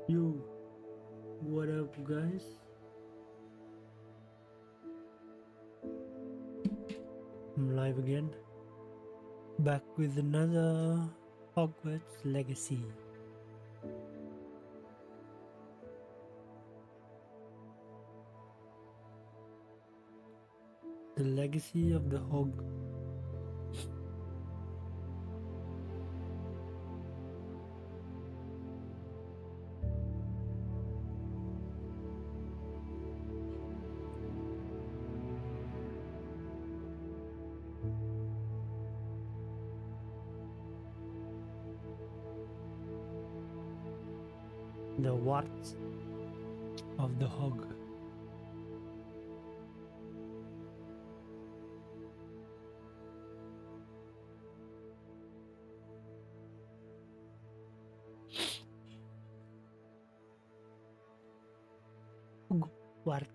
Yo, what up, guys? I'm live again, back with another Hogwarts Legacy. The Legacy of the Hog. The warts of the hog. Hogwarts.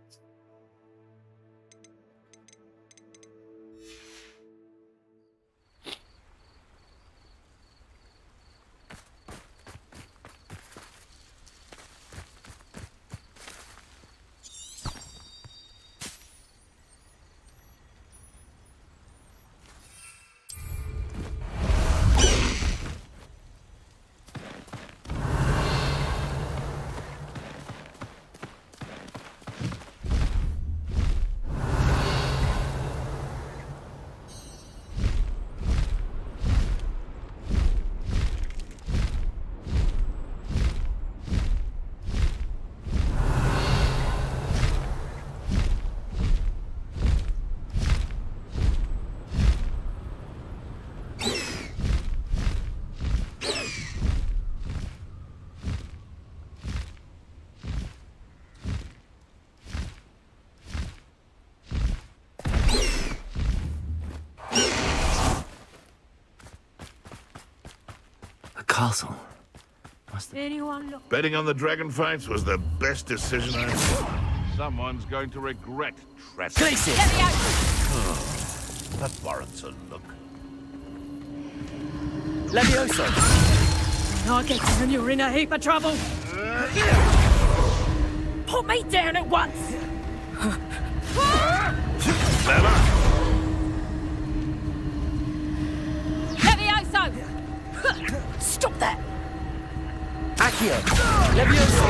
Castle. Anyone look? Betting on the dragon fights was the best decision I've made. Someone's going to regret trespassing. Let me out! That warrants a look. Levioso. I get you and you're in a heap of trouble. Put me down at once. Clever. Levioso! Stop that! Accio. Levioso.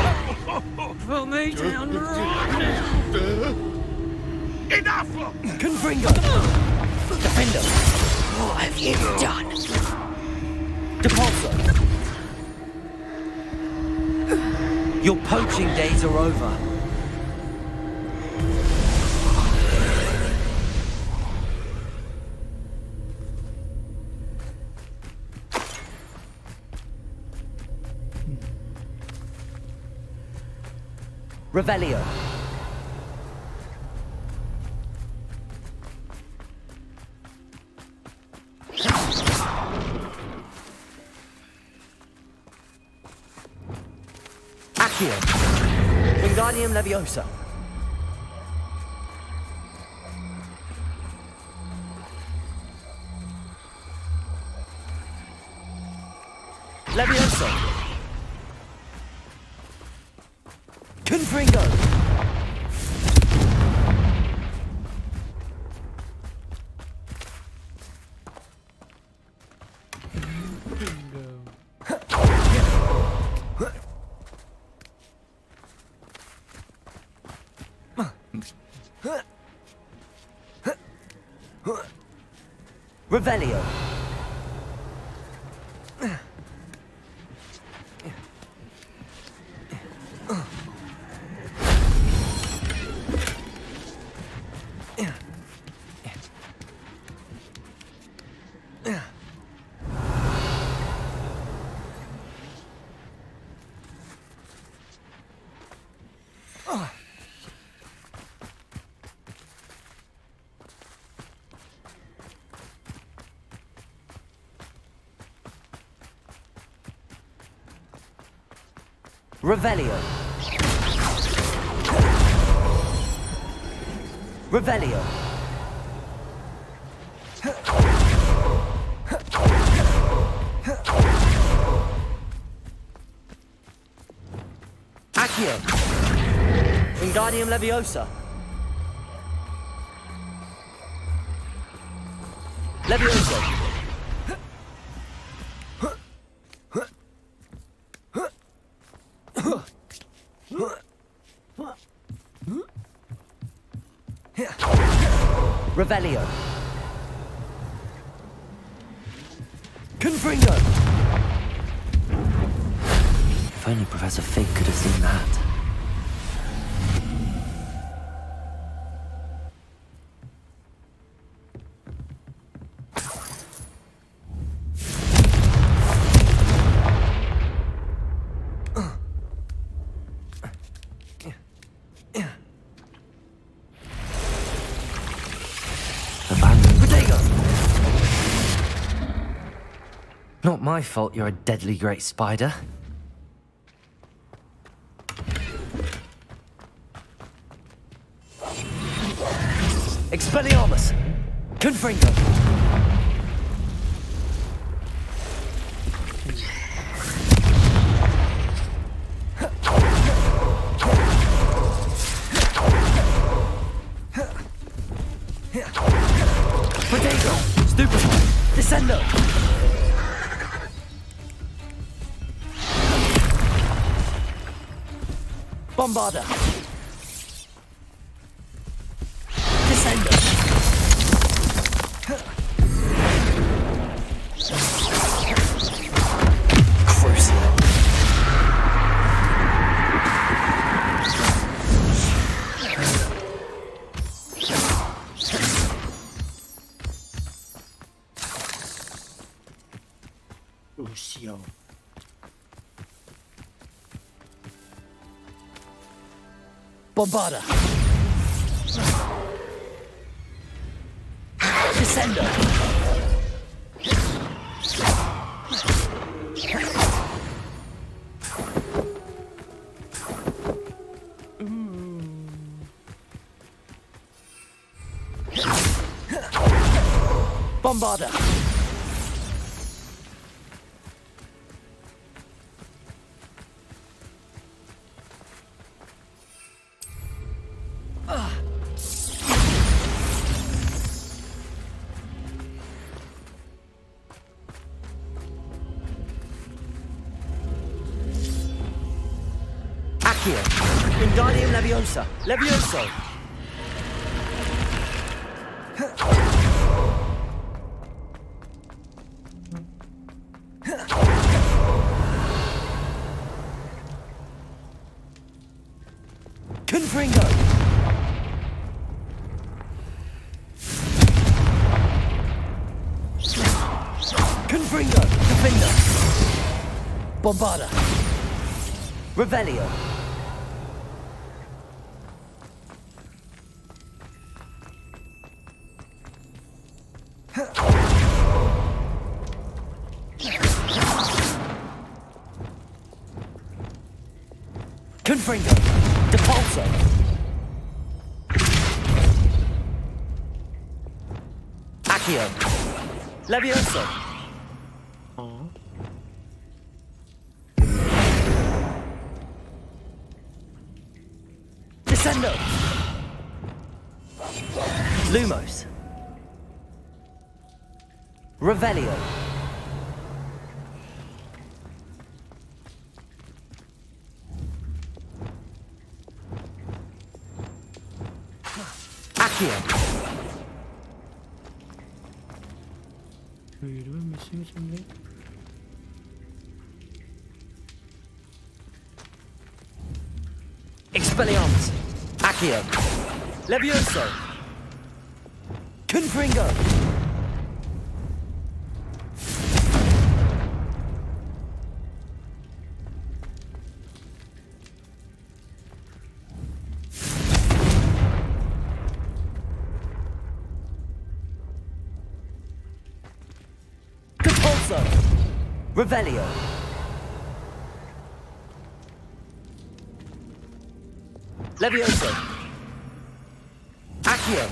Put me down right now. Enough! Confringo. Defender. What have you done? Depulso. Your poaching days are over. Revelio. Accio. Wingardium Leviosa. Leviosa. Confringo. Revelio. Revelio. Revelio. Accio. Wingardium Leviosa. Leviosa. Revelio. Confringo. If only Professor Fig could have seen that. Not my fault you're a deadly great spider. Expelliarmus! Confringo! Protego! Stupefy! Descendo! Bombarda! Descendo! Crucio! Crucio. Bombarda! Descendo! Bombarda! Accio! Wingardium Leviosa! Levioso! Confringo! Confringo! Defender! Bombarda! Revelio! Confringo! Depulso! Accio! Levioso! Descendo! Lumos! Revelio! Accio! Missing something. Expelliarmus! Accio! Levioso! Confringo! Depulso! Revelio! Levioso! Accio!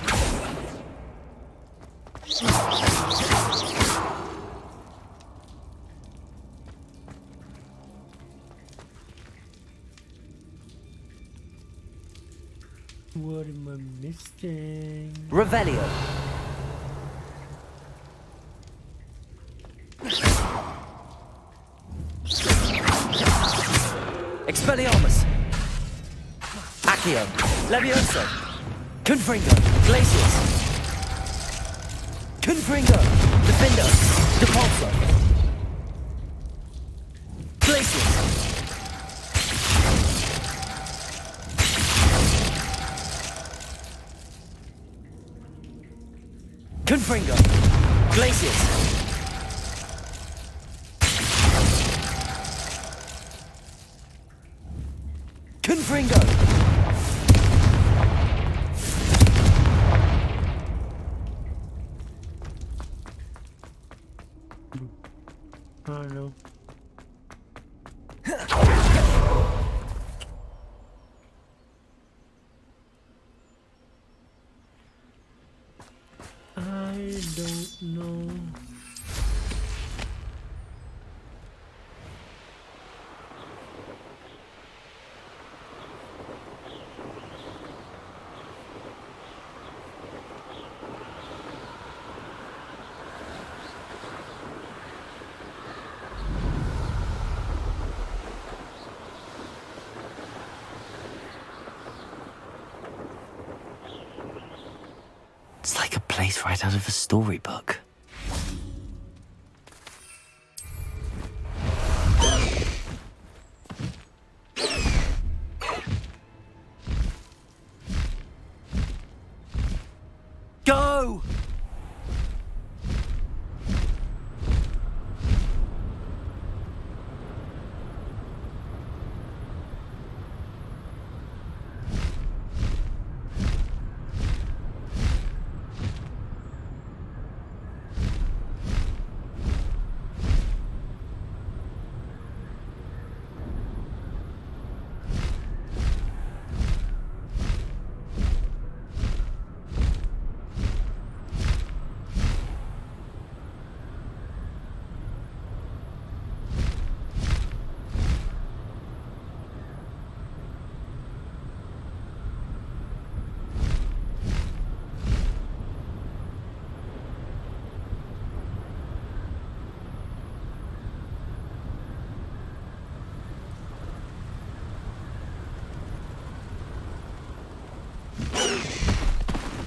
What am I missing? Revelio. Expelliarmus. Accio. Levioso. Confringo. Glacius. Confringo. Defender. Depulso. Glacius. Confringo. Glacius. Confringo. Oh no. I don't know. It's like a place right out of a storybook. Go!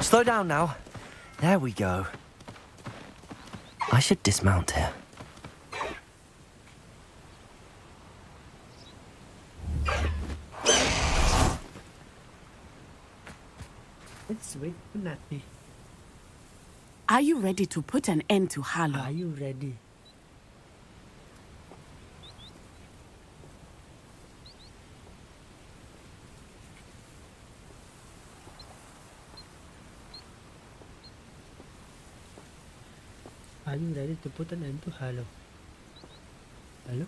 Slow down now. There we go. I should dismount here. Let's wait for Natty. Are you ready to put an end to Harlow? Are you ready? Are you ready to put an end to Harlow? Hello?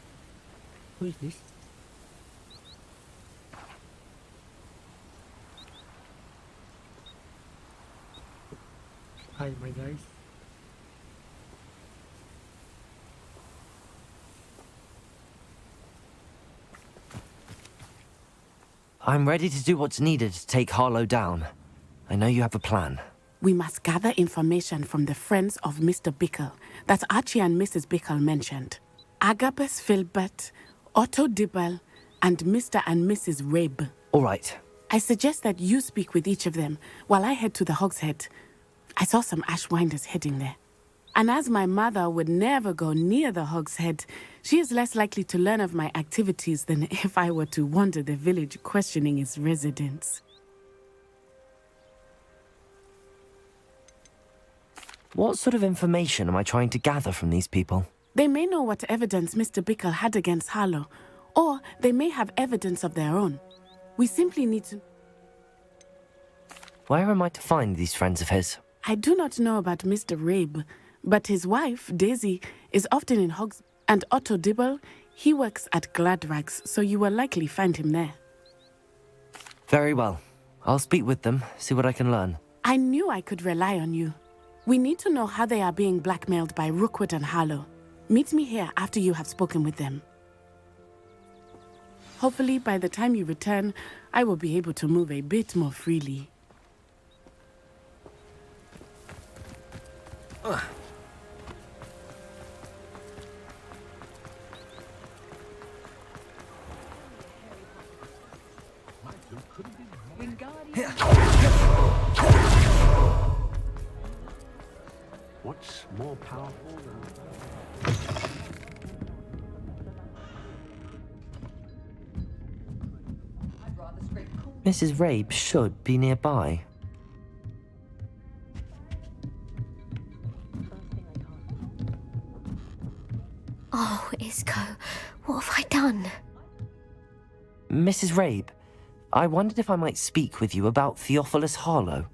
Who is this? Hi, my guys. I'm ready to do what's needed to take Harlow down. I know you have a plan. We must gather information from the friends of Mr. Bickle that Archie and Mrs. Bickle mentioned. Agabus Filbert, Otto Dibble, and Mr. and Mrs. Rabe. All right. I suggest that you speak with each of them while I head to the Hogshead. I saw some Ashwinders heading there. And as my mother would never go near the Hogshead, she is less likely to learn of my activities than if I were to wander the village questioning its residents. What sort of information am I trying to gather from these people? They may know what evidence Mr. Bickle had against Harlow, or they may have evidence of their own. We simply need to... Where am I to find these friends of his? I do not know about Mr. Rabe, but his wife, Daisy, is often in Hogs... And Otto Dibble, he works at Gladrags, so you will likely find him there. Very well. I'll speak with them, see what I can learn. I knew I could rely on you. We need to know how they are being blackmailed by Rookwood and Harlow. Meet me here after you have spoken with them. Hopefully, by the time you return, I will be able to move a bit more freely. What's more powerful than... Mrs. Rabe should be nearby. Oh, Isco, what have I done? Mrs. Rabe, I wondered if I might speak with you about Theophilus Harlow.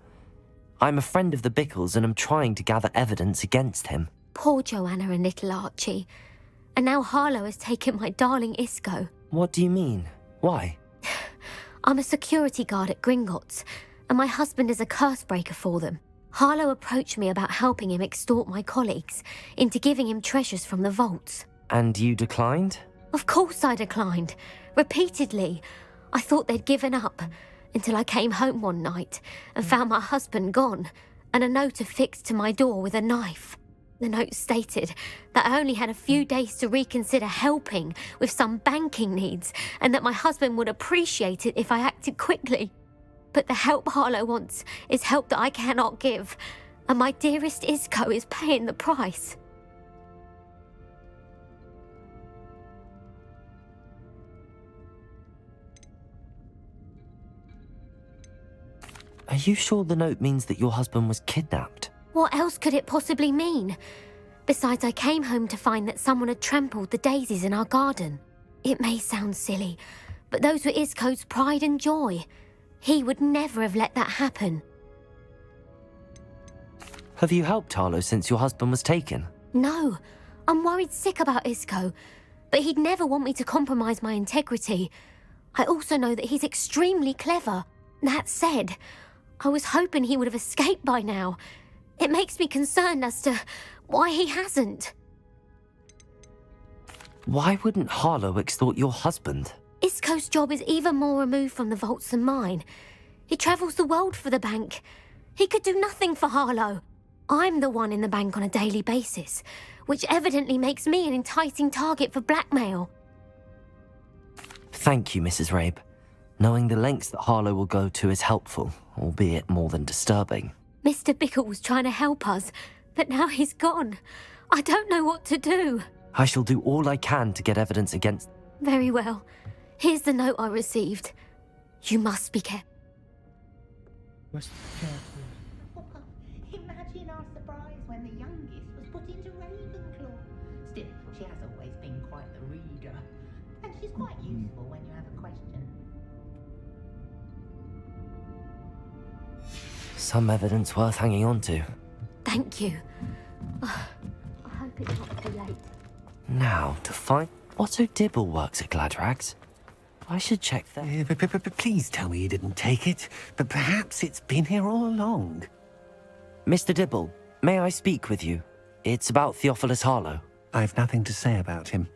I'm a friend of the Bickles and am trying to gather evidence against him. Poor Joanna and little Archie. And now Harlow has taken my darling Isco. What do you mean? Why? I'm a security guard at Gringotts, and my husband is a curse breaker for them. Harlow approached me about helping him extort my colleagues into giving him treasures from the vaults. And you declined? Of course I declined. Repeatedly. I thought they'd given up, until I came home one night and found my husband gone, and a note affixed to my door with a knife. The note stated that I only had a few days to reconsider helping with some banking needs, and that my husband would appreciate it if I acted quickly. But the help Harlow wants is help that I cannot give, and my dearest Isco is paying the price. Are you sure the note means that your husband was kidnapped? What else could it possibly mean? Besides, I came home to find that someone had trampled the daisies in our garden. It may sound silly, but those were Isco's pride and joy. He would never have let that happen. Have you helped Harlow since your husband was taken? No, I'm worried sick about Isco, but he'd never want me to compromise my integrity. I also know that he's extremely clever. That said, I was hoping he would have escaped by now. It makes me concerned as to why he hasn't. Why wouldn't Harlow extort your husband? Isco's job is even more removed from the vaults than mine. He travels the world for the bank. He could do nothing for Harlow. I'm the one in the bank on a daily basis, which evidently makes me an enticing target for blackmail. Thank you, Mrs. Rabe. Knowing the lengths that Harlow will go to is helpful, albeit more than disturbing. Mr. Bickle was trying to help us, but now he's gone. I don't know what to do. I shall do all I can to get evidence against... Very well. Here's the note I received. You must be careful. Must be careful. Imagine our surprise when the youngest was put into Ravenclaw. Still, she has always been quite the reader. And she's quite useful when you have a question. Some evidence worth hanging on to. Thank you. I hope it's not too late. Now, to find... Otto Dibble works at Gladrags. I should check that. Please tell me you didn't take it. But perhaps it's been here all along. Mr. Dibble, may I speak with you? It's about Theophilus Harlow. I've nothing to say about him.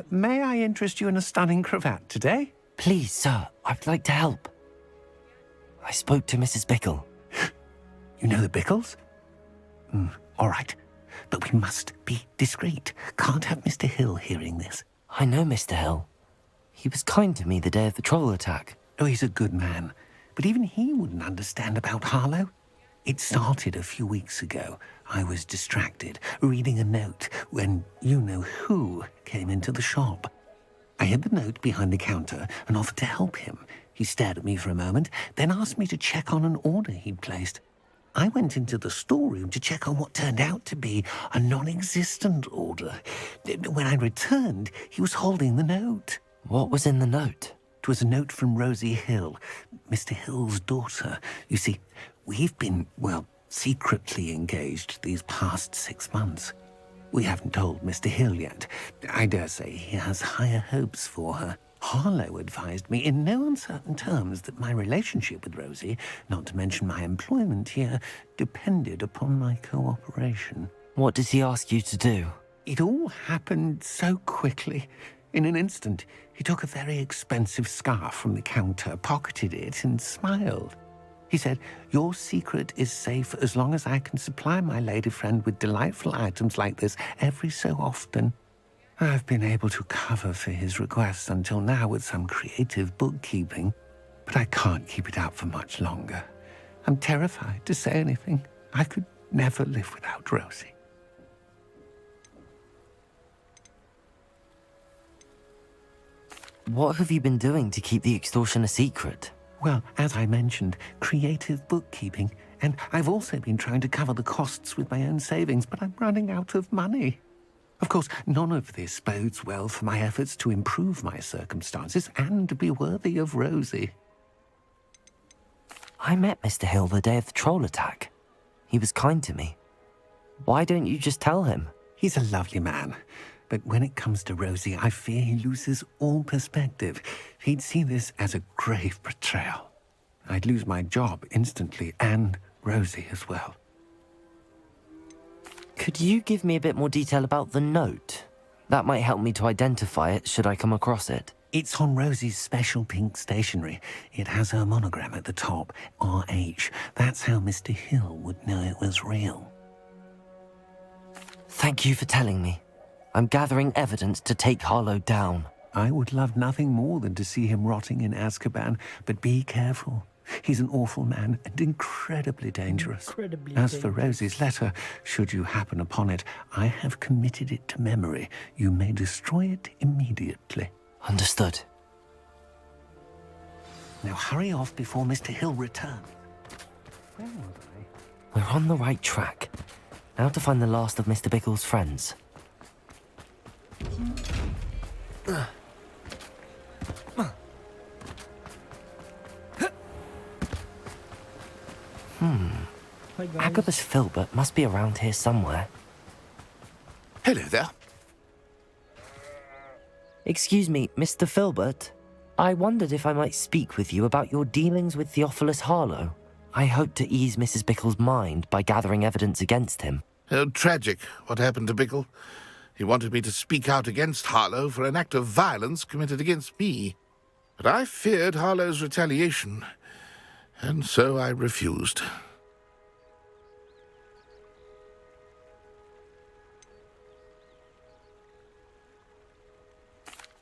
May I interest you in a stunning cravat today? Please, sir, I'd like to help. I spoke to Mrs. Bickle. You know the Bickles? All right. But we must be discreet. Can't have Mr. Hill hearing this. I know Mr. Hill. He was kind to me the day of the troll attack. Oh, he's a good man. But even he wouldn't understand about Harlow. It started a few weeks ago. I was distracted, reading a note, when you-know-who came into the shop. I hid the note behind the counter and offered to help him. He stared at me for a moment, then asked me to check on an order he'd placed. I went into the storeroom to check on what turned out to be a non-existent order. When I returned, he was holding the note. What was in the note? It was a note from Rosie Hill, Mr. Hill's daughter. You see, we've been, well, secretly engaged these past 6 months. We haven't told Mr. Hill yet. I dare say he has higher hopes for her. Harlow advised me in no uncertain terms that my relationship with Rosie, not to mention my employment here, depended upon my cooperation. What does he ask you to do? It all happened so quickly. In an instant, he took a very expensive scarf from the counter, pocketed it, and smiled. He said, "Your secret is safe as long as I can supply my lady friend with delightful items like this every so often." I've been able to cover for his requests until now with some creative bookkeeping. but I can't keep it out for much longer. I'm terrified to say anything. I could never live without Rosie. What have you been doing to keep the extortion a secret? Well, as I mentioned, creative bookkeeping. And I've also been trying to cover the costs with my own savings, but I'm running out of money. Of course, none of this bodes well for my efforts to improve my circumstances and be worthy of Rosie. I met Mr. Hill the day of the troll attack. He was kind to me. Why don't you just tell him? He's a lovely man. But when it comes to Rosie, I fear he loses all perspective. He'd see this as a grave betrayal. I'd lose my job instantly, and Rosie as well. Could you give me a bit more detail about the note? That might help me to identify it should I come across it. It's on Rosie's special pink stationery. It has her monogram at the top, RH. That's how Mr. Hill would know it was real. Thank you for telling me. I'm gathering evidence to take Harlow down. I would love nothing more than to see him rotting in Azkaban, but be careful. He's an awful man and incredibly dangerous. As for Rosie's letter, should you happen upon it, I have committed it to memory. You may destroy it immediately. Understood. Now hurry off before Mr. Hill returns. Where was I? We're on the right track. Now to find the last of Mr. Bickle's friends. Hi guys. Agabus Filbert must be around here somewhere. Hello there. Excuse me, Mr. Filbert. I wondered if I might speak with you about your dealings with Theophilus Harlow. I hope to ease Mrs. Bickle's mind by gathering evidence against him. Oh, tragic what happened to Bickle. He wanted me to speak out against Harlow for an act of violence committed against me. But I feared Harlow's retaliation, and so I refused.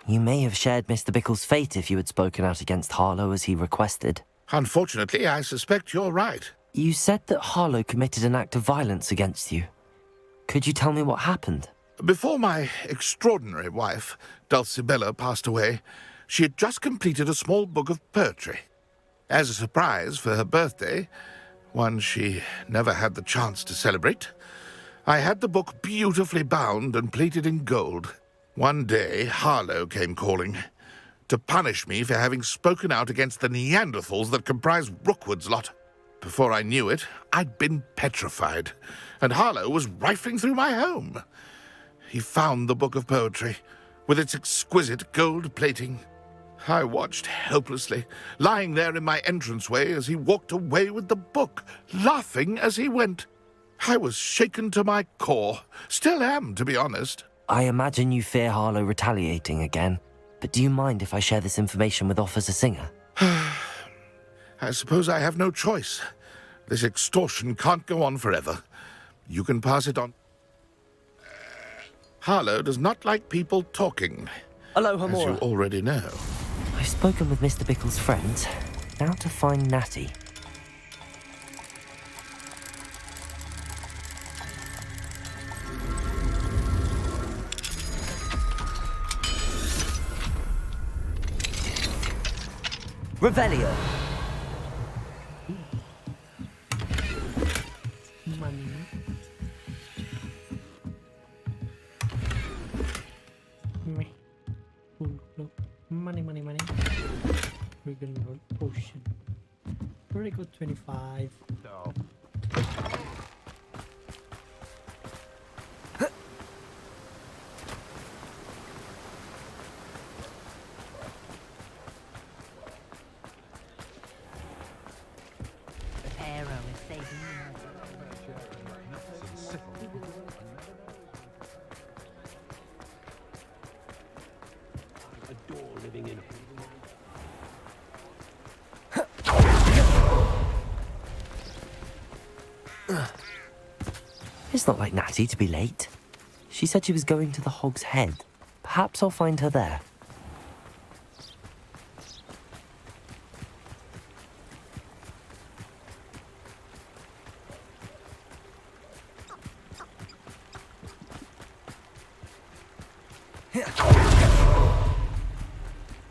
You may have shared Mr. Bickle's fate if you had spoken out against Harlow as he requested. Unfortunately, I suspect you're right. You said that Harlow committed an act of violence against you. Could you tell me what happened? Before my extraordinary wife, Dulcibella, passed away, she had just completed a small book of poetry. As a surprise for her birthday, one she never had the chance to celebrate, I had the book beautifully bound and plated in gold. One day, Harlow came calling to punish me for having spoken out against the Neanderthals that comprise Rookwood's lot. Before I knew it, I'd been petrified, and Harlow was rifling through my home. He found the book of poetry, with its exquisite gold plating. I watched helplessly, lying there in my entranceway as he walked away with the book, laughing as he went. I was shaken to my core. Still am, to be honest. I imagine you fear Harlow retaliating again, but do you mind if I share this information with Officer Singer? I suppose I have no choice. This extortion can't go on forever. You can pass it on. Harlow does not like people talking, Aloha as you already know. I've spoken with Mr. Bickle's friends. Now to find Natty. Revelio. Money. Meh. Money. We're gonna roll potion. Very good, 25. No. It's not like Natty to be late. She said she was going to the Hog's Head. Perhaps I'll find her there.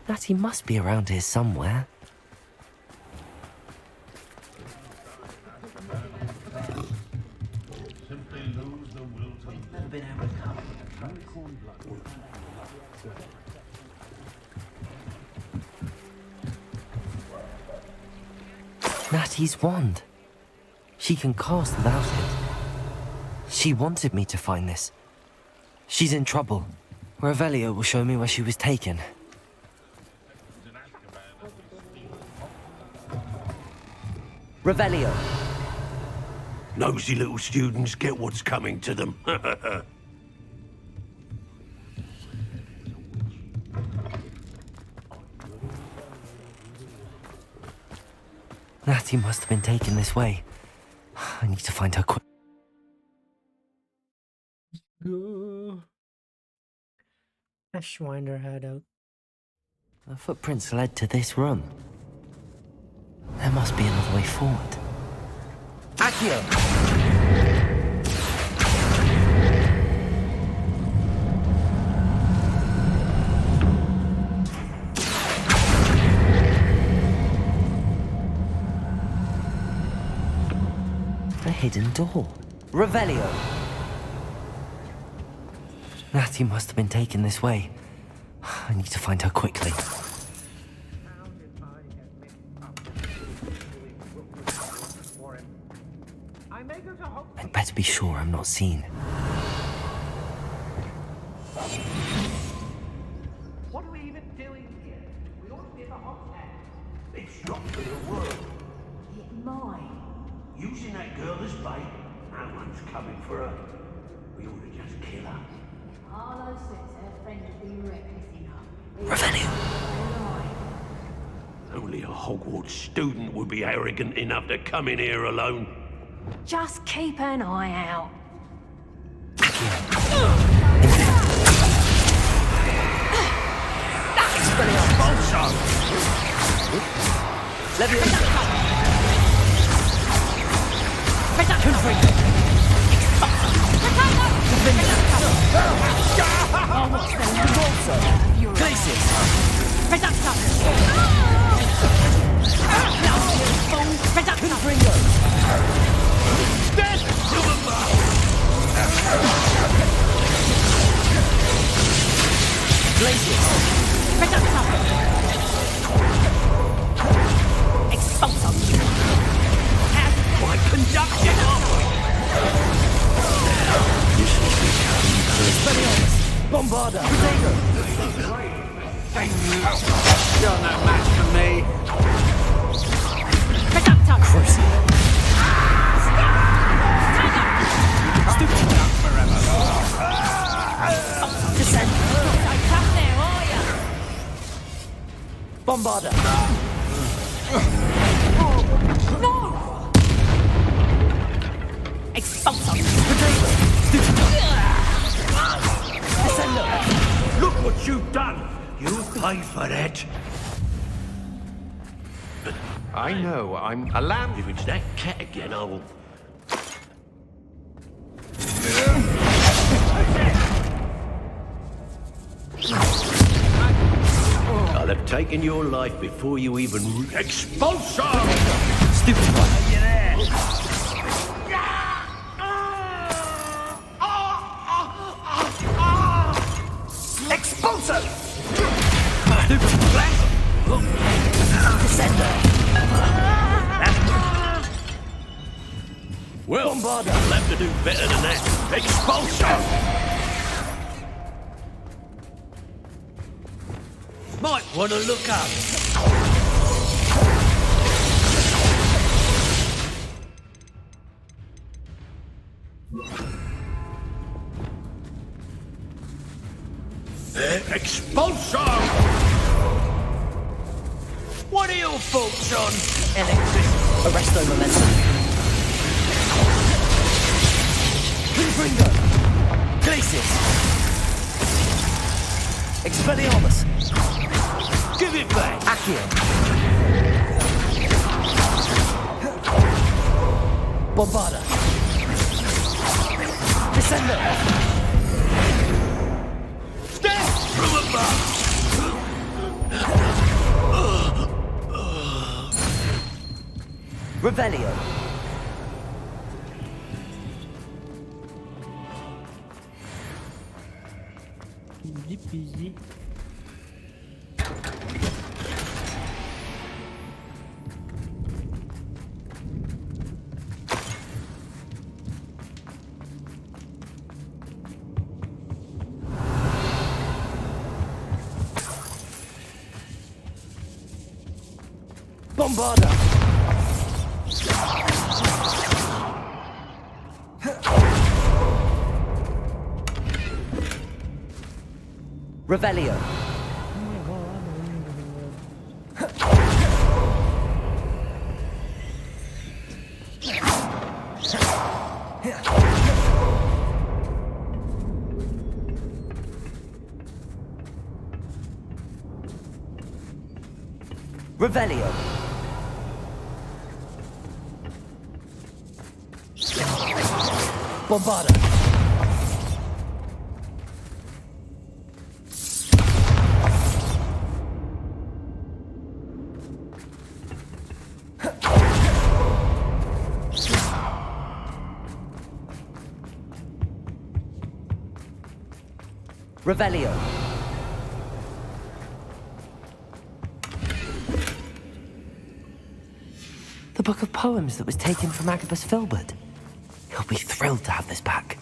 Natty must be around here somewhere. Natty's wand. She can cast without it. She wanted me to find this. She's in trouble. Revelio will show me where she was taken. Revelio. Nosy little students get what's coming to them. Natty must have been taken this way. I need to find her quick. Go. Ashwinder hideout. The footprints led to this room. There must be another way forward. Accio! A hidden door. Revelio! Natty must have been taken this way. I need to find her quickly. I'd better be sure I'm not seen. What are we even doing here? We ought to be at the Hogshead. It's not gonna work. It might. Using that girl as bait, no one's coming for her. We ought to just kill her. Harlow says her friend has been reckless enough. Revelio! Only a Hogwarts student would be arrogant enough to come in here alone. Just keep an eye out. Bombarda! Potato! You're no match for me. Crucio! Stupid duck forever. Descend. Come there, are ya? Bombarda! No! Expulsor! Potato! Stupid duck! Look what you've done! You pay for that! I know, I'm a lamb. If it's that cat again, I'll... I'll have taken your life before you even... Expulsor! Stupid one! Expulsor! Stupid black! Descender! Well, Bombarda. You'll have to do better than that. Expulsor! Might want to look up. Expulsor! What are your thoughts on electricity? Arresto momentum. Confringo! Glacius! Expelliarmus! Give it back! Accio! Bombarda! Descender! Stand! Revelio. Easy peasy. Bombarda. Revelio. Oh my god. Revelio. Bombarda. Revelio. The book of poems that was taken from Agabus Filbert. He'll be thrilled to have this back.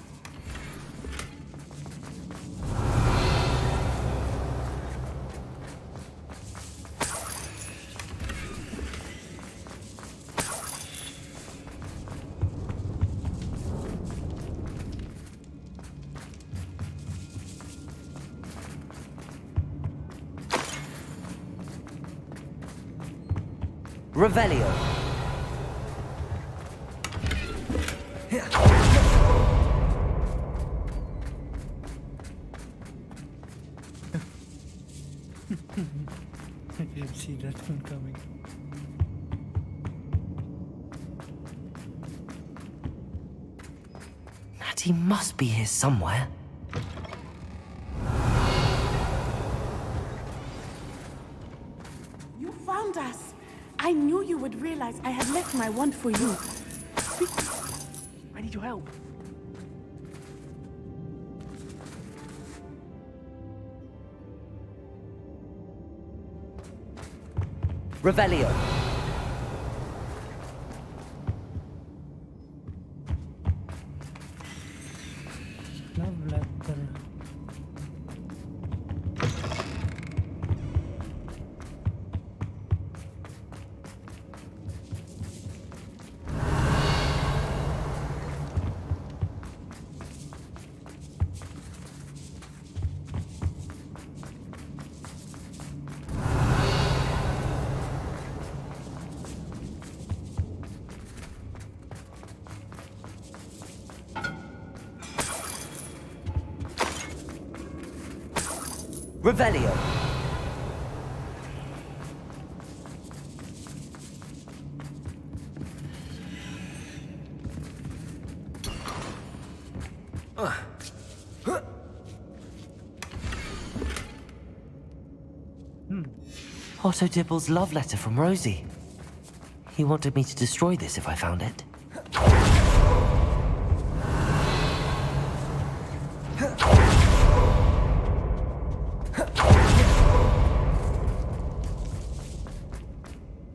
Revelio. I didn't see that one coming. Natty must be here somewhere. You found us. I knew you would realize I had left my wand for you. I need your help. Revelio. Love letter. Revelio. Otto Dibble's love letter from Rosie. He wanted me to destroy this if I found it.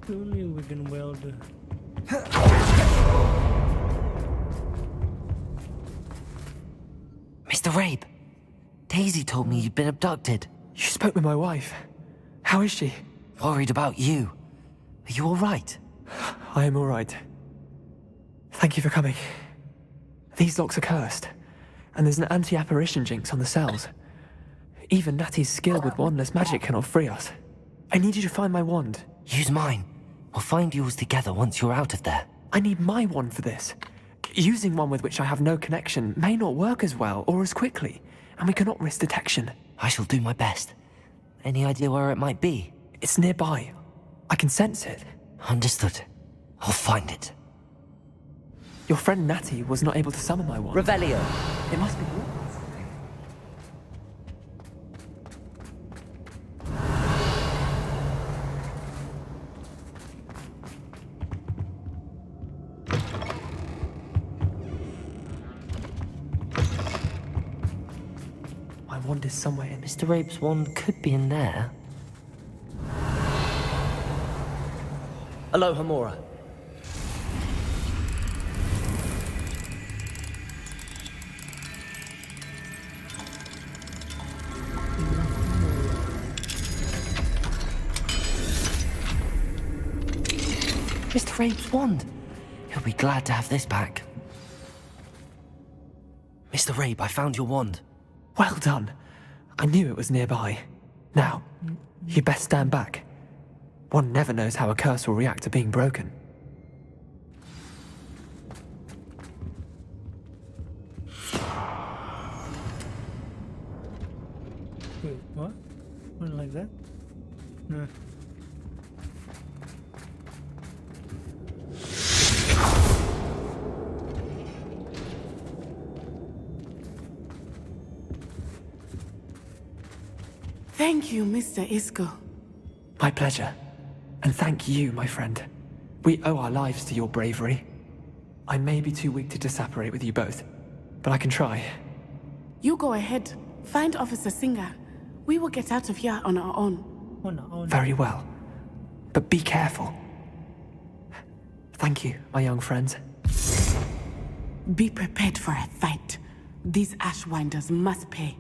Only we can weld. Mr. Rabe, Daisy told me you'd been abducted. You spoke with my wife. How is she? Worried about you. Are you all right? I am all right. Thank you for coming. These locks are cursed, and there's an anti-apparition jinx on the cells. Even Natty's skill with wandless magic cannot free us. I need you to find my wand. Use mine. We'll find yours together once you're out of there. I need my wand for this. Using one with which I have no connection may not work as well or as quickly, and we cannot risk detection. I shall do my best. Any idea where it might be? It's nearby. I can sense it. Understood. I'll find it. Your friend Natty was not able to summon my wand. Revelio. It must be yours. wand is somewhere in... Mr. Rabe's wand could be in there. Hello, Hamura. Mr. Rabe's wand. He'll be glad to have this back. Mr. Rabe, I found your wand. Well done. I knew it was nearby. Now, you best stand back. One never knows how a curse will react to being broken. Wait, what? One like that? No. Thank you, Mr. Isco. My pleasure. And thank you, my friend. We owe our lives to your bravery. I may be too weak to disapparate with you both, but I can try. You go ahead. Find Officer Singer. We will get out of here on our own. On our own. Very well. But be careful. Thank you, my young friends. Be prepared for a fight. These Ashwinders must pay.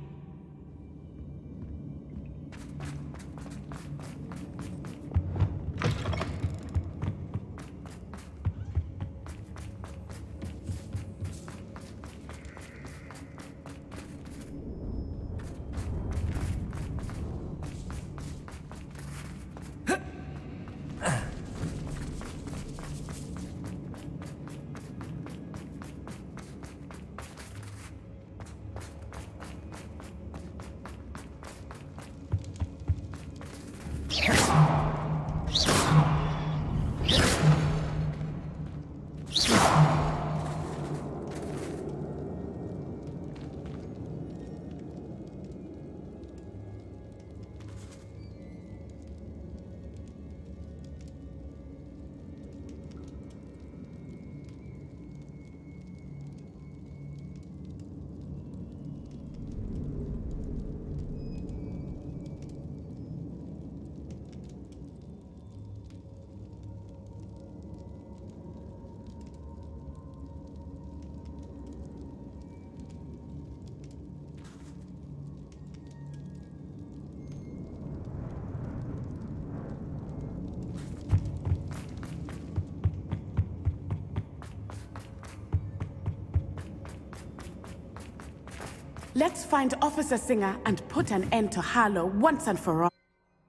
Let's find Officer Singer and put an end to Harlow once and for all.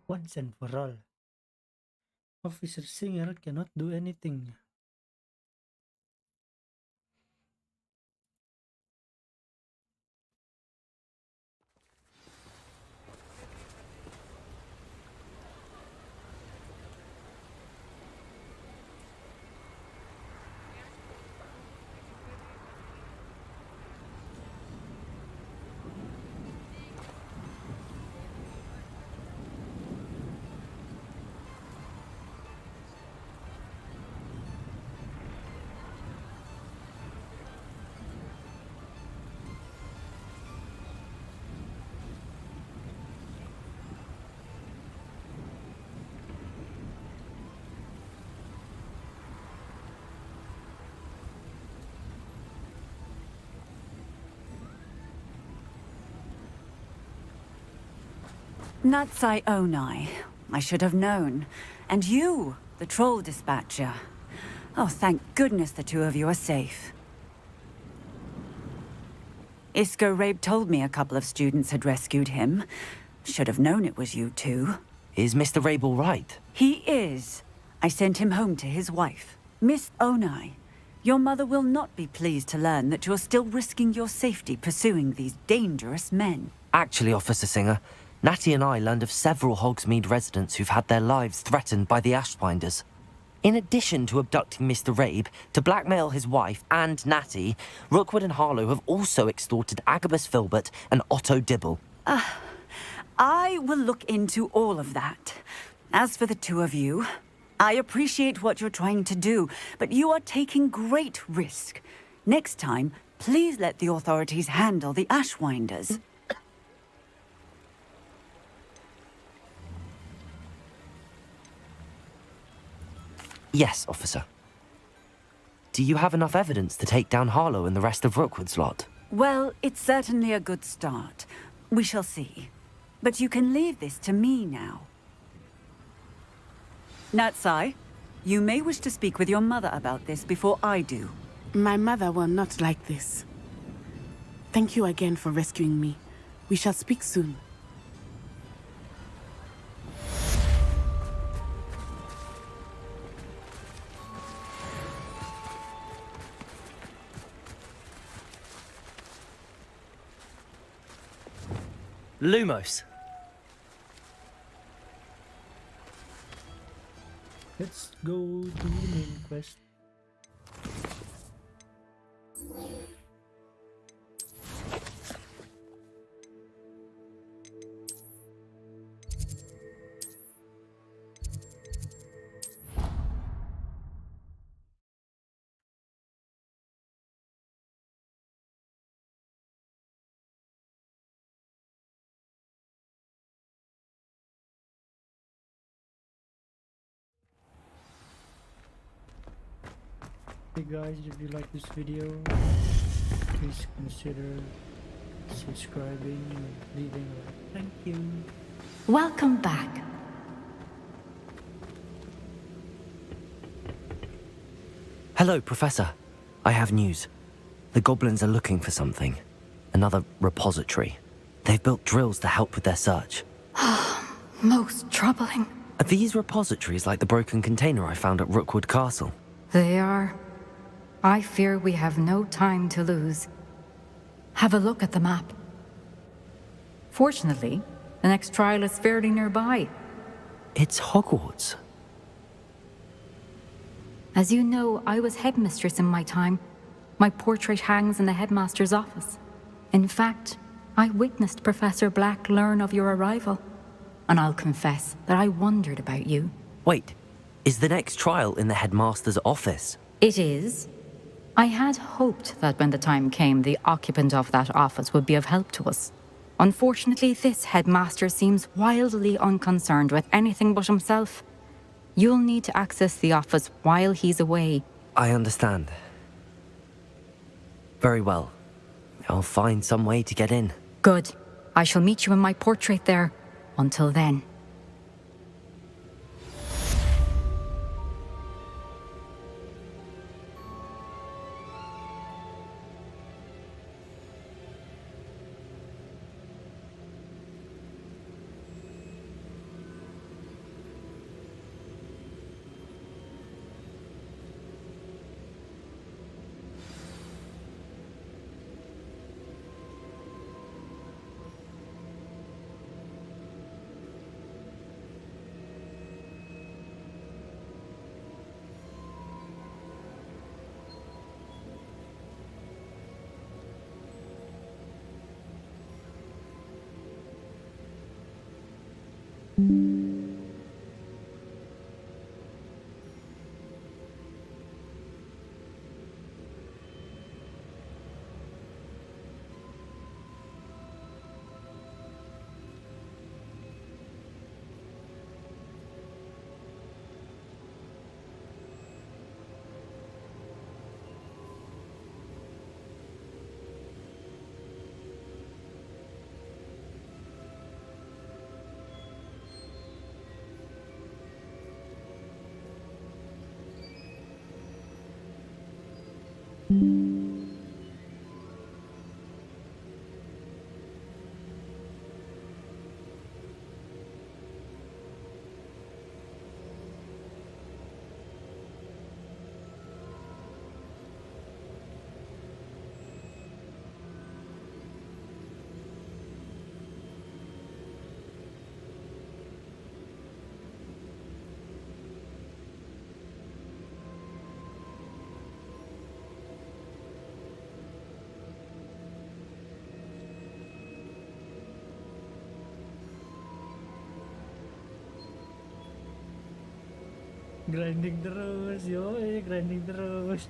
Once and for all. Officer Singer cannot do anything. Natsai Onai. I should have known. And you, the troll dispatcher. Oh, thank goodness the two of you are safe. Isco Rabe told me a couple of students had rescued him. Should have known it was you two. Is Mr. Rabe all right? He is. I sent him home to his wife. Miss Onai, your mother will not be pleased to learn that you're still risking your safety pursuing these dangerous men. Actually, Officer Singer, Natty and I learned of several Hogsmeade residents who've had their lives threatened by the Ashwinders. In addition to abducting Mr. Rabe to blackmail his wife and Natty, Rookwood and Harlow have also extorted Agabus Filbert and Otto Dibble. I will look into all of that. As for the two of you, I appreciate what you're trying to do, but you are taking great risk. Next time, please let the authorities handle the Ashwinders. Yes, officer. Do you have enough evidence to take down Harlow and the rest of Rookwood's lot? Well, it's certainly a good start. We shall see. But you can leave this to me now. Natsai, you may wish to speak with your mother about this before I do. My mother will not like this. Thank you again for rescuing me. We shall speak soon. Lumos. Let's go to the main quest. Hey guys, if you like this video, please consider subscribing and leaving a like. Thank you. Welcome back. Hello, Professor. I have news. The goblins are looking for something. Another repository. They've built drills to help with their search. Most troubling. Are these repositories like the broken container I found at Rookwood Castle? They are. I fear we have no time to lose. Have a look at the map. Fortunately, the next trial is fairly nearby. It's Hogwarts. As you know, I was headmistress in my time. My portrait hangs in the headmaster's office. In fact, I witnessed Professor Black learn of your arrival. And I'll confess that I wondered about you. Wait, is the next trial in the headmaster's office? It is. I had hoped that when the time came, the occupant of that office would be of help to us. Unfortunately, this headmaster seems wildly unconcerned with anything but himself. You'll need to access the office while he's away. I understand. Very well. I'll find some way to get in. Good. I shall meet you in my portrait there. Until then. Grinding terus, yoi, grinding terus.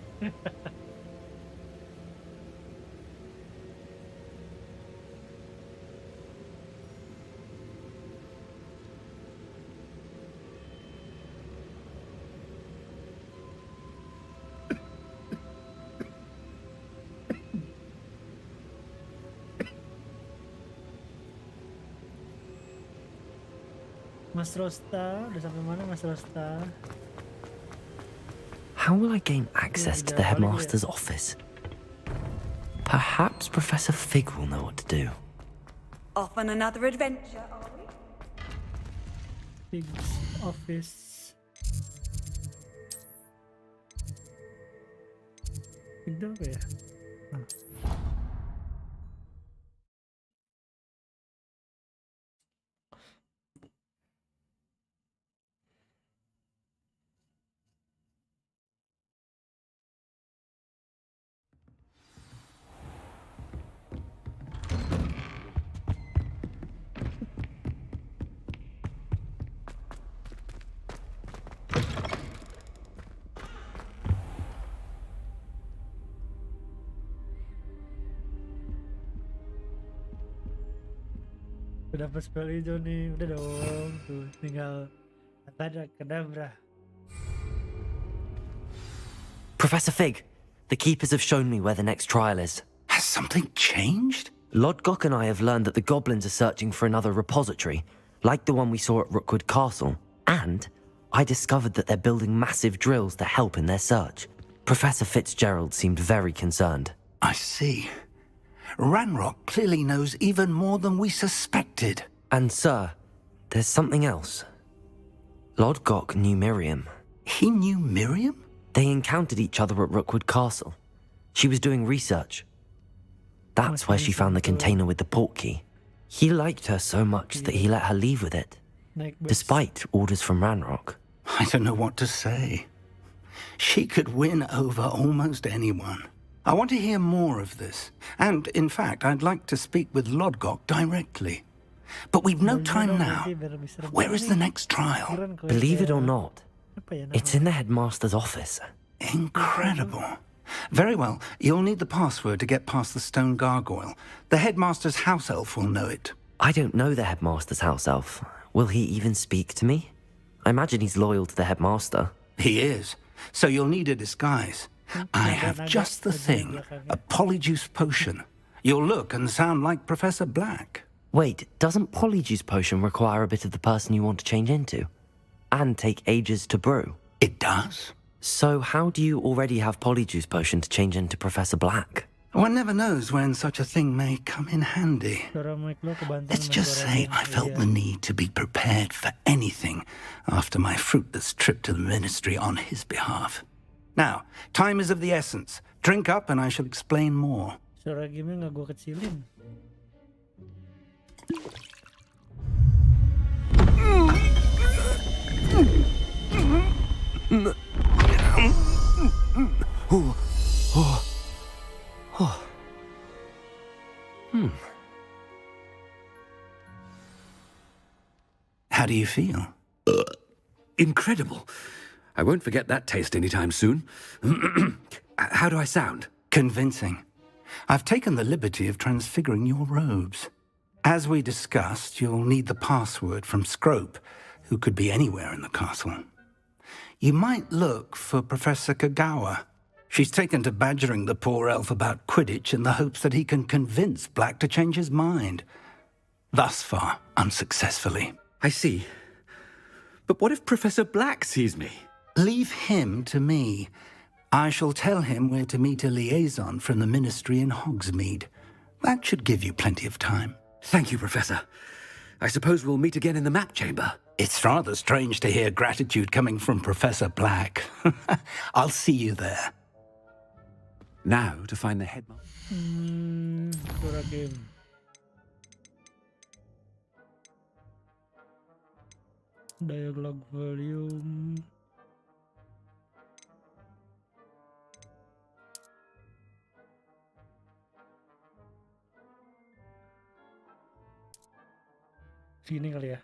Mas Rosta, udah sampai mana Mas Rosta? How will I gain access to the headmaster's office? Perhaps Professor Fig will know what to do. Off on another adventure, are we? Fig's office. Fig apa ya? Udah dapat spell hijau nih, udah dong. Tuh, tinggal Kadabra. Professor Fig, the keepers have shown me where the next trial is. Has something changed? Lodgok and I have learned that the goblins are searching for another repository, like the one we saw at Rookwood Castle. And I discovered that they're building massive drills to help in their search. Professor Fitzgerald seemed very concerned. I see. Ranrock clearly knows even more than we suspected. And sir, there's something else. Lodgok knew Miriam. He knew Miriam? They encountered each other at Rookwood Castle. She was doing research. That's where she found the container with the port key. He liked her so much that he let her leave with it, despite orders from Ranrock. I don't know what to say. She could win over almost anyone. I want to hear more of this. And, in fact, I'd like to speak with Lodgok directly. But we've no time now. Where is the next trial? Believe it or not, it's in the headmaster's office. Incredible. Very well. You'll need the password to get past the stone gargoyle. The headmaster's house elf will know it. I don't know the headmaster's house elf. Will he even speak to me? I imagine he's loyal to the headmaster. He is. So you'll need a disguise. I have just the thing. A polyjuice potion. You'll look and sound like Professor Black. Wait, doesn't polyjuice potion require a bit of the person you want to change into? And take ages to brew? It does. So how do you already have polyjuice potion to change into Professor Black? One never knows when such a thing may come in handy. Let's just say I felt the need to be prepared for anything after my fruitless trip to the ministry on his behalf. Now, time is of the essence. Drink up and I shall explain more. Suara game nggak gua kecilin. How do you feel? Incredible. I won't forget that taste anytime soon. How do I sound? Convincing. I've taken the liberty of transfiguring your robes. As we discussed, you'll need the password from Scrope, who could be anywhere in the castle. You might look for Professor Kagawa. She's taken to badgering the poor elf about Quidditch in the hopes that he can convince Black to change his mind. Thus far, unsuccessfully. I see. But what if Professor Black sees me? Leave him to me. I shall tell him where to meet a liaison from the ministry in Hogsmeade. That should give you plenty of time. Thank you, Professor. I suppose we'll meet again in the map chamber. It's rather strange to hear gratitude coming from Professor Black. I'll see you there. Now to find the headmaster. Suara game. Dialog volume. Sini kali ya.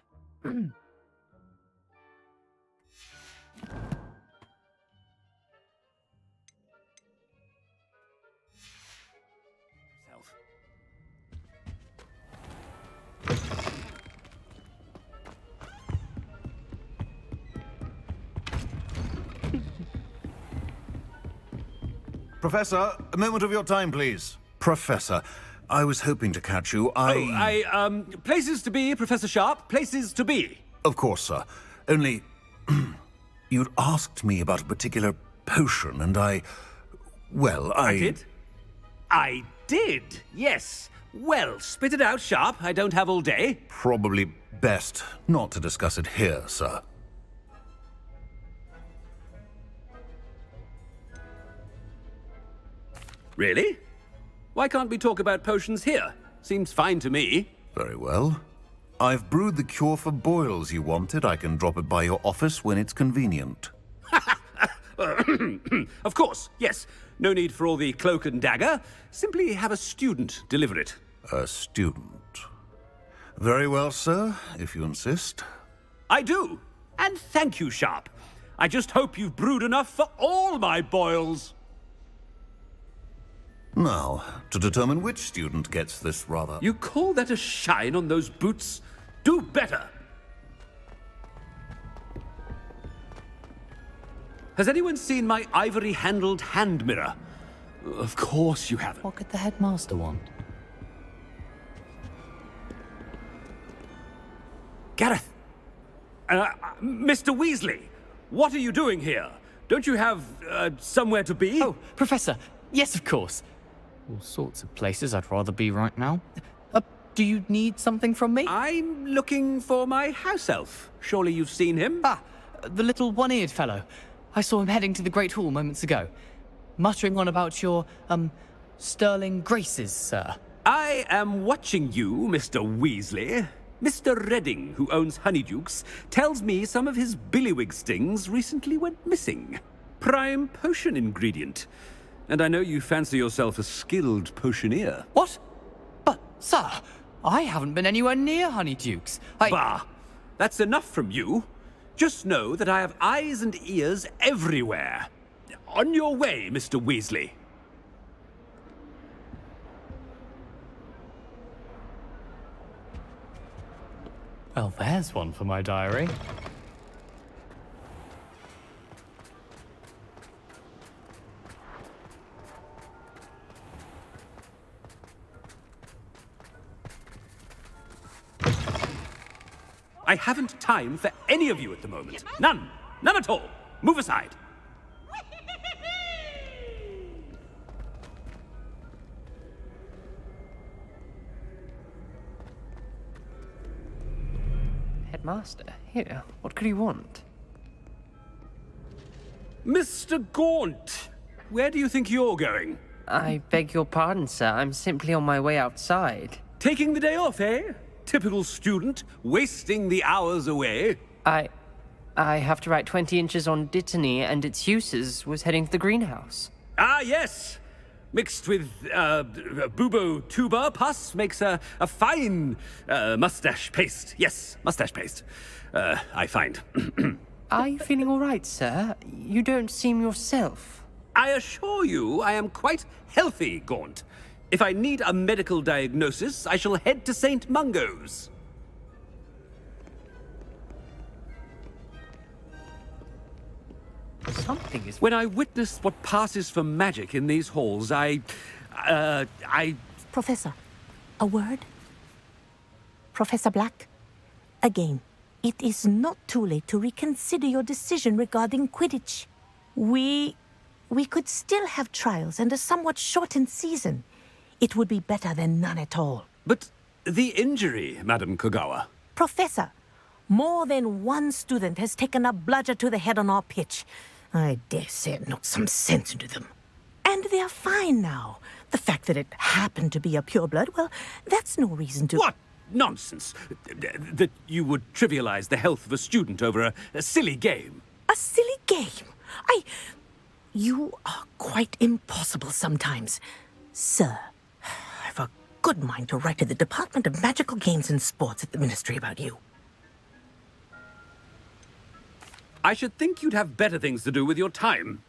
Professor, a moment of your time, please. Professor, I was hoping to catch you. Places to be, Professor Sharp. Places to be. Of course, sir. Only, you'd asked me about a particular potion, and I did? I did, yes. Well, spit it out, Sharp. I don't have all day. Probably best not to discuss it here, sir. Really? Why can't we talk about potions here? Seems fine to me. Very well. I've brewed the cure for boils you wanted. I can drop it by your office when it's convenient. Of course, yes. No need for all the cloak and dagger. Simply have a student deliver it. A student. Very well, sir, if you insist. I do. And thank you, Sharp. I just hope you've brewed enough for all my boils. Now, to determine which student gets this rather... You call that a shine on those boots? Do better. Has anyone seen my ivory-handled hand mirror? Of course you haven't. What could the headmaster want? Gareth! Mr. Weasley, what are you doing here? Don't you have, somewhere to be? Oh, Professor, yes, of course. All sorts of places I'd rather be right now. Do you need something from me? I'm looking for my house elf. Surely you've seen him? Ah, the little one-eared fellow. I saw him heading to the Great Hall moments ago, muttering on about your, sterling graces, sir. I am watching you, Mr. Weasley. Mr. Redding, who owns Honeydukes, tells me some of his billywig stings recently went missing. Prime potion ingredient. And I know you fancy yourself a skilled potioneer. What? But, sir, I haven't been anywhere near Honeydukes. Bah! That's enough from you. Just know that I have eyes and ears everywhere. On your way, Mr. Weasley. Well, there's one for my diary. I haven't time for any of you at the moment. None. None at all. Move aside. Headmaster, here. What could you want? Mr. Gaunt, where do you think you're going? I beg your pardon, sir. I'm simply on my way outside. Taking the day off, eh? Typical student, wasting the hours away. I have to write 20 inches on Dittany and its uses. Was heading to the greenhouse. Ah, yes. Mixed with bubo tuber pus makes a fine mustache paste. Yes, mustache paste. I find. Are you feeling all right, sir? You don't seem yourself. I assure you I am quite healthy, Gaunt. If I need a medical diagnosis, I shall head to St. Mungo's. Something is... When I witness what passes for magic in these halls, I... Professor, a word? Professor Black, again, it is not too late to reconsider your decision regarding Quidditch. We could still have trials and a somewhat shortened season. It would be better than none at all. But the injury, Madam Kogawa. Professor, more than one student has taken a bludger to the head on our pitch. I dare say it knocked some sense into them. And they're fine now. The fact that it happened to be a pureblood, well, that's no reason to... What nonsense! That you would trivialize the health of a student over a silly game. A silly game? You are quite impossible sometimes. Sir, I've a good mind to write to the Department of Magical Games and Sports at the Ministry about you. I should think you'd have better things to do with your time.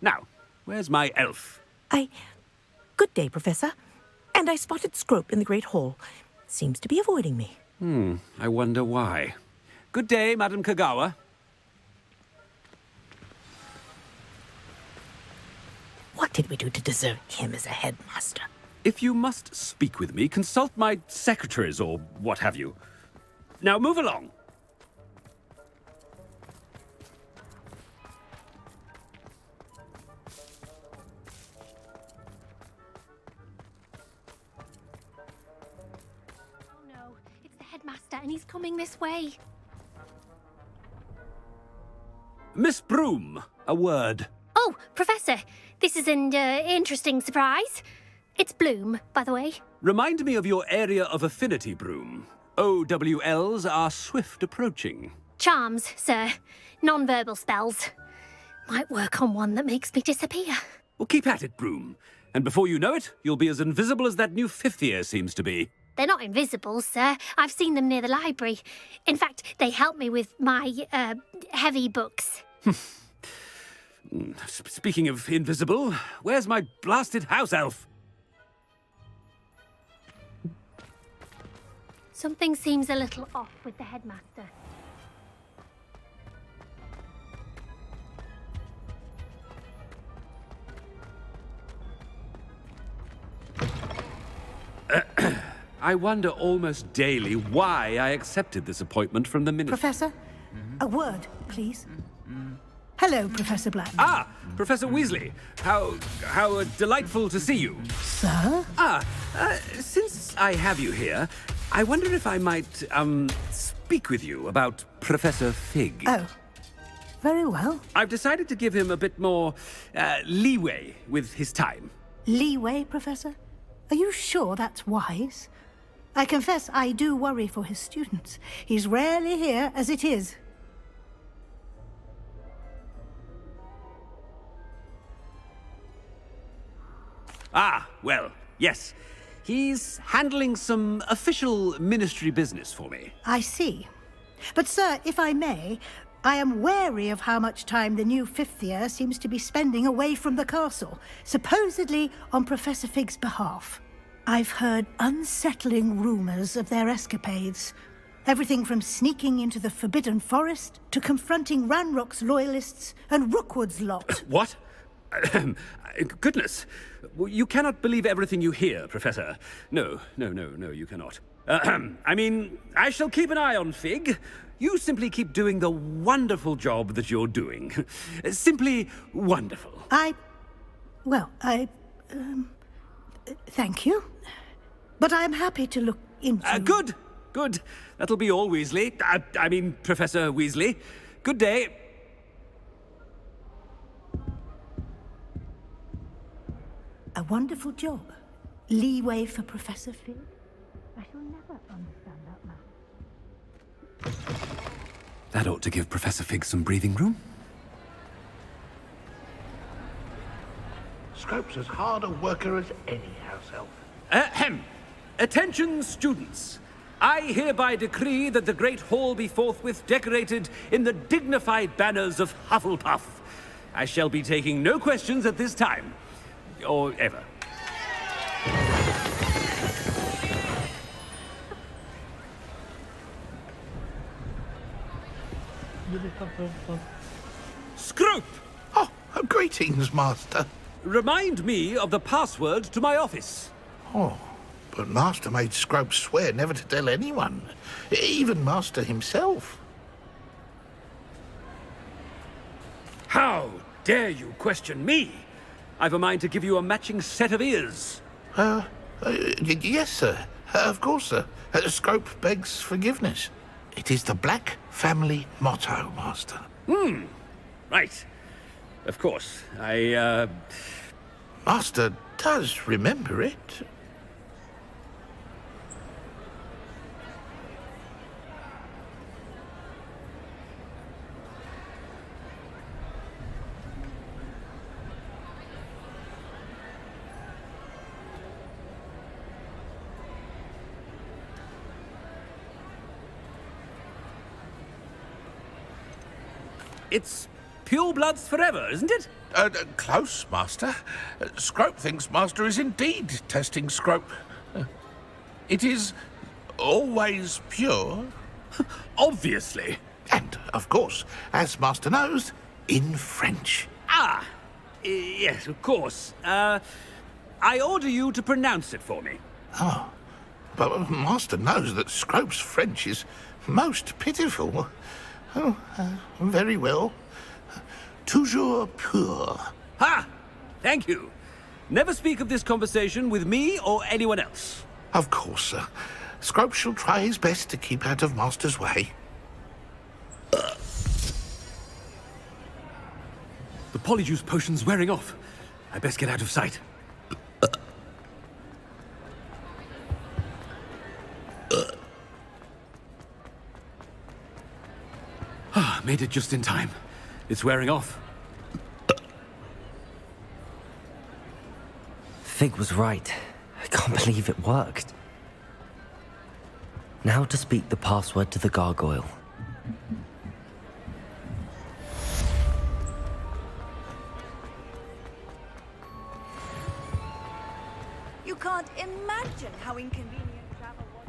Now, where's my elf? Good day, Professor. And I spotted Scrope in the Great Hall. Seems to be avoiding me. I wonder why. Good day, Madam Kogawa. What did we do to deserve him as a headmaster? If you must speak with me, consult my secretaries or what have you. Now move along. headmaster, and he's coming this way. Miss Broom, a word. Oh, Professor, this is an interesting surprise. It's Bloom, by the way. Remind me of your area of affinity, Broom. OWLs are swift approaching. Charms, sir. Non-verbal spells. Might work on one that makes me disappear. Well, keep at it, Broom. And before you know it, you'll be as invisible as that new fifth year seems to be. They're not invisible, sir. I've seen them near the library. In fact, they help me with my, heavy books. Speaking of invisible, where's my blasted house elf? Something seems a little off with the headmaster. I wonder almost daily why I accepted this appointment from the minister. Professor, a word, please. Hello, Professor Black. Ah, Professor Weasley. How delightful to see you. Sir? Since I have you here, I wonder if I might, speak with you about Professor Fig. Oh, very well. I've decided to give him a bit more, leeway with his time. Leeway, Professor? Are you sure that's wise? I confess I do worry for his students. He's rarely here as it is. Ah, well, yes. He's handling some official ministry business for me. I see. But, sir, if I may, I am wary of how much time the new fifth year seems to be spending away from the castle, supposedly on Professor Fig's behalf. I've heard unsettling rumors of their escapades. Everything from sneaking into the Forbidden Forest to confronting Ranrock's loyalists and Rookwood's lot. What? Goodness. You cannot believe everything you hear, Professor. No, you cannot. I mean, I shall keep an eye on Fig. You simply keep doing the wonderful job that you're doing. Simply wonderful. Thank you. But I'm happy to look into... Good. That'll be all, Weasley. I mean, Professor Weasley. Good day. A wonderful job. Leeway for Professor Fig. I shall never understand that man. That ought to give Professor Fig some breathing room. Scrope's as hard a worker as any house elf. Ahem. Attention, students. I hereby decree that the Great Hall be forthwith decorated in the dignified banners of Hufflepuff. I shall be taking no questions at this time. Or ever. Scrope! Oh, greetings, Master. Remind me of the password to my office. Oh, but Master made Scrope swear never to tell anyone, even Master himself. How dare you question me? I've a mind to give you a matching set of ears. Yes, sir. Of course, sir. Scrope begs forgiveness. It is the Black family motto, Master. Right. Of course. Master does remember it. It's pure bloods forever, isn't it? Close, Master. Scrope thinks Master is indeed testing Scrope. It is always pure. Obviously. And, of course, as Master knows, in French. Yes, of course. I order you to pronounce it for me. Oh, but Master knows that Scrope's French is most pitiful. Oh, very well. Toujours pur. Ha! Thank you. Never speak of this conversation with me or anyone else. Of course, sir. Scrope shall try his best to keep out of Master's way. The polyjuice potion's wearing off. I best get out of sight. Made it just in time. It's wearing off. Fig was right. I can't believe it worked. Now to speak the password to the gargoyle. You can't imagine how inconvenient travel was.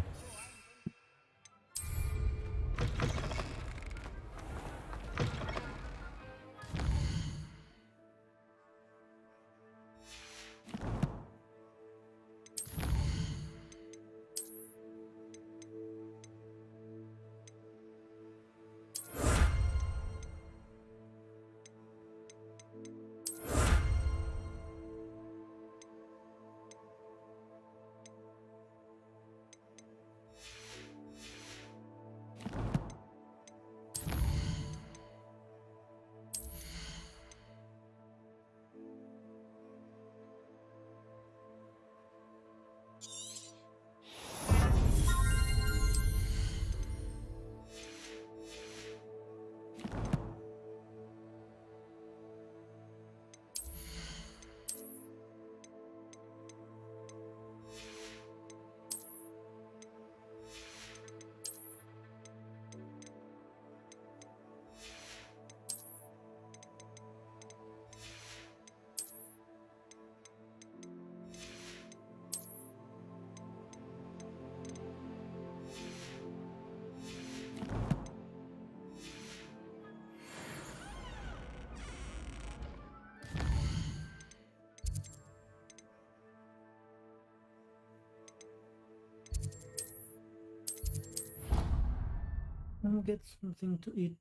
I'll get something to eat.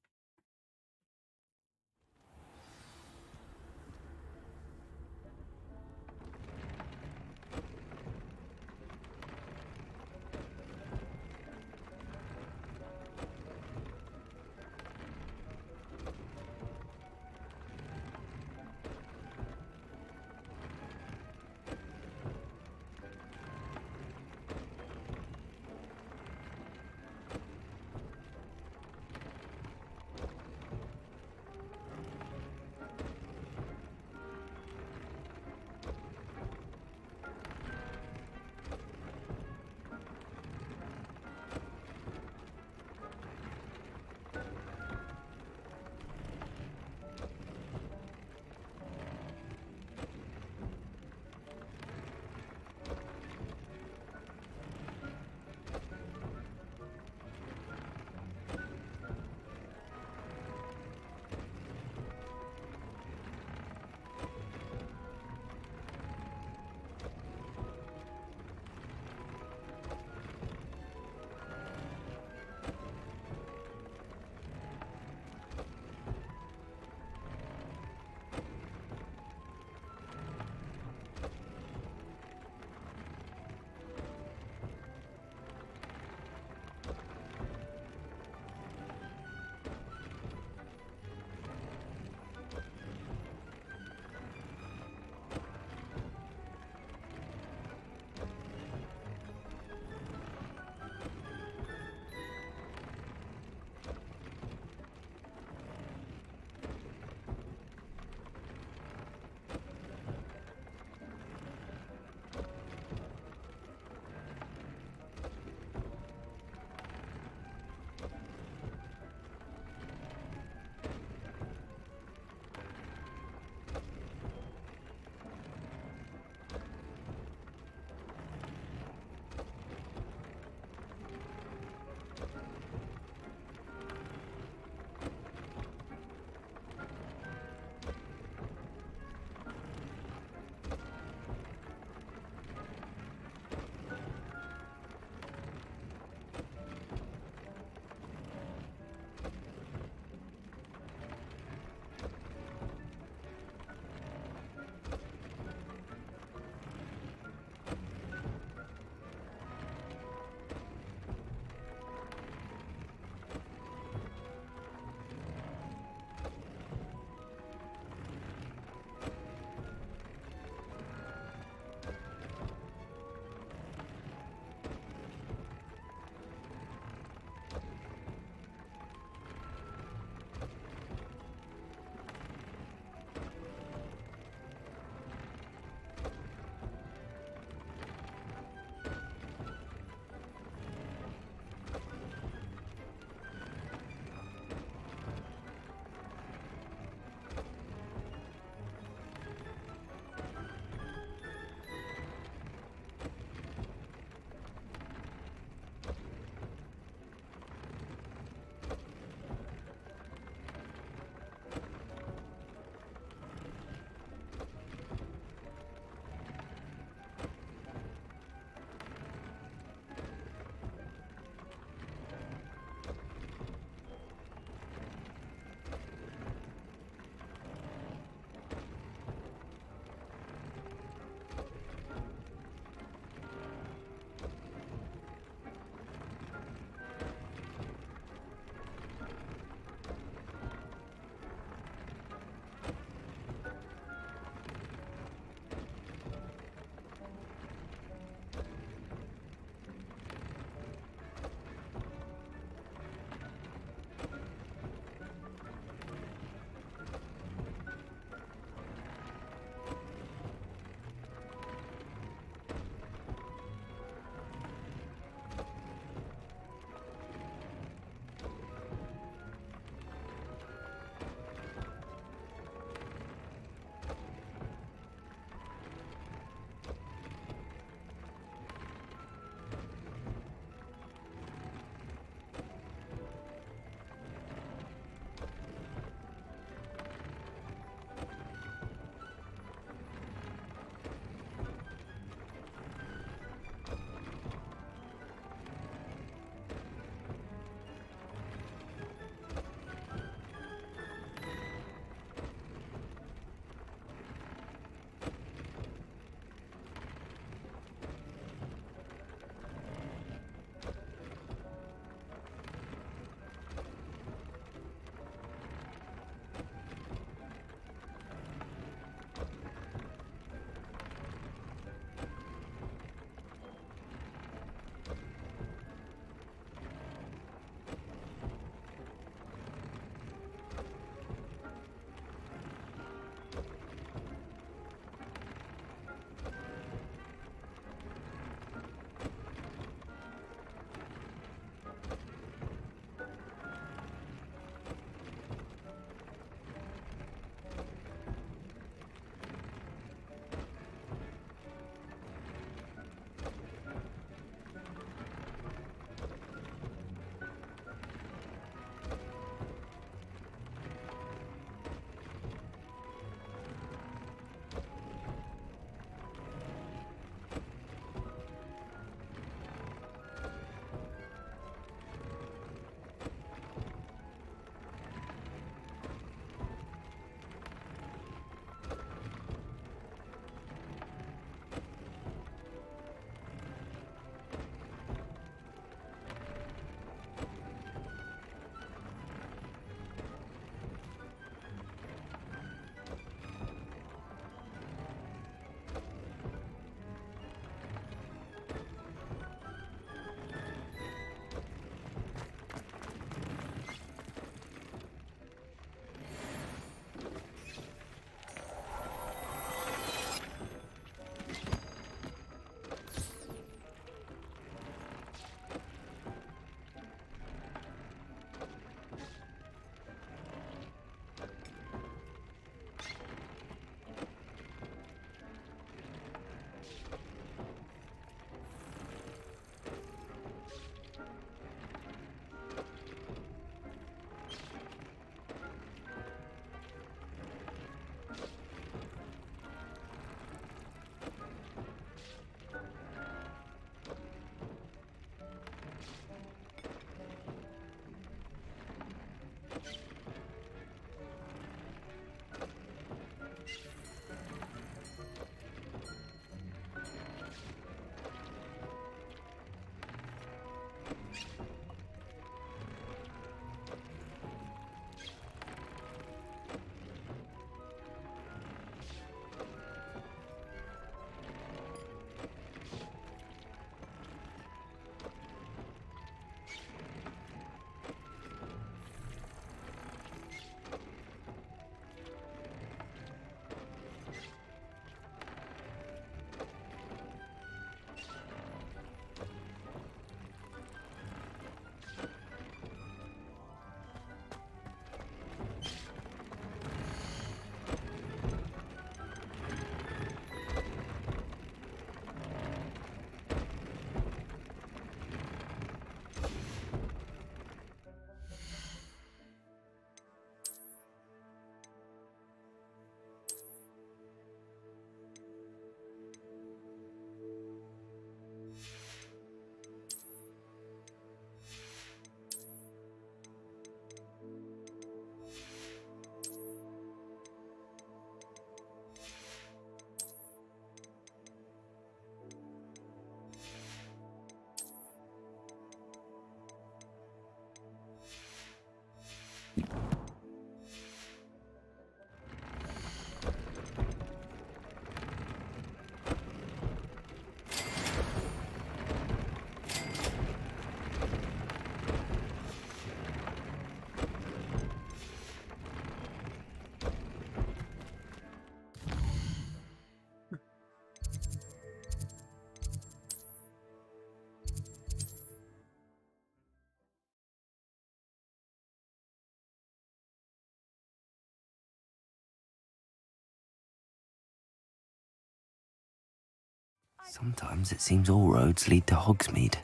Sometimes it seems all roads lead to Hogsmeade.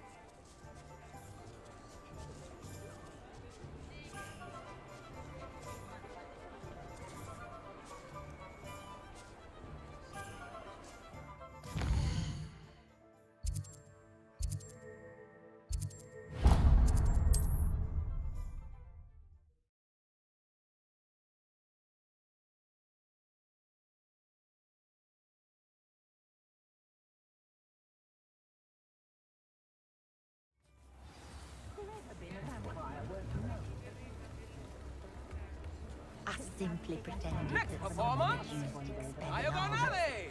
I simply pretended Next that performance, someone had used expended Diagon armor. Alley.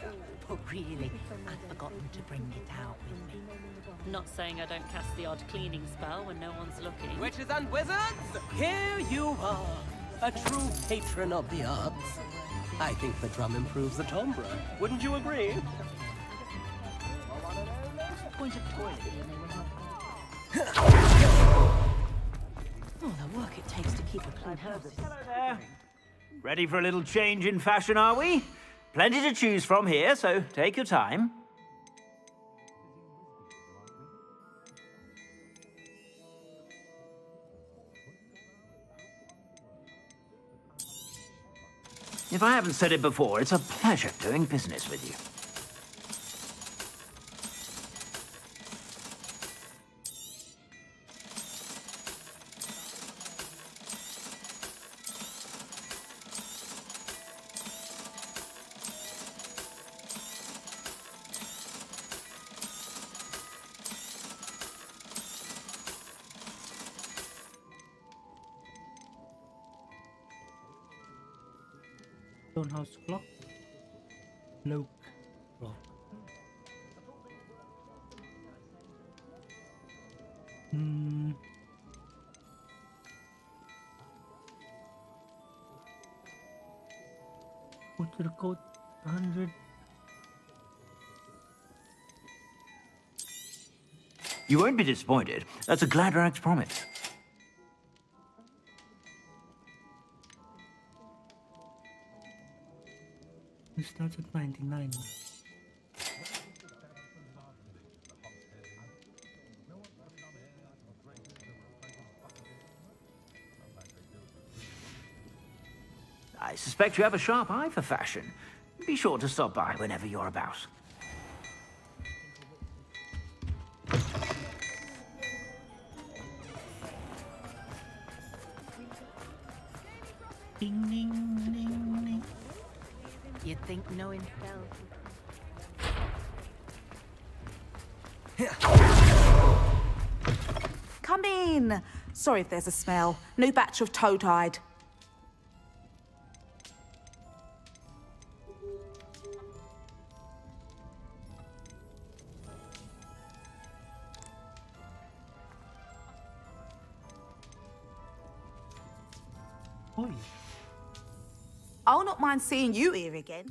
But really, I'd forgotten to bring it out with me. Not saying I don't cast the odd cleaning spell when no one's looking. Witches and wizards, here you are, a true patron of the arts. I think the drum improves the timbre. Wouldn't you agree? What's the point of toileting Oh, the work it takes to keep a clean house. Hello there. Ready for a little change in fashion, are we? Plenty to choose from here, so take your time. If I haven't said it before, it's a pleasure doing business with you. Stonehouse clock. Loke clock. Put the code 100. You won't be disappointed. That's a Gladrax promise. It starts at 99. I suspect you have a sharp eye for fashion. Be sure to stop by whenever you're about. Ding, ding, ding, ding. You'd think knowing Come in. Sorry if there's a smell. New batch of toe-tied. Oi. I'll not mind seeing you here again.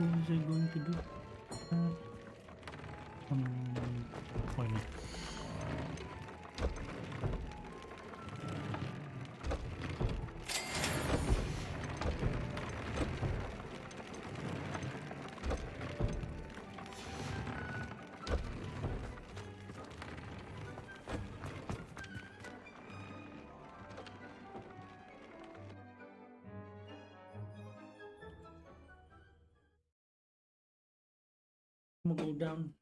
was I going to do? Why not? I'm gonna go down.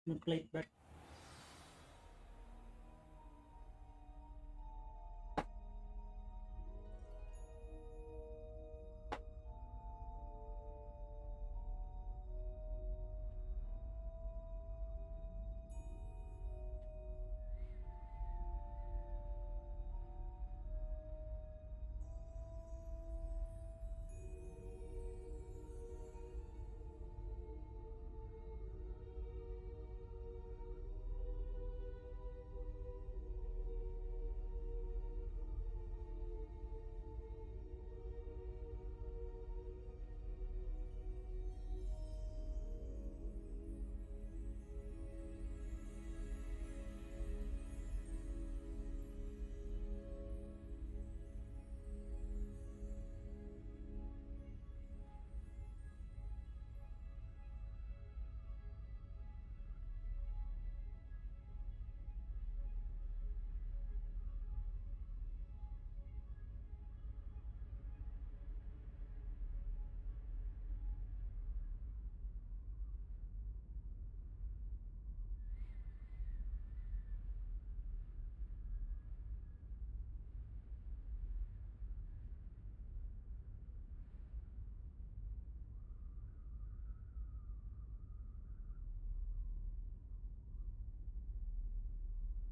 I'm gonna play it back.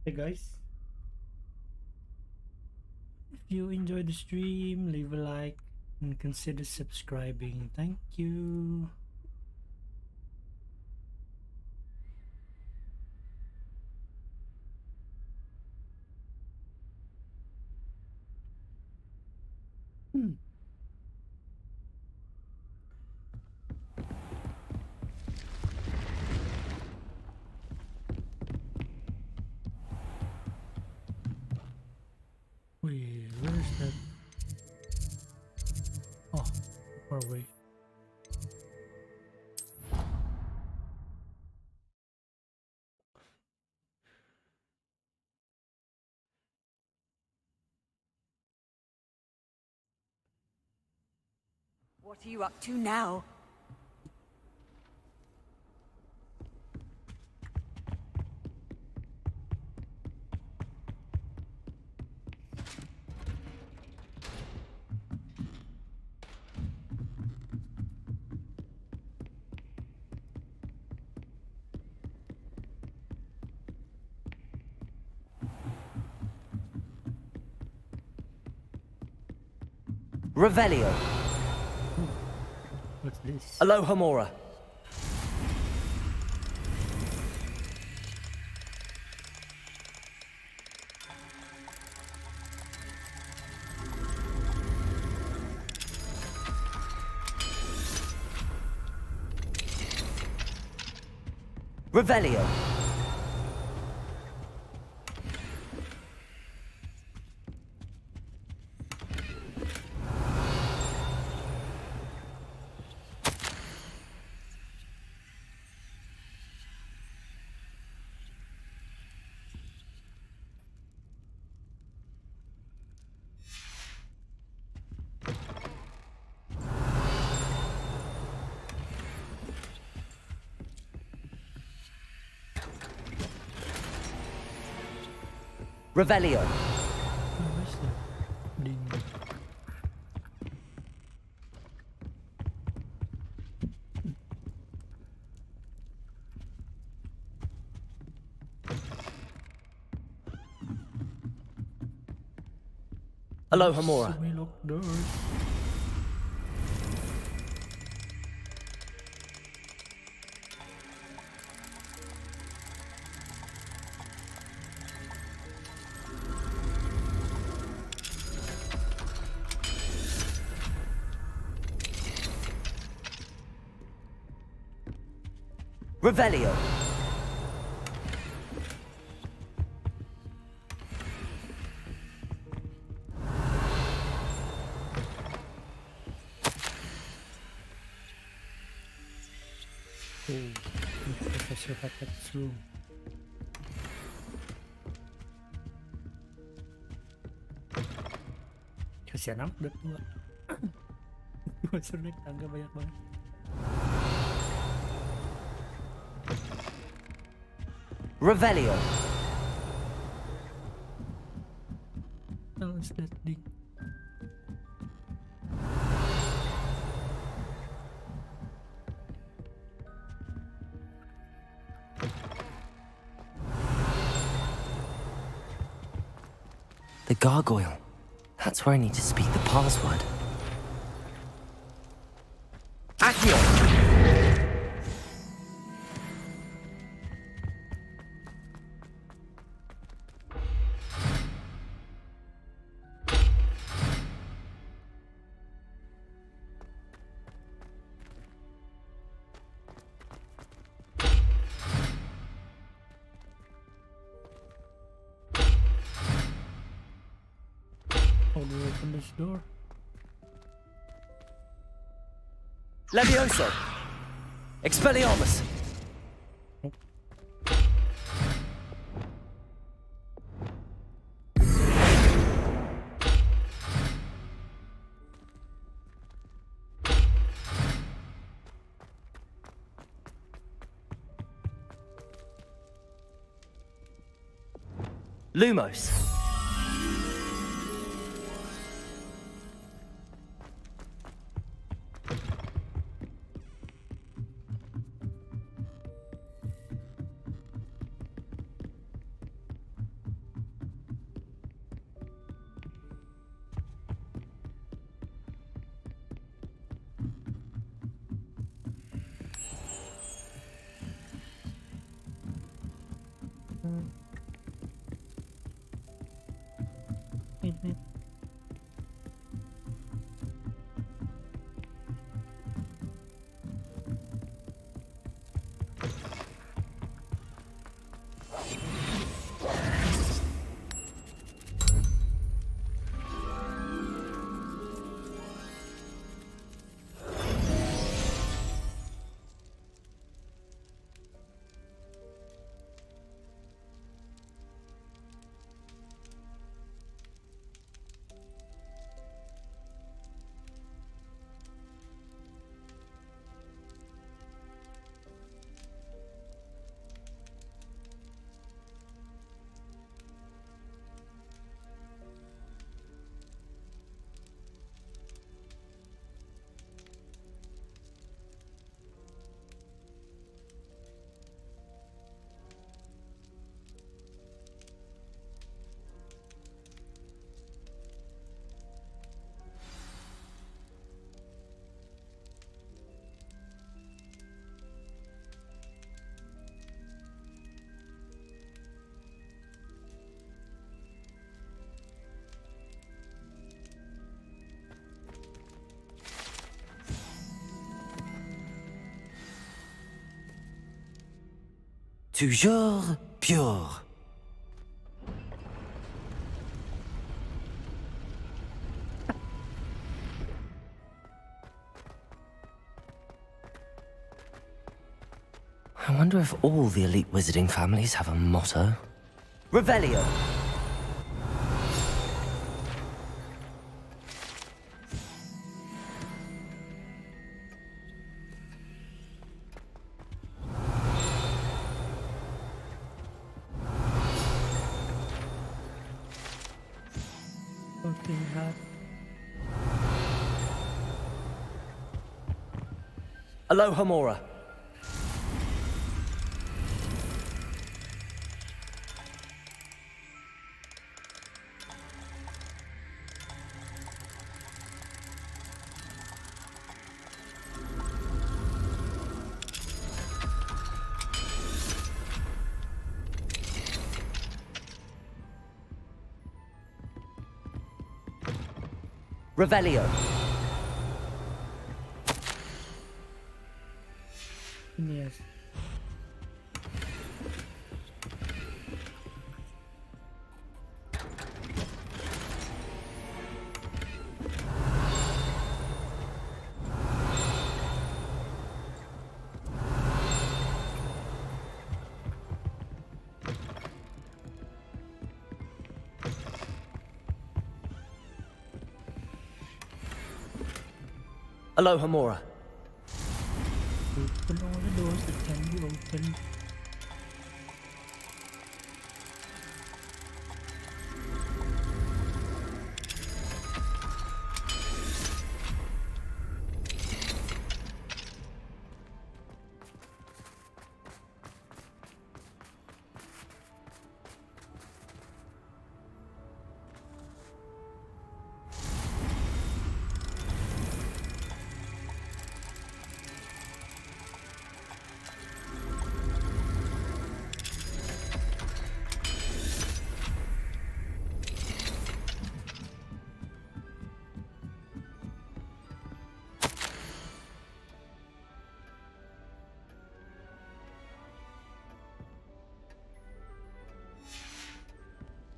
Hey guys, if you enjoyed the stream, leave a like and consider subscribing. Thank you. Wait, where's that? Oh, far away. What are you up to now? Revelio. What's this? Aloha Mora. Revelio. Revelio. Aloha Mora. We lock doors. Revelio. Oh, Professor Hakatsu. Kasihan amat udah tua. Suruh naik tangga banyak banget. Revelio. How is that thing? The gargoyle. That's where I need to speak the password. Accio! How do I open this door? Levioso! Expelliarmus! Lumos! Toujours pure. I wonder if all the elite wizarding families have a motto. Revelio. Something hot. Aloha Mora. Revelio. Yes. Aloha, Mora. Open all the doors that can be opened.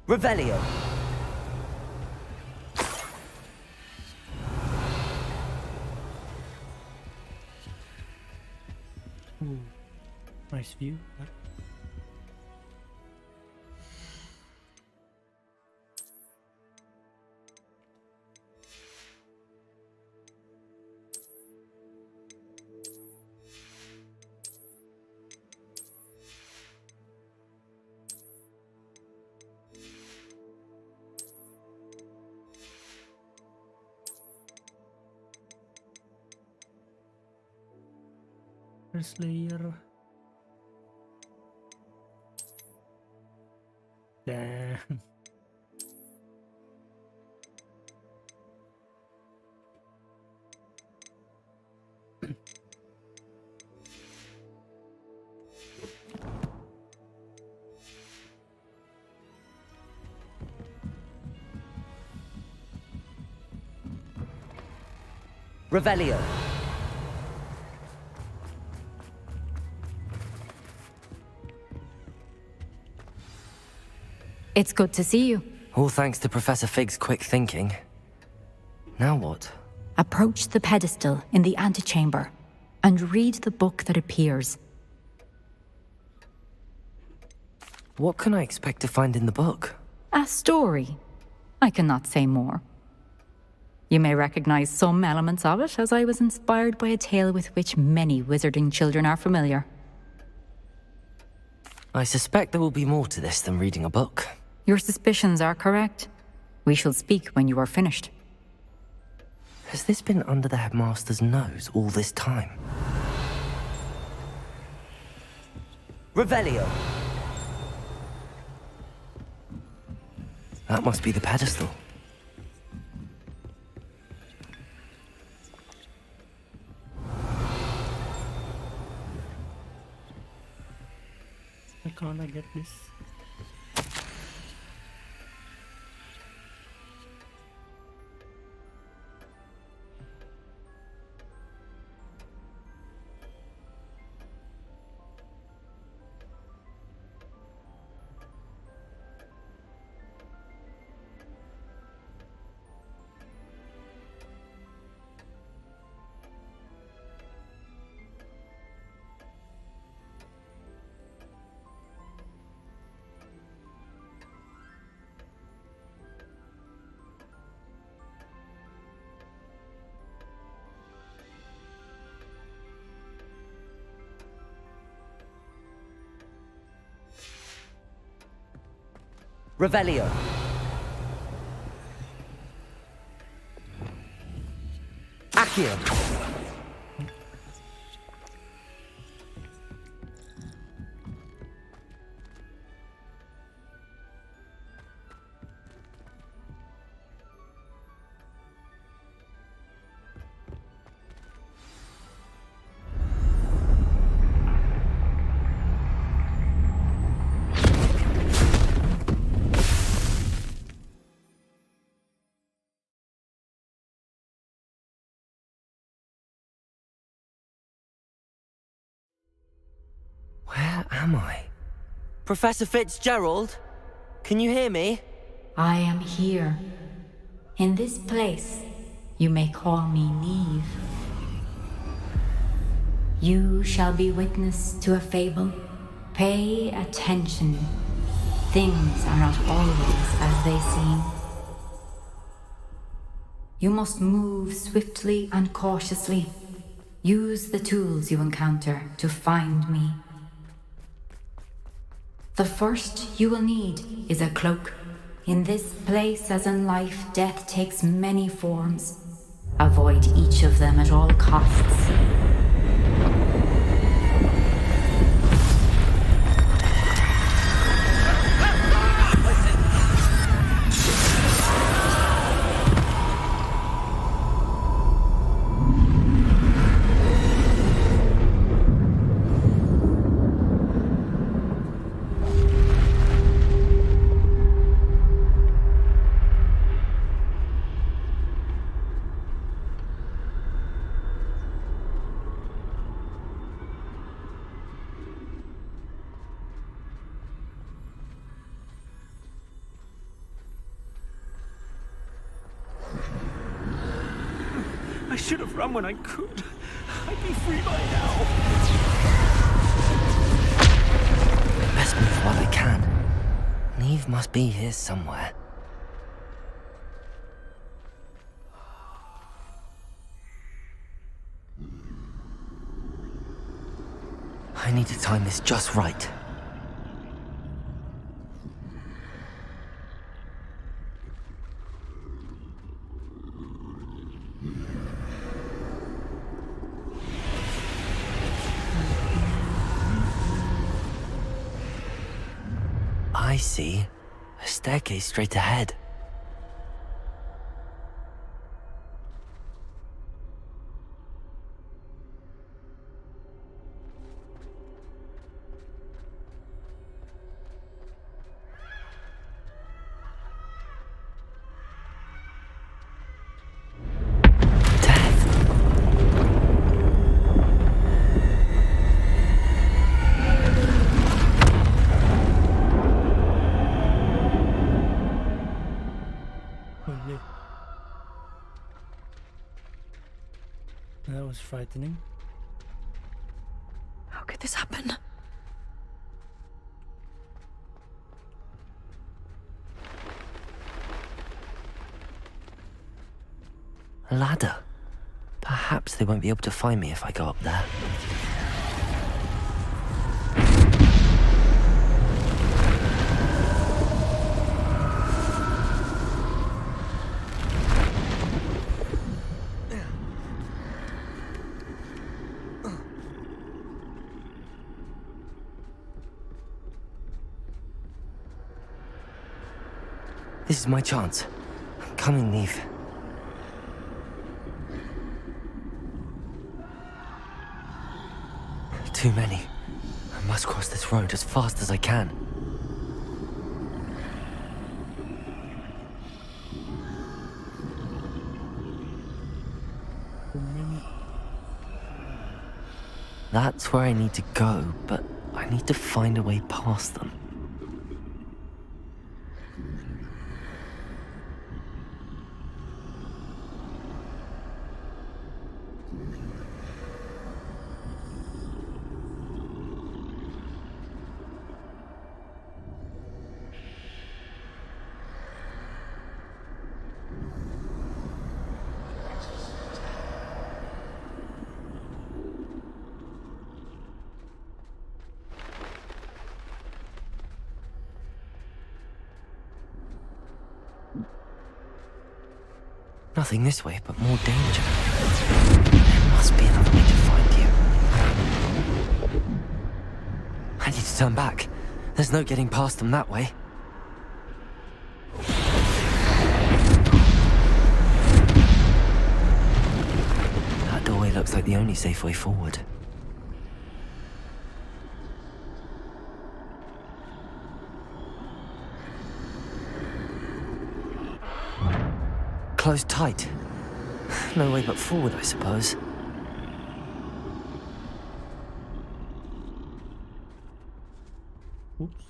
Revelio. Ooh, nice view. First layer. Damn. Revelio. It's good to see you. All thanks to Professor Fig's quick thinking. Now what? Approach the pedestal in the antechamber and read the book that appears. What can I expect to find in the book? A story. I cannot say more. You may recognize some elements of it, as I was inspired by a tale with which many wizarding children are familiar. I suspect there will be more to this than reading a book. Your suspicions are correct. We shall speak when you are finished. Has this been under the headmaster's nose all this time? Revelio. That must be the pedestal. Why can't I get this? Revelio. Accio. Where am I? Professor Fitzgerald? Can you hear me? I am here. In this place, you may call me Neve. You shall be witness to a fable. Pay attention. Things are not always as they seem. You must move swiftly and cautiously. Use the tools you encounter to find me. The first you will need is a cloak. In this place, as in life, death takes many forms. Avoid each of them at all costs. I should have run when I could. I'd be free by now. Best move while I can. Neve must be here somewhere. I need to time this just right. I see a staircase straight ahead. That was frightening. How could this happen? A ladder. Perhaps they won't be able to find me if I go up there. This is my chance. I'm coming, Neve. Too many. I must cross this road as fast as I can. That's where I need to go, but I need to find a way past them. Nothing this way, but more danger. There must be another way to find you. I need to turn back. There's no getting past them that way. That doorway looks like the only safe way forward. Closed tight. No way but forward, I suppose. Oops.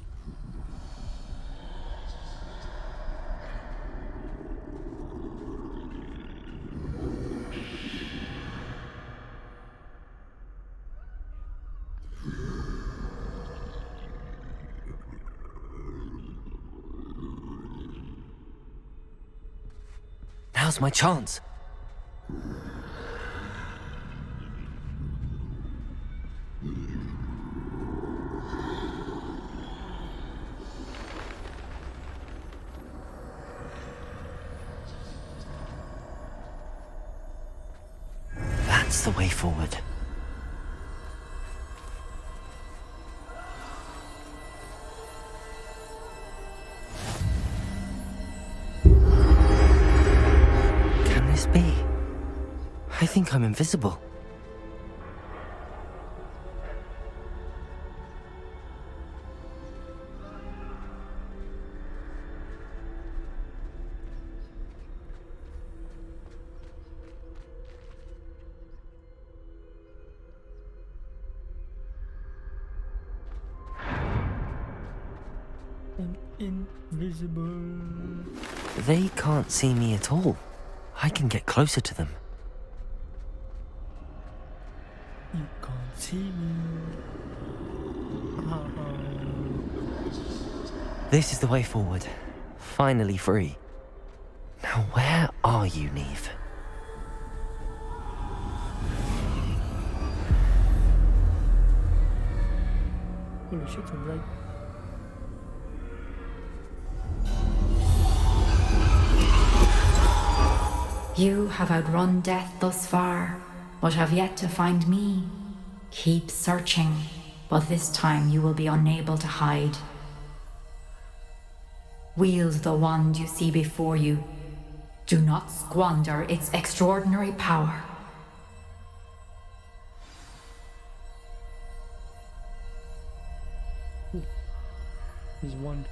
Now Now's my chance. That's the way forward. Can this be? I think I'm invisible. I'm invisible. They can't see me at all. I can get closer to them. You can't see me. This is the way forward. Finally free. Now where are you, Neve? Holy shit, I'm right. You have outrun death thus far, but have yet to find me. Keep searching, but this time you will be unable to hide. Wield the wand you see before you. Do not squander its extraordinary power. His wand.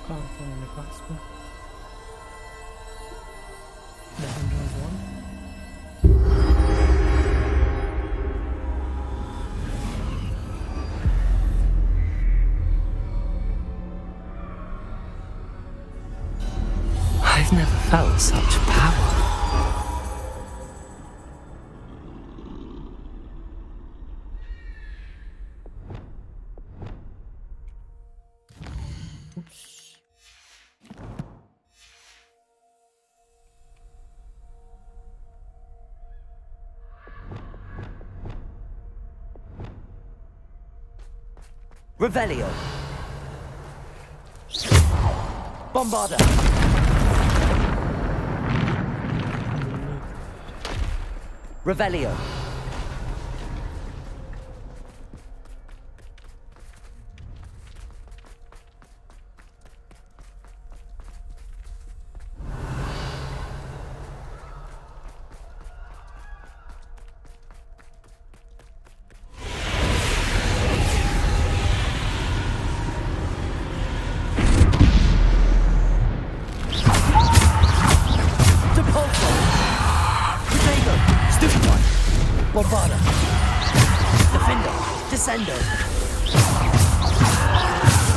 Can't find the clasp. Nothing does one. I've never felt such power. Revelio. Bombarda. Revelio. Bombarda. Defender. Descendo.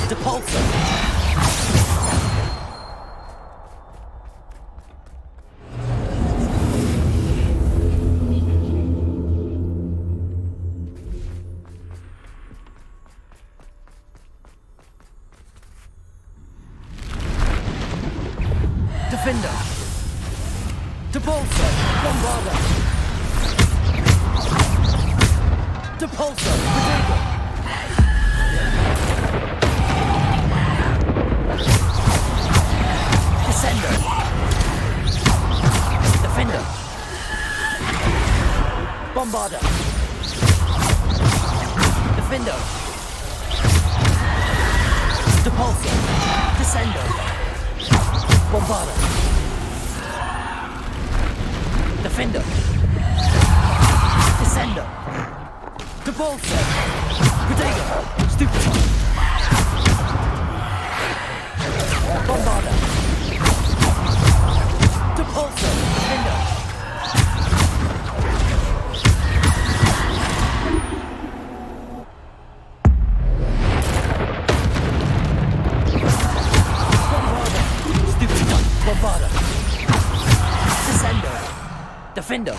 Depulso. Defender. Depulso. Bombarda. Depulso, Rodrigo. Descender. Defender. Bombarda. Defender. Depulso. Descender. Bombarda. Defender. Descender. Depulso! Protego! Stupefy! Bombarda! Depulso! Defender! Bombarda! Stupefy! Bombarda! Descendo! Defender!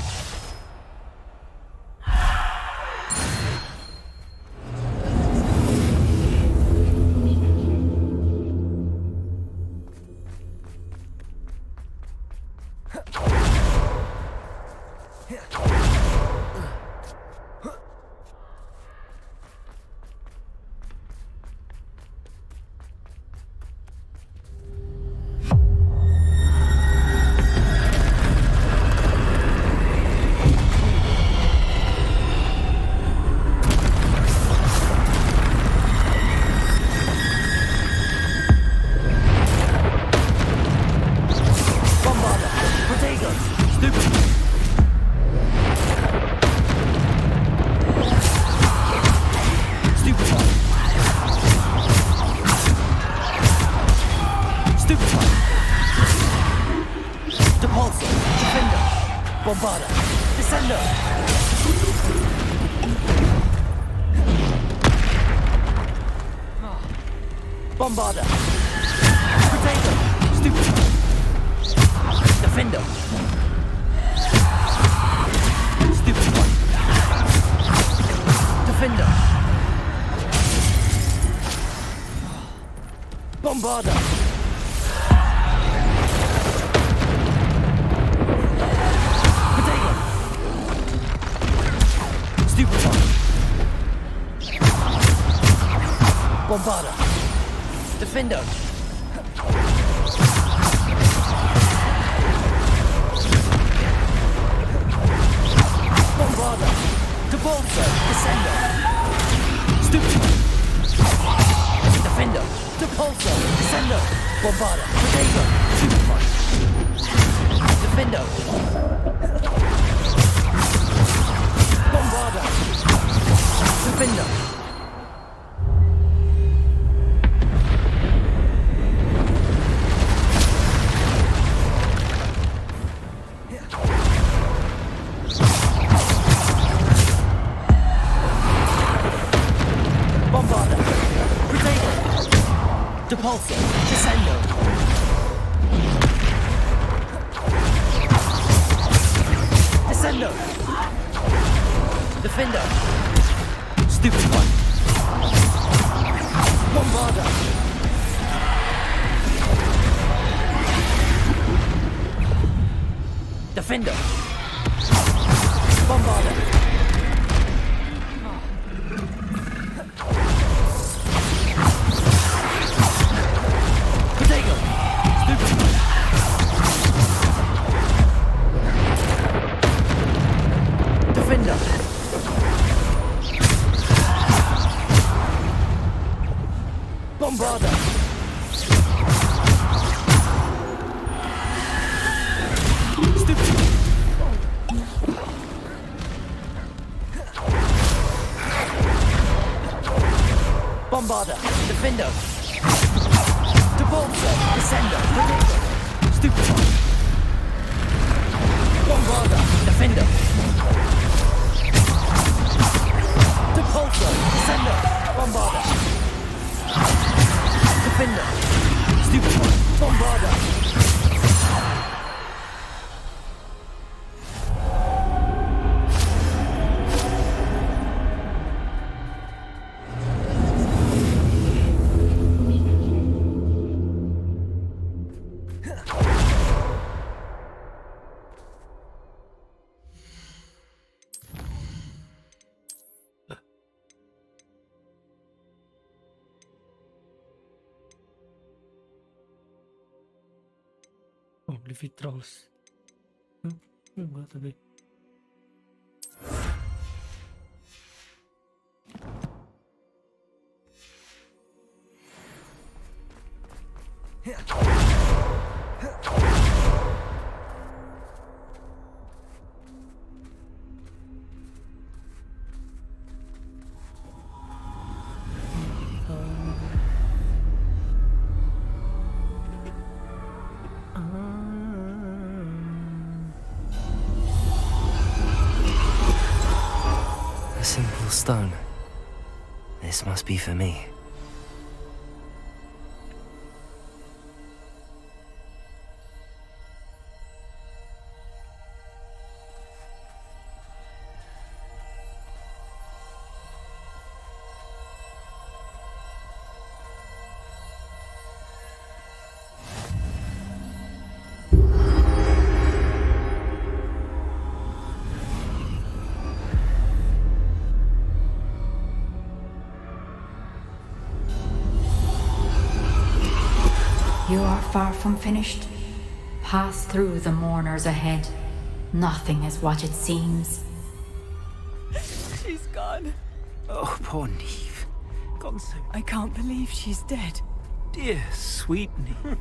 Stupefy. Depulsor. Defender. Bombarda. Descender. Bombarda. Potato. Stupefy. Defender. Stupefy. Defender. Bombarda. Potato. Stupefy. Bombarda. Defender. Bombarda. Depulsor. Descender. Stupefy. Defender. Depulsor. Descender. Bombarda. Potato. Stupefy. Defender. Bombarda. Defender. Bombarda. Potato. Depulsor. Descendo. Descendo. Defender. Stupefy. Bombarda. Defender. Bombarda. Potato. Stupefy. Defender. Bombarda. Stupefy. Bombarda. Defender. Depulsor. Descender. Potato. Stupefy. Bombarda. Defender. Depulsor. Descender. Bombarda. Defender. Stupefy. Bombarda. Oh, leave it trolls. Enggak tapi. A simple stone. This must be for me. You are far from finished. Pass through the mourners ahead. Nothing is what it seems. She's gone. Oh, poor Neve. Gone so... I can't believe she's dead. Dear, sweet Neve.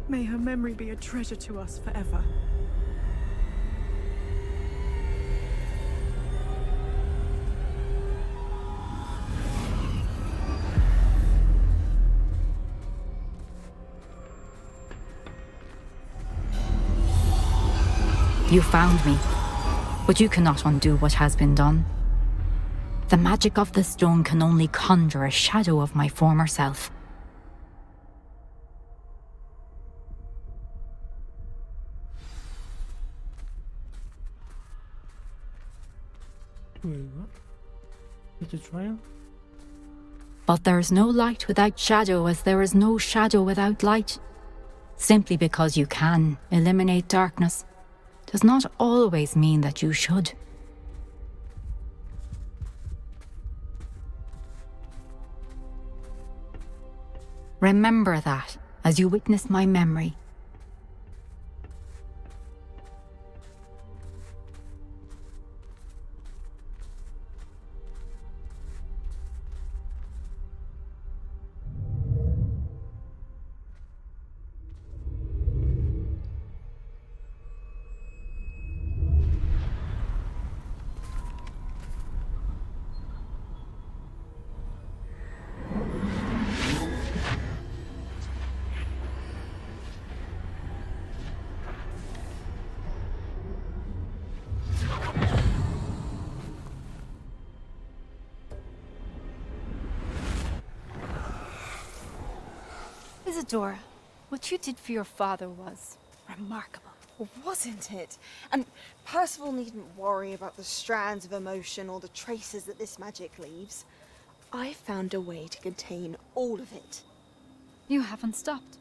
May her memory be a treasure to us forever. You found me, but you cannot undo what has been done. The magic of the stone can only conjure a shadow of my former self. Wait, what? It's a trial? But there is no light without shadow, as there is no shadow without light. Simply because you can eliminate darkness does not always mean that you should. Remember that as you witness my memory. Isadora, what you did for your father was remarkable. Well, wasn't it? And Percival needn't worry about the strands of emotion or the traces that this magic leaves. I found a way to contain all of it. You haven't stopped.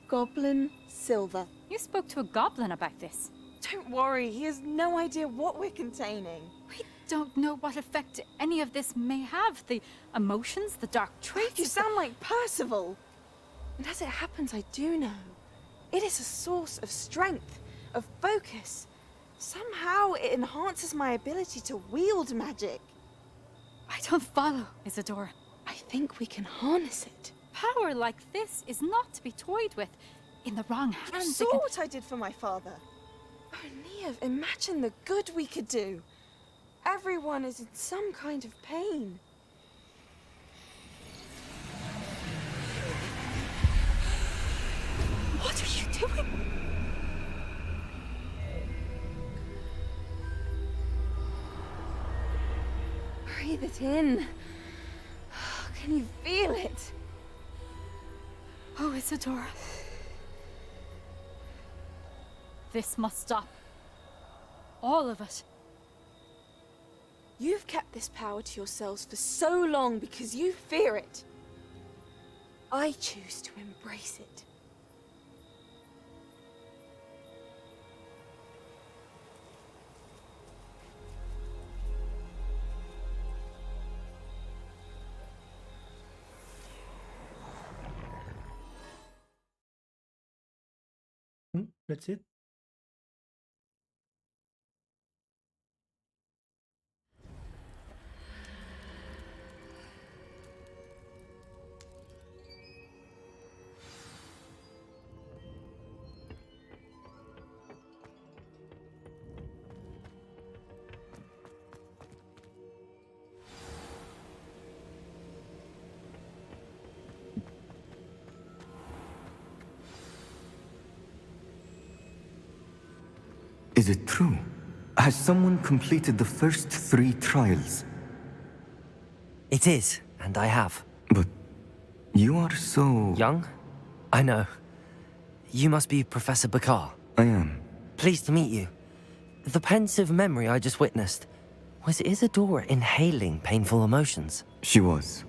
Goblin Silver. You spoke to a goblin about this. Don't worry, he has no idea what we're containing. We don't know what effect any of this may have. The emotions, the dark traits. You sound like Percival. And as it happens, I do know. It is a source of strength, of focus. Somehow it enhances my ability to wield magic. I don't follow, Isadora. I think we can harness it. Power like this is not to be toyed with. In the wrong hands, You saw what I did for my father. Oh, Neve, imagine the good we could do. Everyone is in some kind of pain. What are you doing? Breathe it in. Can you feel it? Oh, Isadora. This must stop. All of it. You've kept this power to yourselves for so long because you fear it. I choose to embrace it. That's it? Is it true? Has someone completed the first 3 trials? It is, and I have. But you are so... Young? I know. You must be Professor Bakar. I am. Pleased to meet you. The pensive memory I just witnessed, was Isadora inhaling painful emotions? She was.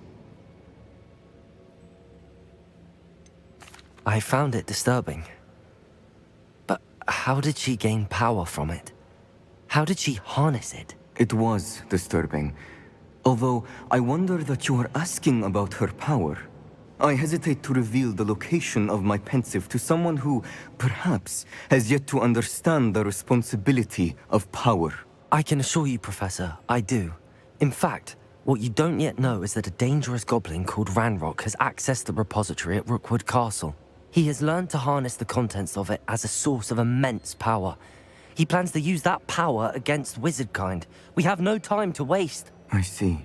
I found it disturbing. But how did she gain power from it? How did she harness it? It was disturbing. Although I wonder that you are asking about her power. I hesitate to reveal the location of my pensive to someone who, perhaps, has yet to understand the responsibility of power. I can assure you, Professor, I do. In fact, what you don't yet know is that a dangerous goblin called Ranrock has accessed the repository at Rookwood Castle. He has learned to harness the contents of it as a source of immense power. He plans to use that power against wizardkind. We have no time to waste. I see.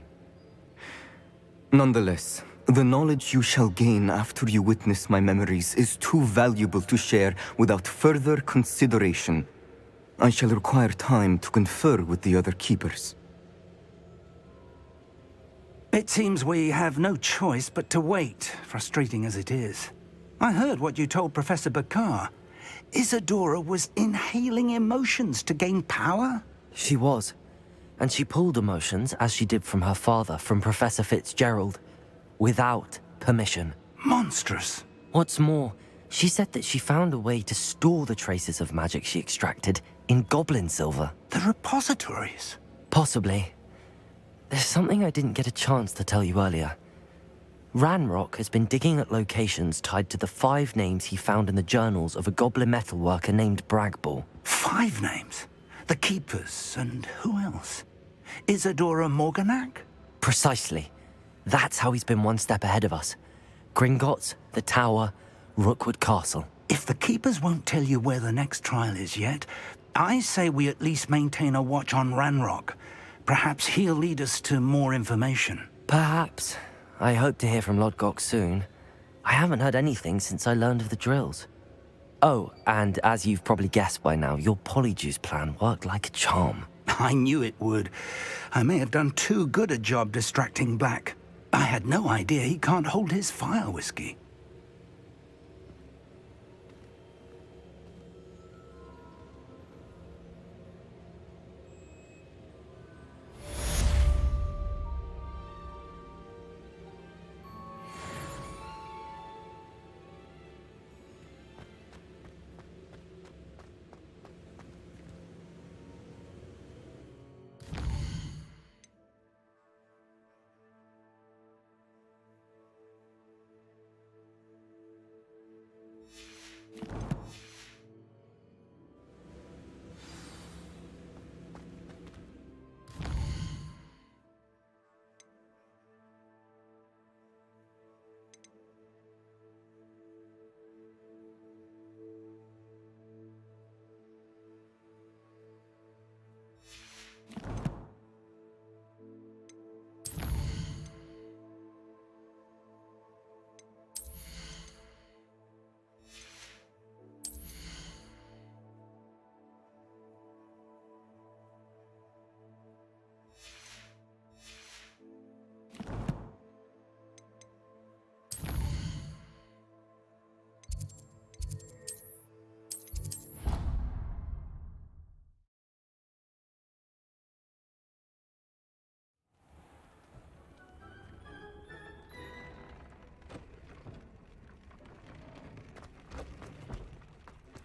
Nonetheless, the knowledge you shall gain after you witness my memories is too valuable to share without further consideration. I shall require time to confer with the other keepers. It seems we have no choice but to wait, frustrating as it is. I heard what you told Professor Bakar. Isadora was inhaling emotions to gain power? She was. And she pulled emotions, as she did from her father, from Professor Fitzgerald, without permission. Monstrous. What's more, she said that she found a way to store the traces of magic she extracted in goblin silver. The repositories? Possibly. There's something I didn't get a chance to tell you earlier. ASRock has been digging at locations tied to the 5 names he found in the journals of a goblin metalworker named Bragball. 5 names? The Keepers, and who else? Isadora Morganac? Precisely. That's how he's been one step ahead of us. Gringotts, the Tower, Rookwood Castle. If the Keepers won't tell you where the next trial is yet, I say we at least maintain a watch on ASRock. Perhaps he'll lead us to more information. Perhaps. I hope to hear from Lodgok soon. I haven't heard anything since I learned of the drills. Oh, and as you've probably guessed by now, your polyjuice plan worked like a charm. I knew it would. I may have done too good a job distracting Black. I had no idea he can't hold his fire whiskey.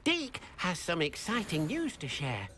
Deke has some exciting news to share.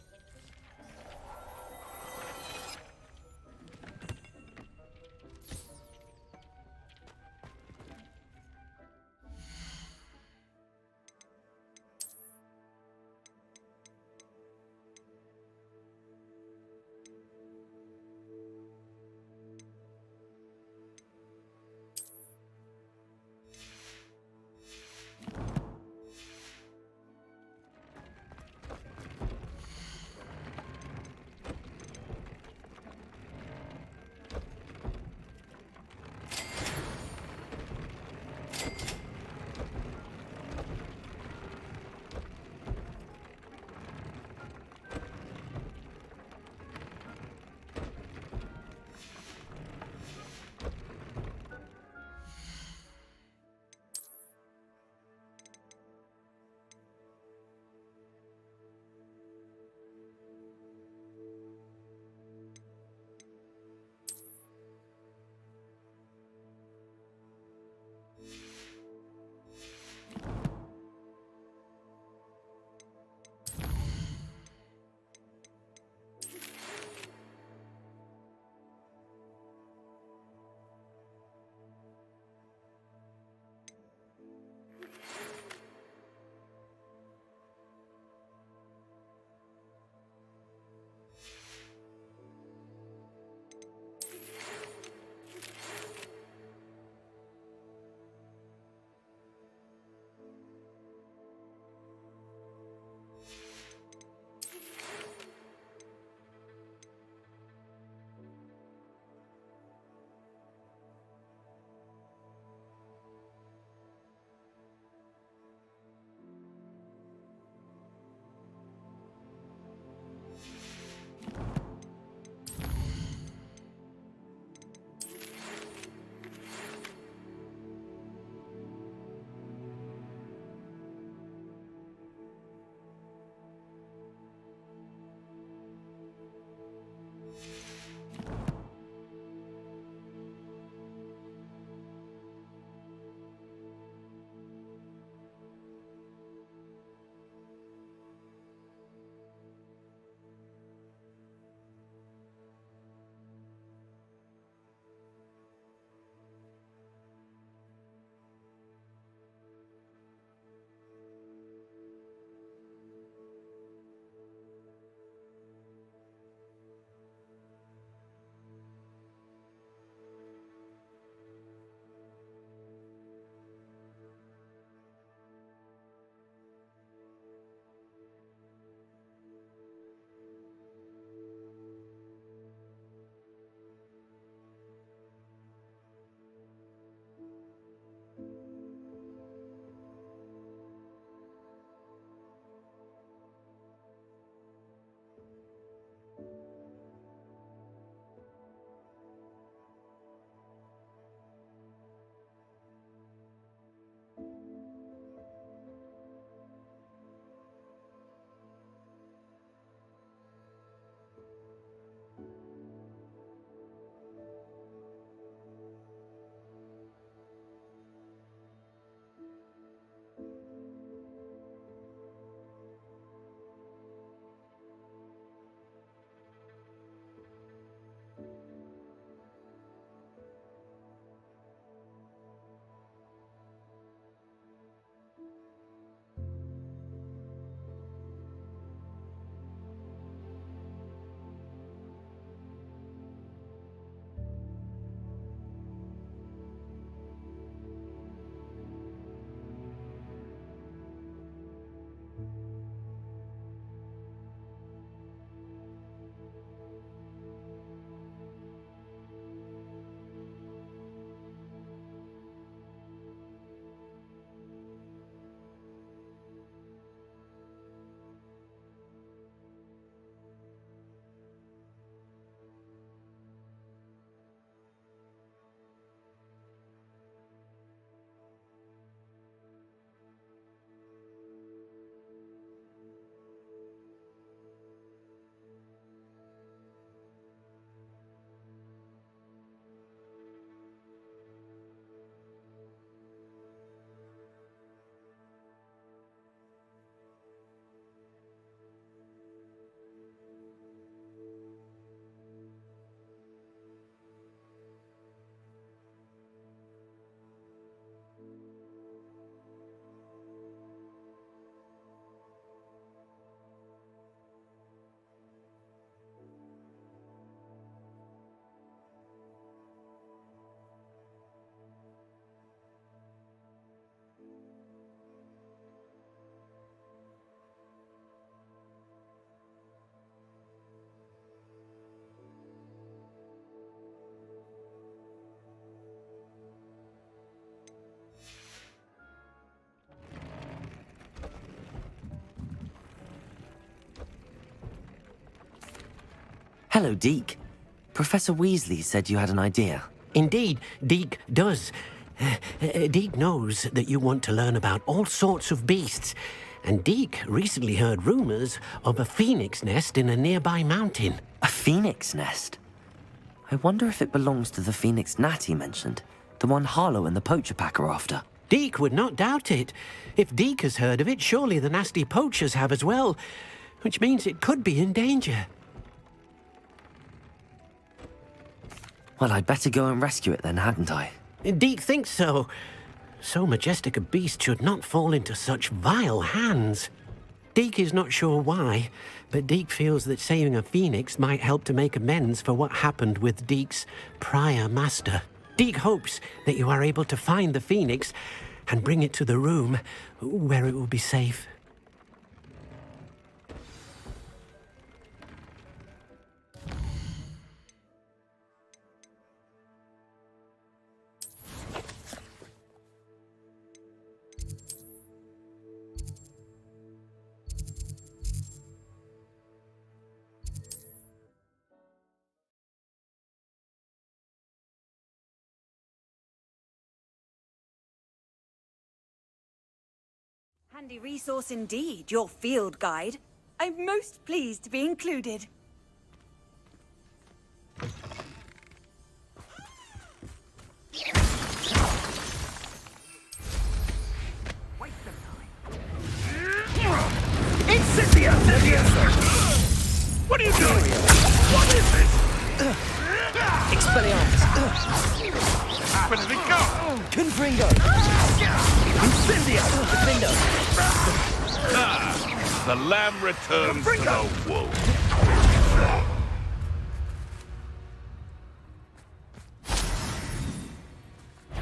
Hello, Deke. Professor Weasley said you had an idea. Indeed, Deke does. Deke knows that you want to learn about all sorts of beasts, and Deke recently heard rumors of a phoenix nest in a nearby mountain. A phoenix nest? I wonder if it belongs to the phoenix gnat he mentioned, the one Harlow and the poacher pack are after. Deke would not doubt it. If Deke has heard of it, surely the nasty poachers have as well, which means it could be in danger. Well, I'd better go and rescue it then, hadn't I? Deke thinks so. So majestic a beast should not fall into such vile hands. Deke is not sure why, but Deke feels that saving a phoenix might help to make amends for what happened with Deke's prior master. Deke hopes that you are able to find the phoenix and bring it to the room where it will be safe. Handy resource indeed, your field guide. I'm most pleased to be included. Incendio! What are you doing? What is this? Expelliarmus! Where did it go? Confringo! Incendio! Defendo! The lamb returns to the wolf.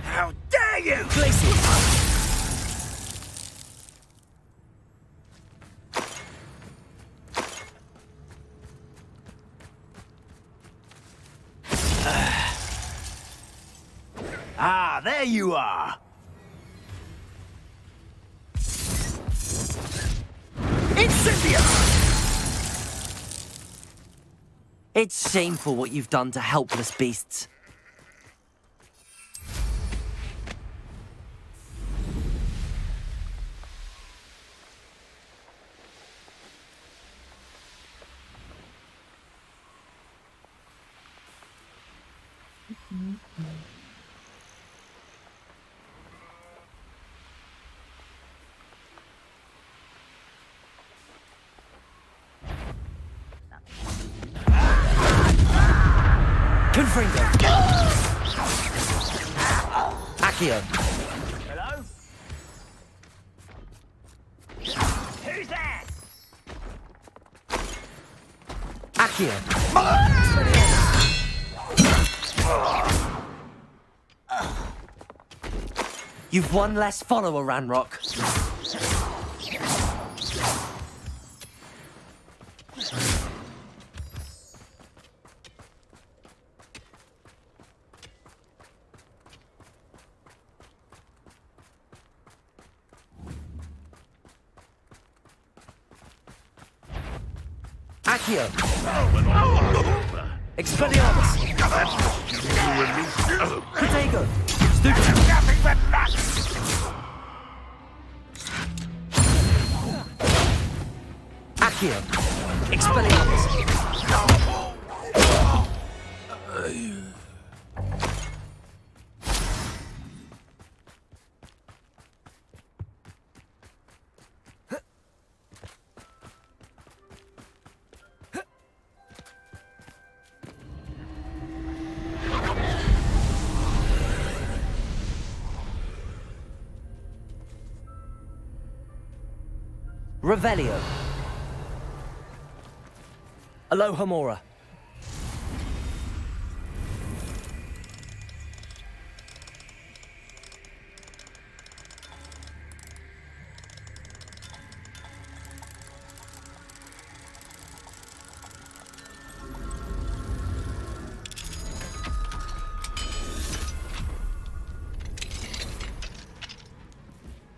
How dare you! Ah, there you are. Incendio! It's shameful what you've done to helpless beasts. Confringo! Accio! Hello? Who's that? Accio! You've one less follower, Ranrock. Accio! Expelliarmus! Protego! Stupid! Nothing but nuts! Accio! Expelliarmus! Revelio. Alohomora.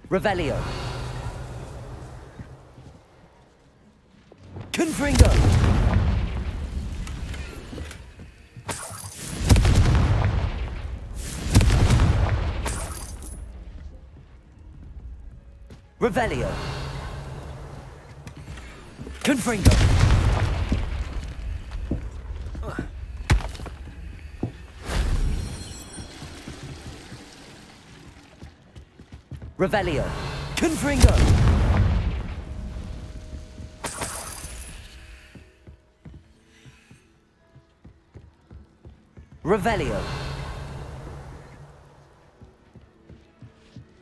Revelio. Confringo! Revelio. Confringo. Revelio. Confringo. Revelio.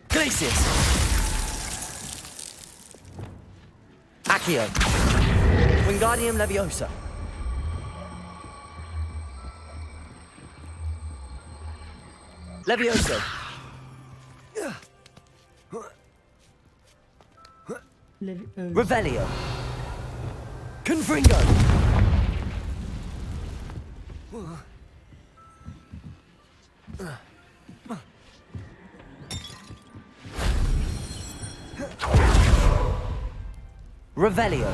Glacius. Accio. Wingardium Leviosa. Levioso. Revelio. Confringo. Revelio.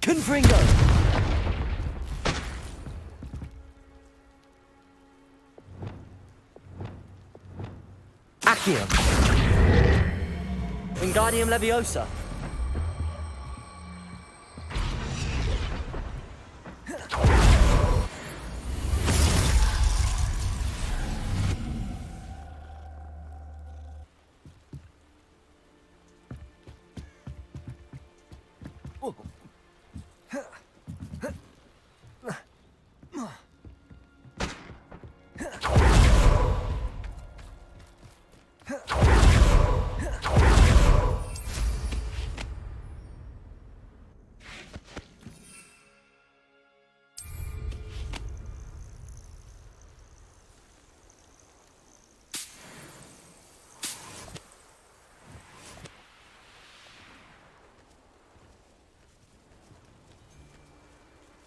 Confringo. Accio. Wingardium Leviosa.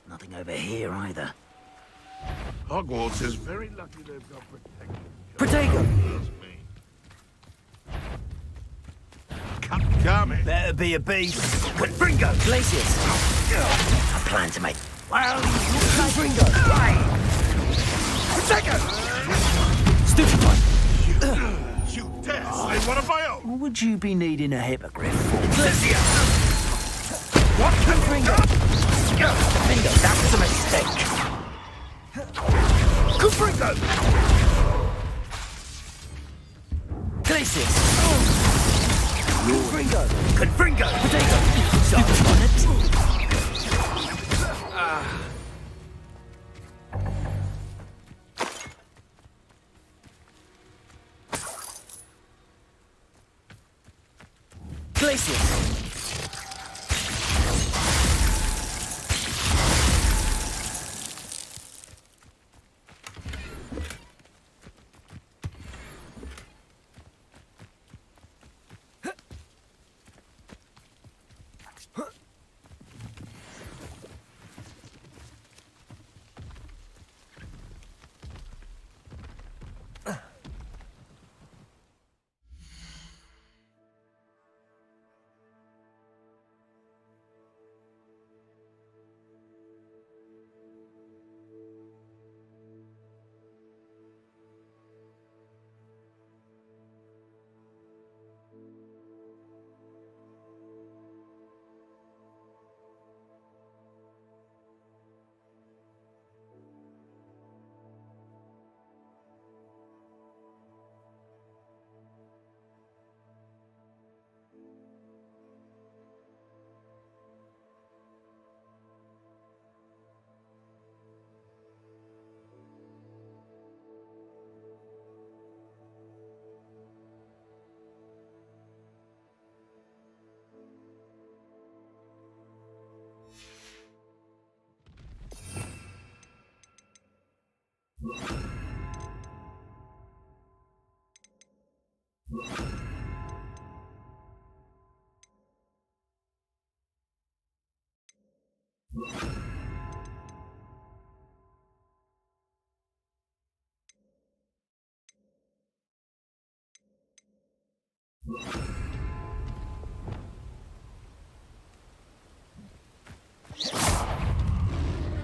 Nothing over here either. Hogwarts is very lucky they've got Protego. Coming. Better be a beast. Confringo. Glacius. I plan to make. Well, Confringo. Protego. Stupefy. You dare say one of my own? Would you be needing a hippogriff for? Glacius. What? Confringo. Bingo, that's a mistake. Confringo. Glacius. Confringo. Confringo. Protego. Stupid on it. Glacius.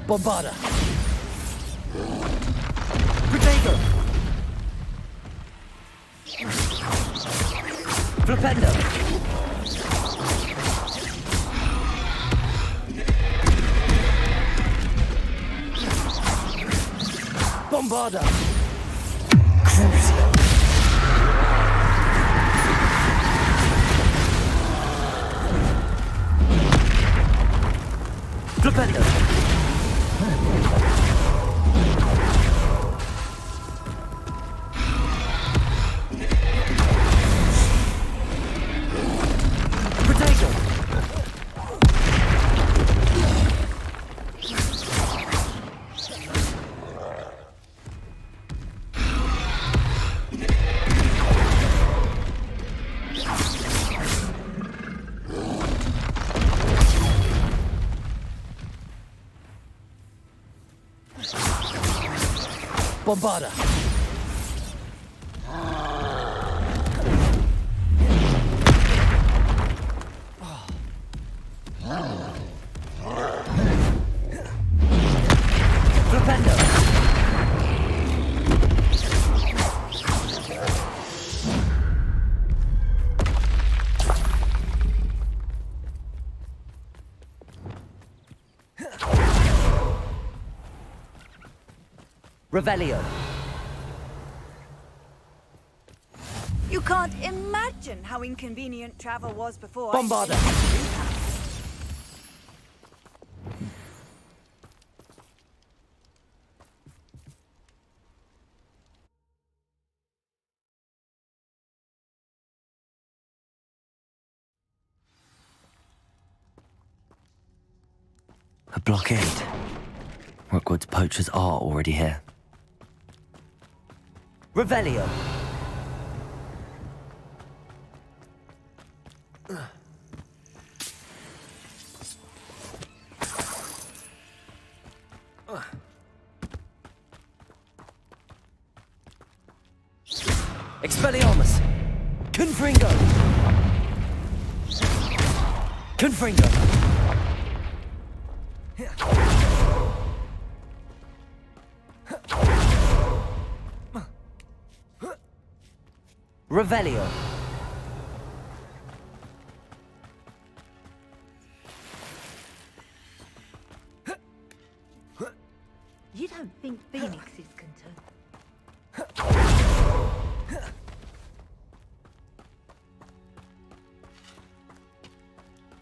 Bombarda. Protego! Flipendo! Bombarda! Crucio! Flipendo! Protego! Bombarda! Flipendo! Revelio! You can't imagine how inconvenient travel was before. Bombarda! A blockade. Rookwood's poachers are already here. Revelio! Expelliarmus! Confringo! Confringo! Revelio! You don't think phoenixes can turn?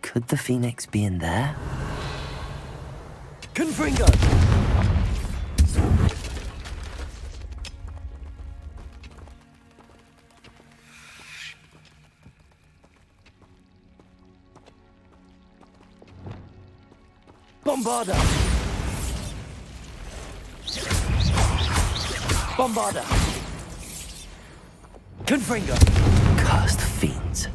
Could the Phoenix be in there? Confringo! Bombarda! Bombarda! Confringo! Cursed fiends.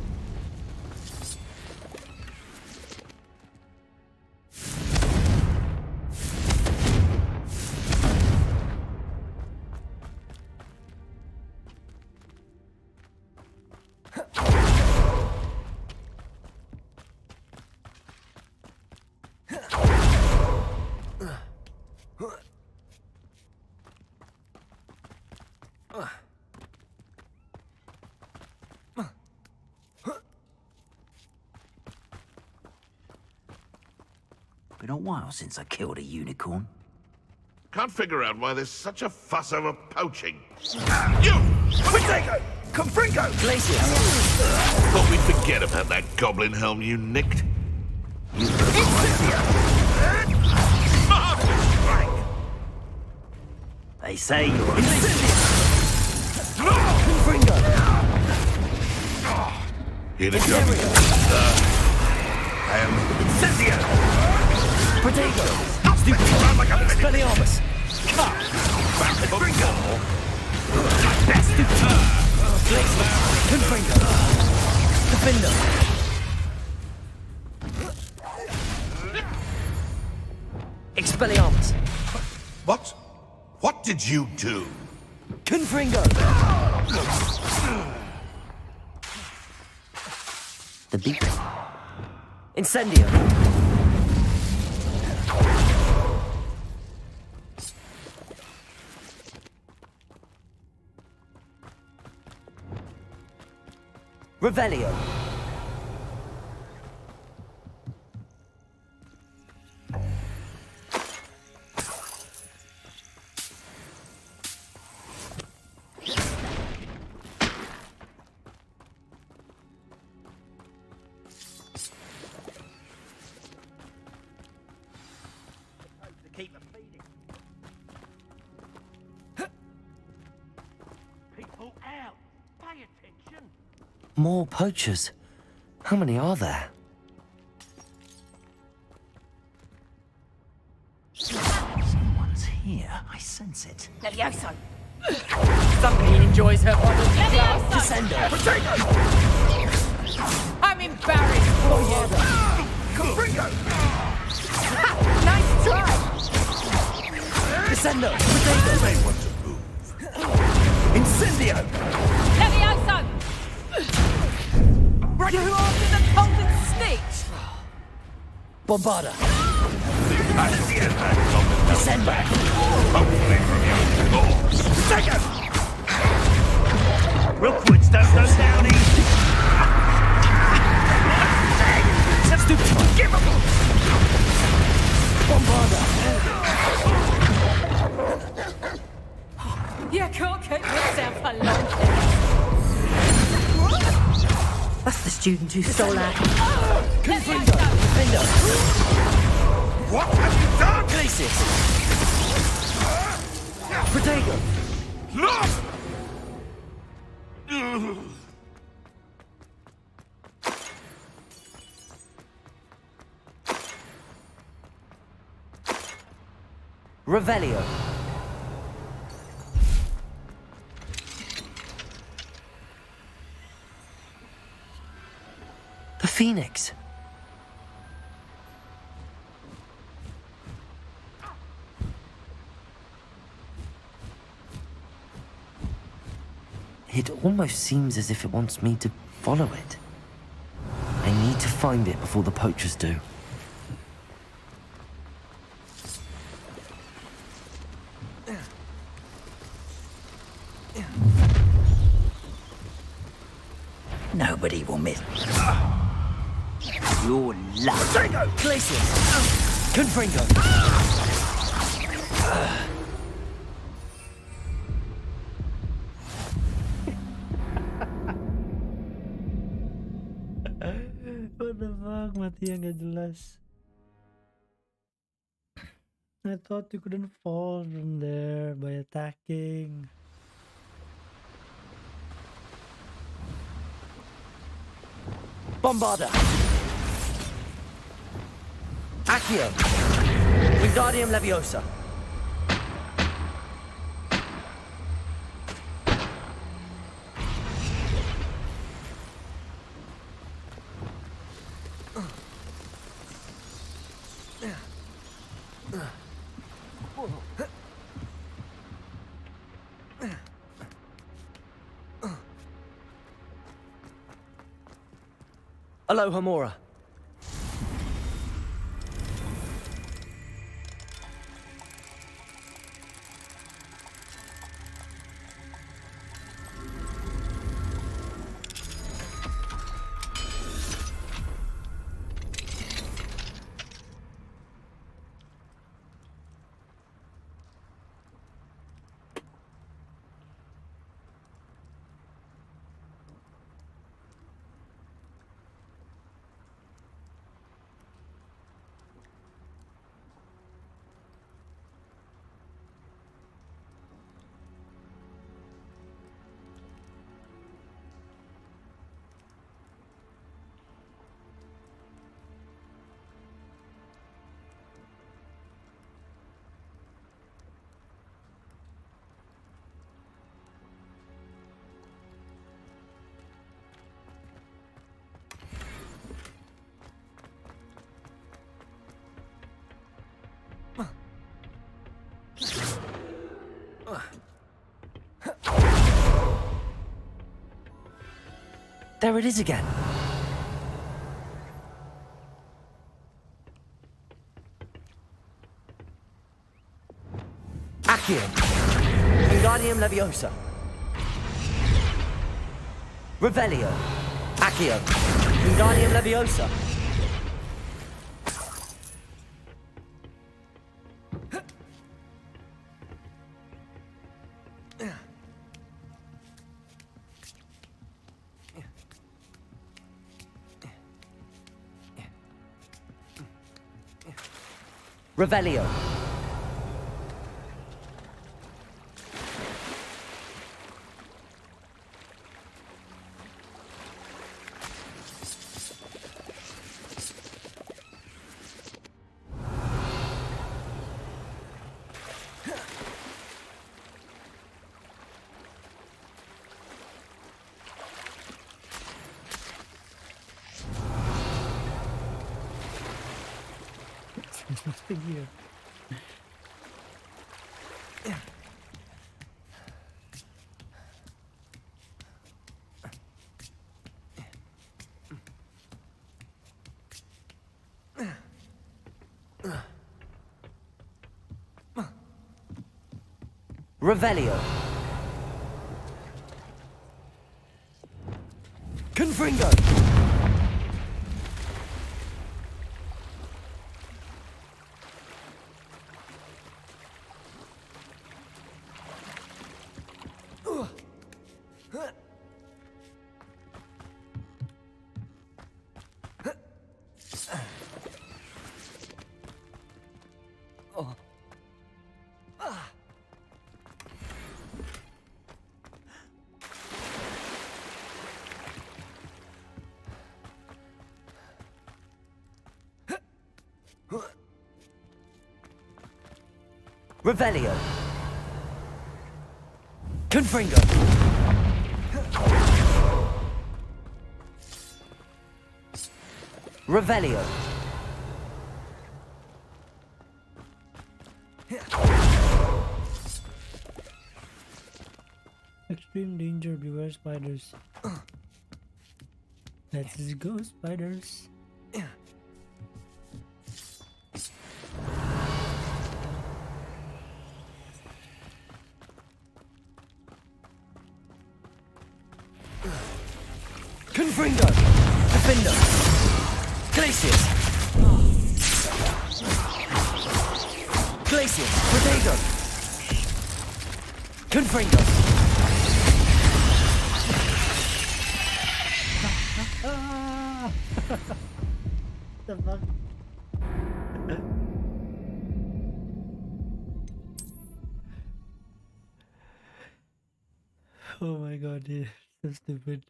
Been a while since I killed a unicorn. Can't figure out why there's such a fuss over poaching. You! Protego! Confringo! Glacier! Thought we'd forget about that goblin helm you nicked. They say you're a Confringo! Here to come. I am Cynthia! Protego! Stupid! Expelliarmus! Confringo! Stupid! Glacier! Confringo! Defender! Expelliarmus! What? What did you do? Confringo! The beacon. Incendio! Revelio. Keep them feeding. People out. Pay attention. More poachers. How many are there? Someone's here. I sense it. Levioso. Somebody enjoys her body. Levioso. Descendo. Potato! I'm embarrassed for you. Nice try. Descendo. Potato! They want to move. Incendio! Levioso. Right, you after the golden snitch. Bombarda. Descend back. Hopefully from your doors. Second! Rookwards don't go down easy. Stupid. Give up! Bombarda. You can't keep yourself alone. That's the student who stole our... Confringo. Confringo. What have you done? Glacius. Protego. Look! Revelio. The Phoenix. It almost seems as if it wants me to follow it. I need to find it before the poachers do. Nobody will miss. Your luck. Potato! Glacius! Confringo! What the fuck? Mati yang gak jelas. I thought you couldn't fall from there by attacking. Bombarda! Accio! Wingardium Leviosa! Aloha Mora. There it is again. Accio. Wingardium Leviosa. Revelio. Accio. Wingardium Leviosa. Revelio. Nothing here. Revelio. Confringo. Revelio. Confringo. Revelio. Extreme danger, beware spiders. Let's go, spiders. Confringo. Defender. Glacius. Glacius. Protego. Confringo. The fuck? Oh my god, dude. So stupid.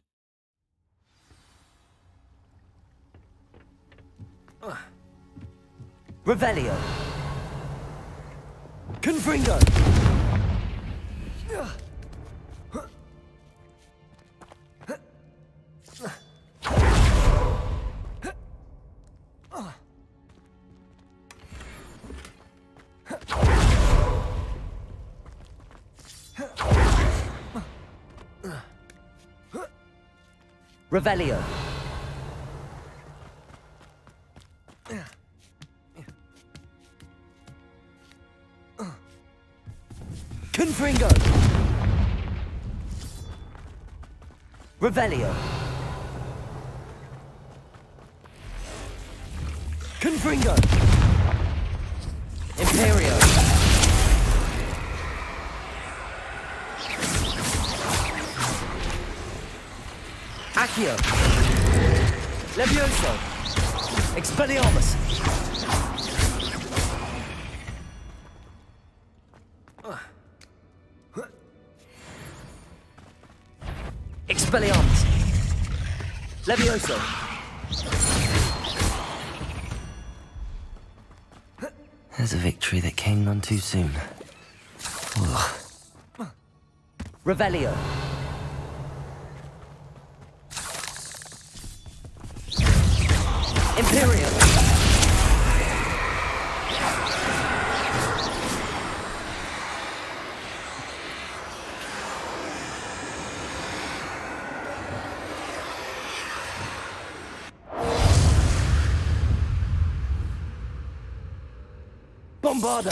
Revelio. Confringo. Revelio. Confringo. Revelio. Confringo. Imperio. Accio. Levioso. Expelliarmus. Expelliarmus. Levioso. There's a victory that came none too soon. Ugh. Revelio. Imperial. Bombarda.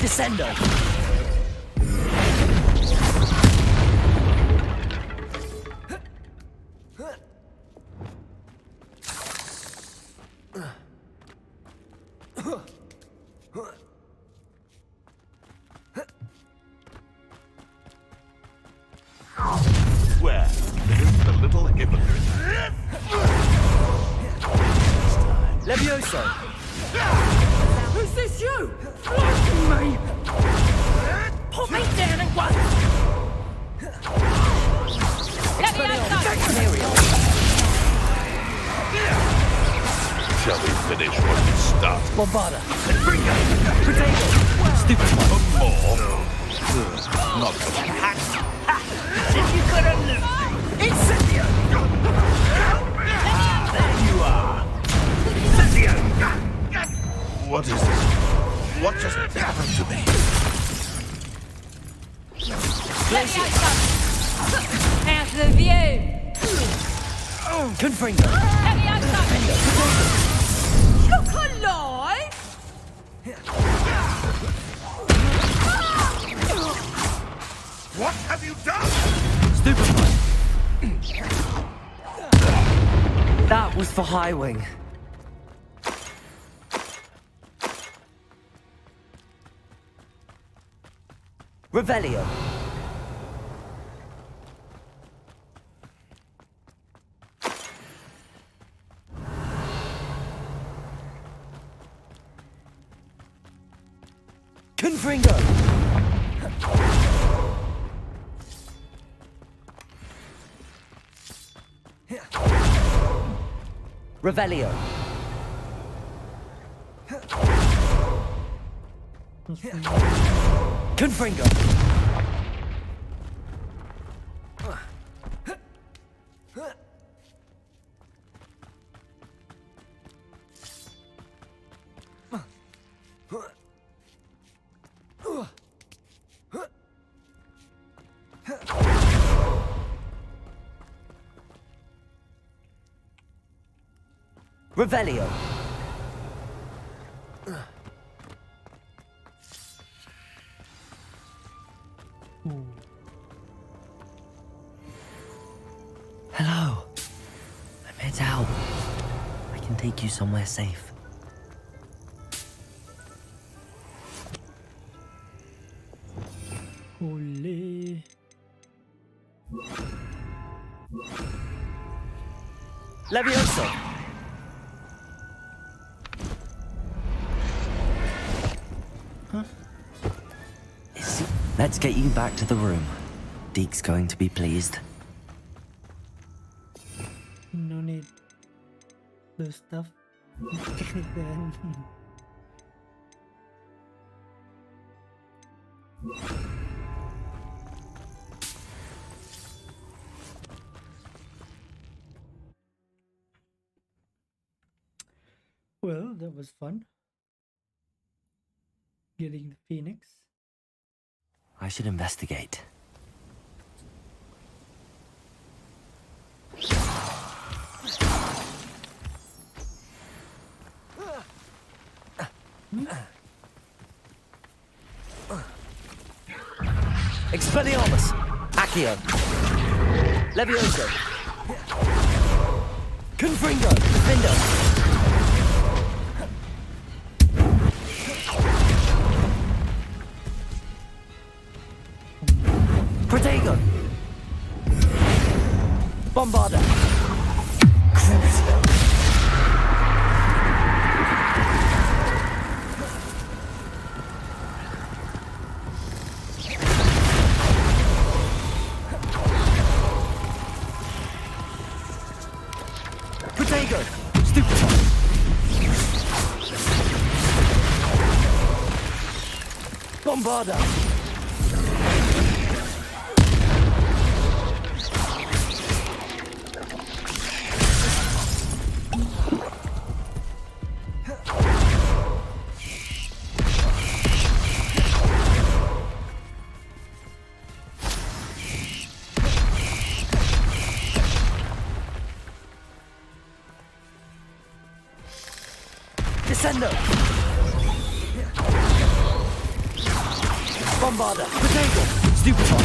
Descendo! Where lives the little hypocrite? Levioso! Who's this you? Blocking me! Put me down at once! Shall we finish what we start? Bombarda! Confringo! Potato! Stupid one! More? Not If you could have looked! Incendio! There you are! Incendio! What is this? What just happened to me? Out of the view! Confringo! Look alive! What have you done? Stupid one! That was for High Wing. Revelio. Confringo. Revelio. Confringo. Revelio. Hello. I'm head out. I can take you somewhere safe. Ole. Levioso. Huh? Let's get you back to the room. Deke's going to be pleased. No need the stuff. Then. Well, that was fun. Getting the Phoenix. I should investigate. Expelliarmus! Accio! Levioso! Confringo! Defendo! Protego! Bombarda! Crucio! Protego! Stupid one! Bombarda! Descendo! Bombarder! Potato! Stupefy!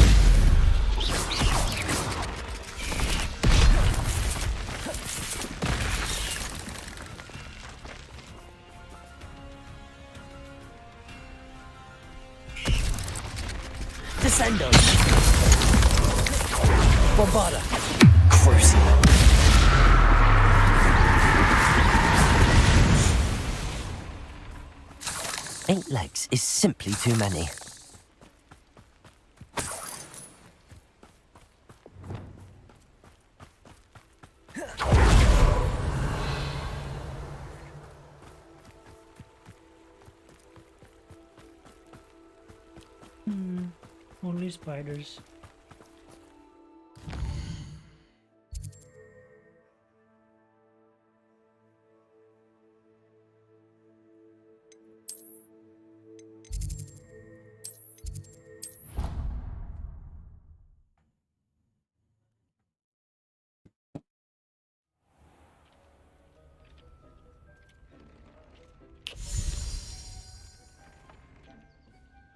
Descendo! Bombarder! Crucio. 8 legs is simply too many. Only spiders.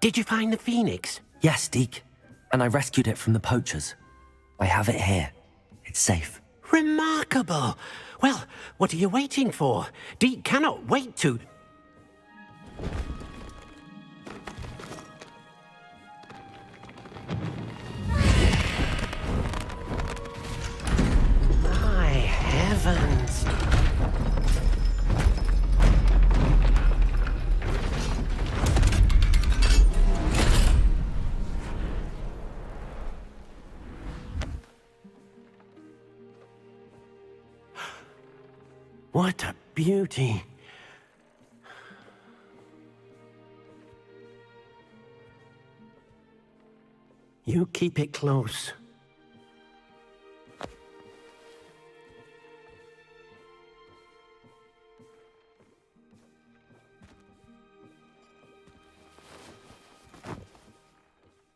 Did you find the Phoenix? Yes, Deke. And I rescued it from the poachers. I have it here. It's safe. Remarkable! Well, what are you waiting for? Deke cannot wait to... My heavens! What a beauty. You keep it close.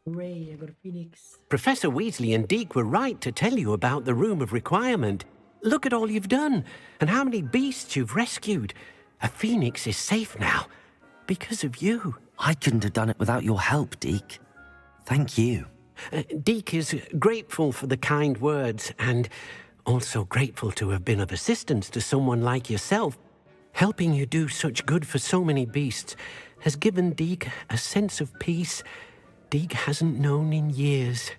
Hooray, I got a Phoenix. Professor Weasley and Deke were right to tell you about the Room of Requirement. Look at all you've done, and how many beasts you've rescued. A Phoenix is safe now, because of you. I couldn't have done it without your help, Deke. Thank you. Deke is grateful for the kind words, and also grateful to have been of assistance to someone like yourself. Helping you do such good for so many beasts has given Deke a sense of peace Deke hasn't known in years.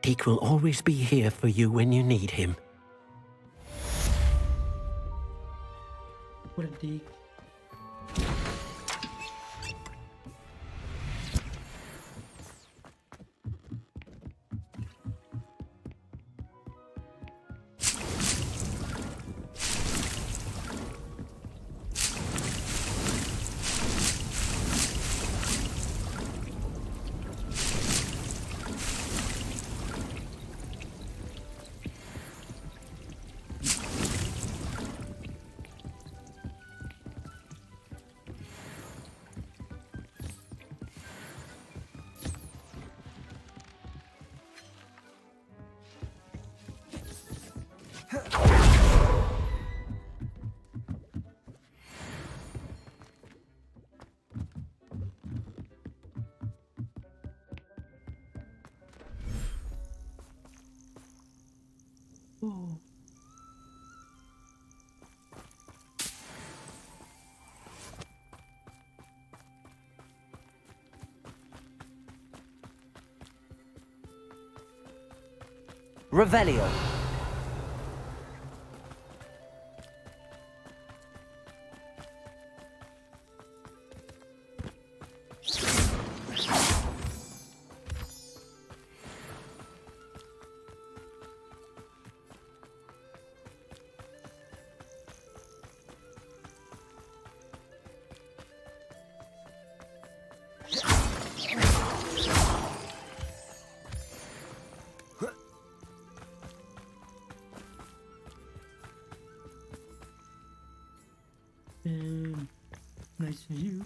Deke will always be here for you when you need him. What a Deke. Oh. Revelio. Nice view.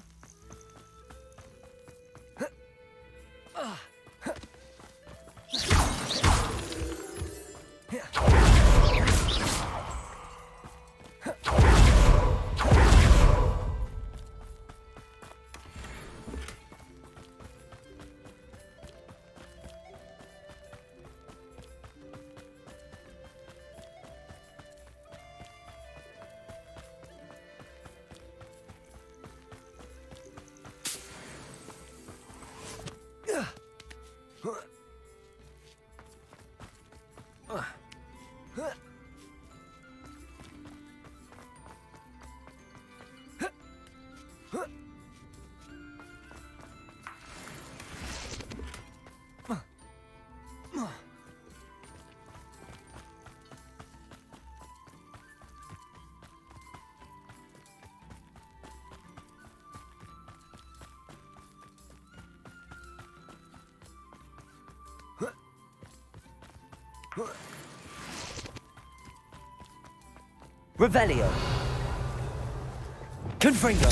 Revelio. Confringo.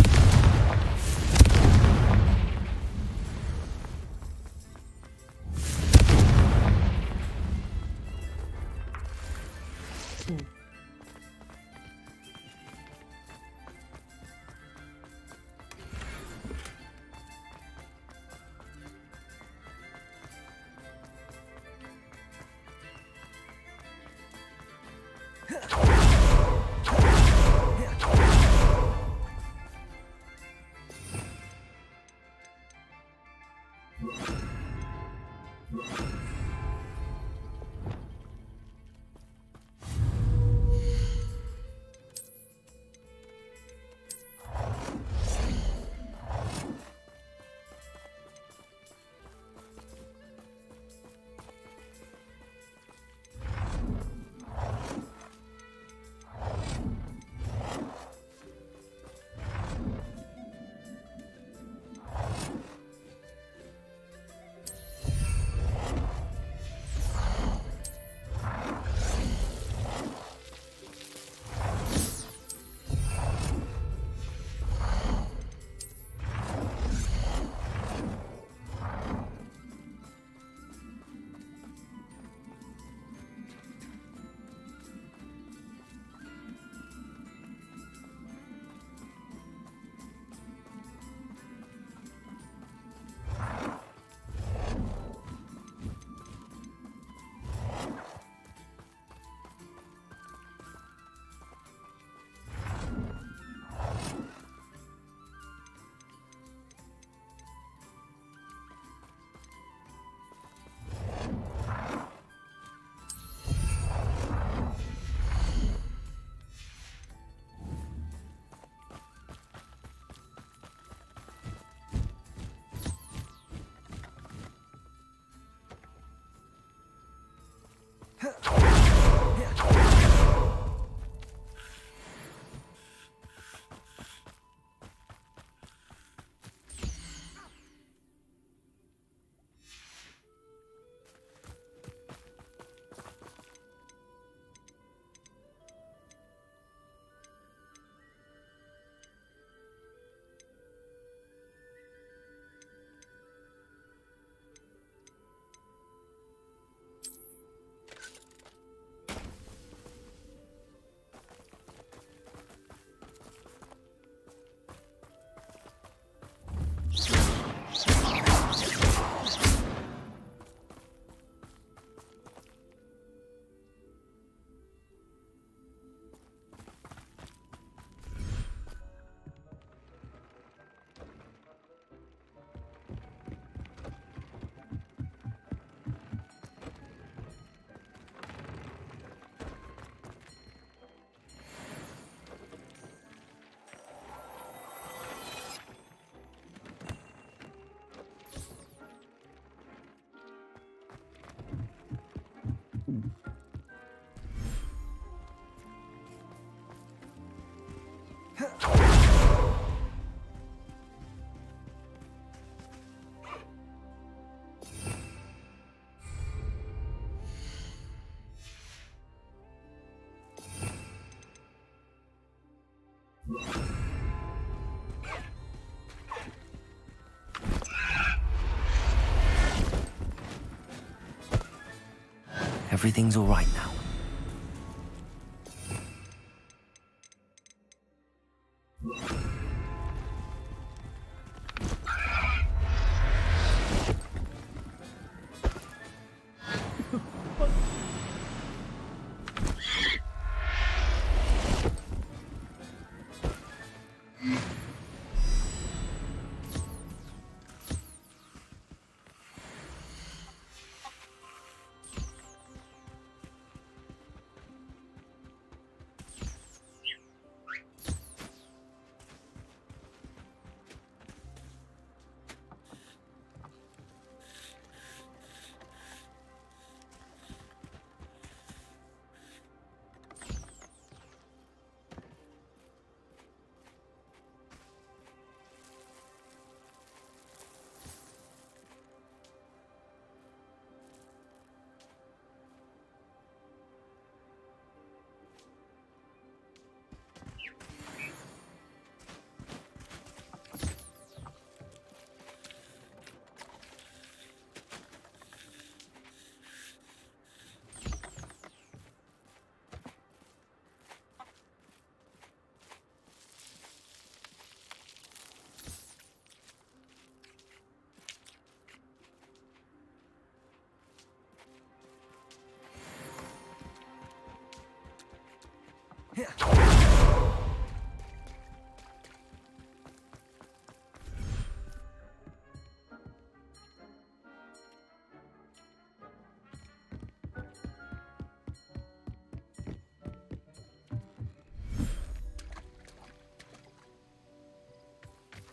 Everything's all right now.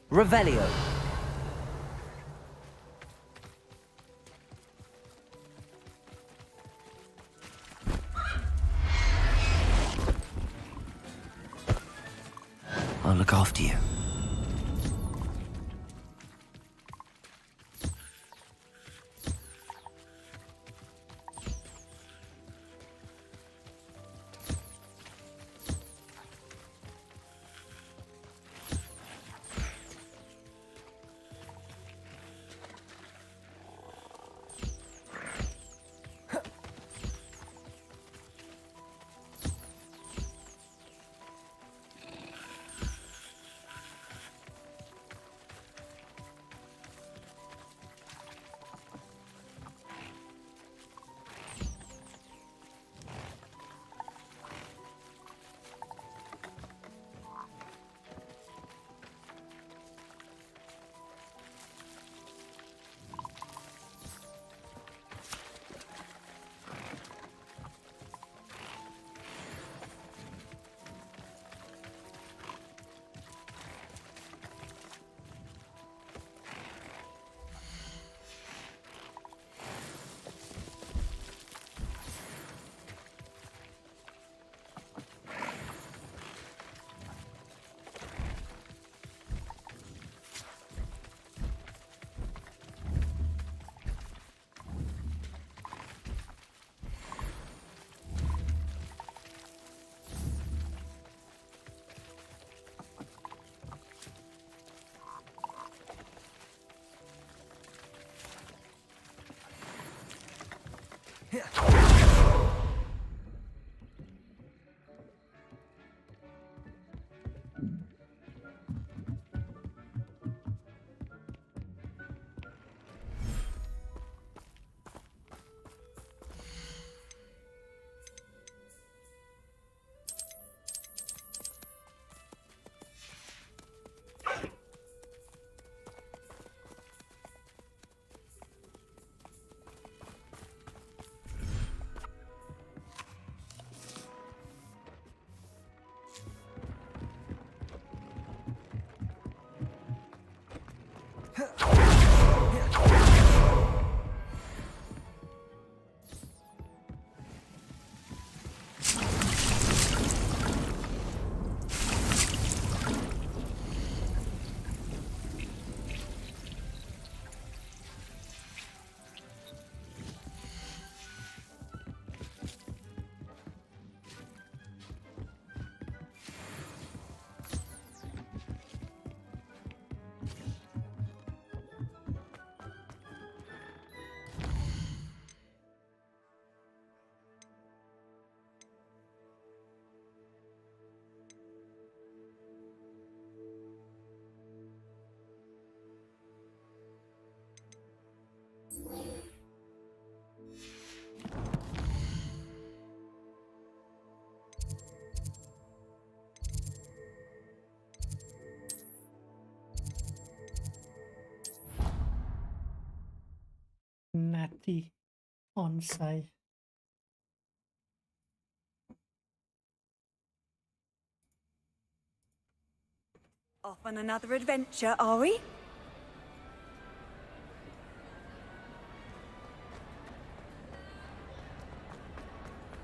Revelio. I'll look after you. Natty on site. Off on another adventure, are we?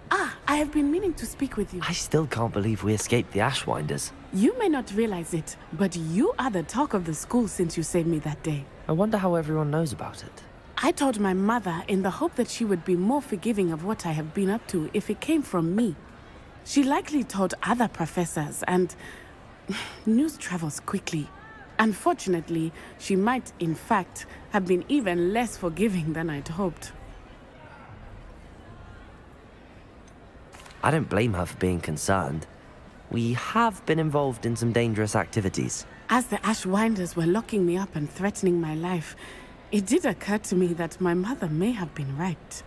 Ah, I have been meaning to speak with you. I still can't believe we escaped the Ashwinders. You may not realize it, but you are the talk of the school since you saved me that day. I wonder how everyone knows about it. I told my mother in the hope that she would be more forgiving of what I have been up to if it came from me. She likely told other professors, and news travels quickly. Unfortunately, she might, in fact, have been even less forgiving than I'd hoped. I don't blame her for being concerned. We have been involved in some dangerous activities. As the Ashwinders were locking me up and threatening my life, it did occur to me that my mother may have been right.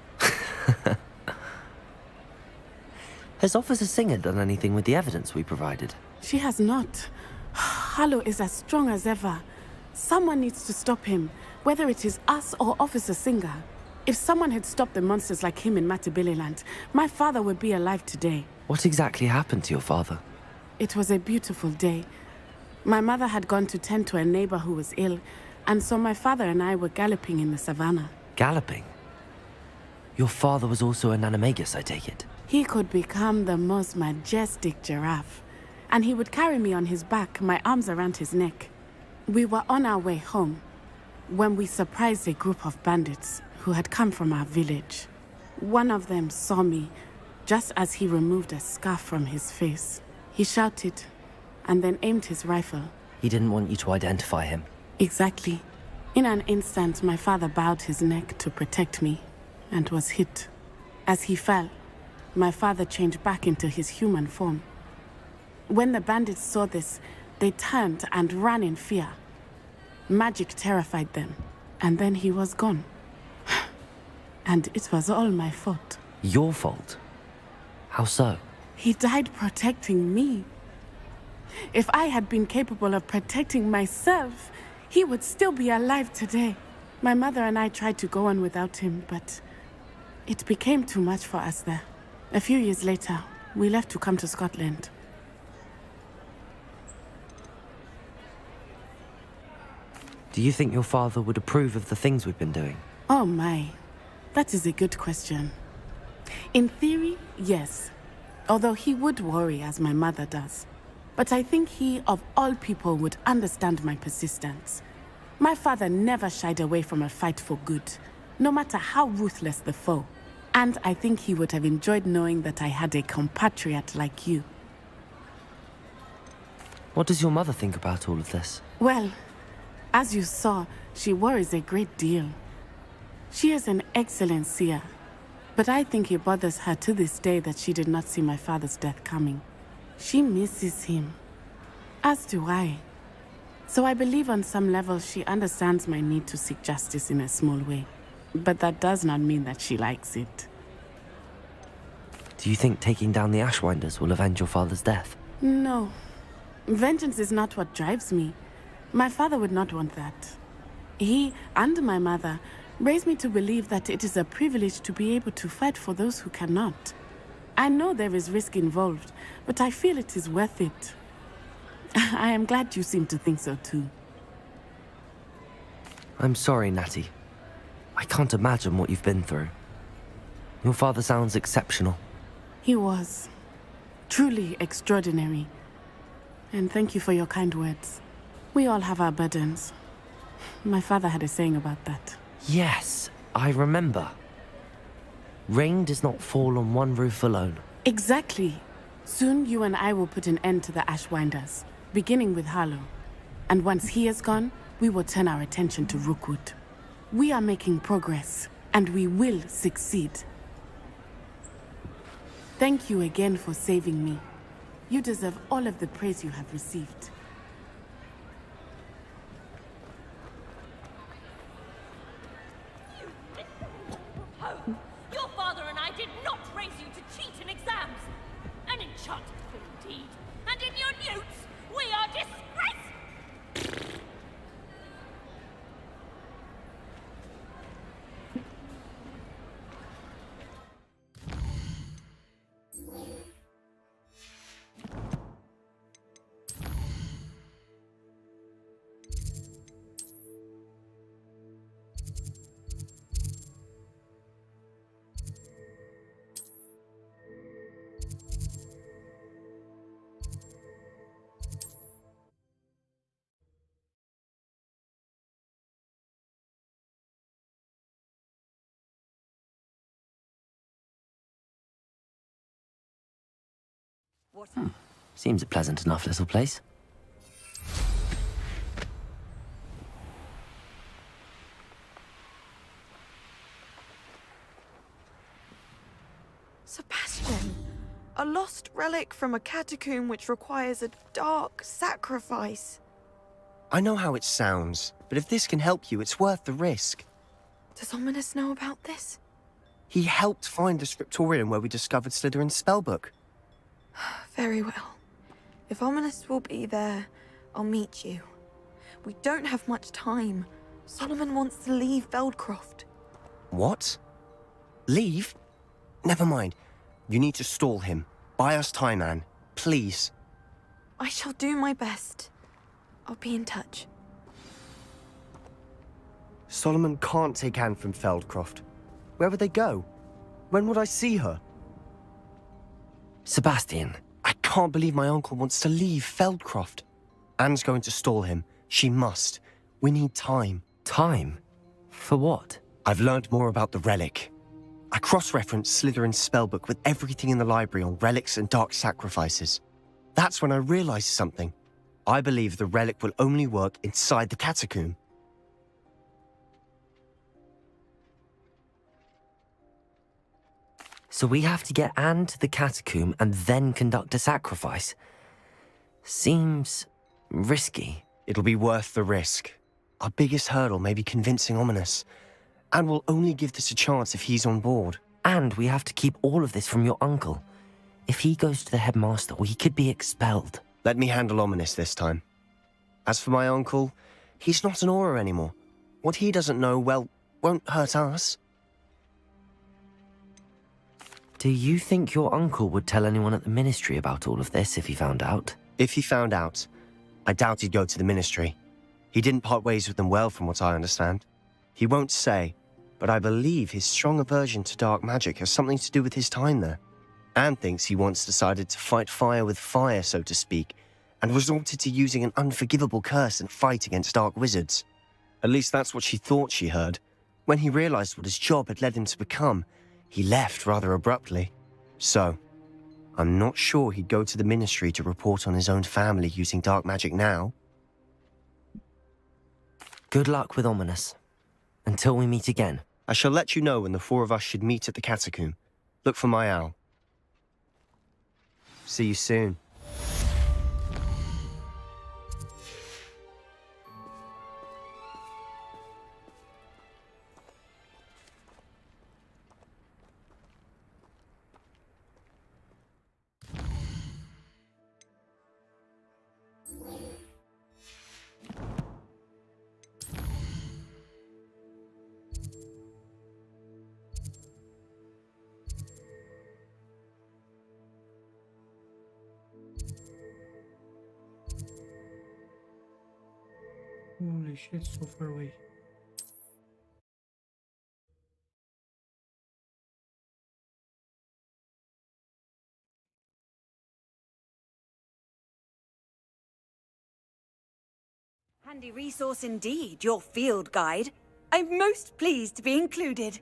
Has Officer Singer done anything with the evidence we provided? She has not. Harlow is as strong as ever. Someone needs to stop him, whether it is us or Officer Singer. If someone had stopped the monsters like him in Matabeleland, my father would be alive today. What exactly happened to your father? It was a beautiful day. My mother had gone to tend to a neighbor who was ill, and so my father and I were galloping in the savannah. Galloping? Your father was also an animagus, I take it? He could become the most majestic giraffe, and he would carry me on his back, my arms around his neck. We were on our way home when we surprised a group of bandits who had come from our village. One of them saw me just as he removed a scarf from his face. He shouted and then aimed his rifle. He didn't want you to identify him. Exactly. In an instant, my father bowed his neck to protect me and was hit. As he fell, my father changed back into his human form. When the bandits saw this, they turned and ran in fear. Magic terrified them, and then he was gone. And it was all my fault. Your fault? How so? He died protecting me. If I had been capable of protecting myself, he would still be alive today. My mother and I tried to go on without him, but it became too much for us there. A few years later, we left to come to Scotland. Do you think your father would approve of the things we've been doing? Oh my, that is a good question. In theory, yes. Although he would worry, as my mother does. But I think he, of all people, would understand my persistence. My father never shied away from a fight for good, no matter how ruthless the foe. And I think he would have enjoyed knowing that I had a compatriot like you. What does your mother think about all of this? Well, as you saw, she worries a great deal. She is an excellent seer, but I think it bothers her to this day that she did not see my father's death coming. She misses him, as do I. So I believe on some level she understands my need to seek justice in a small way. But that does not mean that she likes it. Do you think taking down the Ashwinders will avenge your father's death? No. Vengeance is not what drives me. My father would not want that. He and my mother raised me to believe that it is a privilege to be able to fight for those who cannot. I know there is risk involved, but I feel it is worth it. I am glad you seem to think so too. I'm sorry, Natty. I can't imagine what you've been through. Your father sounds exceptional. He was. Truly extraordinary. And thank you for your kind words. We all have our burdens. My father had a saying about that. Yes, I remember. Rain does not fall on one roof alone. Exactly. Soon you and I will put an end to the Ashwinders, beginning with Harlow. And once he is gone, we will turn our attention to Rookwood. We are making progress, and we will succeed. Thank you again for saving me. You deserve all of the praise you have received. Your father and I did not raise you to cheat in exams. An enchanted fool indeed. And in your newts, we are disgraced. Seems a pleasant enough little place. Sebastian, a lost relic from a catacomb which requires a dark sacrifice. I know how it sounds, but if this can help you, it's worth the risk. Does Ominous know about this? He helped find the scriptorium where we discovered Slytherin's spellbook. Very well. If Ominous will be there, I'll meet you. We don't have much time. Solomon wants to leave Feldcroft. What? Leave? Never mind. You need to stall him. Buy us time, Anne. Please. I shall do my best. I'll be in touch. Solomon can't take Anne from Feldcroft. Where would they go? When would I see her? Sebastian. I can't believe my uncle wants to leave Feldcroft. Anne's going to stall him. She must. We need time. Time? For what? I've learned more about the relic. I cross-referenced Slytherin's spellbook with everything in the library on relics and dark sacrifices. That's when I realized something. I believe the relic will only work inside the catacomb. So we have to get Anne to the catacomb and then conduct a sacrifice. Seems risky. It'll be worth the risk. Our biggest hurdle may be convincing Ominous. And we'll only give this a chance if he's on board. And we have to keep all of this from your uncle. If he goes to the headmaster, we could be expelled. Let me handle Ominous this time. As for my uncle, he's not an Auror anymore. What he doesn't know, well, won't hurt us. Do you think your uncle would tell anyone at the ministry about all of this if he found out? If he found out, I doubt he'd go to the ministry. He didn't part ways with them well, from what I understand. He won't say, but I believe his strong aversion to dark magic has something to do with his time there. Anne thinks he once decided to fight fire with fire, so to speak, and resorted to using an unforgivable curse and fight against dark wizards. At least that's what she thought she heard. When he realized what his job had led him to become, he left rather abruptly. So, I'm not sure he'd go to the ministry to report on his own family using dark magic now. Good luck with Ominous. Until we meet again. I shall let you know when the four of us should meet at the catacomb. Look for my owl. See you soon. Holy shit, so far away. Handy resource indeed, your field guide. I'm most pleased to be included.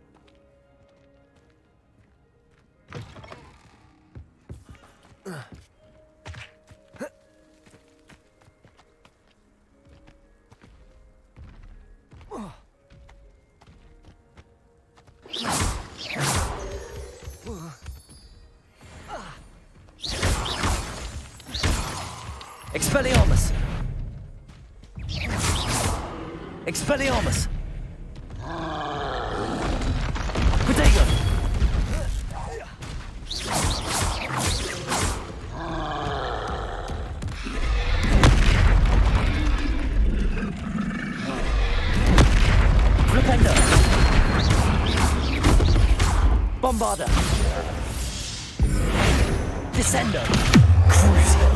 Expelliarmus! Expelliarmus! Potato! Flipendo! Bombarder! Descendo! Crucio!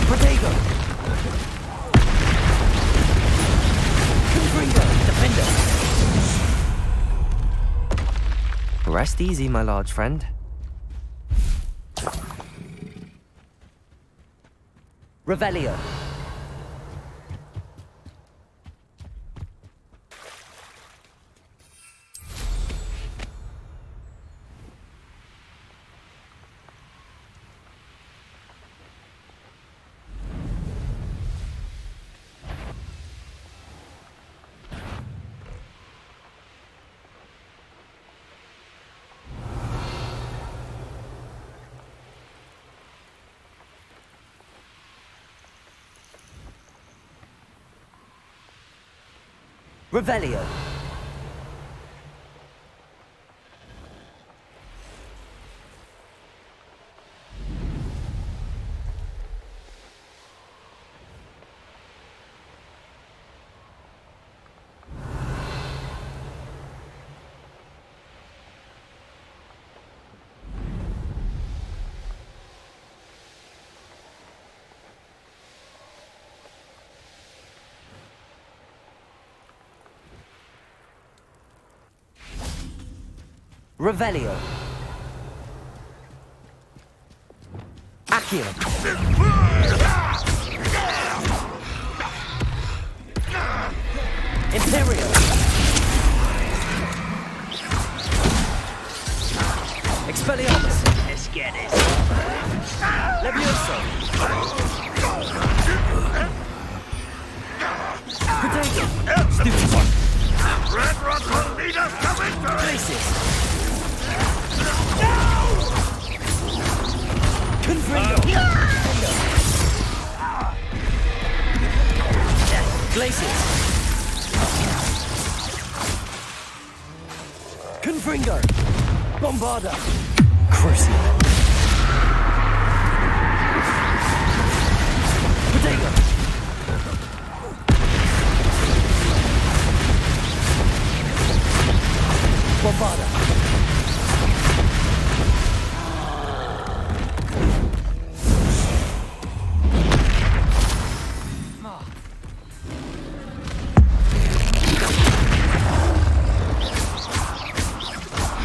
Protego! Confringo! Defender! Rest easy, my large friend. Revelio. Revelio. Revelio. Accio. Imperio. Expelliarmus. Let's get it. Levioso. Protego. Stupid one. Red Rock will need us to victory! Places. Confringo. Glaciers. Confringo. Bombarda. Crucio. Protego. Bombarda.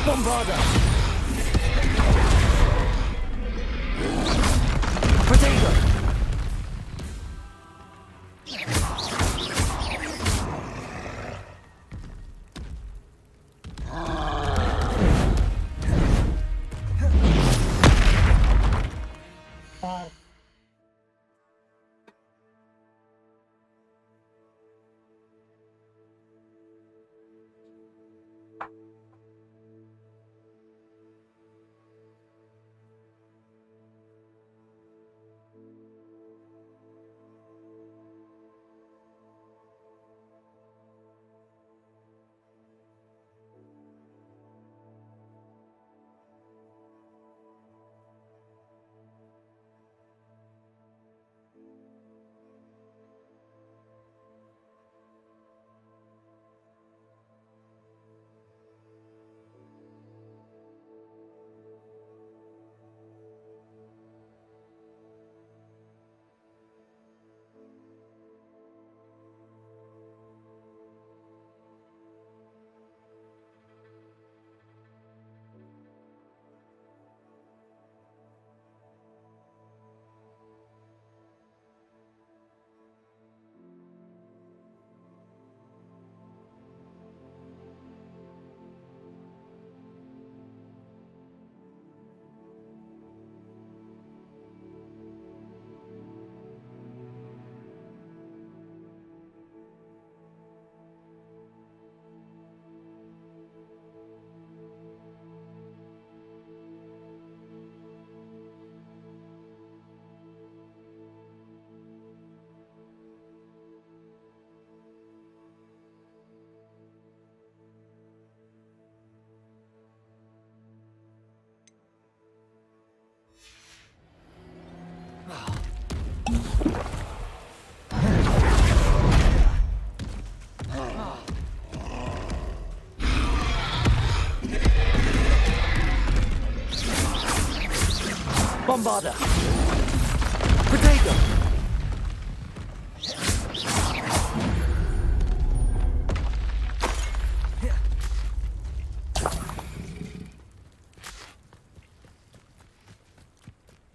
Bombarda. Protego. Bombarda. Protego.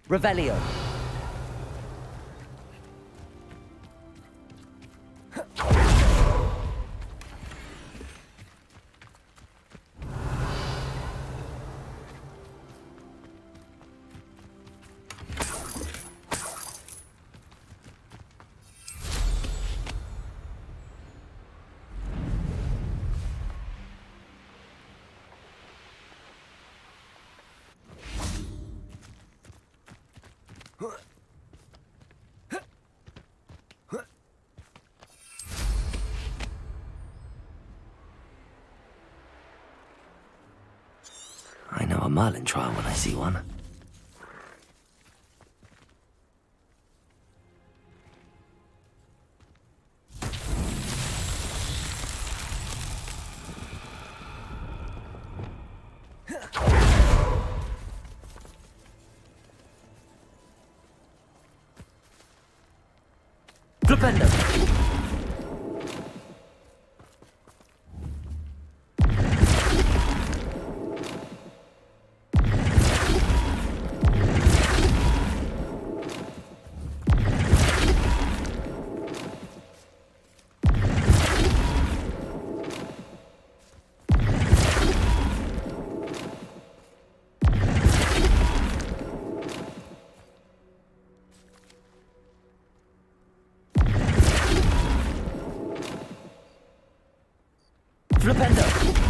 Revelio. I know a Merlin trial when I see one. Flipendo. Flipendo!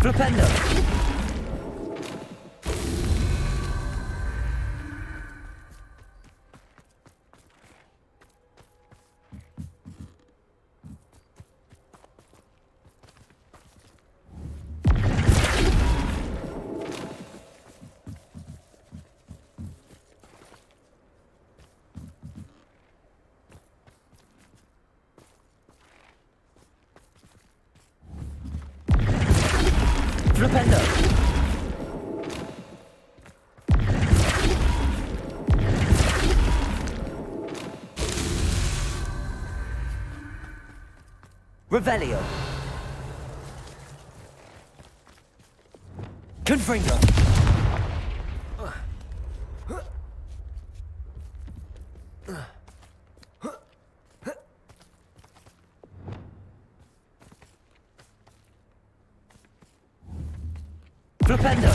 Flipendo! Flipendo! Revelio! Confringo! Flipendo!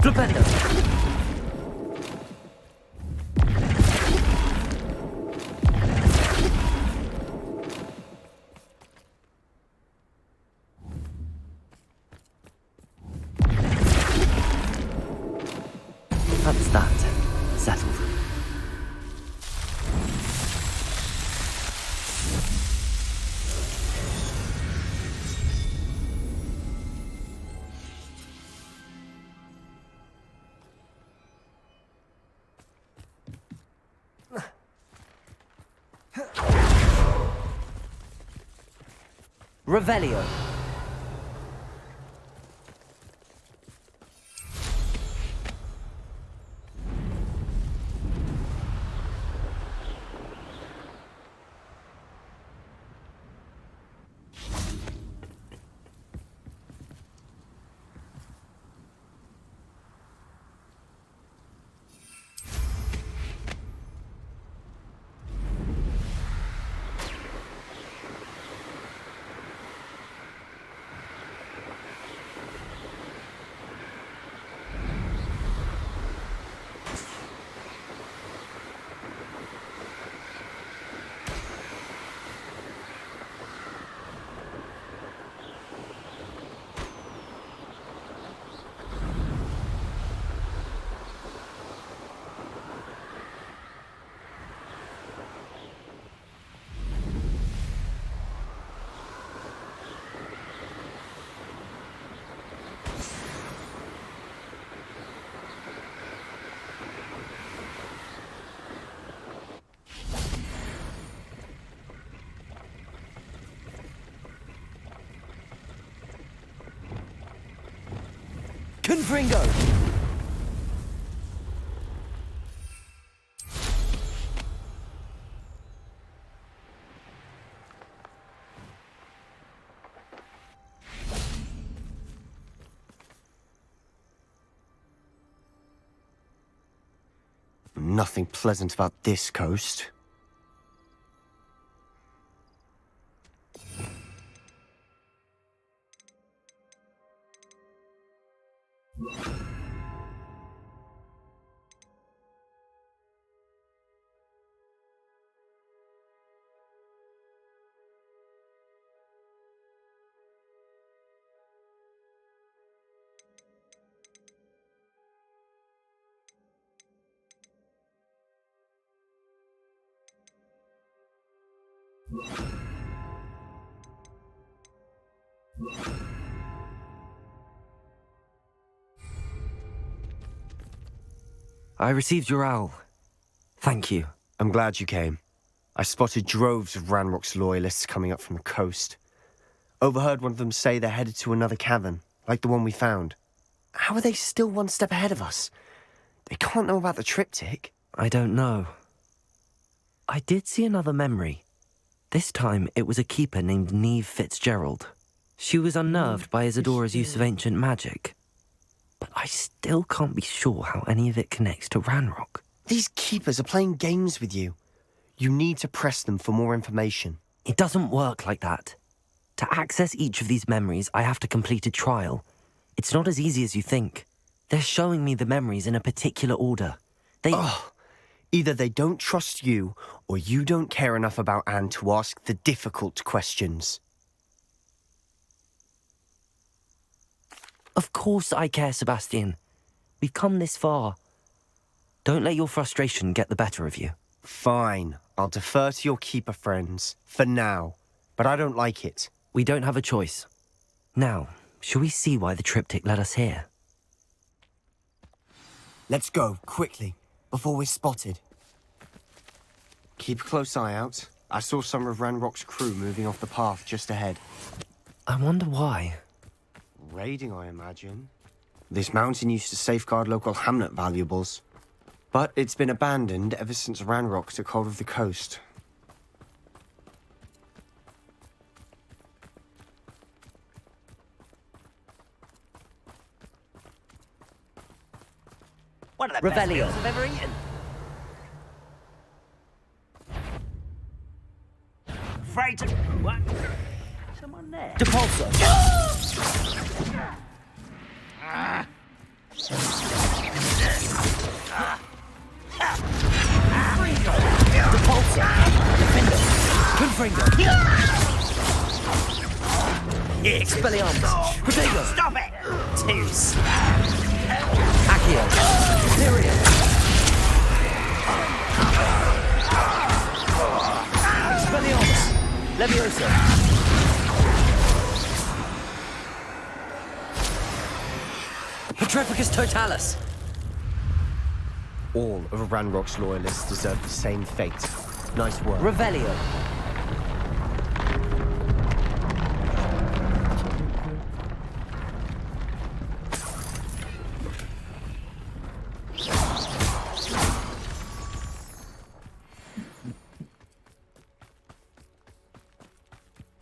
Flipendo! That's that. Settled. Revelio. Confringo! Nothing pleasant about this coast. I received your owl. Thank you. I'm glad you came. I spotted droves of Ranrock's loyalists coming up from the coast. Overheard one of them say they're headed to another cavern, like the one we found. How are they still one step ahead of us? They can't know about the triptych. I don't know. I did see another memory. This time, it was a keeper named Neve Fitzgerald. She was unnerved by Isadora's use of ancient magic. But I still can't be sure how any of it connects to Ranrock. These keepers are playing games with you. You need to press them for more information. It doesn't work like that. To access each of these memories, I have to complete a trial. It's not as easy as you think. They're showing me the memories in a particular order. Either they don't trust you, or you don't care enough about Anne to ask the difficult questions. Of course I care, Sebastian. We've come this far. Don't let your frustration get the better of you. Fine. I'll defer to your keeper friends, for now. But I don't like it. We don't have a choice. Now, shall we see why the triptych led us here? Let's go, quickly, before we're spotted. Keep a close eye out. I saw some of Ranrock's crew moving off the path just ahead. I wonder why. Raiding, I imagine. This mountain used to safeguard local hamlet valuables. But it's been abandoned ever since Ranrock took hold of the coast. One of the best meals I've ever eaten. Freight. What? Someone there. Depulsor. Depulsor. Defender. Confringo. Expelliarmus. Protego. Stop it! Too Accio. Lyrium. Expelliarmus. Leviosa. Petrificus Totalis. All of Ranrock's loyalists deserve the same fate. Nice work. Revelio.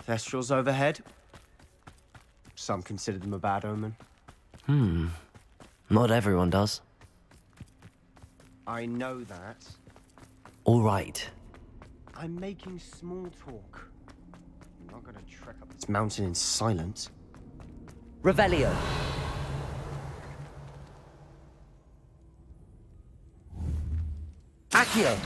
Thestrals overhead. Some consider them a bad omen. Not everyone does. I know that. All right. I'm making small talk. I'm not gonna trek up this mountain in silence. Revelio. Accio.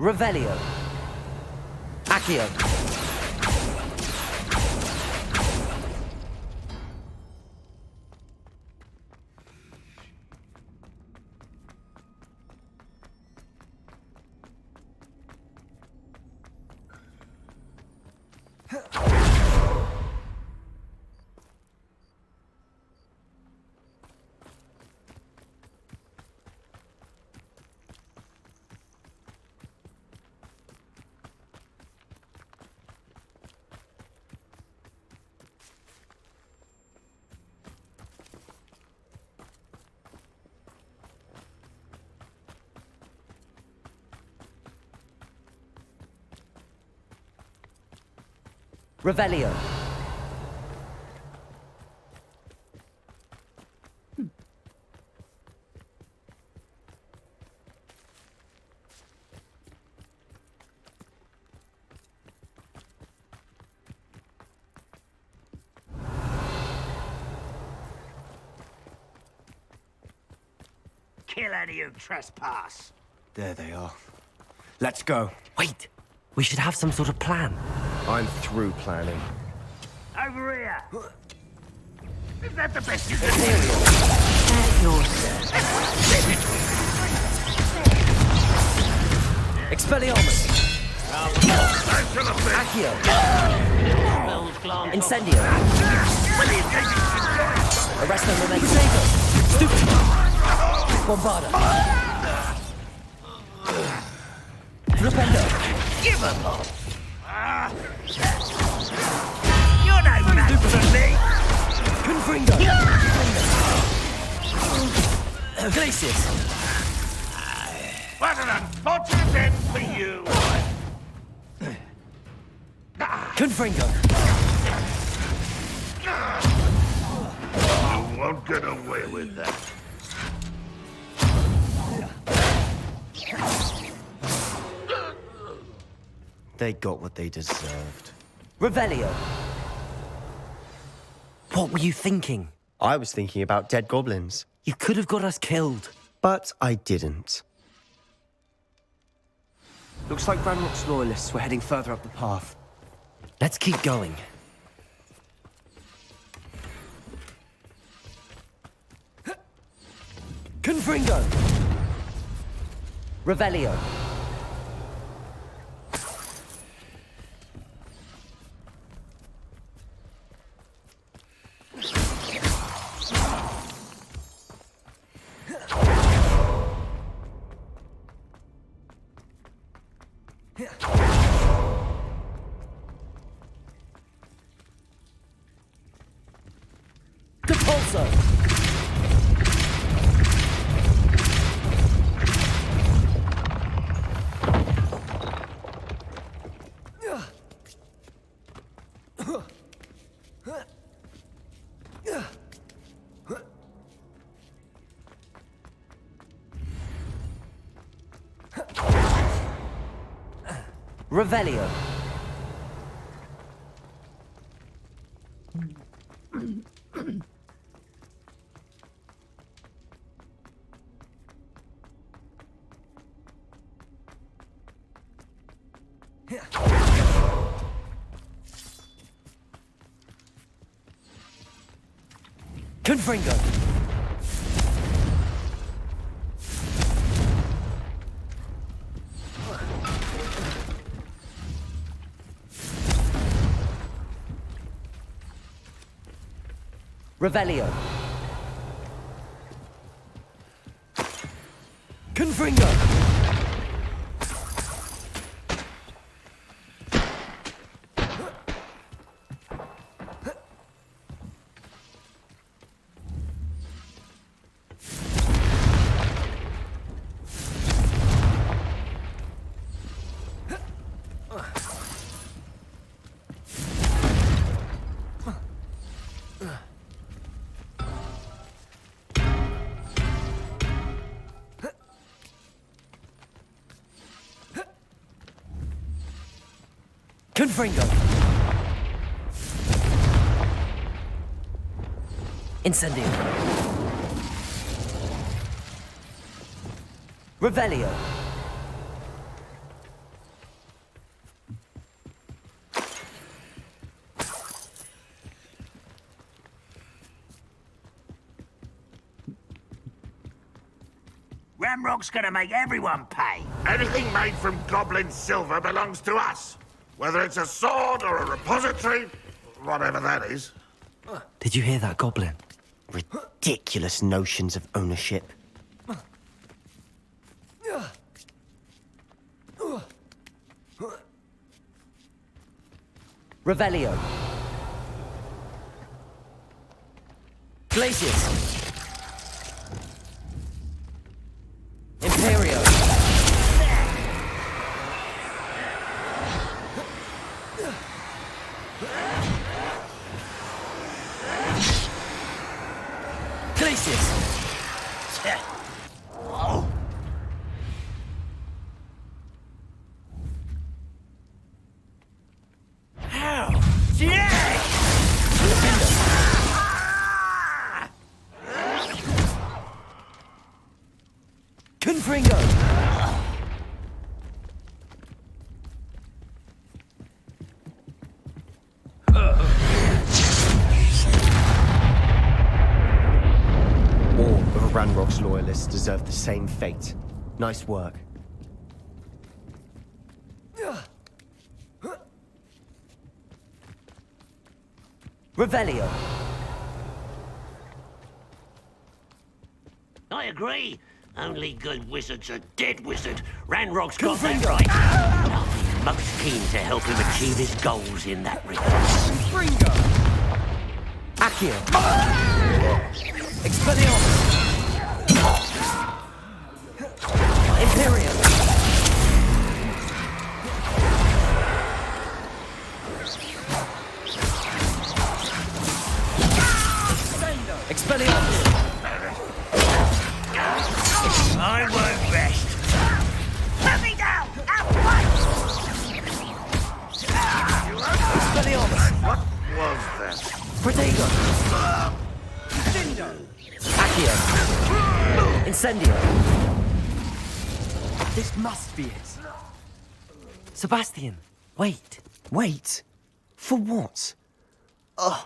Revelio. Accio. Revelio. Kill any who trespass. There they are. Let's go. Wait, we should have some sort of plan. I'm through planning. Over here. Is that the best you can do? Expelliarmus. Accio. Incendio. Arresto Momento. Stupid. Bombarda. Flipendo. Give him up. You're no match for me. Confringo. Glacius. What an unfortunate end for you. Confringo. You won't get away with that. They got what they deserved. Revelio. What were you thinking? I was thinking about dead goblins. You could have got us killed. But I didn't. Looks like Ranrock's loyalists were heading further up the path. Let's keep going. Confringo. Revelio. Capulso. Revelio. Confringo. Revelio. Confringo. Confringo. Incendio. Revelio. Ranrock's gonna make everyone pay. Anything made from goblin silver belongs to us. Whether it's a sword or a repository, whatever that is. Did you hear that, Goblin? Ridiculous notions of ownership. Revelio. Glacius. Imperio. loyalists deserve the same fate. Nice work. Revelio. I agree. Only good wizard's a dead wizard. Ranrock's got that right. I'll be most keen to help him achieve his goals in that regard. Fringo. Accio. Expelliarmus. Imperium. Expelliarmus. I won't rest. Put me down! At once! Expelliarmus. What was that? Protego. Accio. Incendio. This must be it. Sebastian, wait. Wait? For what? Ugh,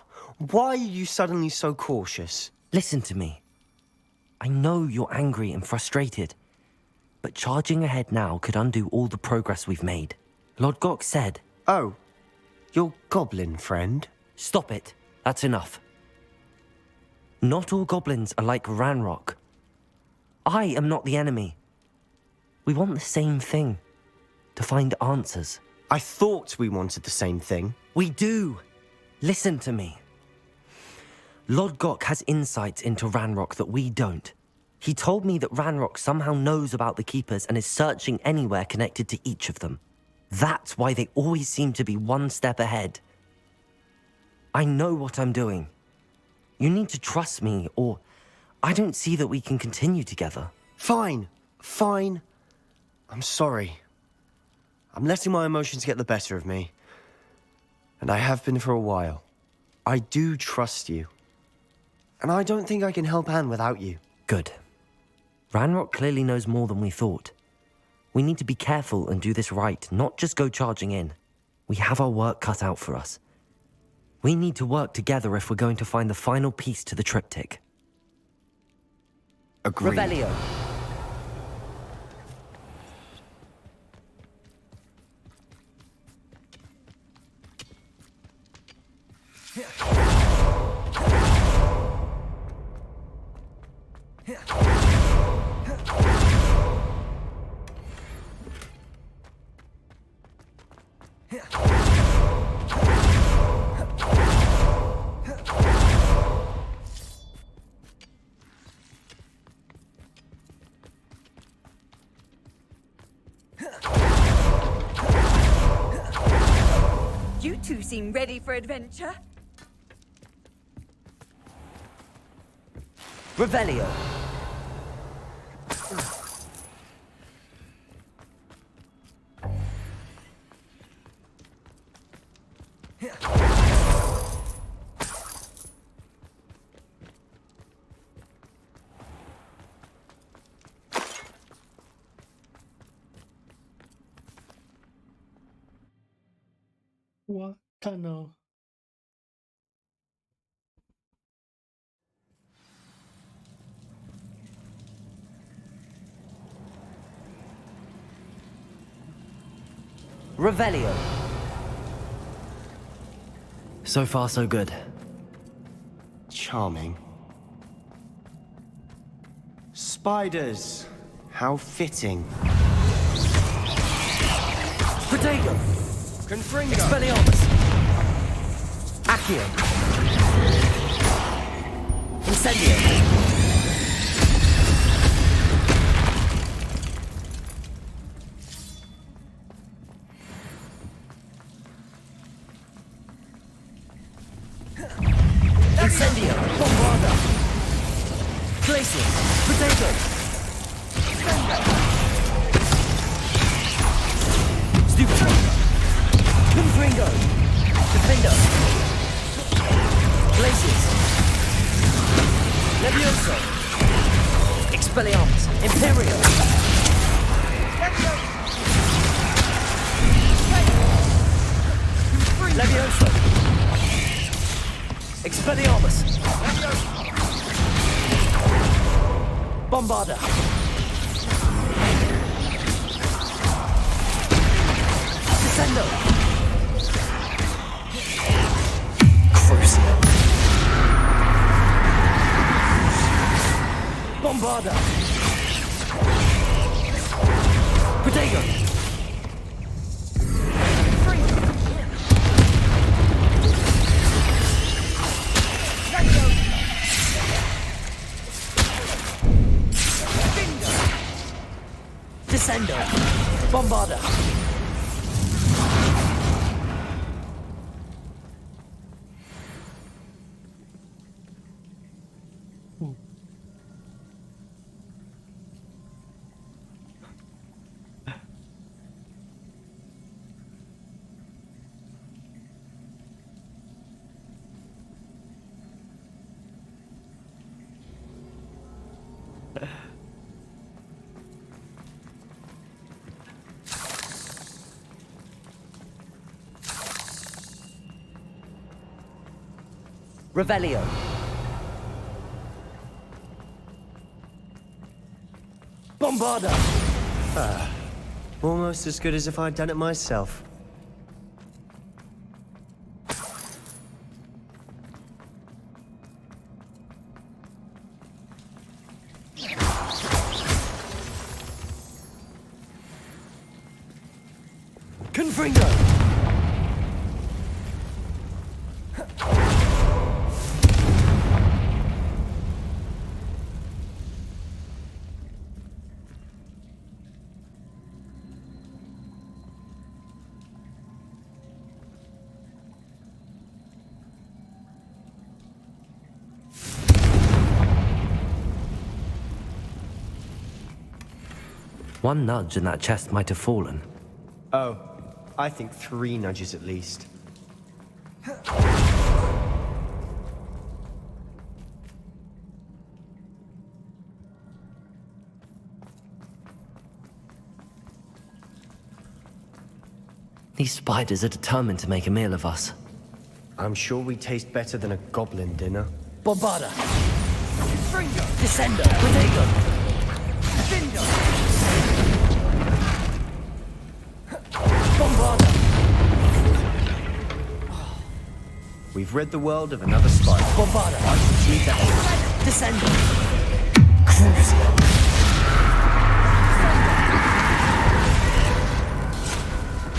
why are you suddenly so cautious? Listen to me. I know you're angry and frustrated, but charging ahead now could undo all the progress we've made. Logitech said... Oh, your goblin friend? Stop it. That's enough. Not all goblins are like Ranrock. I am not the enemy. We want the same thing. To find answers. I thought we wanted the same thing. We do. Listen to me. Logitech has insights into Ranrock that we don't. He told me that Ranrock somehow knows about the Keepers and is searching anywhere connected to each of them. That's why they always seem to be one step ahead. I know what I'm doing. You need to trust me, or I don't see that we can continue together. Fine. Fine. I'm sorry. I'm letting my emotions get the better of me. And I have been for a while. I do trust you. And I don't think I can help Anne without you. Good. Ranrock clearly knows more than we thought. We need to be careful and do this right, not just go charging in. We have our work cut out for us. We need to work together if we're going to find the final piece to the triptych. Agreed. Revelio. You two seem ready for adventure. Revelio. What tunnel? Revelio. So far, so good. Charming. Spiders. How fitting. Protego. Confringo. Expelliarmus. Accio. Incendio. Incendio. Bombarda. Glacier. Protego. Stupid. Confringo. Defender. Glaciers. Levioso. Expelliarmus. Imperio. Levioso. Expelliarmus. Bombarder! Descendo! Crucio! Bombarder! Protego! Descendo! Bombarder! Revelio. Bombarder! Almost as good as if I'd done it myself. Confringo! One nudge and that chest might have fallen. Oh, I think 3 nudges at least. These spiders are determined to make a meal of us. I'm sure we taste better than a goblin dinner. Bombarder! Confringo! Descendo! Protego! Bombarder! We've rid the world of another spider. Bombarder! I should need that. Descendo! Crucio!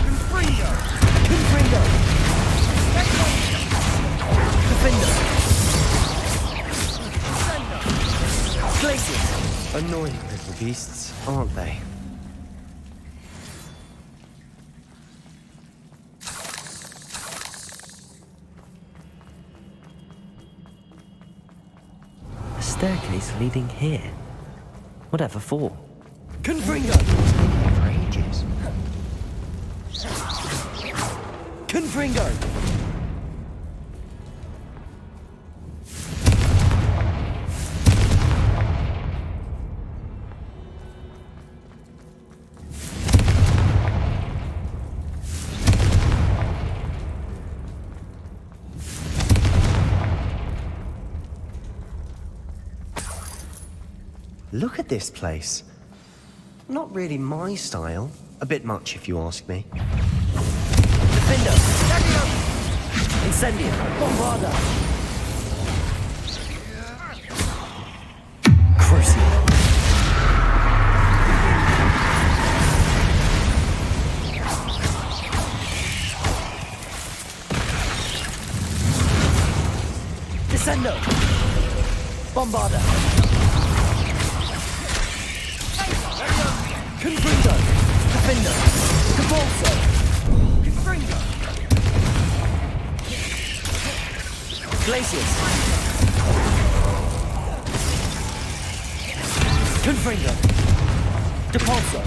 Confringo! Confringo! Defender! Glacier! Annoying little beasts, aren't they? A staircase leading here. Whatever for? Confringo! For ages. Confringo! Look at this place. Not really my style. A bit much, if you ask me. Defender! Incendio! Bombarder! Crucio! Descendo! Bombarder! Confringo! Defender! Capulso! Confringo! Glaciers! Confringo! Depulso!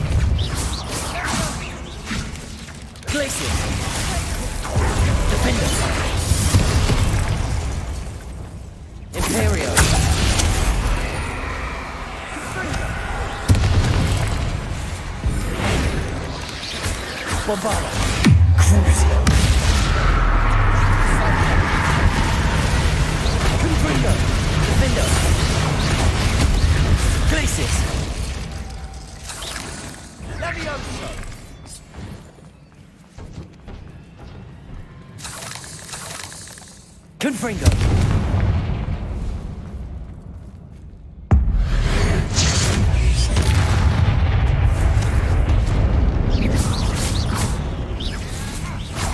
Glaciers! Defender! Imperio! Bombarder! Crucio! Confringo! Defender! Glacius! Levioso! Confringo!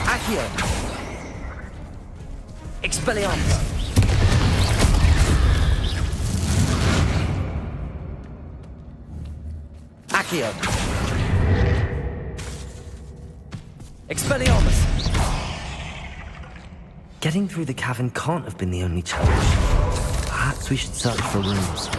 Accio! Expelliarmus! Accio! Expelliarmus! Getting through the cavern can't have been the only challenge. Perhaps we should search for rooms.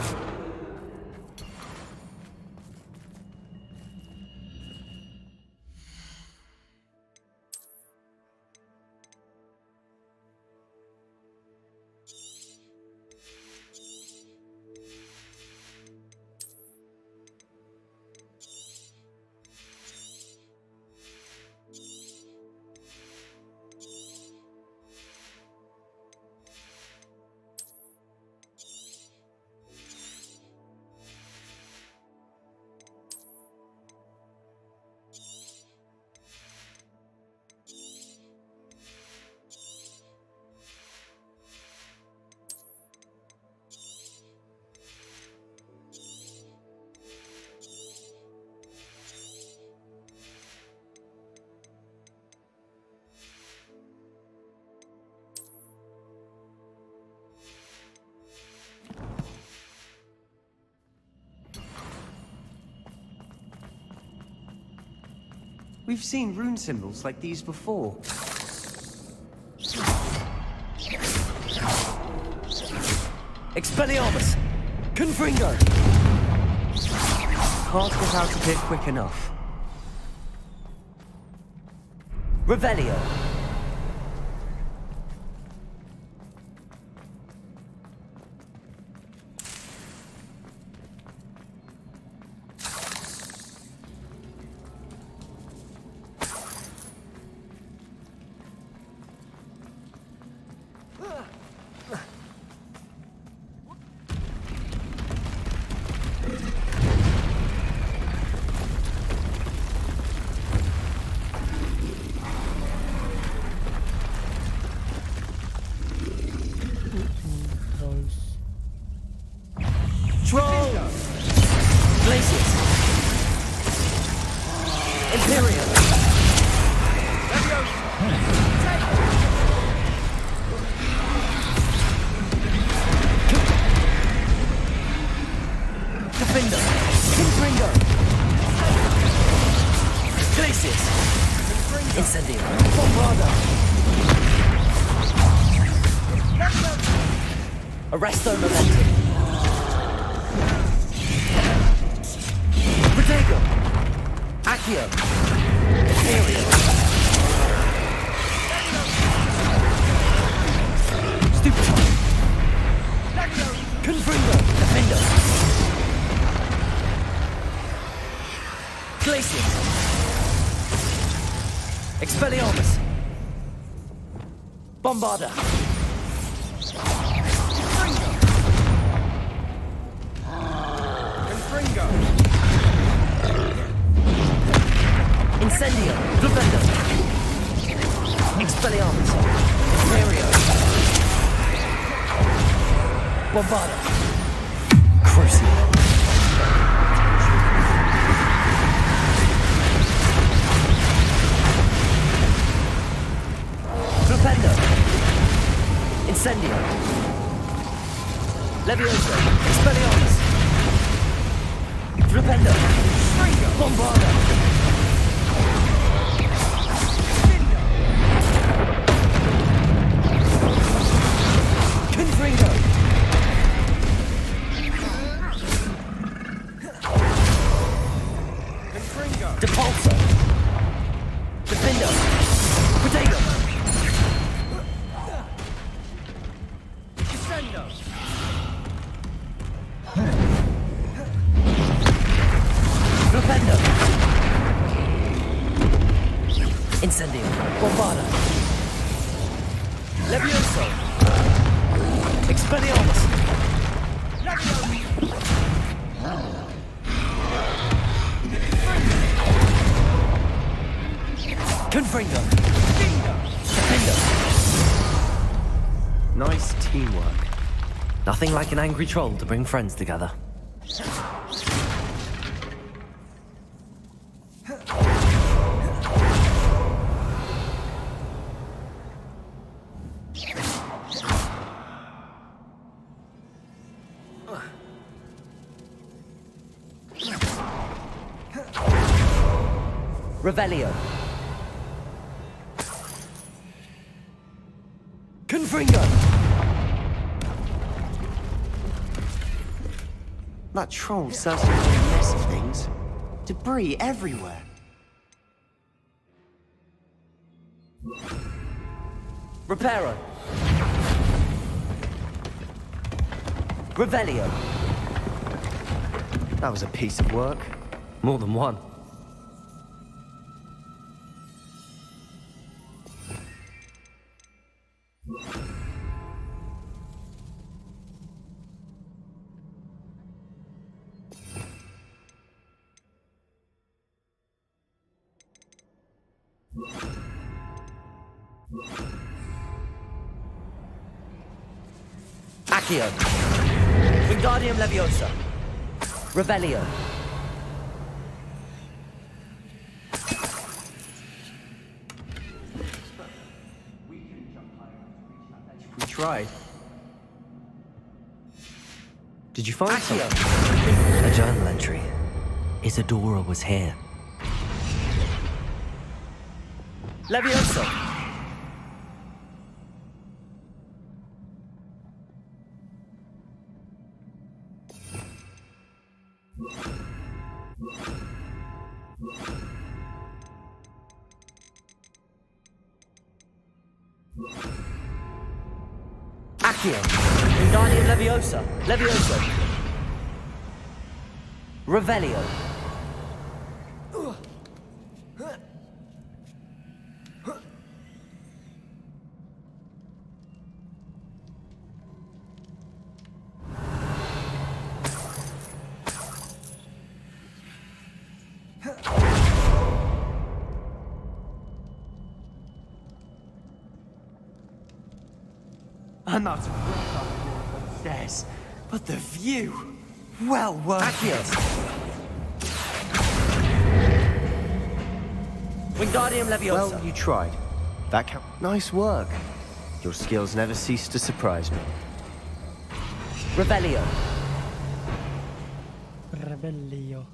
We've seen rune symbols like these before. Expelliarmus! Confringo! Can't get out of here quick enough. Revelio! Troll! Glacius! Imperial! Defender! Confringo! Glacius! Incendio! Bombarda! Arresto Momentum! Protego! Accio! Imperial! Stupefy! Confringo! Defender! Glacius! Expelliarmus! Bombarda! Incendio! Flipendo! Expelliarmus! Imperio! Bombarda! Crucio! Flipendo! Incendio! Levioso! Expelliarmus! Flipendo! Bombarda! Confringo! Depulso! Defendo! Potato! Descendo! Flipendo! Incendio! Bombarda! Levioso! Expelliarmus! Confringo! Nice teamwork. Nothing like an angry troll to bring friends together. Revelio. Confringo! That troll certainly made a mess of things. Debris everywhere. Reparo. Revelio. That was a piece of work. More than one. Accio. Wingardium Leviosa. Revelio. We tried. Did you find Accio. something? A journal entry. Isadora was here. Leviosa. Accio. Wingardium Leviosa. Leviosa. Revelio. I'm out of breath after walking upstairs, but the view, well worth it. Wingardium Leviosa. Well, you tried. That nice work. Your skills never cease to surprise me. Revelio. Rebellio.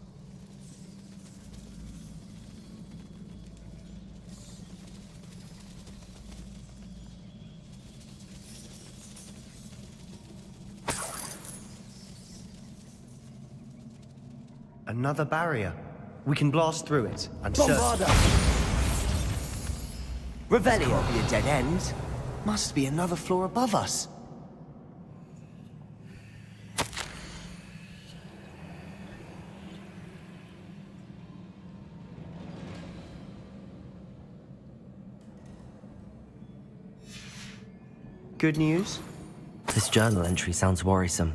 Another barrier. We can blast through it. I'm Bombarda. Revelio. This can't be a dead end. Must be another floor above us. Good news? This journal entry sounds worrisome.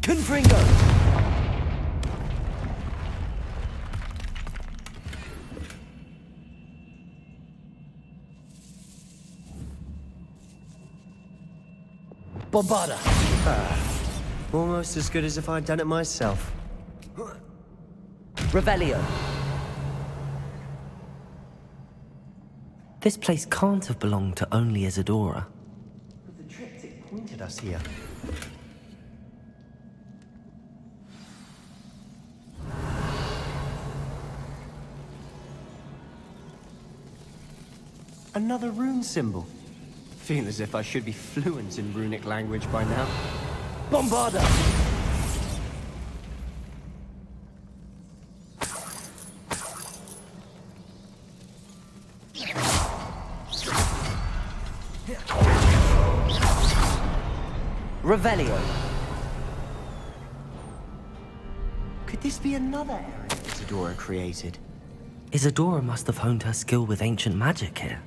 Confringo! Bombarda! Almost as good as if I'd done it myself. Revelio. This place can't have belonged to only Isadora. But the triptych pointed us here. Another rune symbol. Feel as if I should be fluent in runic language by now. Bombarda! Revelio. Could this be another area Isadora created? Isadora must have honed her skill with ancient magic here.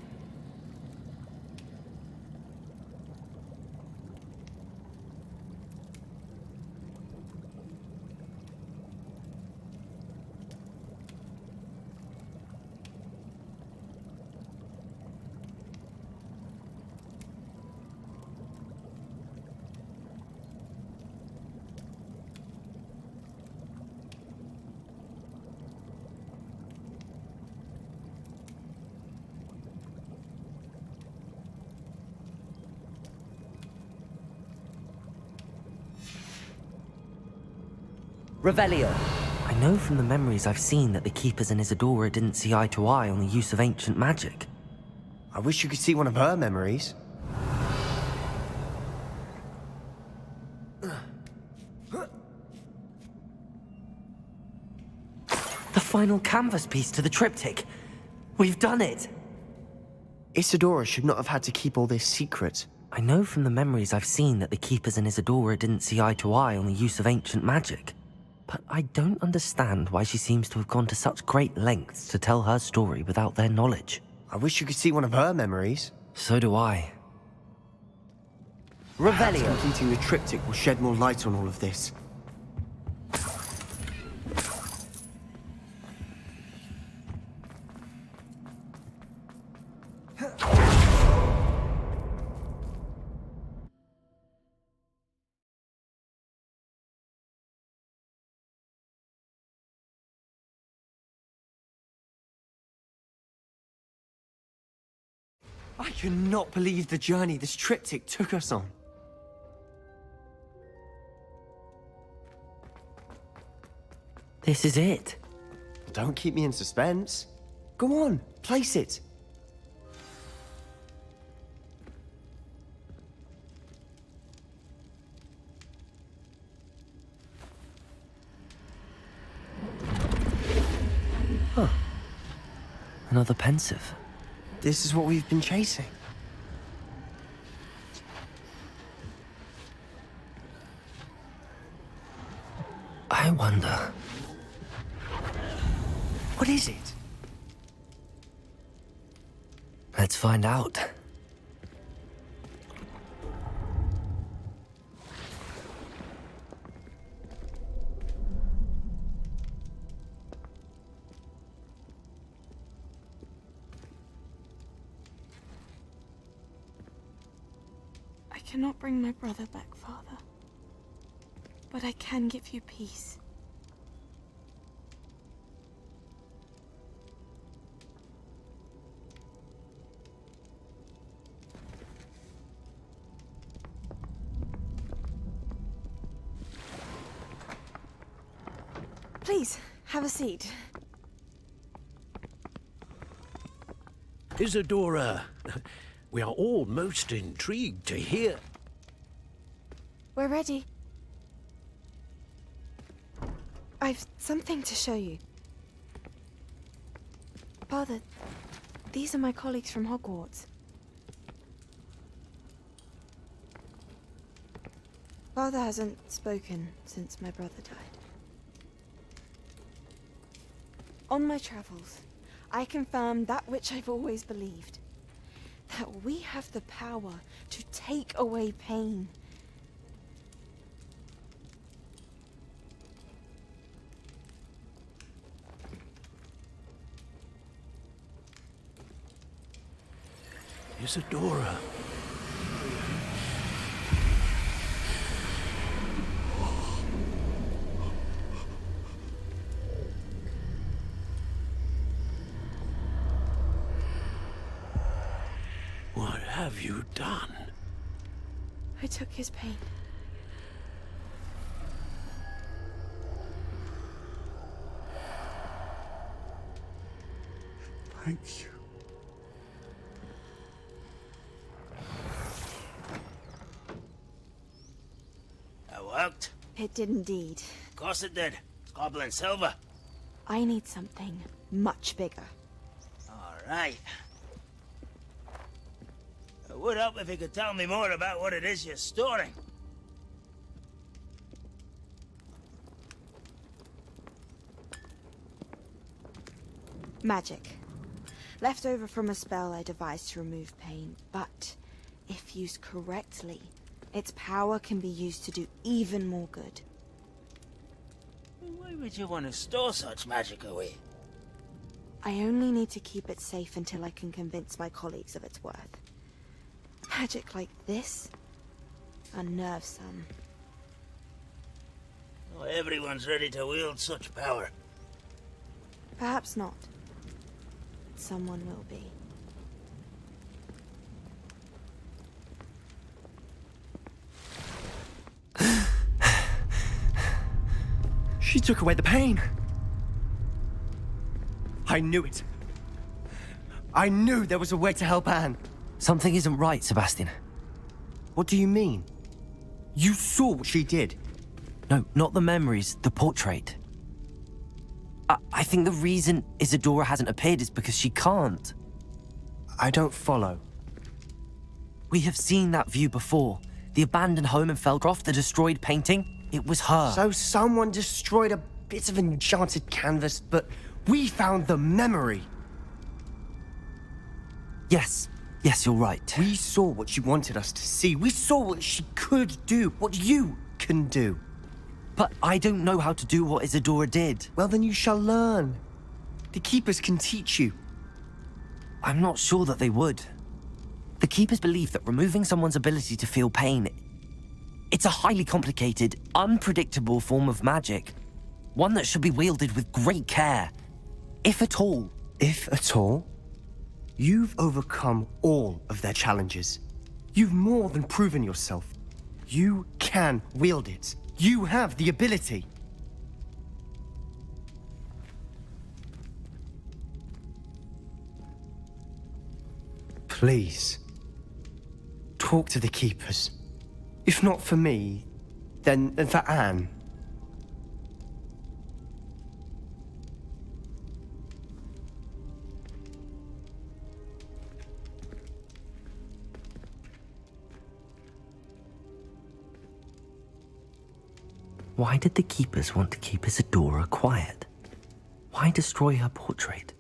Revelio. I know from the memories I've seen that the Keepers and Isadora didn't see eye to eye on the use of ancient magic. I wish you could see one of her memories. The final canvas piece to the triptych. We've done it! Isadora should not have had to keep all this secret. I know from the memories I've seen that the Keepers and Isadora didn't see eye to eye on the use of ancient magic. But I don't understand why she seems to have gone to such great lengths to tell her story without their knowledge. I wish you could see one of her memories. So do I. Perhaps completing the triptych will shed more light on all of this. I cannot believe the journey this triptych took us on. This is it. Don't keep me in suspense. Go on, place it. Huh. Another pensive. This is what we've been chasing. I wonder... What is it? Let's find out. I cannot bring my brother back, Father. But I can give you peace. Please, have a seat. Isadora, we are all most intrigued to hear. We're ready. I've something to show you. Father, these are my colleagues from Hogwarts. Father hasn't spoken since my brother died. On my travels, I confirmed that which I've always believed. That we have the power to take away pain. Isadora. What have you done? I took his pain. Thank you. That worked? It did indeed. Of course it did. It's goblin silver. I need something much bigger. All right. It would help if you could tell me more about what it is you're storing. Magic. Left over from a spell I devised to remove pain, but if used correctly, its power can be used to do even more good. Why would you want to store such magic away? I only need to keep it safe until I can convince my colleagues of its worth. Magic like this unnerves some. Not everyone's ready to wield such power. Perhaps not. Someone will be. She took away the pain. I knew it. I knew there was a way to help Anne. Something isn't right, Sebastian. What do you mean? You saw what she did. No, not the memories, the portrait. I think the reason Isadora hasn't appeared is because she can't. I don't follow. We have seen that view before. The abandoned home in Felcroft, the destroyed painting. It was her. So someone destroyed a bit of enchanted canvas, but we found the memory. Yes, you're right. We saw what she wanted us to see. We saw what she could do, what you can do. But I don't know how to do what Isadora did. Well, then you shall learn. The Keepers can teach you. I'm not sure that they would. The Keepers believe that removing someone's ability to feel pain, it's a highly complicated, unpredictable form of magic. One that should be wielded with great care. If at all. If at all? You've overcome all of their challenges. You've more than proven yourself. You can wield it. You have the ability. Please, talk to the Keepers. If not for me, then for Anne. Why did the Keepers want to keep Isadora quiet? Why destroy her portrait?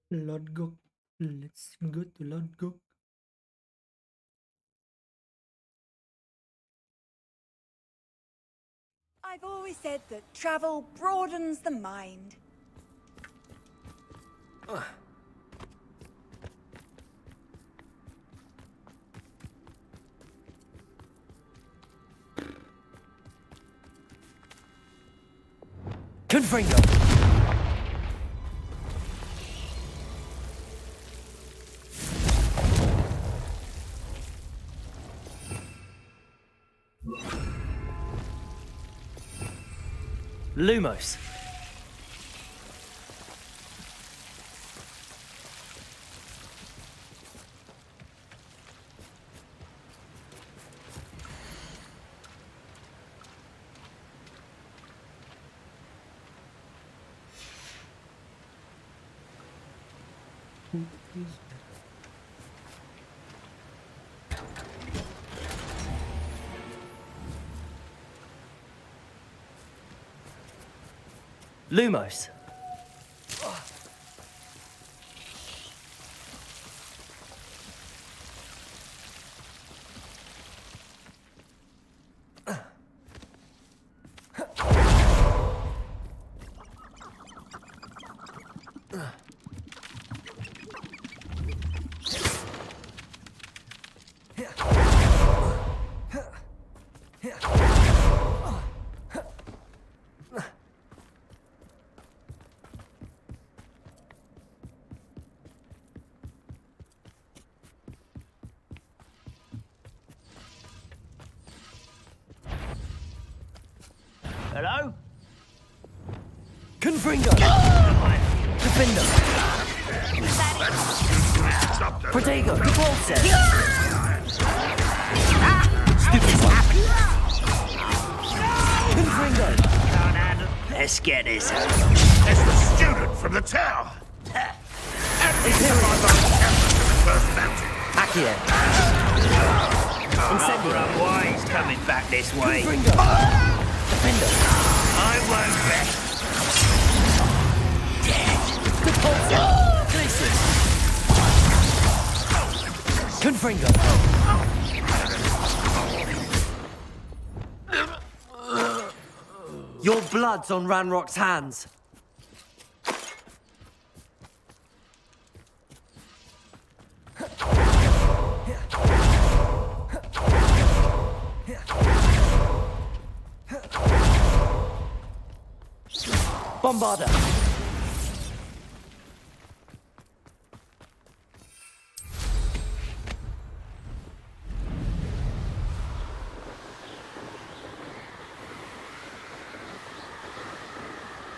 Lord Gok. Let's go to Lord Gok. I've always said that travel broadens the mind. Confringo! Lumos. Lumos. Hello? Confringo. Defender. Protego. CORSAIR. Stupid one. Confringo. Let's get this. It's the student from the tower. Accio. Incendio. Why he's coming back this way? Confringo. Defender. I won't rest. Glacius. Confringo. Your blood's on Ranrock's hands. Bombarder.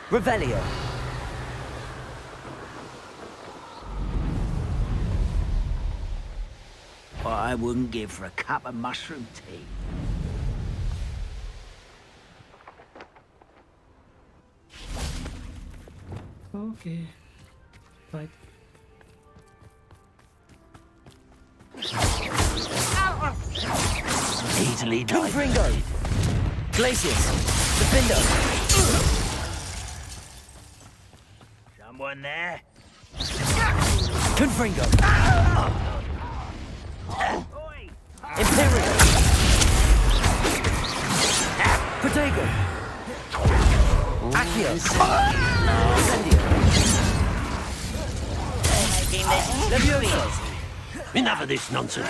Revelio. What I wouldn't give for a cup of mushroom tea. Okay. Fight. Easily Confringo. Glacius. Defender. Someone there? Confringo. Imperial. Protego. Accio. Incendio. Levioso. Enough of this nonsense.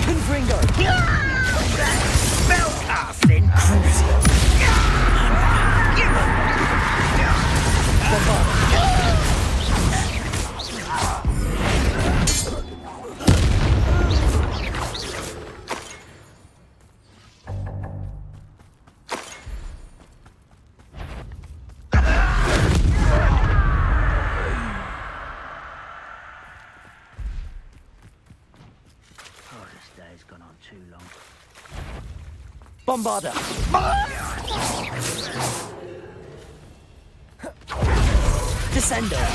Confringo. Spell casting. Crucio. Oh, this day's gone on too long. Bombarder. Descender.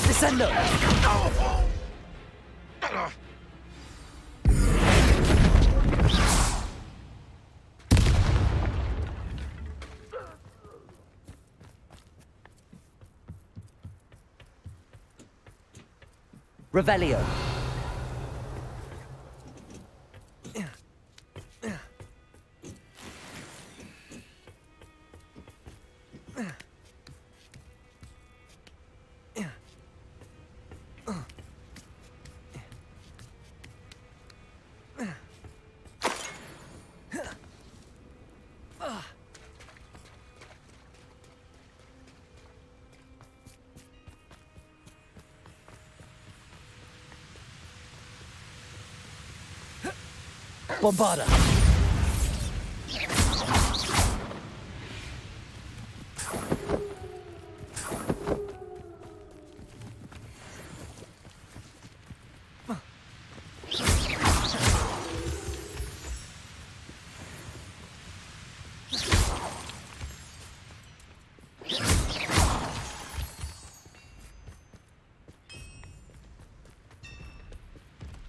Descendo. Revelio. Bombarda.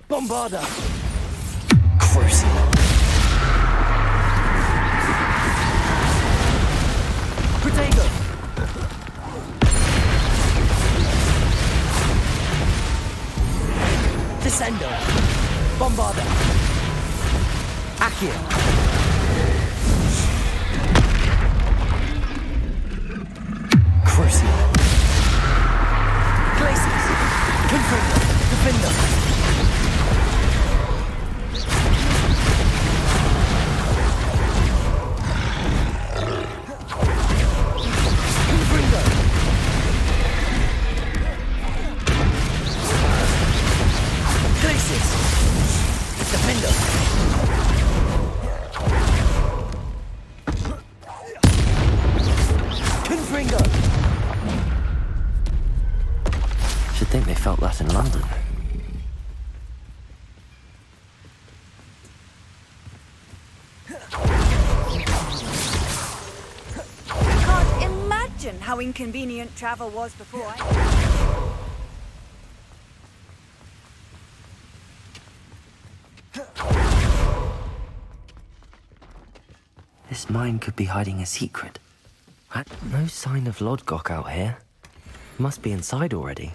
Bombarda! Crucio! Protego! Descendo! Bombarda! Accio! Crucio! Glacius! Confringo! Defender! Should think they felt that in London. I can't imagine how inconvenient travel was before I... This mine could be hiding a secret. No sign of Logitech out here. Must be inside already.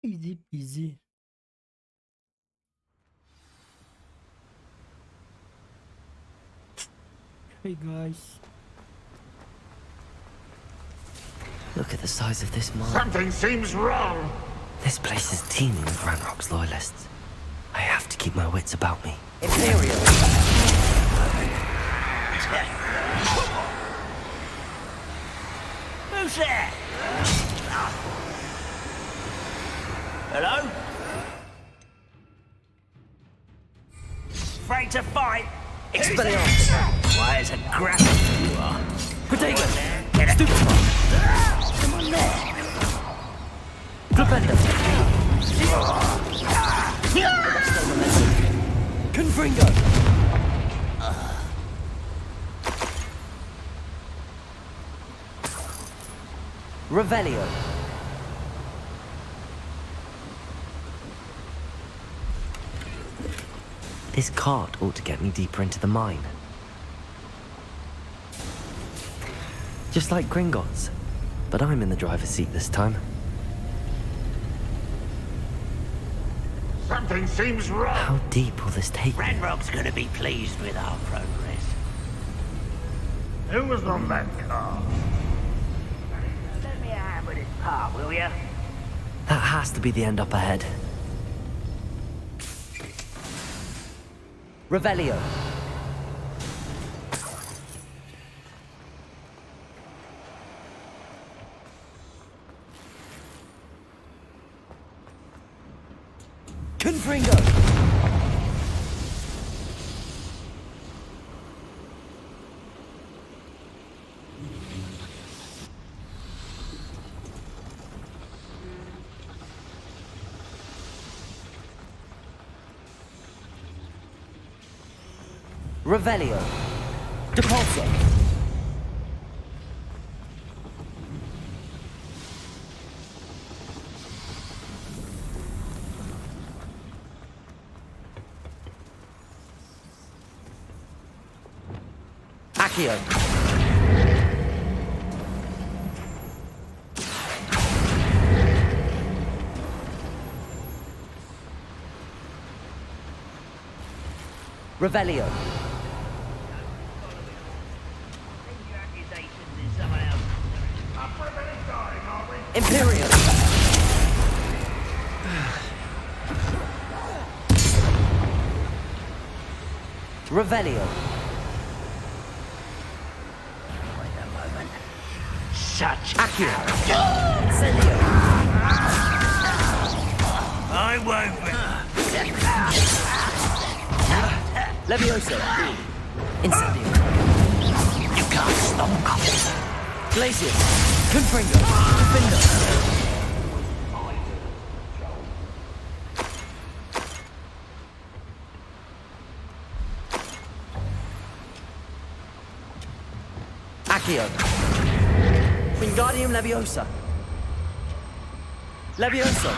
Easy peasy. Hey guys. Look at the size of this mine. Something seems wrong. This place is teeming with Ranrock's loyalists. I have to keep my wits about me. Imperial. Who's there? Hello? Afraid to fight? Expelliarmus! Why, it's a graphic you are. Protego! Get it. Come on there! Flipendo! Confringo! Revelio! This cart ought to get me deeper into the mine. Just like Gringotts, but I'm in the driver's seat this time. Something seems wrong. How deep will this take me? Ranrock's gonna be pleased with our progress. Who was on that car? Let me have with this part, will ya? That has to be the end up ahead. Revelio. Confringo. Revelio. Depulso. Accio. Revelio. Imperial. Revelio. Wait a moment. Such Accio. arrogance. Incendio. I won't. Levioso. Incendio. You can't stop us. Glacius. Confringo. Defender. Accio. Wingardium Leviosa. Levioso.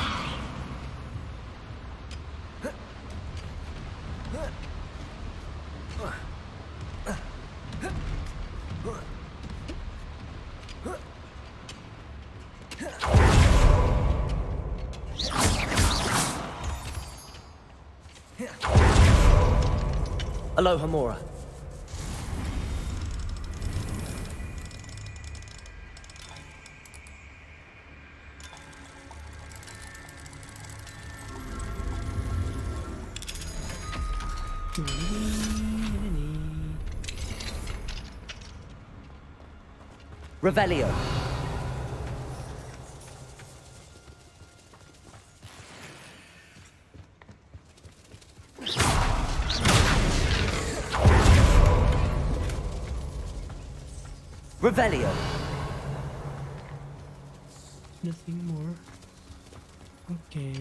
Aloha Mora. Revelio. Revelio. Nothing more. Okay.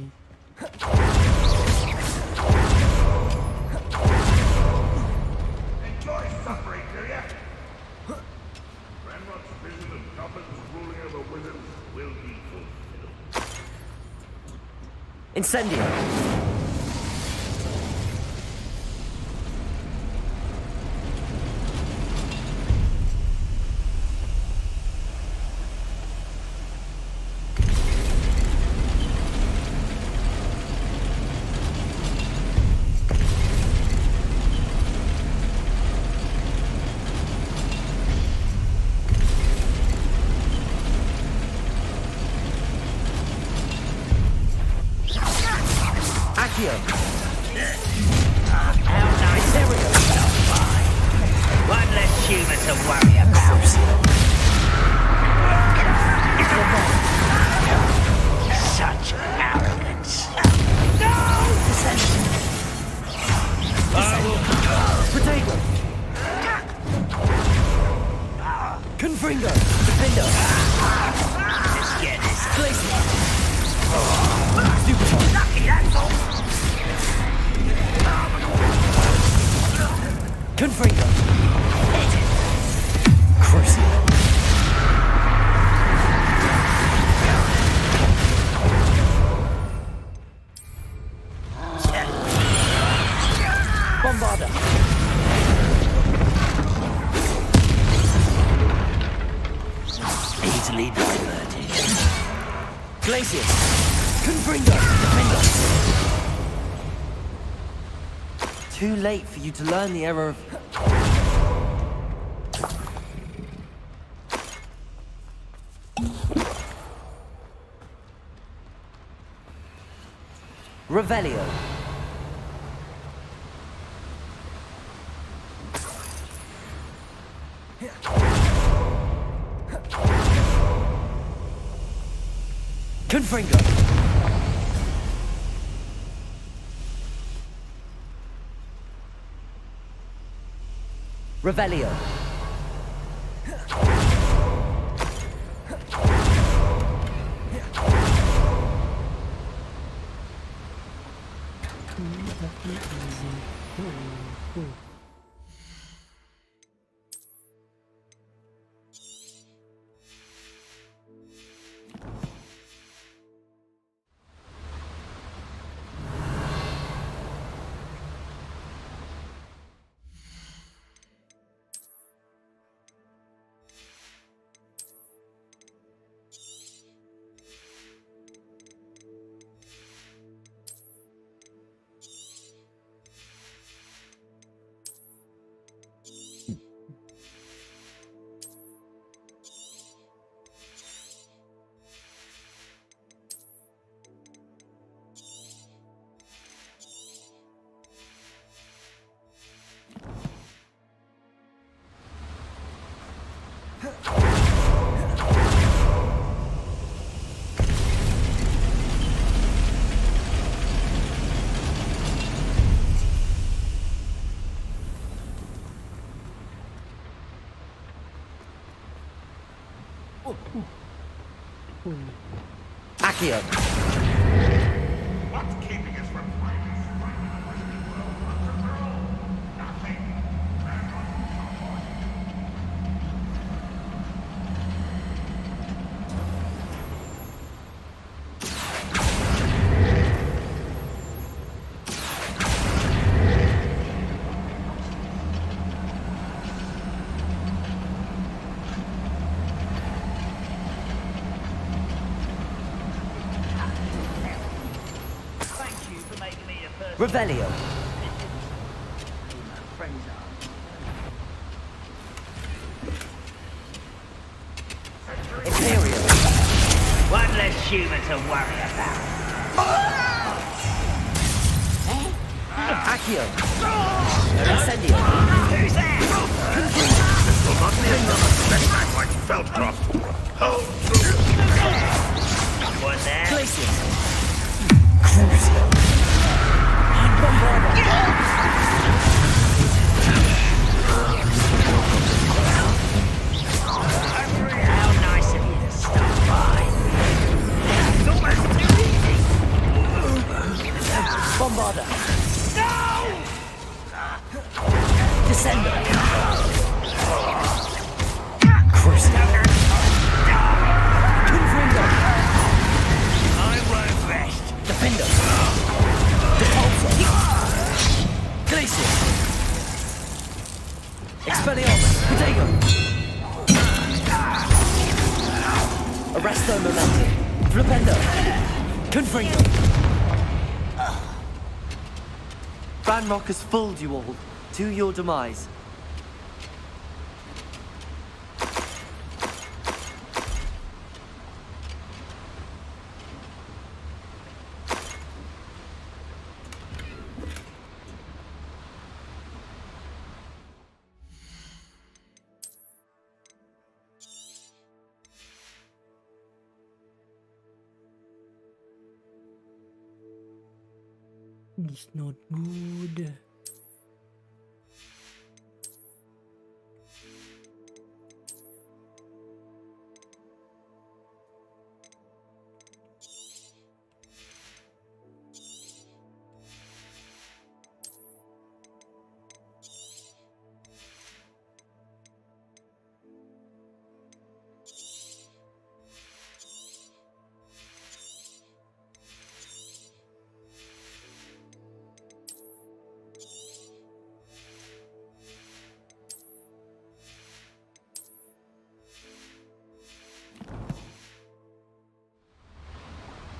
Enjoy suffering, do ya? Ranrock's vision of goblins ruling over wizards will be fulfilled. Incendio. One less human to worry about. Such arrogance. Potato. Confringo. Defender. Let's get this. Glacier. Stupid. Lucky, that's all. Confringo. Crucio. Bombarda. Easily diverted. Glacier. Confringo. Defender. Too late for you to learn the error of... Revelio. Confringo. Revelio. Accio. What's keeping us from Revelio. Imperial. One less human to worry about. Accio. Incendio. Who's that? This will not be another setback like Feldcroft. Hold through. One there. Glacius. Crucio. How nice of you to stop by. It's almost too easy. Bombarda. No! Descender. Crucio. Confringo. I won't rest. Defender. Depulso. Glacius. Expelliarmus. Protego. Arresto Momentum. Flipendo. Confringo. Ranrock has fooled you all. To your demise. It's not good.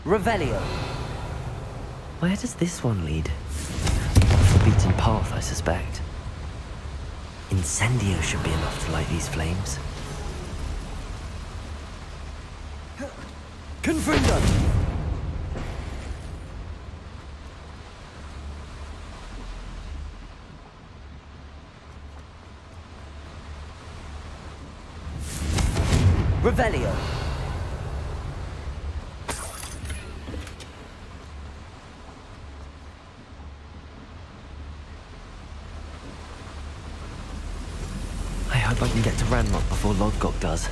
Revelio. Where does this one lead? Off the beaten path, I suspect. Incendio should be enough to light these flames. Confringo! Revelio. I hope I can get to Ranrock before Logitech does.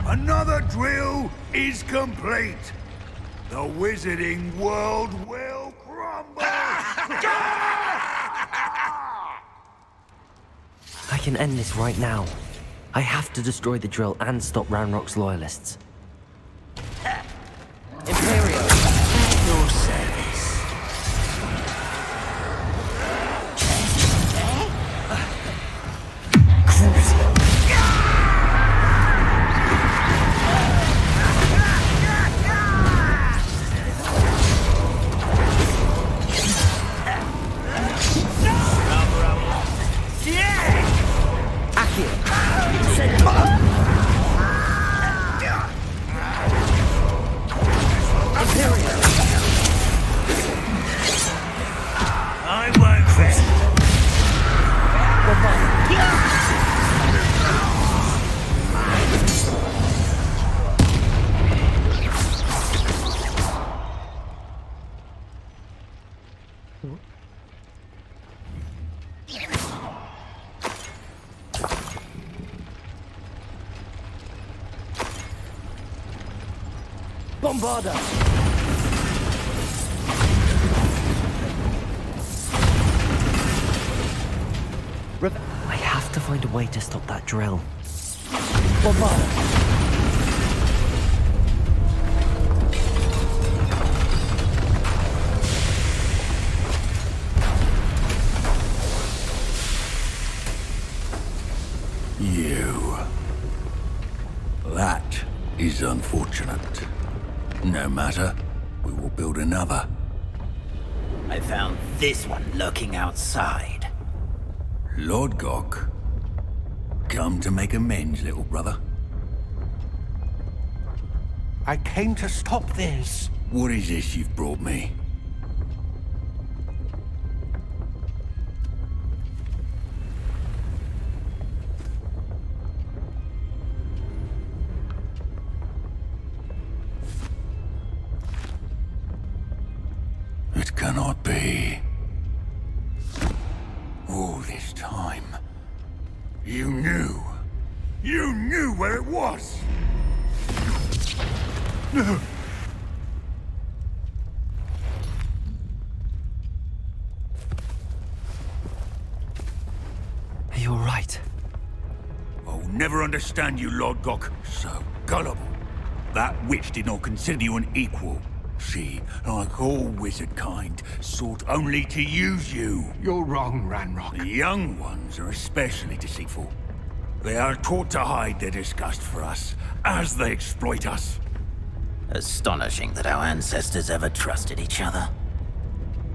Another drill is complete. The wizarding world will crumble. I can end this right now. I have to destroy the drill and stop Ranrock's loyalists. Imperio! Your service. Crucio! I won't rest. Bombarda! I have to find a way to stop that drill. Bombarda! You. That is unfortunate. No matter, we will build another. I found this one lurking outside. Lord Gok, come to make amends, little brother. I came to stop this. What is this you've brought me? It cannot be. All this time, you knew. You knew where it was! No! Are you alright? I'll never understand you, Lord Gok. So gullible. That witch did not consider you an equal. She, like all wizard kind, sought only to use you. You're wrong, Ranrock. The young ones are especially deceitful. They are taught to hide their disgust for us, as they exploit us. Astonishing that our ancestors ever trusted each other.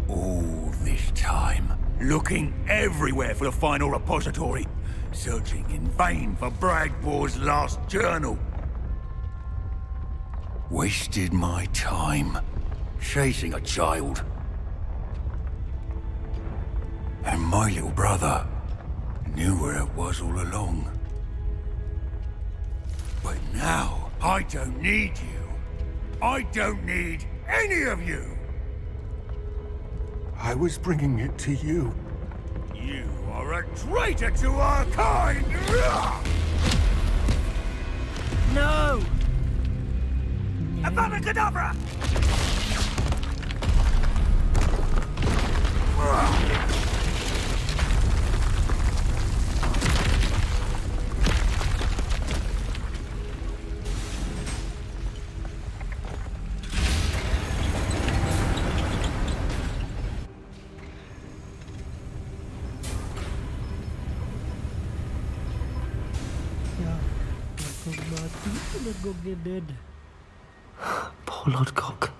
All this time, looking everywhere for the final repository, searching in vain for Bragbor's last journal. Wasted my time, chasing a child. And my little brother knew where it was all along. But now, I don't need you. I don't need any of you. I was bringing it to you. You are a traitor to our kind! No! Avada Kedavra! Dead. Poor Lord Gok.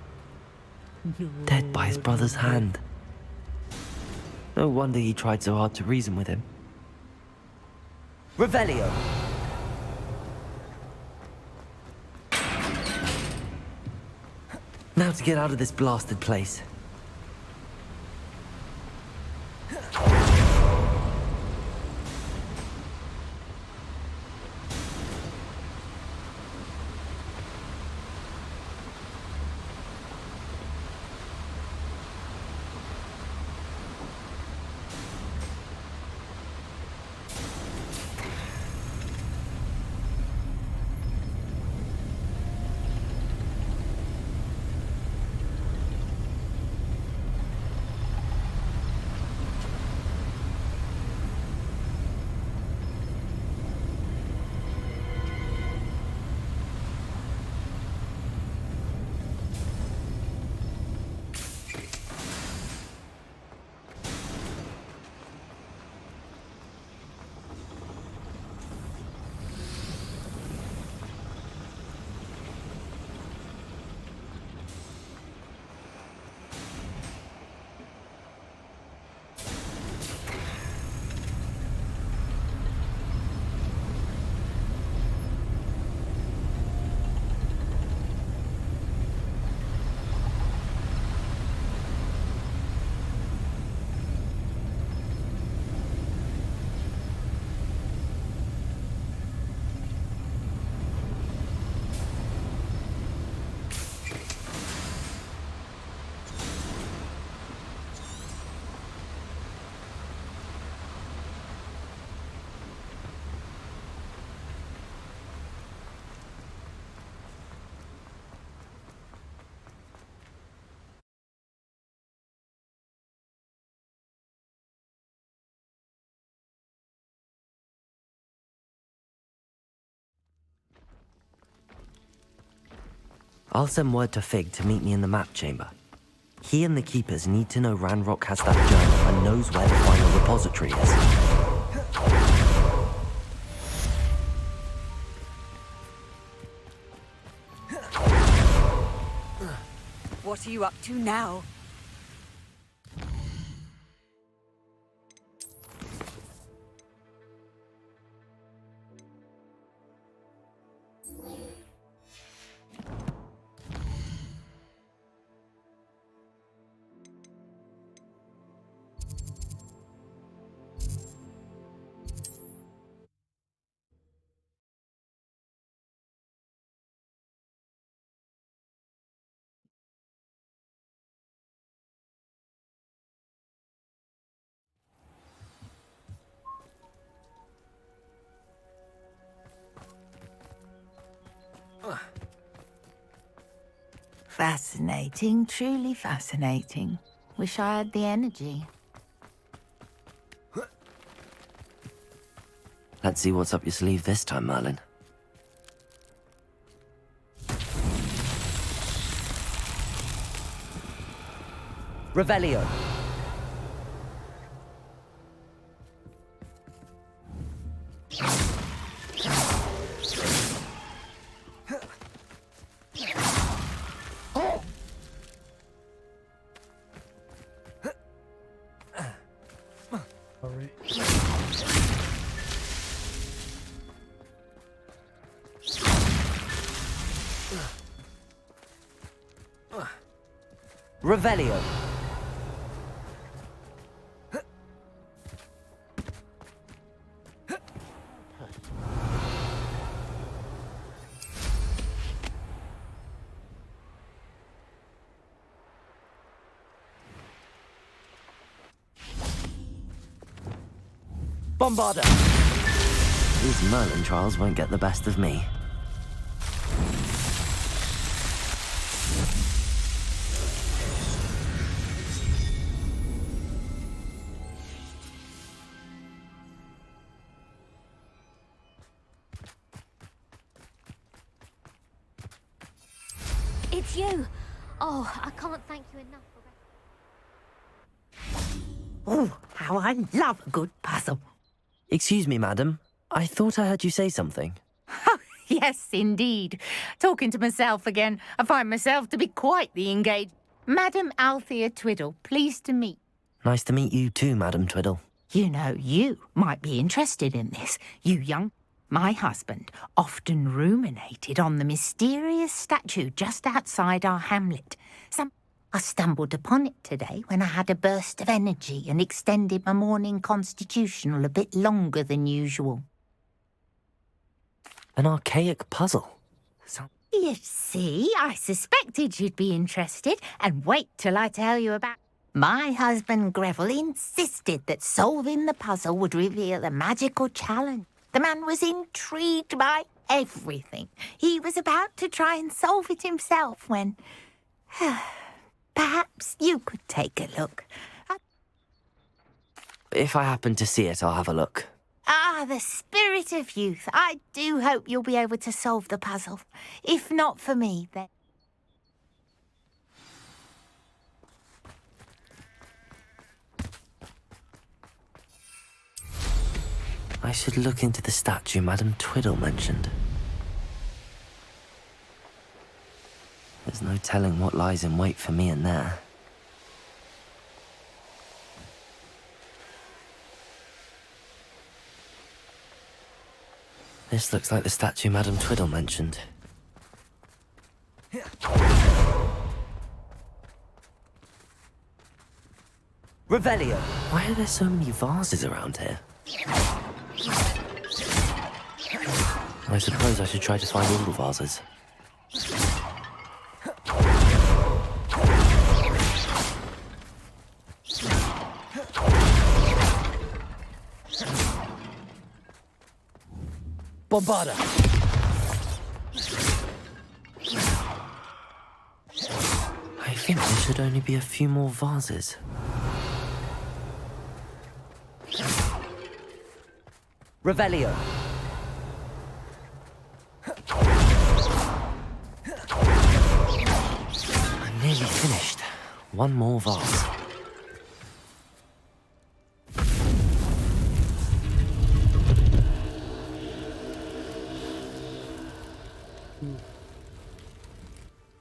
Dead by his brother's hand. No wonder he tried so hard to reason with him. Revelio! Now to get out of this blasted place. I'll send word to Fig to meet me in the map chamber. He and the Keepers need to know ASRock has that journal and knows where the final repository is. What are you up to now? Fascinating, truly fascinating. Wish I had the energy. Let's see what's up your sleeve this time, Merlin. Revelio. Revelio. Bombarda. These Merlin trials won't get the best of me. It's you! Oh, I can't thank you enough for Oh, how I love a good puzzle. Excuse me, madam. I thought I heard you say something. Yes, indeed. Talking to myself again. I find myself to be quite the engaged. Madam Althea Twiddle, pleased to meet. Nice to meet you too, Madam Twiddle. You know, you might be interested in this. You young... My husband often ruminated on the mysterious statue just outside our hamlet. I stumbled upon it today when I had a burst of energy and extended my morning constitutional a bit longer than usual. An archaic puzzle. You see, I suspected you'd be interested, and wait till I tell you about... My husband Greville insisted that solving the puzzle would reveal a magical challenge. The man was intrigued by everything. He was about to try and solve it himself when... Perhaps you could take a look. If I happen to see it, I'll have a look. Ah, the spirit of youth. I do hope you'll be able to solve the puzzle. If not for me, then... I should look into the statue Madam Twiddle mentioned. There's no telling what lies in wait for me in there. This looks like the statue Madam Twiddle mentioned. Revelio! Why are there so many vases around here? I suppose I should try to find all the vases. Bombarda! I think there should only be a few more vases. Revelio. nearly finished. One more vase.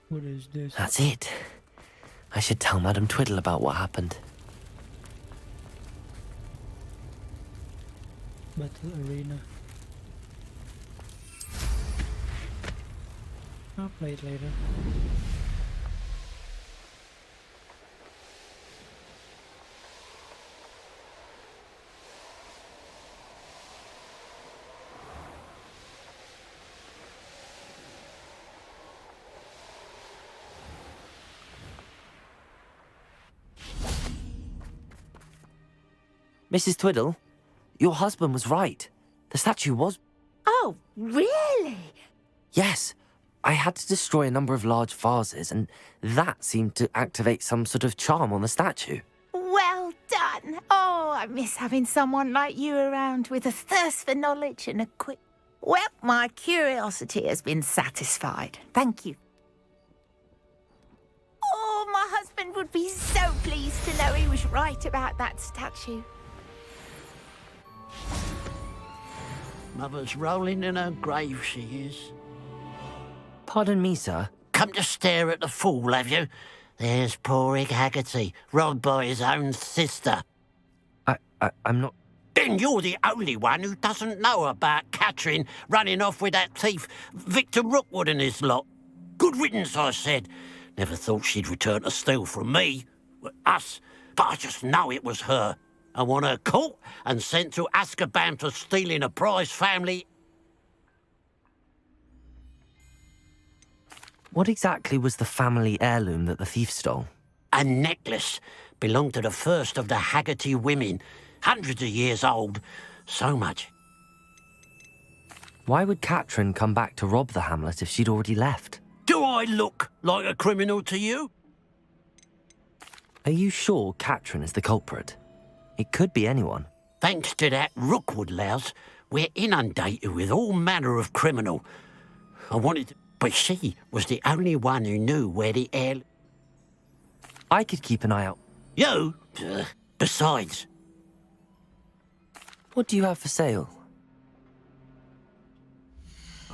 What is this? That's it. I should tell Madame Twiddle about what happened. Battle Arena. I'll play it later. Mrs. Twiddle, your husband was right. The statue was... Oh, really? Yes. I had to destroy a number of large vases, and that seemed to activate some sort of charm on the statue. Well done. Oh, I miss having someone like you around with a thirst for knowledge and a quick... Well, my curiosity has been satisfied. Thank you. Oh, my husband would be so pleased to know he was right about that statue. Mother's rolling in her grave, she is. Pardon me, sir. Come to stare at the fool, have you? There's poor Ig Haggerty, robbed by his own sister. I'm not... Then you're the only one who doesn't know about Catherine running off with that thief Victor Rookwood and his lot. Good riddance, I said. Never thought she'd return to steal from me, us, but I just know it was her. I want her caught and sent to Azkaban for stealing a prize family. What exactly was the family heirloom that the thief stole? A necklace. Belonged to the first of the Haggerty women. Hundreds of years old. So much. Why would Catherine come back to rob the hamlet if she'd already left? Do I look like a criminal to you? Are you sure Catherine is the culprit? It could be anyone. Thanks to that Rookwood louse, we're inundated with all manner of criminal. I wanted to... But she was the only one who knew where the heir... I could keep an eye out. You? Besides. What do you have for sale?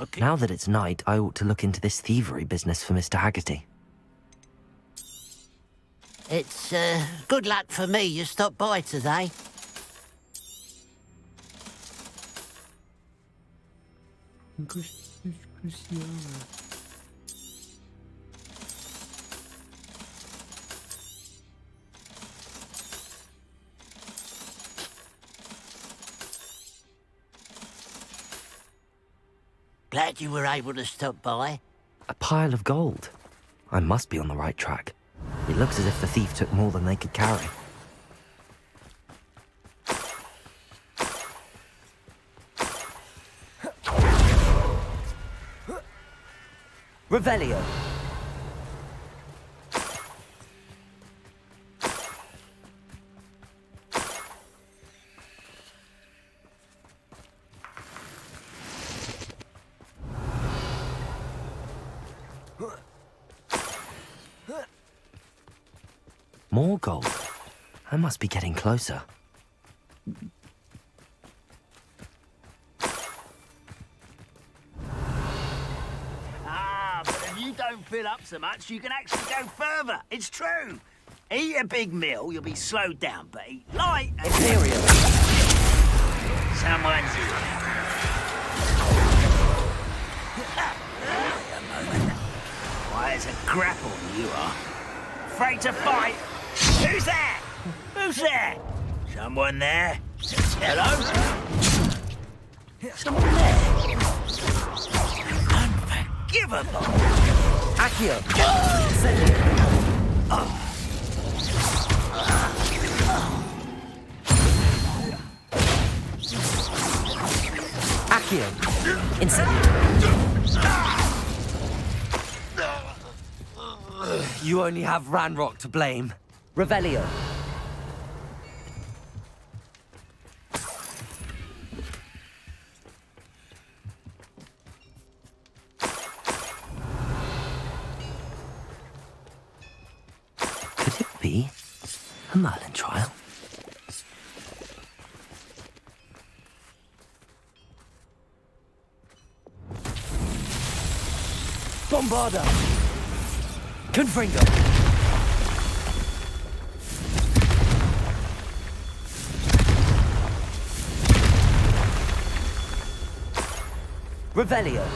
Okay. Now that it's night, I ought to look into this thievery business for Mr. Haggerty. It's, good luck for me you stopped by today. Crucio. Glad you were able to stop by. A pile of gold. I must be on the right track. It looks as if the thief took more than they could carry. Revelio. More gold. I must be getting closer. Ah, but if you don't fill up so much, you can actually go further. It's true. Eat a big meal, you'll be slowed down, but eat light and... Ethereal. Someone's here. Why, it's a grapple, you are. Afraid to fight? Who's there? Who's there? Someone there? Hello? Someone there? Unforgivable! Accio! Accio! Incendio! You only have Ranrock to blame. Revelio. be a Merlin trial. Bombarda! Confringo! Revelio!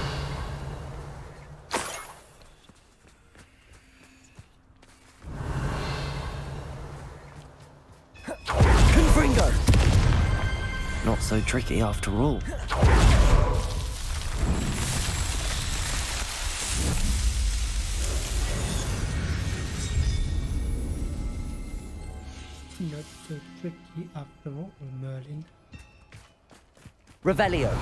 Confringo! Not so tricky after all. Not so tricky after all, Merlin. Revelio.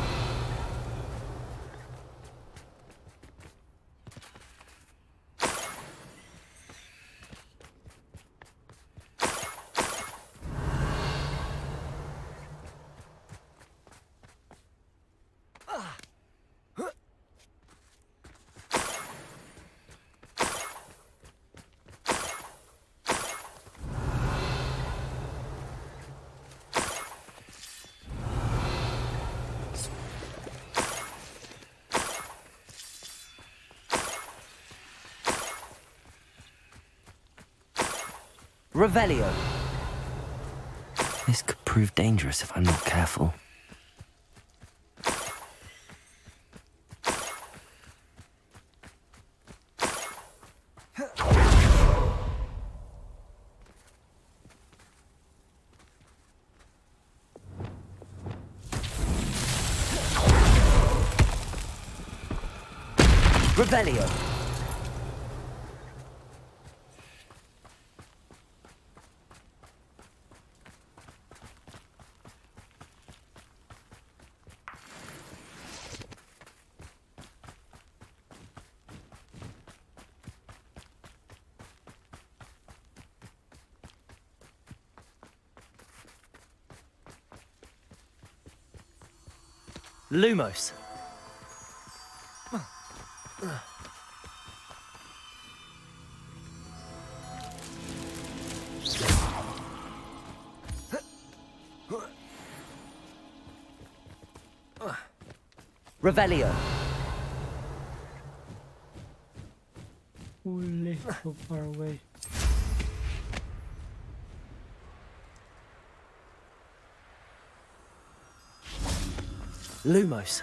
Revelio. This could prove dangerous if I'm not careful. Revelio. Lumos. Revelio. Holy, so far away. Lumos.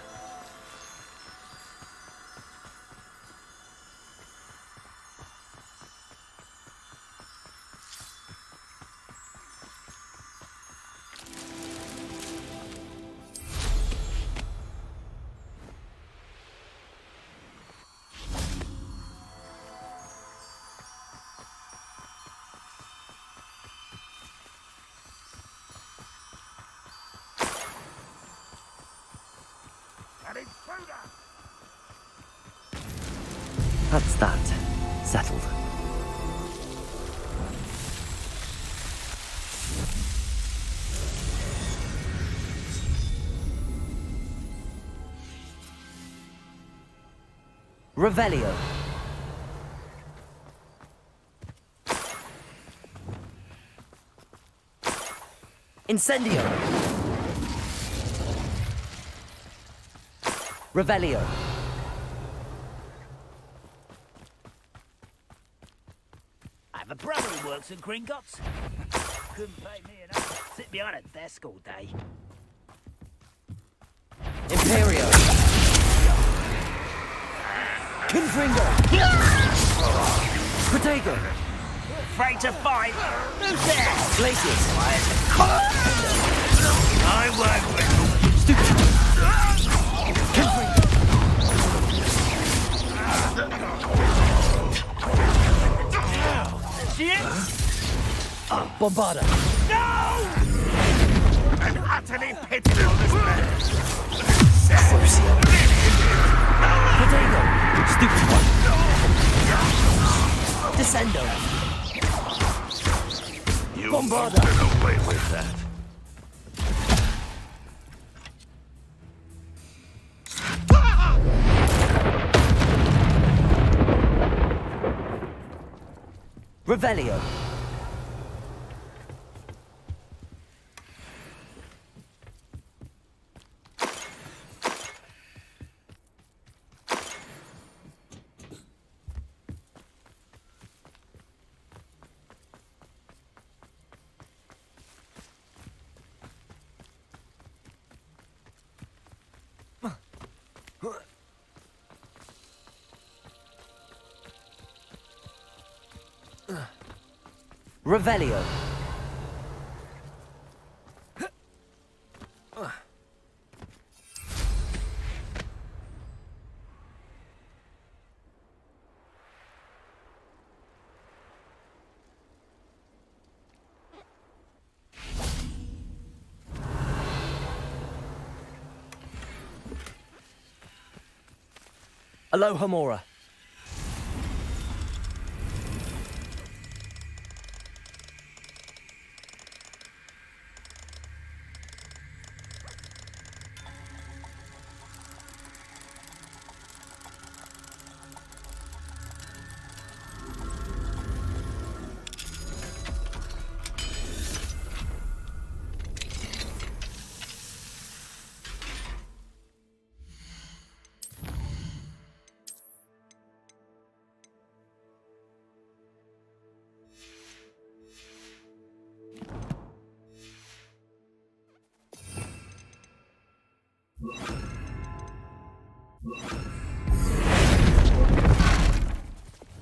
That's that. Settled. Revelio. Incendio. Revelio. I have a brother who works in Gringotts. Couldn't pay me enough to sit behind a desk all day. Imperio. Confringo. Protego. Afraid to fight? Who's there? Glacius. I won't wrestle. Stupid. Bombarda. No! I'm utterly pitiful, this man. Crucio. Protego. Stupid one. Descendo. You Bombarda. get away with that. Revelio. Revelio. Aloha Mora.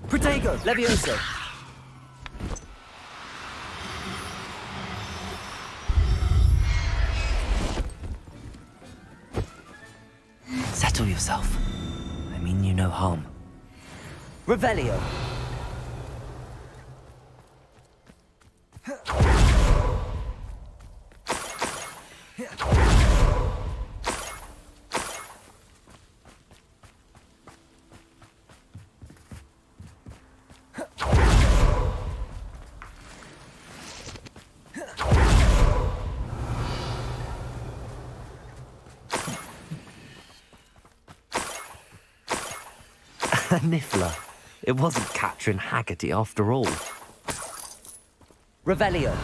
Protego, Levioso. Settle yourself. I mean you no harm. Revelio. A Niffler. It wasn't Catherine Haggerty after all. Revelio.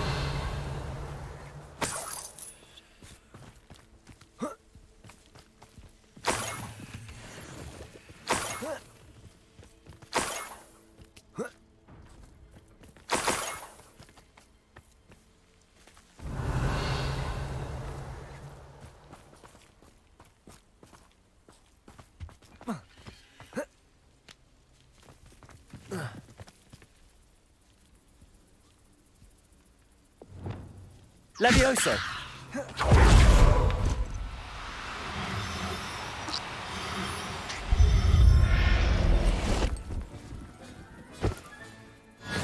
Levioso.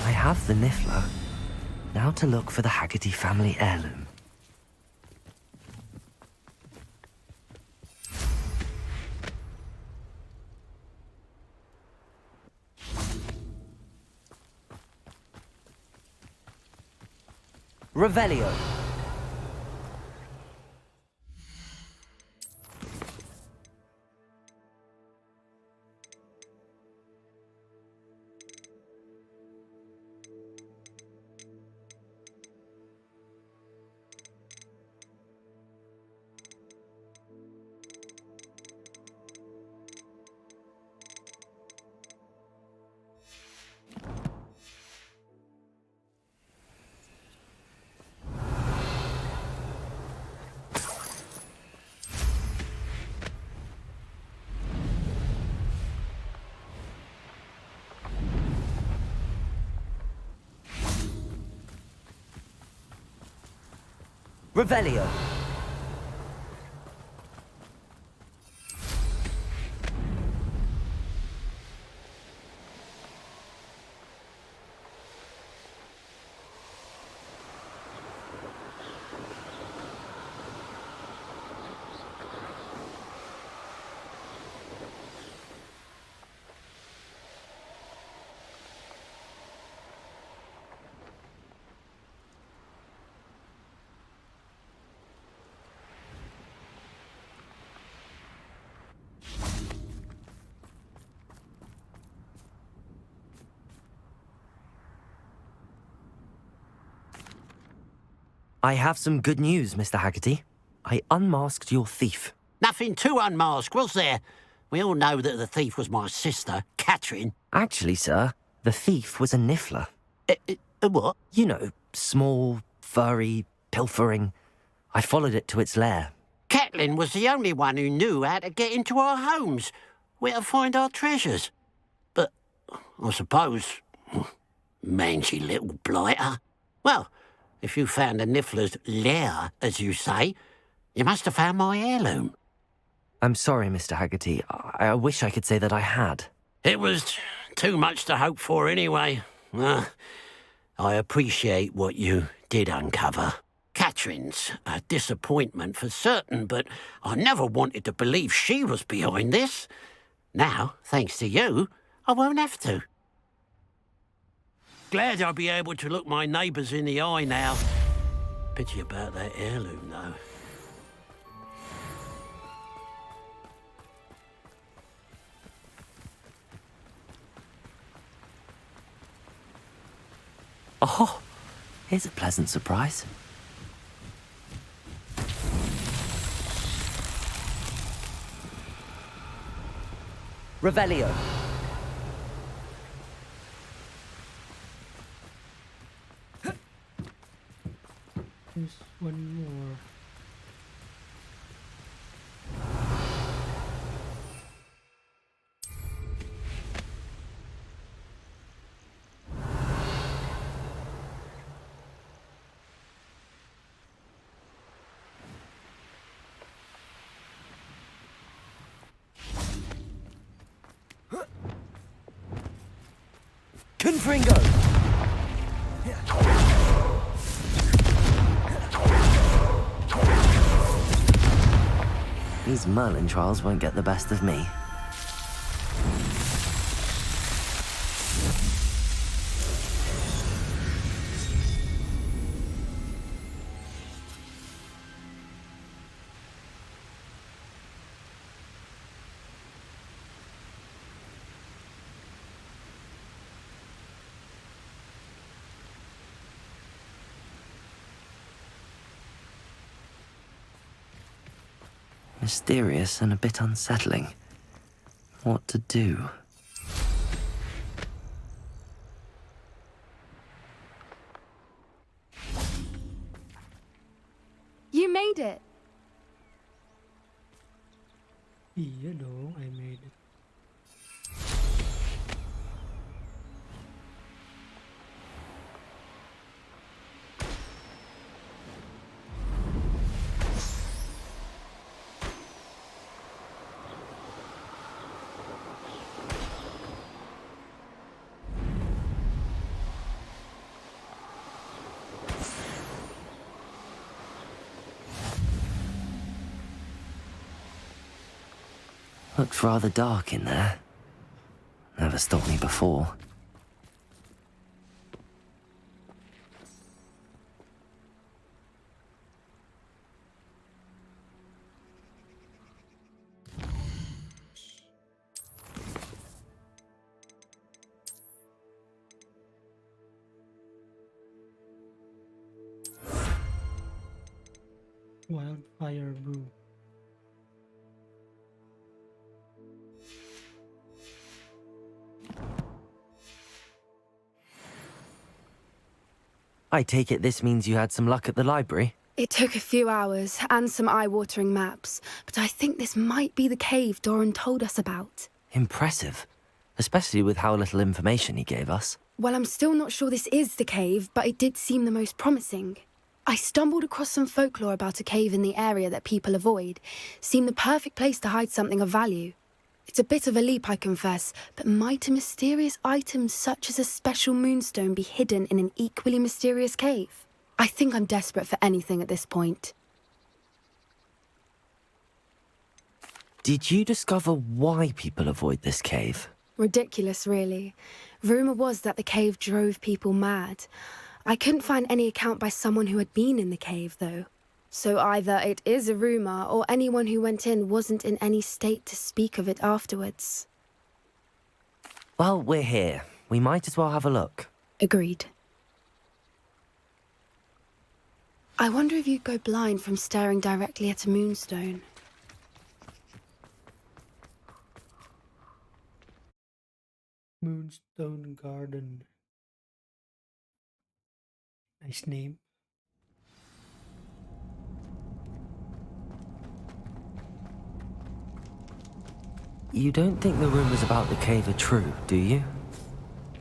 I have the Niffler. Now to look for the Haggerty family heirloom. Revelio. Revelio. I have some good news, Mr. Haggerty. I unmasked your thief. Nothing to unmask, was there? We all know that the thief was my sister, Catherine. Actually, sir, the thief was a Niffler. What? You know, small, furry, pilfering. I followed it to its lair. Catelyn was the only one who knew how to get into our homes, where to find our treasures. But I suppose, mangy little blighter. Well, if you found the Niffler's lair, as you say, you must have found my heirloom. I'm sorry, Mr. Haggerty. I wish I could say that I had. It was too much to hope for anyway. I appreciate what you did uncover. Catherine's a disappointment for certain, but I never wanted to believe she was behind this. Now, thanks to you, I won't have to. Glad I'll be able to look my neighbours in the eye now. Pity about that heirloom, though. Oh, here's a pleasant surprise. Revelio. There's one more. Confringo! These Merlin trials won't get the best of me. Mysterious and a bit unsettling. What to do? You made it. You know, I made it. Looks rather dark in there. Never stopped me before. Wildfire brew. I take it this means you had some luck at the library? It took a few hours and some eye-watering maps, but I think this might be the cave Doran told us about. Impressive. Especially with how little information he gave us. Well, I'm still not sure this is the cave, but it did seem the most promising. I stumbled across some folklore about a cave in the area that people avoid. Seemed the perfect place to hide something of value. It's a bit of a leap, I confess, but might a mysterious item such as a special moonstone be hidden in an equally mysterious cave? I think I'm desperate for anything at this point. Did you discover why people avoid this cave? Ridiculous, really. Rumour was that the cave drove people mad. I couldn't find any account by someone who had been in the cave, though. So either it is a rumour, or anyone who went in wasn't in any state to speak of it afterwards. Well, we're here. We might as well have a look. Agreed. I wonder if you'd go blind from staring directly at a moonstone. Moonstone Garden. Nice name. You don't think the rumors about the cave are true, do you?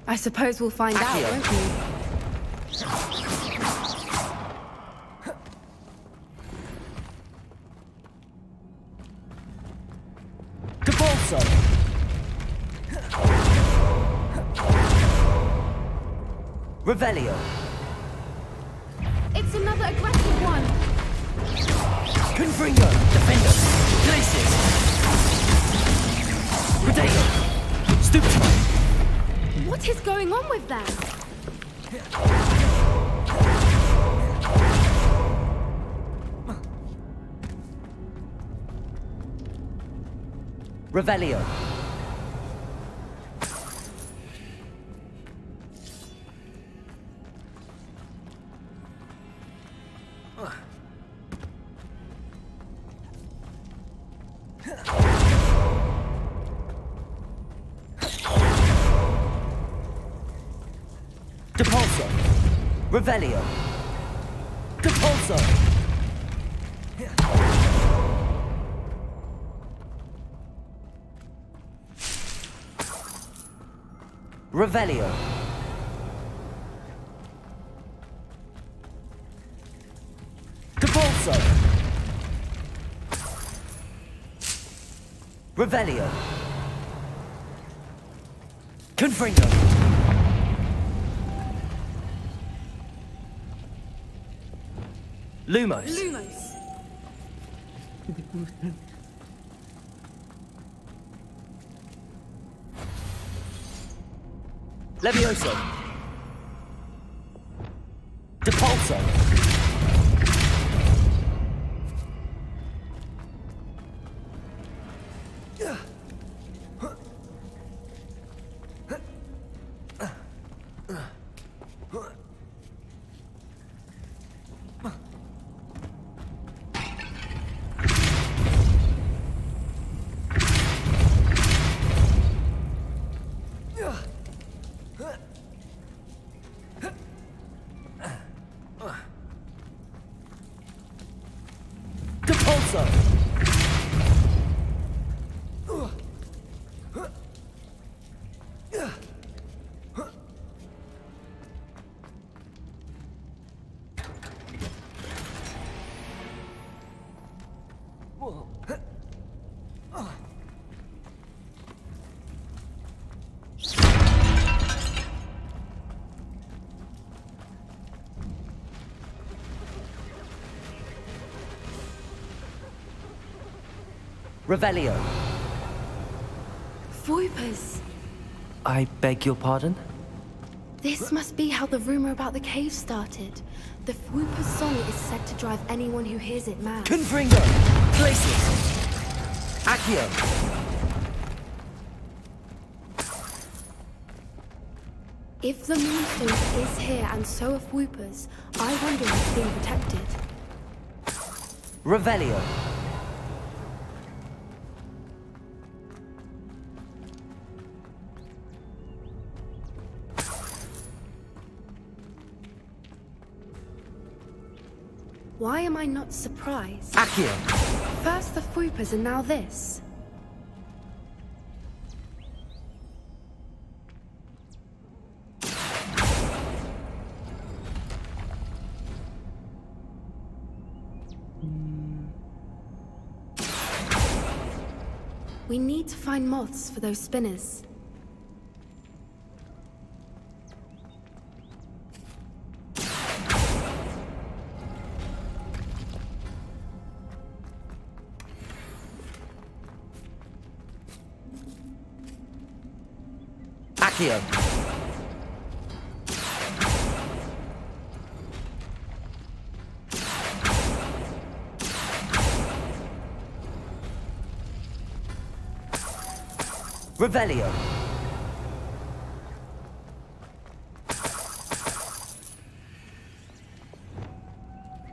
I suppose we'll find out, won't we? Capolso! Revelio! It's another aggressive one! Confringo! Defender! Glacius! Potato! Stupefy! What is going on with them? Revelio! Depulso! Revelio! Depulso! Revelio! Depulso! Revelio! Confringo! Lumos! Levioso! Depulso! Revelio! Voipers! I beg your pardon? This must be how the rumor about the cave started. The Whooper's song is said to drive anyone who hears it mad. Confringo! Glacius! Accio! If the Moonstone is here and so are Whoopers, I wonder if it's being protected. Revelio! Why am I not surprised? Accio! First the Whoopers and now this. We need to find moths for those spinners. Accio! Revelio!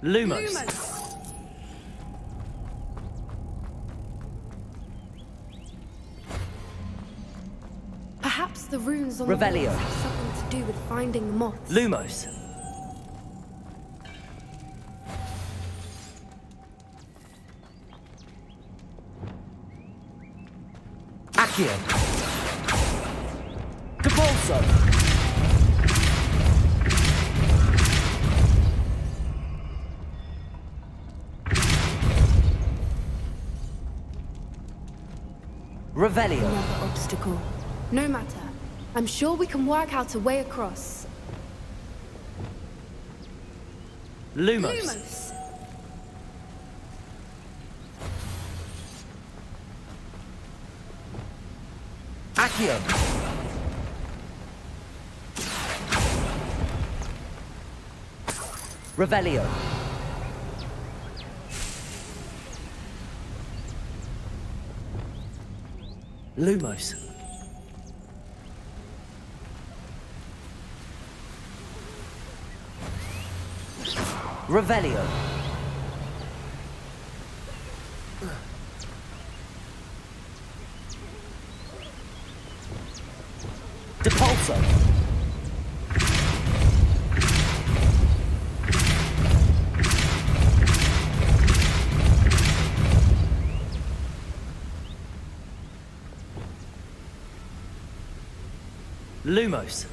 Lumos! Perhaps the runes on Revelio. the walls have something to do with finding the moths. Lumos! Accio. Depulso. Revelio. Another obstacle. No matter. I'm sure we can work out a way across. Lumos. Accio. Revelio. Lumos. Revelio. Depulso. Lumos.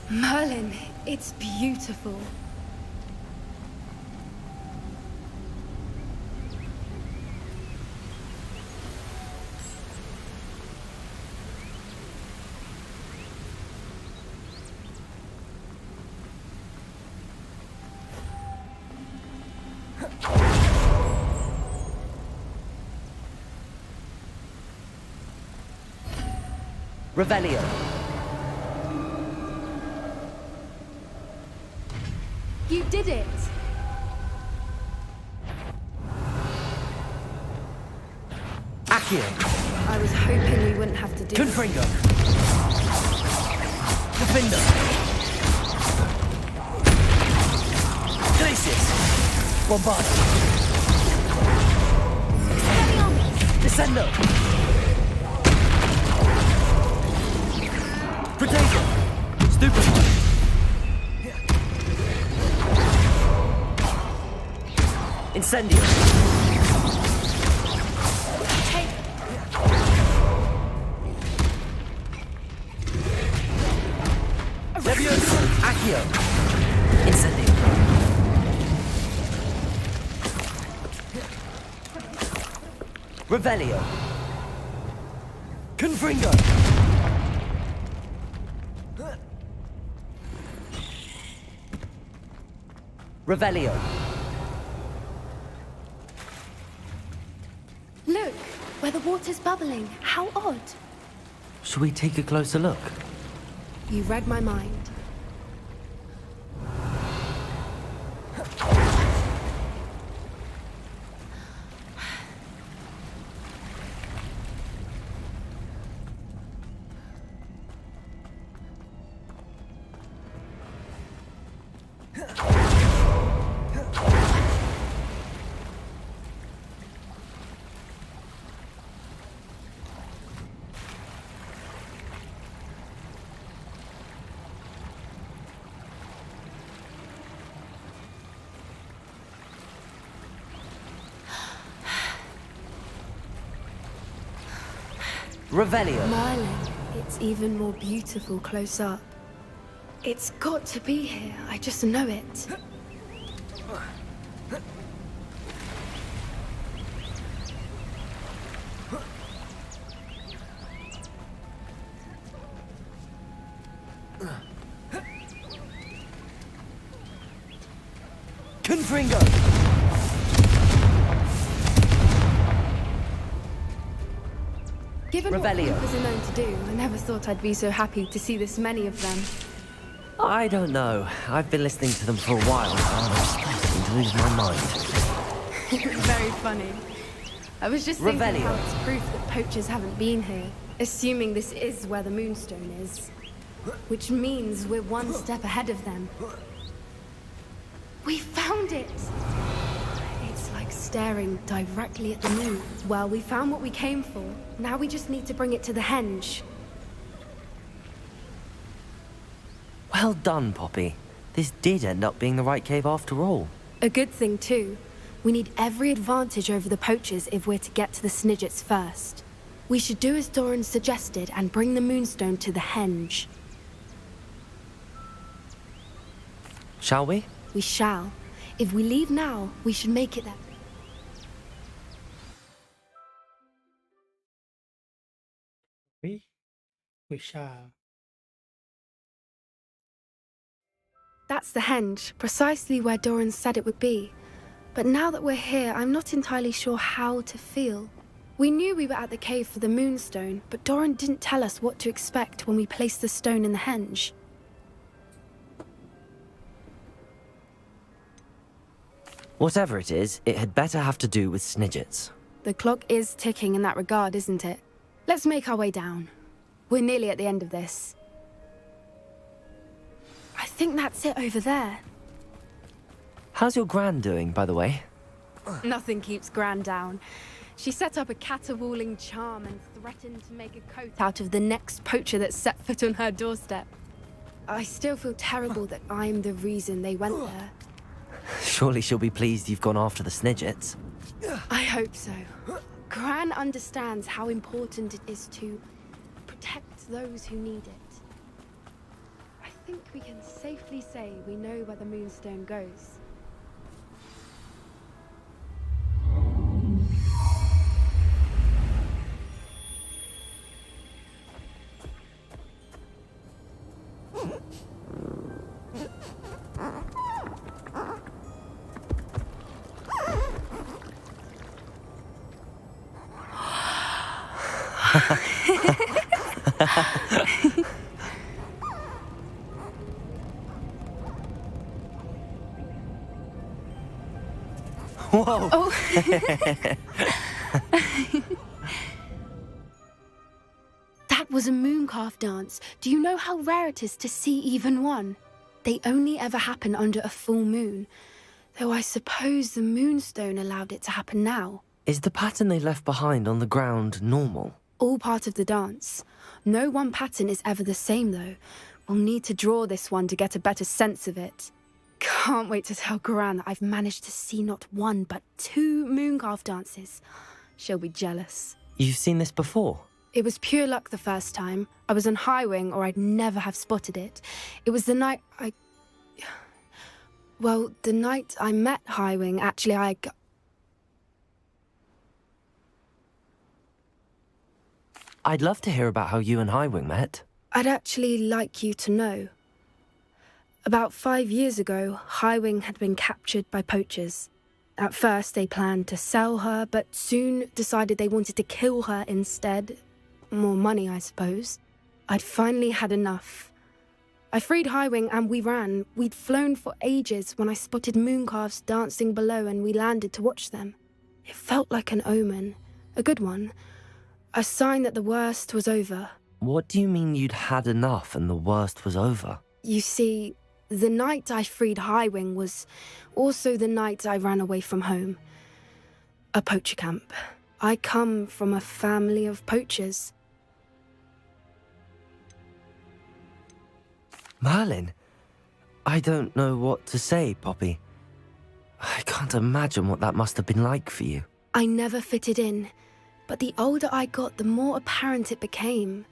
Merlin, it's beautiful. Revelio. You did it! Accio. I was hoping we wouldn't have to do Confringo. Defender. Glacius. Bombarda. Descendo. Potato. Stupefy. Incendio. Levioso. Accio. Incendio. Revelio. Confringo. Revelio. Look, where the water's bubbling. How odd. Should we take a closer look? You read my mind. Revelio. Merlin, it's even more beautiful close up. It's got to be here. I just know it. Confringo. Given Revelio. what creepers are known to do, I never thought I'd be so happy to see this many of them. I don't know. I've been listening to them for a while, and I'm starting to lose my mind. Very funny. I was just thinking Revelio. how it's proof that poachers haven't been here, assuming this is where the Moonstone is. Which means we're one step ahead of them. We found it! It's like staring directly at the moon. Well, we found what we came for. Now we just need to bring it to the henge. Well done, Poppy. This did end up being the right cave after all. A good thing, too. We need every advantage over the poachers if we're to get to the Snidgets first. We should do as Doran suggested and bring the moonstone to the henge. Shall we? We shall. If we leave now, we should make it there. We shall. That's the henge, precisely where Doran said it would be. But now that we're here, I'm not entirely sure how to feel. We knew we were at the cave for the moonstone, but Doran didn't tell us what to expect when we placed the stone in the henge. Whatever it is, it had better have to do with Snidgets. The clock is ticking in that regard, isn't it? Let's make our way down. We're nearly at the end of this. I think that's it over there. How's your gran doing, by the way? Nothing keeps Gran down. She set up a caterwauling charm and threatened to make a coat out of the next poacher that set foot on her doorstep. I still feel terrible that I'm the reason they went there. Surely she'll be pleased you've gone after the Snidgets. I hope so. Gran understands how important it is to protect those who need it. I think we can safely say we know where the moonstone goes. Whoa! Oh. That was a mooncalf dance. Do you know how rare it is to see even one? They only ever happen under a full moon. Though I suppose the moonstone allowed it to happen now. Is the pattern they left behind on the ground normal? All part of the dance. No one pattern is ever the same, though. We'll need to draw this one to get a better sense of it. Can't wait to tell Gran that I've managed to see not one, but 2 mooncalf dances. She'll be jealous. You've seen this before? It was pure luck the first time. I was on Highwing, or I'd never have spotted it. It was the night Well, the night I met Highwing, actually, I'd love to hear about how you and Highwing met. I'd actually like you to know. About 5 years ago, Highwing had been captured by poachers. At first, they planned to sell her, but soon decided they wanted to kill her instead. More money, I suppose. I'd finally had enough. I freed Highwing and we ran. We'd flown for ages when I spotted mooncalves dancing below and we landed to watch them. It felt like an omen. A good one. A sign that the worst was over. What do you mean you'd had enough and the worst was over? You see, the night I freed Highwing was also the night I ran away from home. A poacher camp. I come from a family of poachers. Merlin? I don't know what to say, Poppy. I can't imagine what that must have been like for you. I never fitted in, but the older I got, the more apparent it became.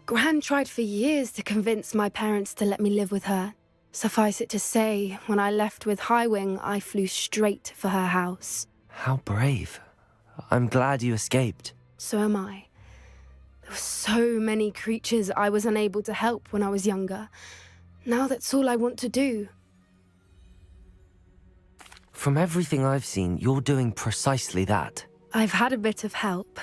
Gran tried for years to convince my parents to let me live with her. Suffice it to say, when I left with Highwing, I flew straight for her house. How brave. I'm glad you escaped. So am I. There were so many creatures I was unable to help when I was younger. Now that's all I want to do. From everything I've seen, you're doing precisely that. I've had a bit of help.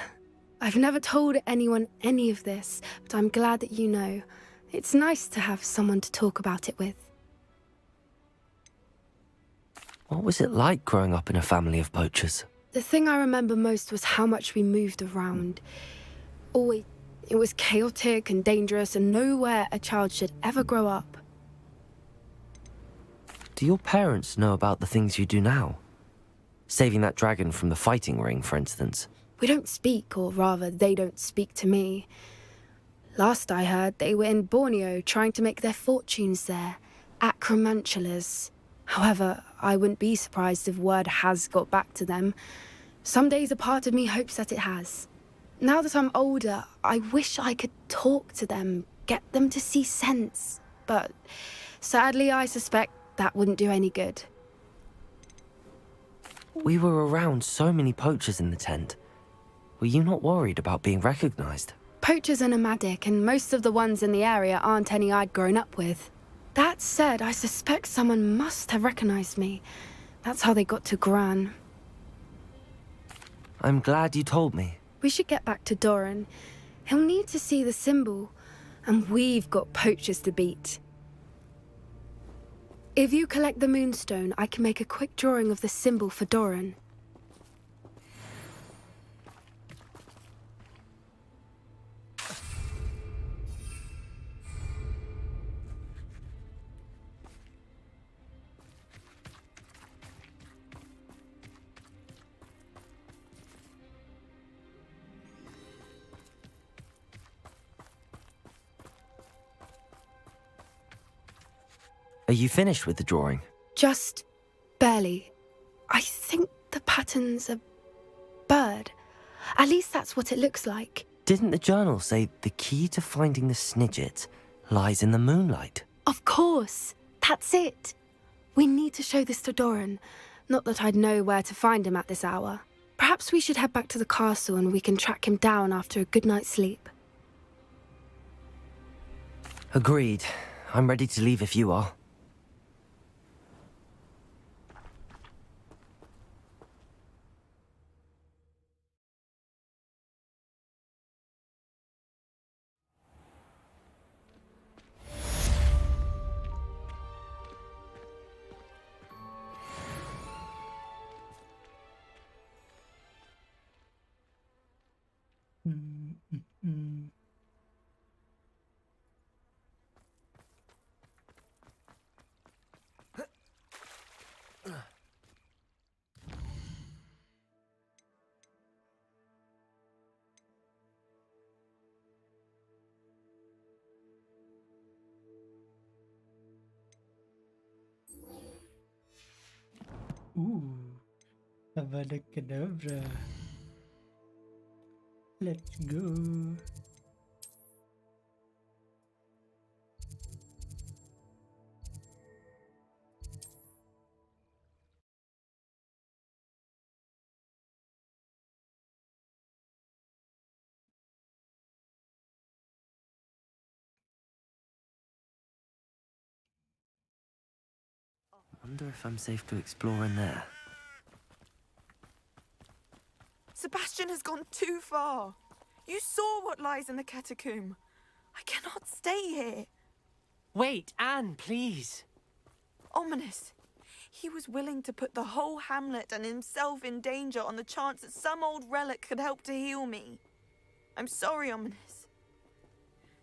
I've never told anyone any of this, but I'm glad that you know. It's nice to have someone to talk about it with. What was it like growing up in a family of poachers? The thing I remember most was how much we moved around. Always, it was chaotic and dangerous and nowhere a child should ever grow up. Do your parents know about the things you do now? Saving that dragon from the fighting ring, for instance. We don't speak, or rather, they don't speak to me. Last I heard, they were in Borneo trying to make their fortunes there. Acromantulas. However, I wouldn't be surprised if word has got back to them. Some days a part of me hopes that it has. Now that I'm older, I wish I could talk to them, get them to see sense. But sadly, I suspect that wouldn't do any good. We were around so many poachers in the tent. Were you not worried about being recognized? Poachers are nomadic, and most of the ones in the area aren't any I'd grown up with. That said, I suspect someone must have recognized me. That's how they got to Gran. I'm glad you told me. We should get back to Doran. He'll need to see the symbol, and we've got poachers to beat. If you collect the moonstone, I can make a quick drawing of the symbol for Doran. Are you finished with the drawing? Just barely. I think the pattern's a bird. At least that's what it looks like. Didn't the journal say the key to finding the Snidget lies in the moonlight? Of course. That's it. We need to show this to Doran. Not that I'd know where to find him at this hour. Perhaps we should head back to the castle and we can track him down after a good night's sleep. Agreed. I'm ready to leave if you are. Avada Kedavra. Let's go. Wonder if I'm safe to explore in there. Sebastian has gone too far. You saw what lies in the catacomb. I cannot stay here. Wait, Anne, please. Ominous. He was willing to put the whole hamlet and himself in danger on the chance that some old relic could help to heal me. I'm sorry, Ominous.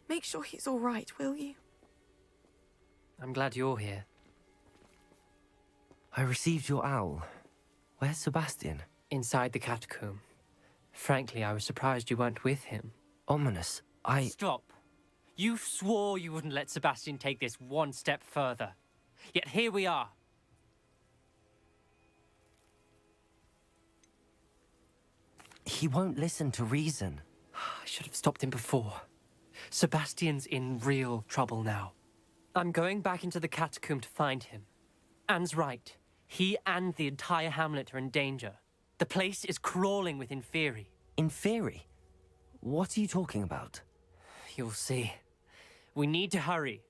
Make sure he's all right, will you? I'm glad you're here. I received your owl. Where's Sebastian? Inside the catacomb. Frankly, I was surprised you weren't with him. Ominous. Stop. You swore you wouldn't let Sebastian take this one step further. Yet here we are. He won't listen to reason. I should have stopped him before. Sebastian's in real trouble now. I'm going back into the catacomb to find him. Anne's right. He and the entire hamlet are in danger. The place is crawling with Inferi. Inferi? What are you talking about? You'll see. We need to hurry.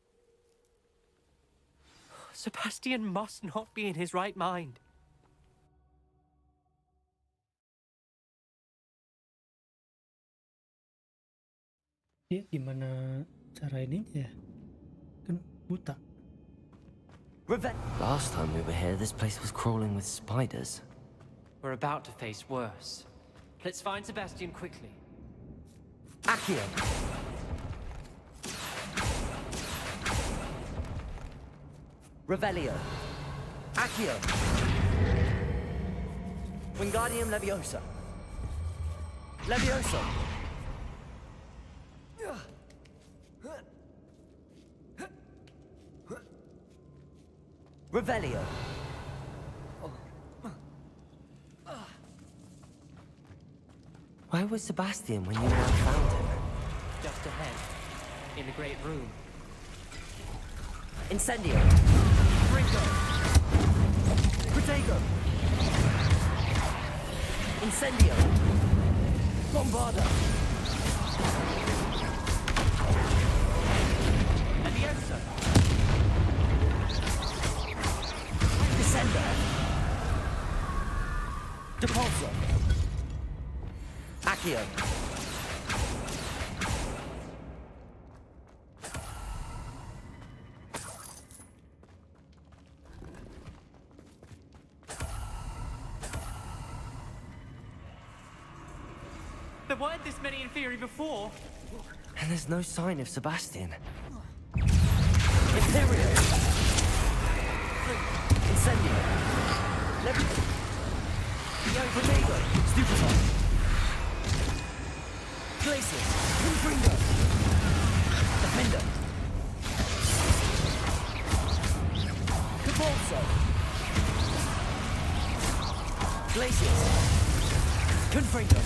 Sebastian must not be in his right mind. Dia gimana cara ininya ya? Kan buta. Last time we were here, this place was crawling with spiders. We're about to face worse. Let's find Sebastian quickly. Accio! Revelio! Accio! Wingardium Leviosa! Levioso! Revelio! Where was Sebastian when you and I found him? Just ahead, in the great room. Incendio! Ringo! Protego! Incendio! Bombarda! Leviosa! Descender! Depulso! Accio! There weren't this many in theory before. And there's no sign of Sebastian. Imperio! Incendio! Protego! Stupefy! Glacius! Confringo! Defender! Cabalso! Glacius! Confringo!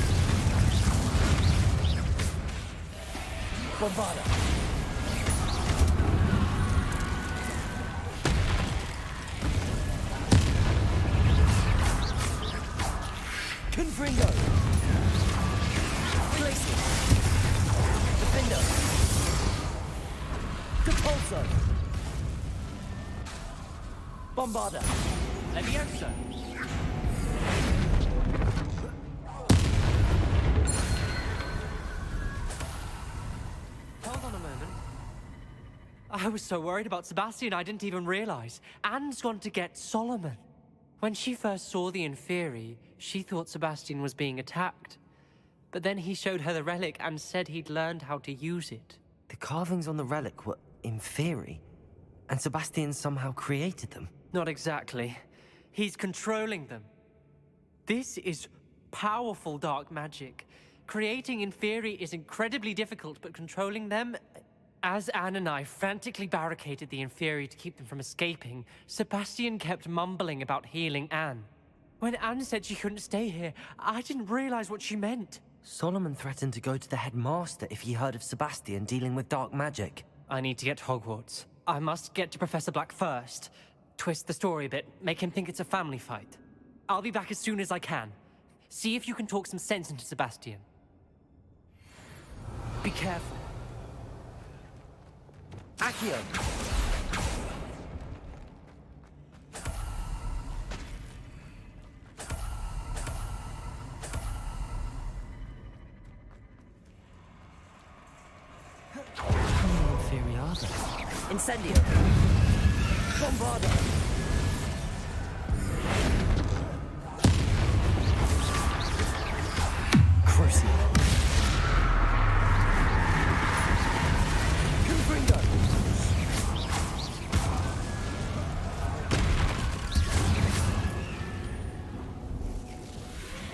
Bombarda! Confringo! Glacius! Defender! Depulso! Bombarda! Leviosa! Hold on a moment. I was so worried about Sebastian I didn't even realize. Anne's gone to get Solomon. When she first saw the Inferi, she thought Sebastian was being attacked. But then he showed her the relic and said he'd learned how to use it. The carvings on the relic were Inferi, and Sebastian somehow created them. Not exactly. He's controlling them. This is powerful dark magic. Creating Inferi is incredibly difficult, but controlling them... As Anne and I frantically barricaded the Inferi to keep them from escaping, Sebastian kept mumbling about healing Anne. When Anne said she couldn't stay here, I didn't realize what she meant. Solomon threatened to go to the headmaster if he heard of Sebastian dealing with dark magic. I need to get to Hogwarts. I must get to Professor Black first. Twist the story a bit, make him think it's a family fight. I'll be back as soon as I can. See if you can talk some sense into Sebastian. Be careful. Accio! How many Inferi are there? Incendio! Bombarda! Crucio! Confringo!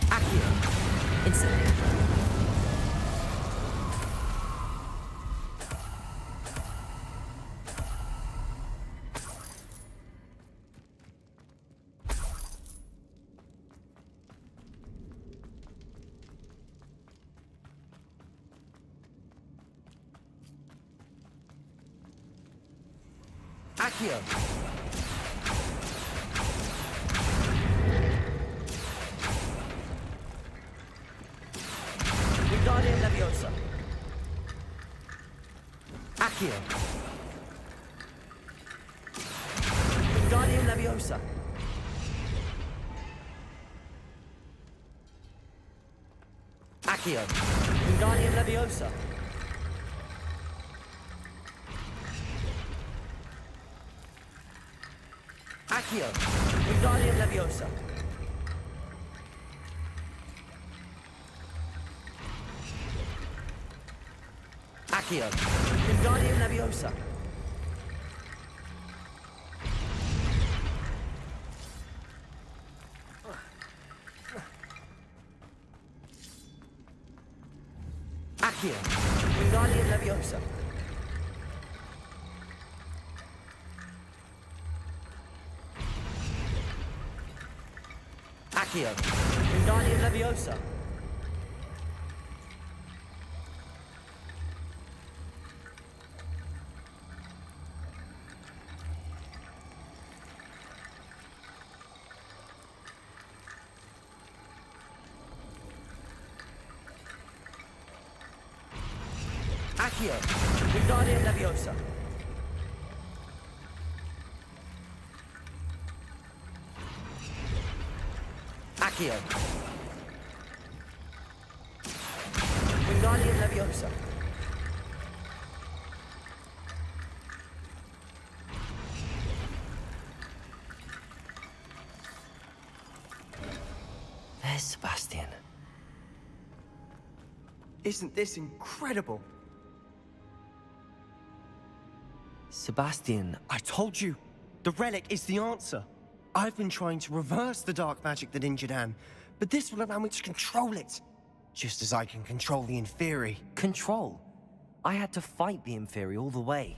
Accio! Incendio! Accio! Wingardium Leviosa! Accio! Wingardium Leviosa! Accio! Wingardium Leviosa! Accio! Wingardium Leviosa! Accio! Wingardium Leviosa! Accio! Wingardium Leviosa! Accio! Wingardium Leviosa! Accio. Wingardium Leviosa. Accio. Wingardium Leviosa. There's Sebastian. Isn't this incredible? Sebastian, I told you, the relic is the answer. I've been trying to reverse the dark magic that injured Anne, but this will allow me to control it. Just as I can control the Inferi. Control? I had to fight the Inferi all the way.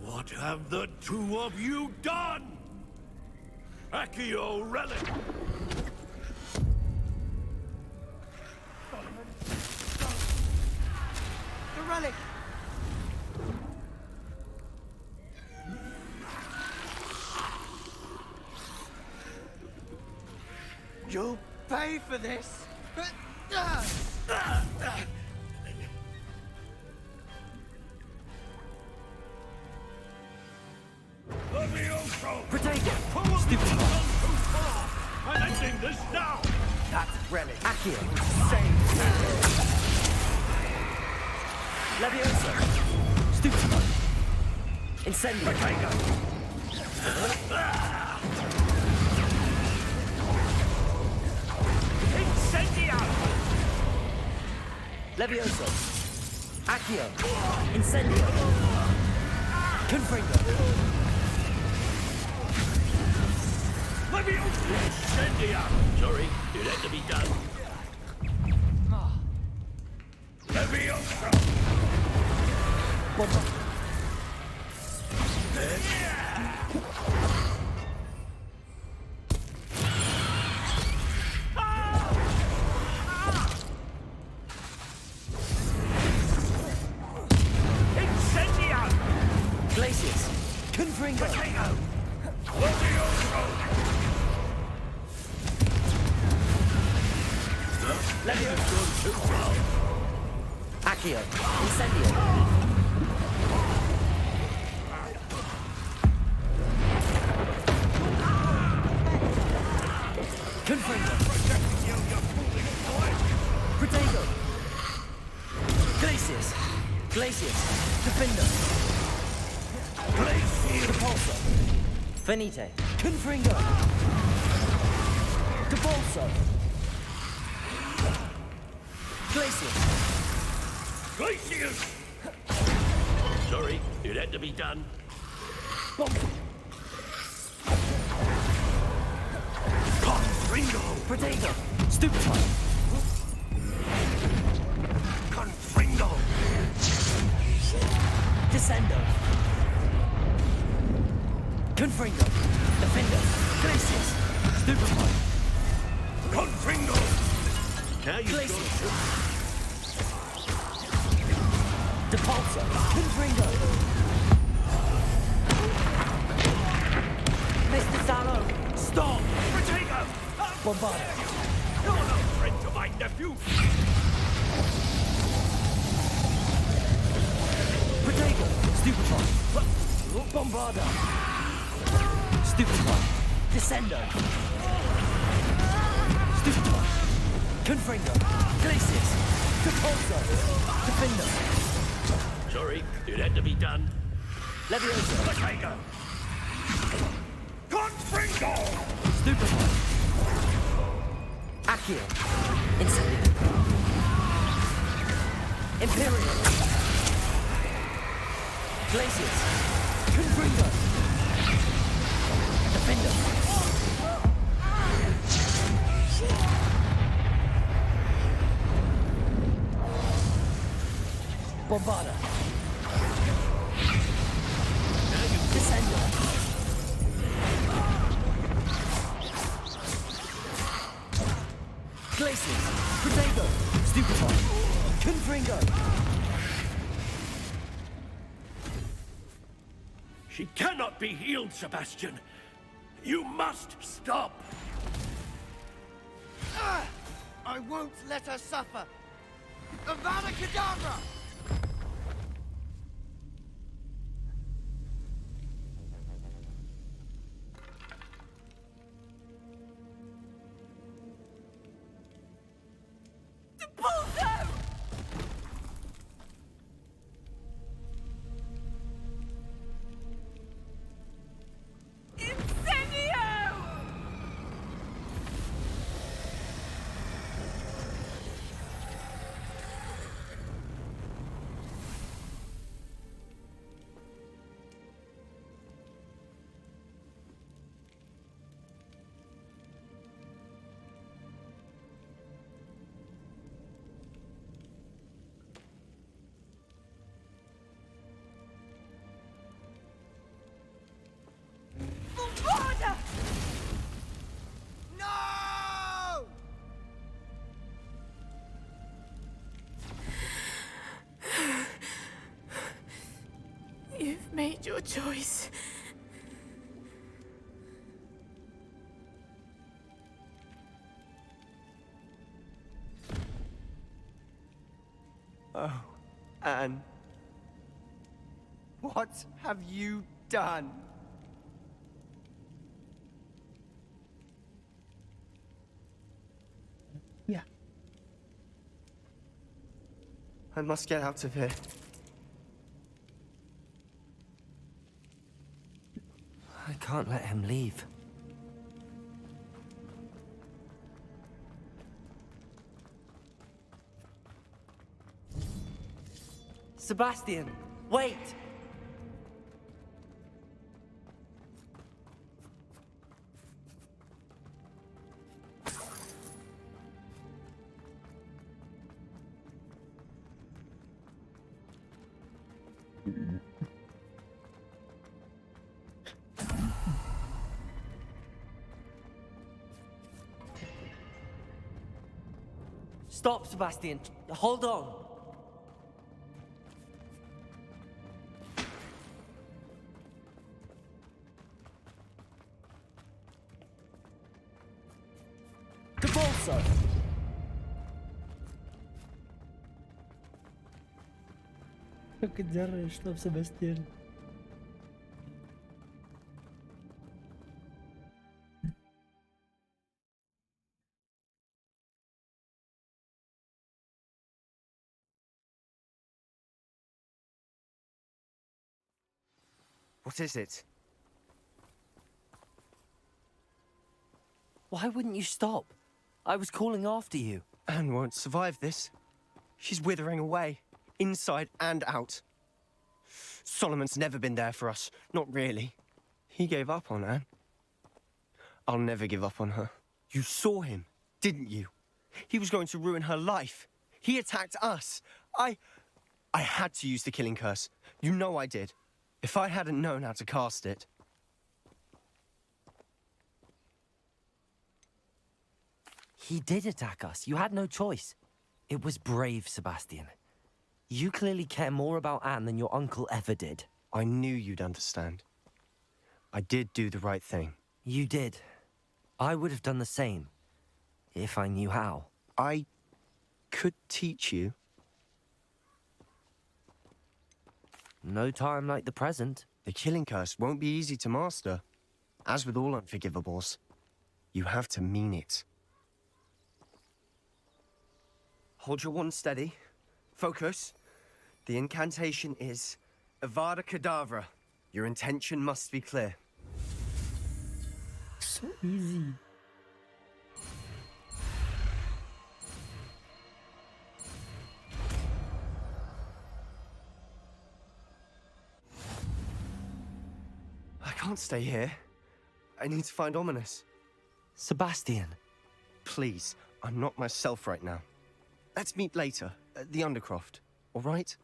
What have the two of you done? Accio relic! The relic! You'll pay for this! Protego! Stupid! I'm ending this now! That relic! Accio! Save! Leviosa! Stupid! Incendio! Incendio! Leviosa! Accio! Incendio! Confringo! Leviosa! Incendio! Sorry, it had to be done. Leviosa! Incendio! Glacius! Confringo! Leviosa! Leviosa! Accio! Incendio! Confringo! Protego! Glacius! Glacius! Defender! Glacius! Depulso! Finite! Confringo! Depulso! Glacius! Glacius! Sorry, it had to be done. Confringo! Protego! Stupefy! Confringo! Descendo! Confringo! Defender! Glacius! Stupefy! Confringo! Now you've Glacius! got Depulso! Confringo! Mr. Salo! Stop! Protego! Bombarda! You're no friend to my nephew! Protego! Stupefy! Bombarda! Stupefy! Descendo! Stupefy! Confringo! Glacius! Depulso! Defender! Sorry, it had to be done. Leviosa! Protego! Confringo! Stupefy! Accio! Incendio! Imperial! Glacius! Confringo! Defender! Bombarda! Descendo! Glacius! Protego! Stupefy! Confringo! She cannot be healed, Sebastian. You must stop. I I won't let her suffer! Avada Kedavra! No! You've made your choice. Oh, Anne. What have you done? Yeah. I must get out of here. I can't let him leave. Sebastian, wait! Stop, Sebastian. Hold on. GeForce! Kejar, stop, Sebastian. What is it? Why wouldn't you stop? I was calling after you. Anne won't survive this. She's withering away, inside and out. Solomon's never been there for us, not really. He gave up on Anne. I'll never give up on her. You saw him, didn't you? He was going to ruin her life. He attacked us. I had to use the killing curse. You know I did. If I hadn't known how to cast it... He did attack us. You had no choice. It was brave, Sebastian. You clearly care more about Anne than your uncle ever did. I knew you'd understand. I did do the right thing. You did. I would have done the same, if I knew how. I could teach you. No time like the present. The killing curse won't be easy to master. As with all unforgivables, you have to mean it. Hold your wand steady. Focus. The incantation is Avada Kedavra. Your intention must be clear. So easy. I can't stay here. I need to find Ominous. Sebastian. Please, I'm not myself right now. Let's meet later at the Undercroft, all right?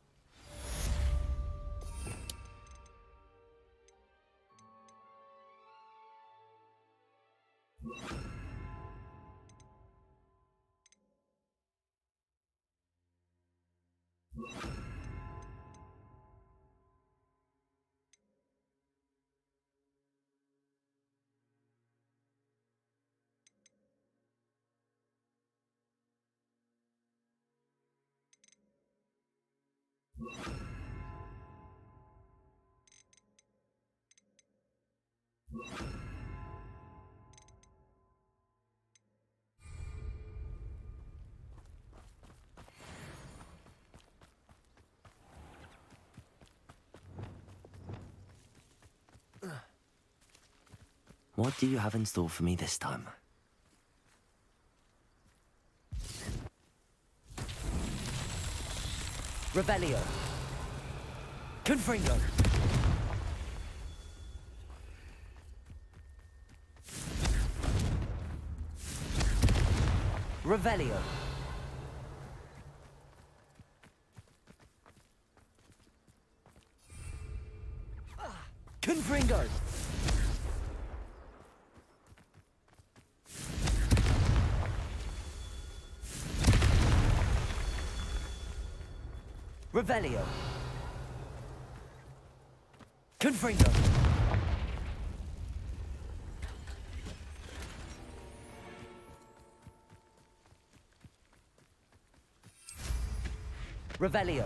What do you have in store for me this time? Revelio. Confringo. Revelio. Confringo. Revelio. Confringo. Revelio.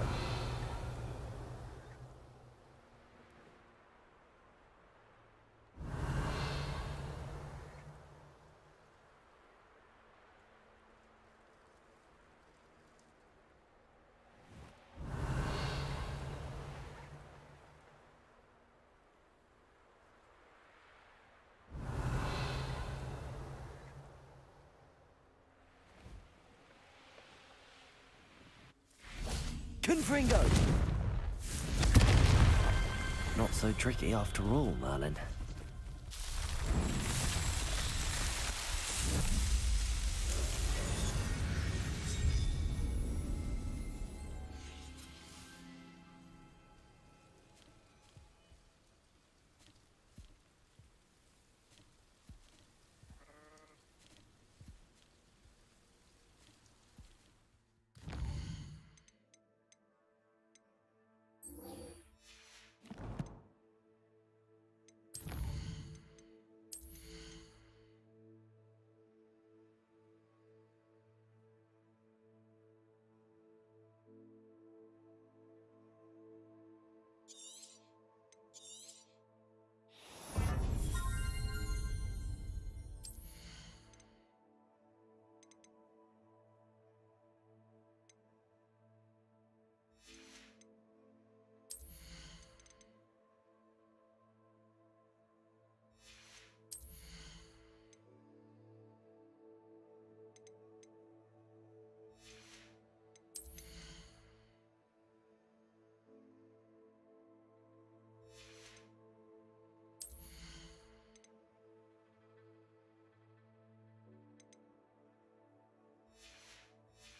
Confringo! Not so tricky after all, Merlin.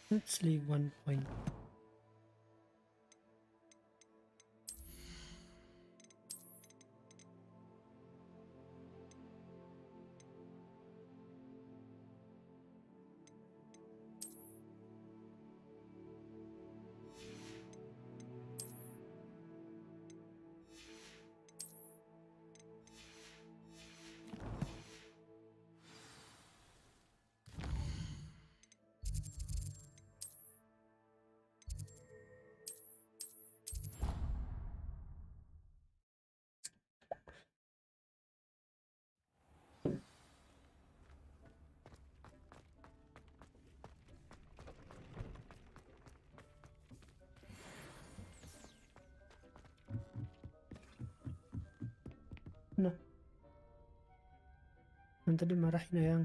Let's leave 1 point. No. Yang tadi marahin na yang.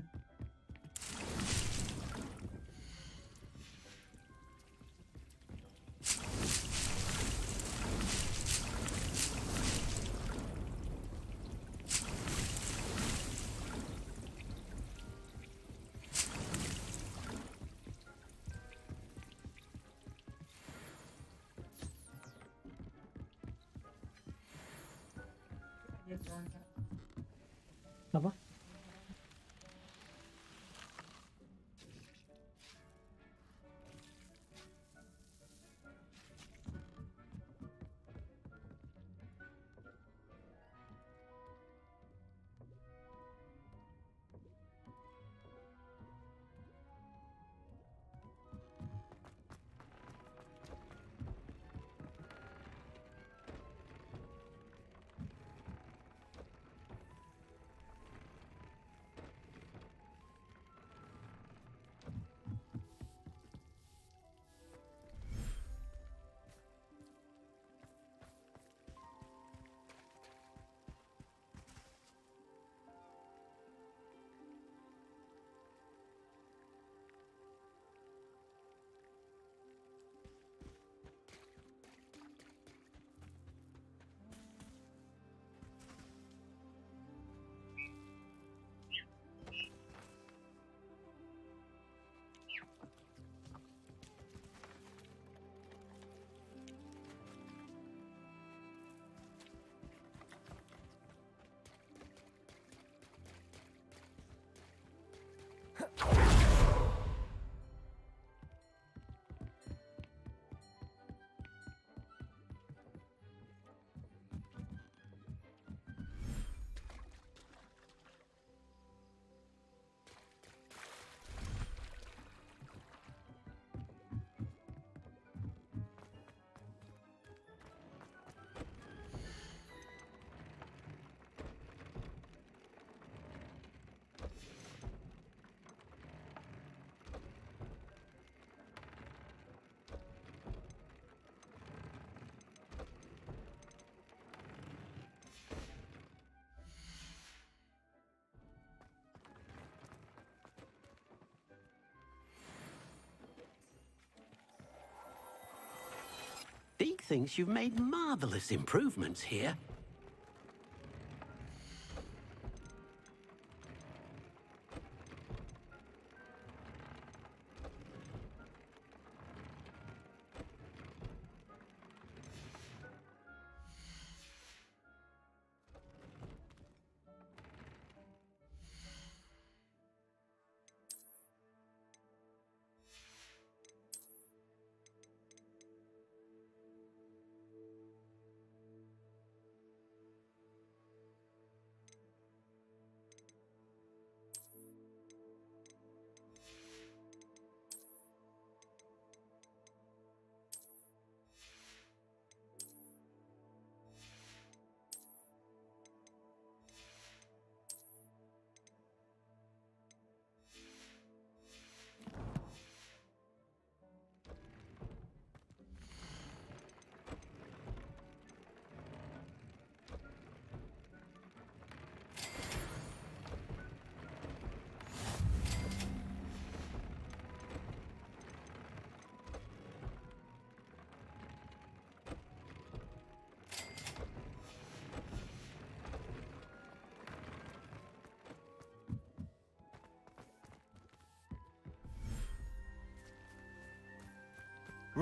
Apa? Deke thinks you've made marvelous improvements here.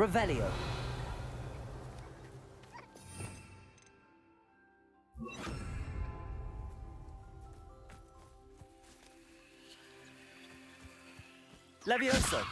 Revelio. Levioso.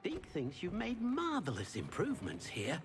Deke thinks you've made marvelous improvements here.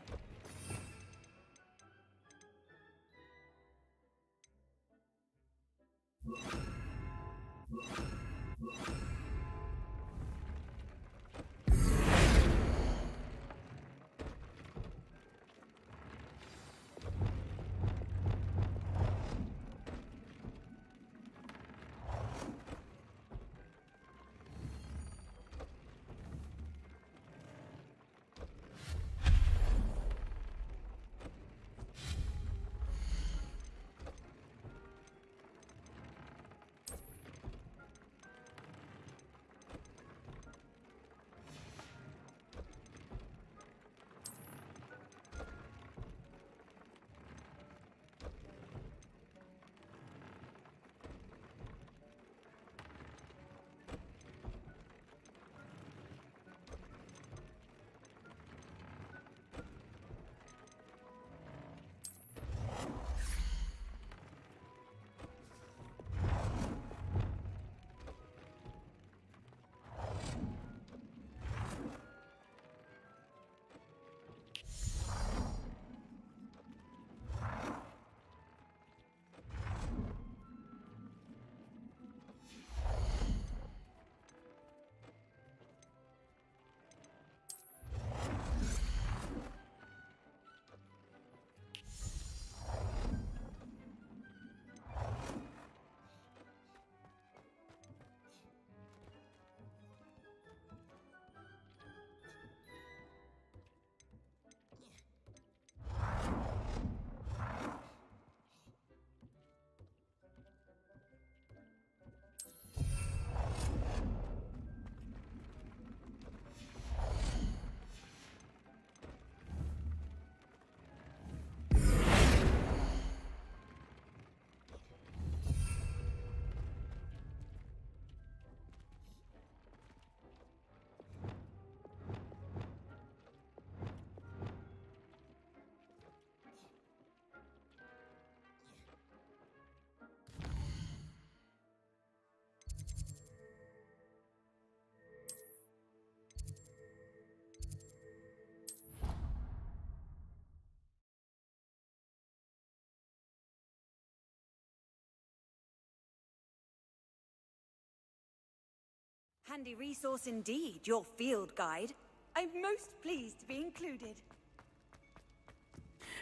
Handy resource indeed, your field guide. I'm most pleased to be included.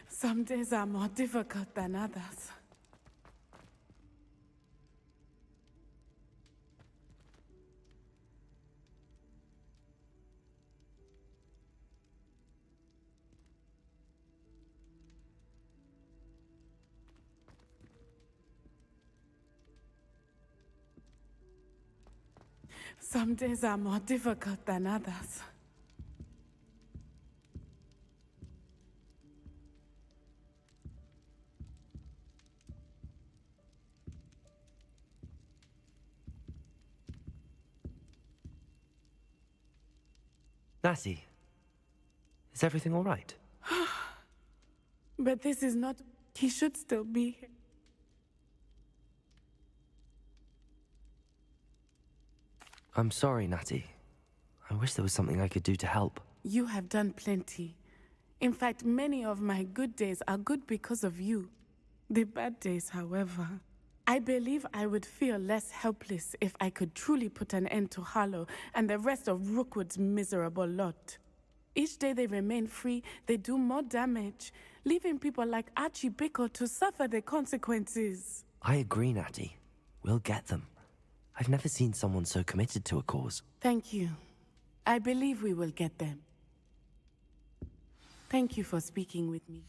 Some days are more difficult than others. Some days are more difficult than others. Natty, is everything all right? But this is not... He should still be here. I'm sorry, Natty. I wish there was something I could do to help. You have done plenty. In fact, many of my good days are good because of you. The bad days, however. I believe I would feel less helpless if I could truly put an end to Harlow and the rest of Rookwood's miserable lot. Each day they remain free, they do more damage, leaving people like Archie Bickle to suffer the consequences. I agree, Natty. We'll get them. I've never seen someone so committed to a cause. Thank you. I believe we will get them. Thank you for speaking with me.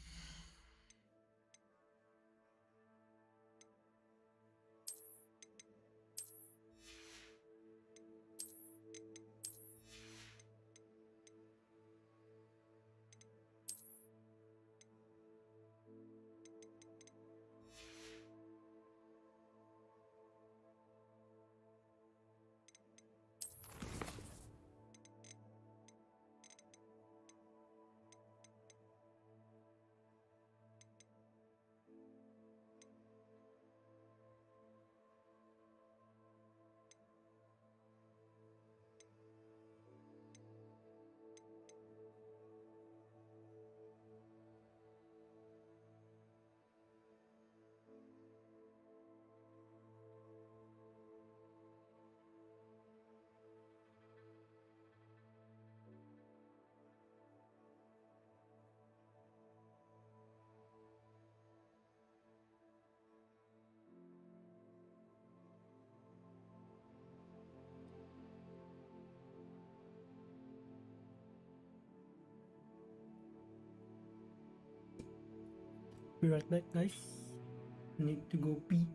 Be right back, guys. Need to go pee.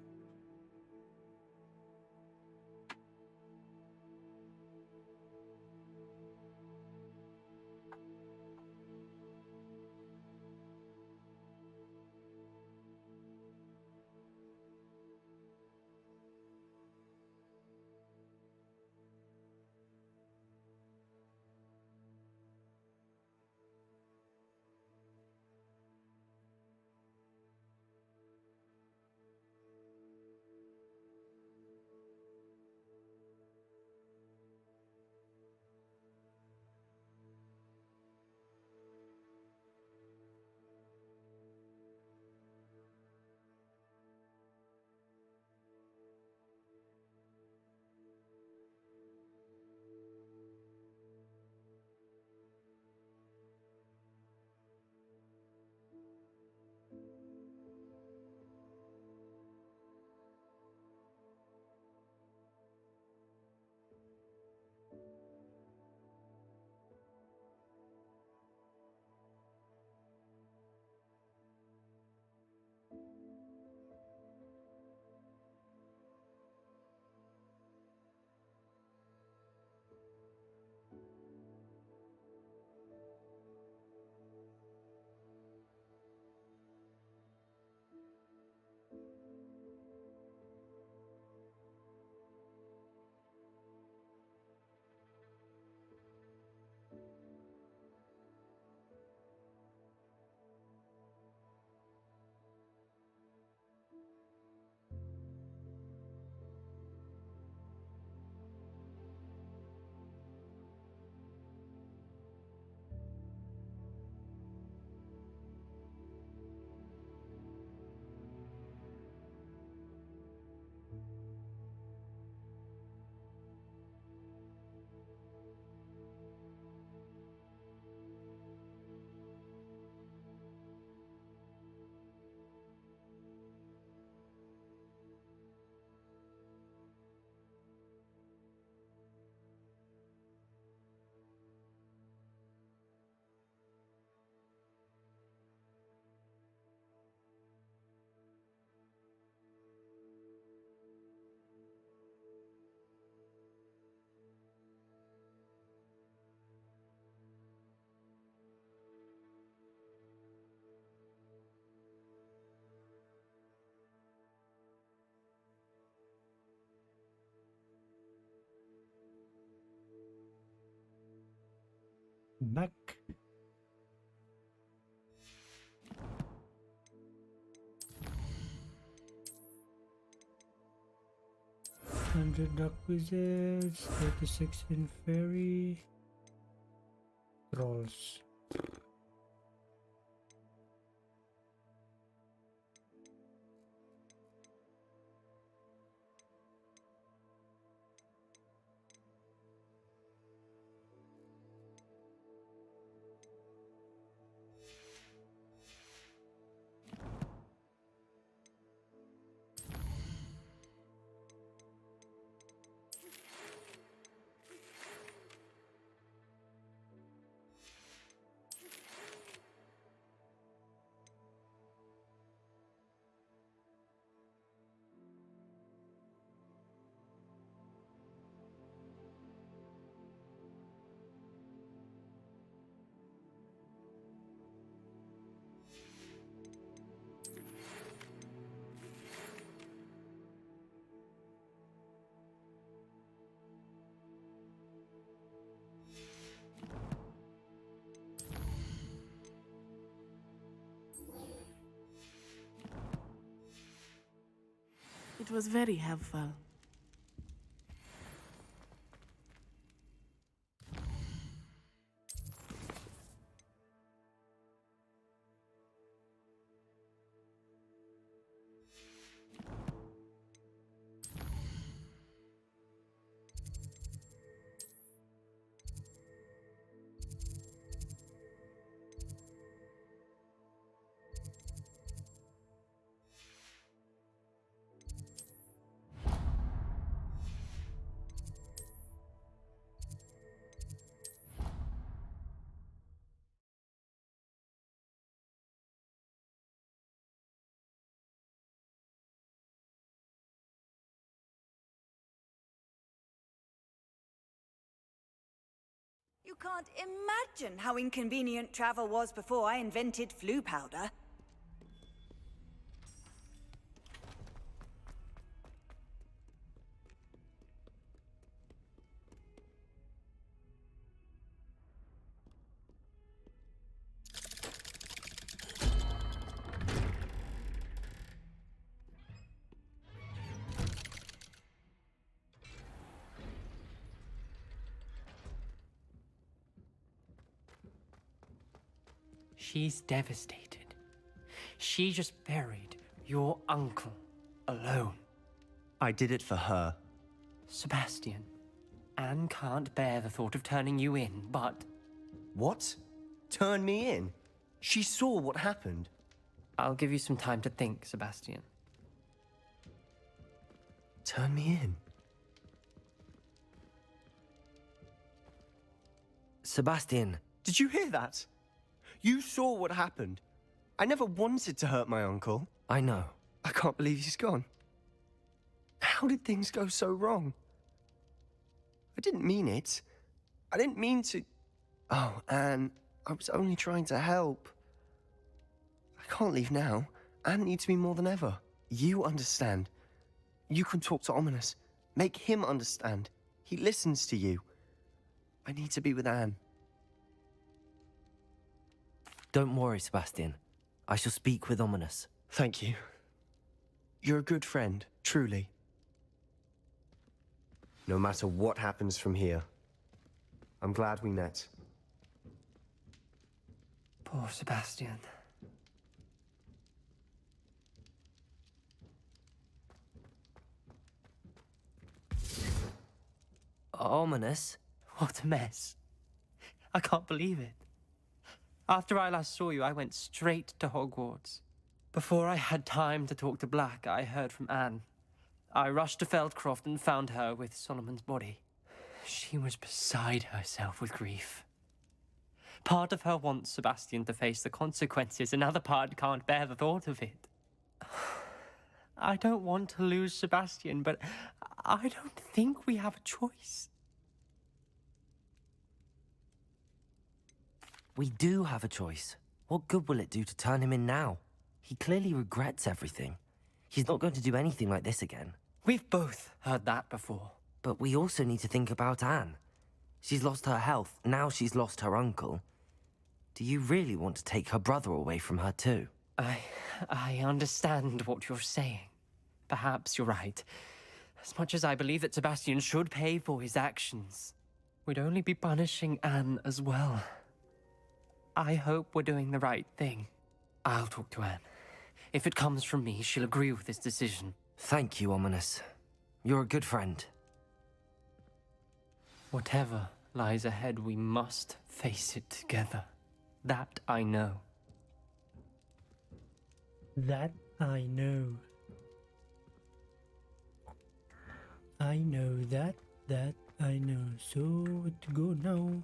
Back. $100 Duck Wizards, 36 in Fairy, Trolls. It was very helpful. You can't imagine how inconvenient travel was before I invented flu powder. She's devastated. She just buried your uncle alone. I did it for her. Sebastian, Anne can't bear the thought of turning you in, but... What? Turn me in? She saw what happened. I'll give you some time to think, Sebastian. Turn me in? Sebastian. Did you hear that? You saw what happened. I never wanted to hurt my uncle. I know. I can't believe he's gone. How did things go so wrong? I didn't mean it. I didn't mean to... Oh, Anne, I was only trying to help. I can't leave now. Anne needs me more than ever. You understand. You can talk to Ominous. Make him understand. He listens to you. I need to be with Anne. Don't worry, Sebastian. I shall speak with Ominous. Thank you. You're a good friend, truly. No matter what happens from here, I'm glad we met. Poor Sebastian. Ominous? What a mess. I can't believe it. After I last saw you, I went straight to Hogwarts. Before I had time to talk to Black, I heard from Anne. I rushed to Feldcroft and found her with Solomon's body. She was beside herself with grief. Part of her wants Sebastian to face the consequences, another part can't bear the thought of it. I don't want to lose Sebastian, but I don't think we have a choice. We do have a choice. What good will it do to turn him in now? He clearly regrets everything. He's not going to do anything like this again. We've both heard that before. But we also need to think about Anne. She's lost her health, now she's lost her uncle. Do you really want to take her brother away from her too? I understand what you're saying. Perhaps you're right. As much as I believe that Sebastian should pay for his actions, we'd only be punishing Anne as well. I hope we're doing the right thing. I'll talk to Anne. If it comes from me, she'll agree with this decision. Thank you, Ominous. You're a good friend. Whatever lies ahead, we must face it together. That I know. That I know. I know that I know. So what to go now?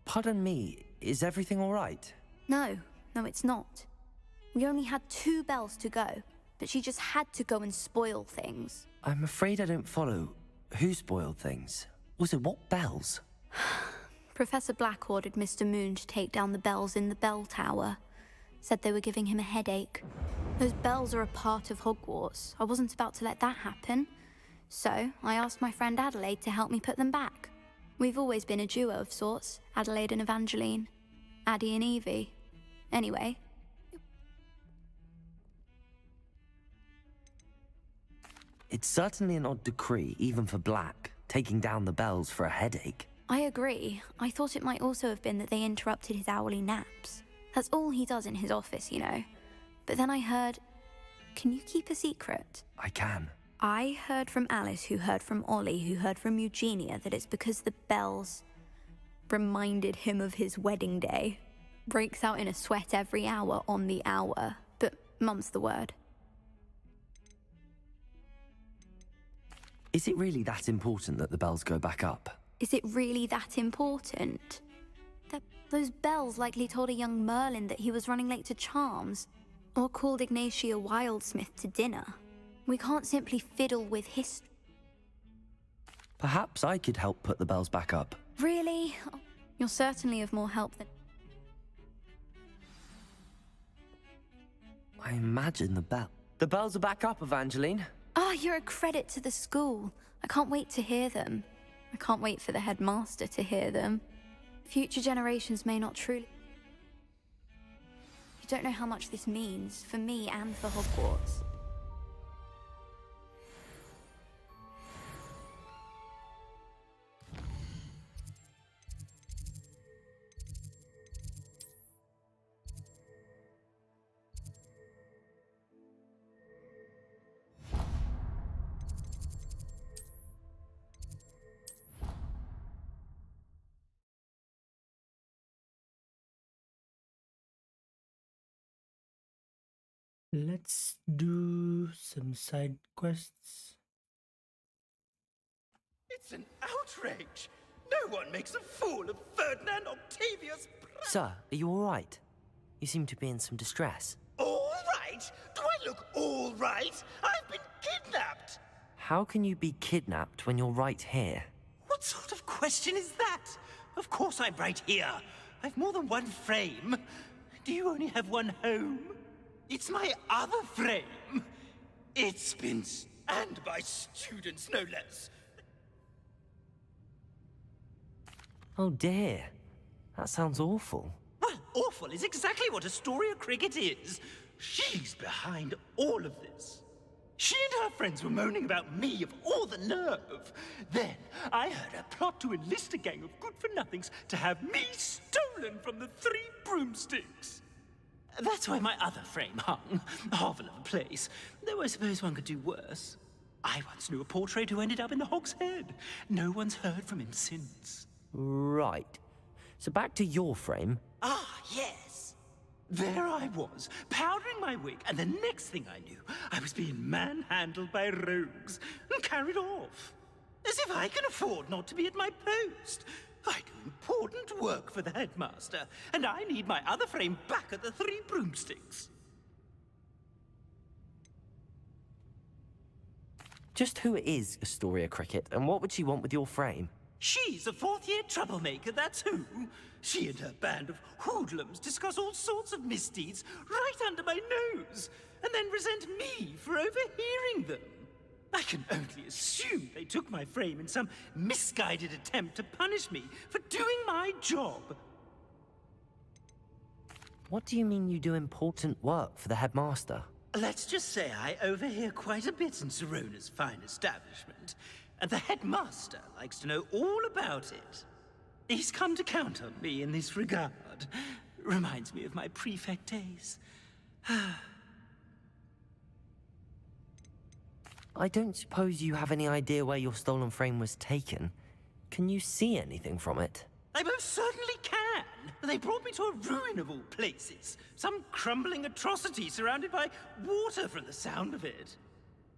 Pardon me, is everything all right? No, it's not. We only had 2 bells to go, but she just had to go and spoil things. I'm afraid I don't follow. Who spoiled things? Also, what bells? Professor Black ordered Mr. Moon to take down the bells in the bell tower. Said they were giving him a headache. Those bells are a part of Hogwarts. I wasn't about to let that happen. So, I asked my friend Adelaide to help me put them back. We've always been a duo of sorts, Adelaide and Evangeline. Addie and Evie. Anyway. It's certainly an odd decree, even for Black, taking down the bells for a headache. I agree. I thought it might also have been that they interrupted his hourly naps. That's all he does in his office, you know. But then I heard... Can you keep a secret? I can. I heard from Alice, who heard from Ollie, who heard from Eugenia, that it's because the bells reminded him of his wedding day. Breaks out in a sweat every hour on the hour, but mum's the word. Is it really that important that the bells go back up? Is it really that important? Those bells likely told a young Merlin that he was running late to Charms, or called Ignatia Wildsmith to dinner. We can't simply fiddle with history. Perhaps I could help put the bells back up. Really? You're certainly of more help than... I imagine the bells are back up, Evangeline. You're a credit to the school. I can't wait to hear them. I can't wait for the headmaster to hear them. Future generations may not truly... You don't know how much this means, for me and for Hogwarts. Let's do some side quests. It's an outrage! No one makes a fool of Ferdinand Octavius Pratt! Sir, are you all right? You seem to be in some distress. All right? Do I look all right? I've been kidnapped! How can you be kidnapped when you're right here? What sort of question is that? Of course I'm right here. I've more than one frame. Do you only have one home? It's my other frame. It's been and by students, no less. Oh dear. That sounds awful. Well, awful is exactly what Astoria Cricket is. She's behind all of this. She and her friends were moaning about me of all the nerve. Then I heard a plot to enlist a gang of good-for-nothings to have me stolen from the 3 broomsticks. That's why my other frame hung. A hovel of a place. Though I suppose one could do worse. I once knew a portrait who ended up in the Hog's Head. No one's heard from him since. Right. So back to your frame. Ah, yes. There I was, powdering my wig, and the next thing I knew, I was being manhandled by rogues and carried off. As if I can afford not to be at my post. I do important work for the headmaster, and I need my other frame back at the Three Broomsticks. Just who is Astoria Cricket, and what would she want with your frame? She's a fourth-year troublemaker, that's who. She and her band of hoodlums discuss all sorts of misdeeds right under my nose, and then resent me for overhearing them. I can only assume they took my frame in some misguided attempt to punish me for doing my job. What do you mean you do important work for the headmaster? Let's just say I overhear quite a bit in Serona's fine establishment, and the headmaster likes to know all about it. He's come to count on me in this regard. Reminds me of my prefect days. I don't suppose you have any idea where your stolen frame was taken. Can you see anything from it? I most certainly can. They brought me to a ruin of all places. Some crumbling atrocity surrounded by water from the sound of it.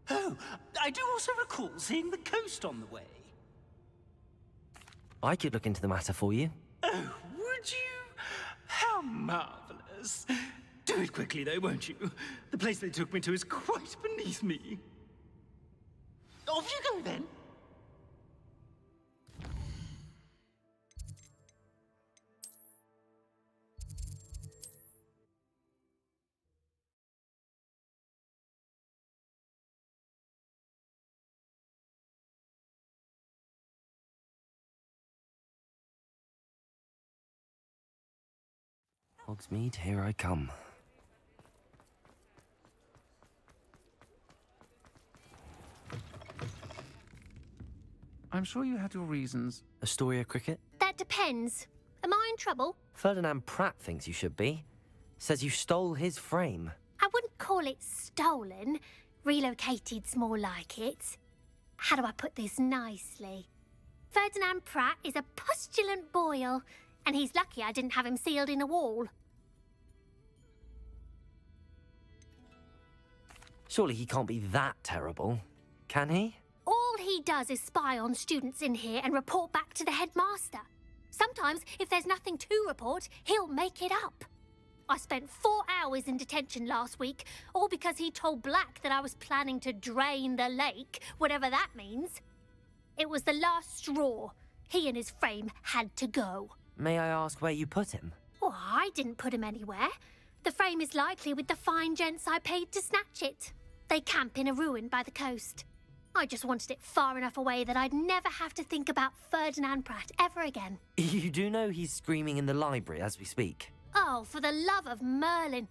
Oh, I do also recall seeing the coast on the way. I could look into the matter for you. Oh, would you? How marvelous. Do it quickly, though, won't you? The place they took me to is quite beneath me. Off you go, then. Hogsmeade, here I come. I'm sure you had your reasons. Astoria Cricket? That depends. Am I in trouble? Ferdinand Pratt thinks you should be. Says you stole his frame. I wouldn't call it stolen. Relocated's more like it. How do I put this nicely? Ferdinand Pratt is a postulant boil, and he's lucky I didn't have him sealed in a wall. Surely he can't be that terrible, can he? All he does is spy on students in here and report back to the headmaster. Sometimes, if there's nothing to report, he'll make it up. I spent 4 hours in detention last week, all because he told Black that I was planning to drain the lake, whatever that means. It was the last straw. He and his frame had to go. May I ask where you put him? Well, I didn't put him anywhere. The frame is likely with the fine gents I paid to snatch it. They camp in a ruin by the coast. I just wanted it far enough away that I'd never have to think about Ferdinand Pratt ever again. You do know he's screaming in the library as we speak. Oh, for the love of Merlin.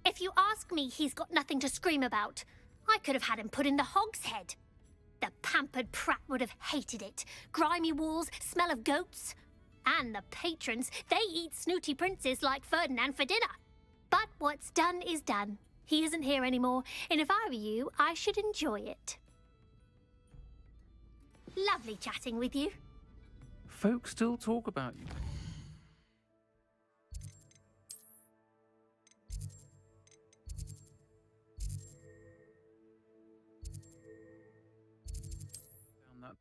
If you ask me, he's got nothing to scream about. I could have had him put in the Hog's Head. The pampered Pratt would have hated it. Grimy walls, smell of goats. And the patrons, they eat snooty princes like Ferdinand for dinner. But what's done is done. He isn't here anymore, and if I were you, I should enjoy it. Lovely chatting with you. Folks still talk about you. Found that.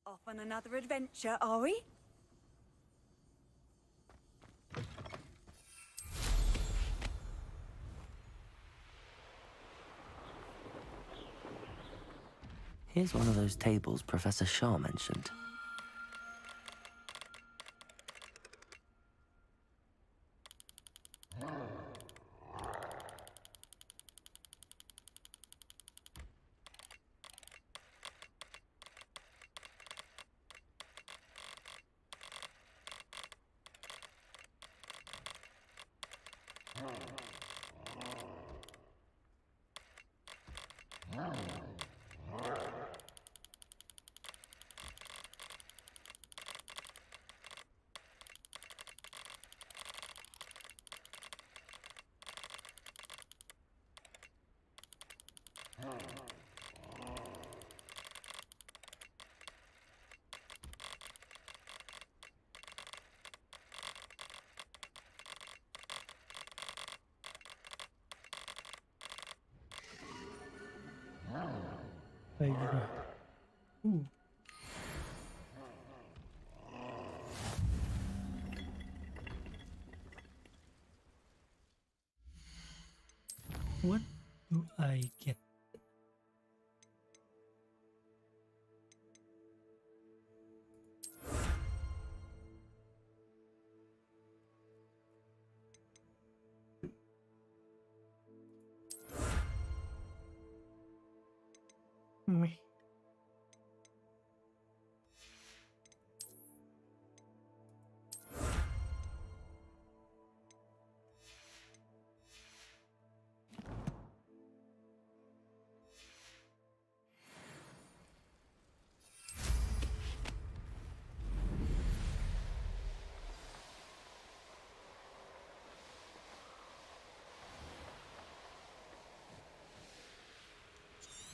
Off on another adventure, are we? Here's one of those tables Professor Shah mentioned. Oh. Ooh. What do I get? Me.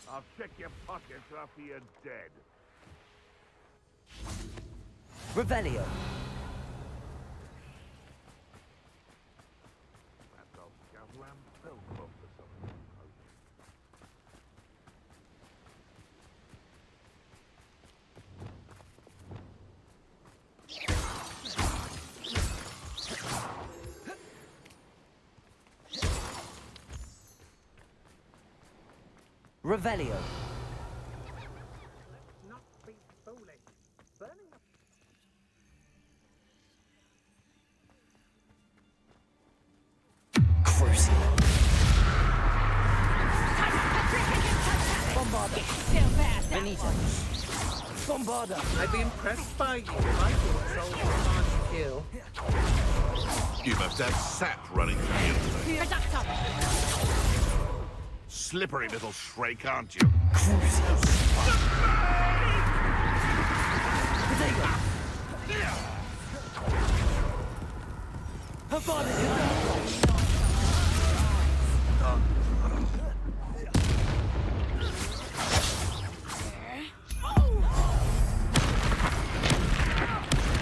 I'll check your pockets after you're dead. Revelio. Perhaps I'll scout around Belcroft for something. Revelio. Let's not be foolish. Burning the... Crucio. Bombarda. Benito. Bombarda. I'd be impressed by you if I thought souls were hard to kill. You must have sap running through the interface. Slippery little shrike, aren't you?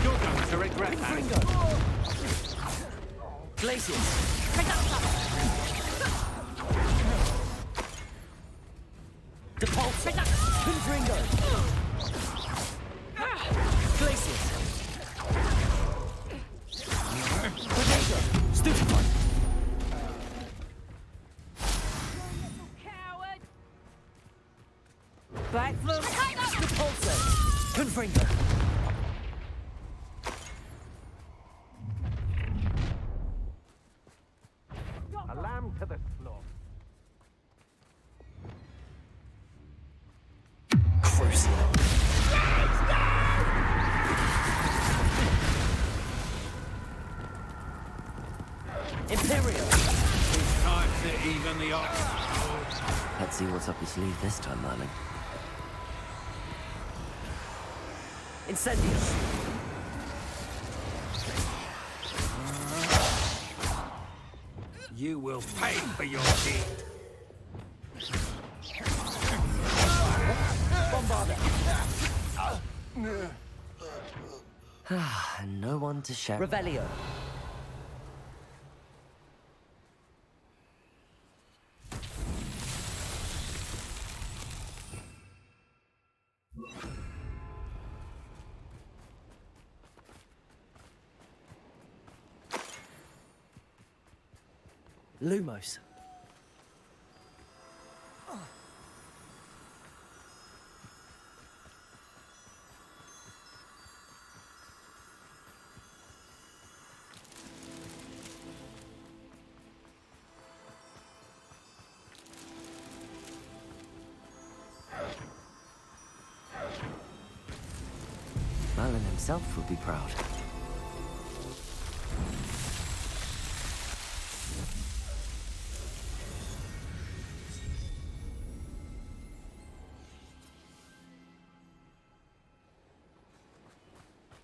You're going to regret that. Glacius. Depulse. Confringo. Glacius. Bodega. Stupefy. Backflip. Depulse. Confringo. A lamb to the slaughter. Crucio. Imperial. It's time to even the odds. Let's see what's up your sleeve this time, Merlin. Incendius. You will pay for your deed. Bombarda. And no one to share. Revelio. Lumos. Merlin himself would be proud.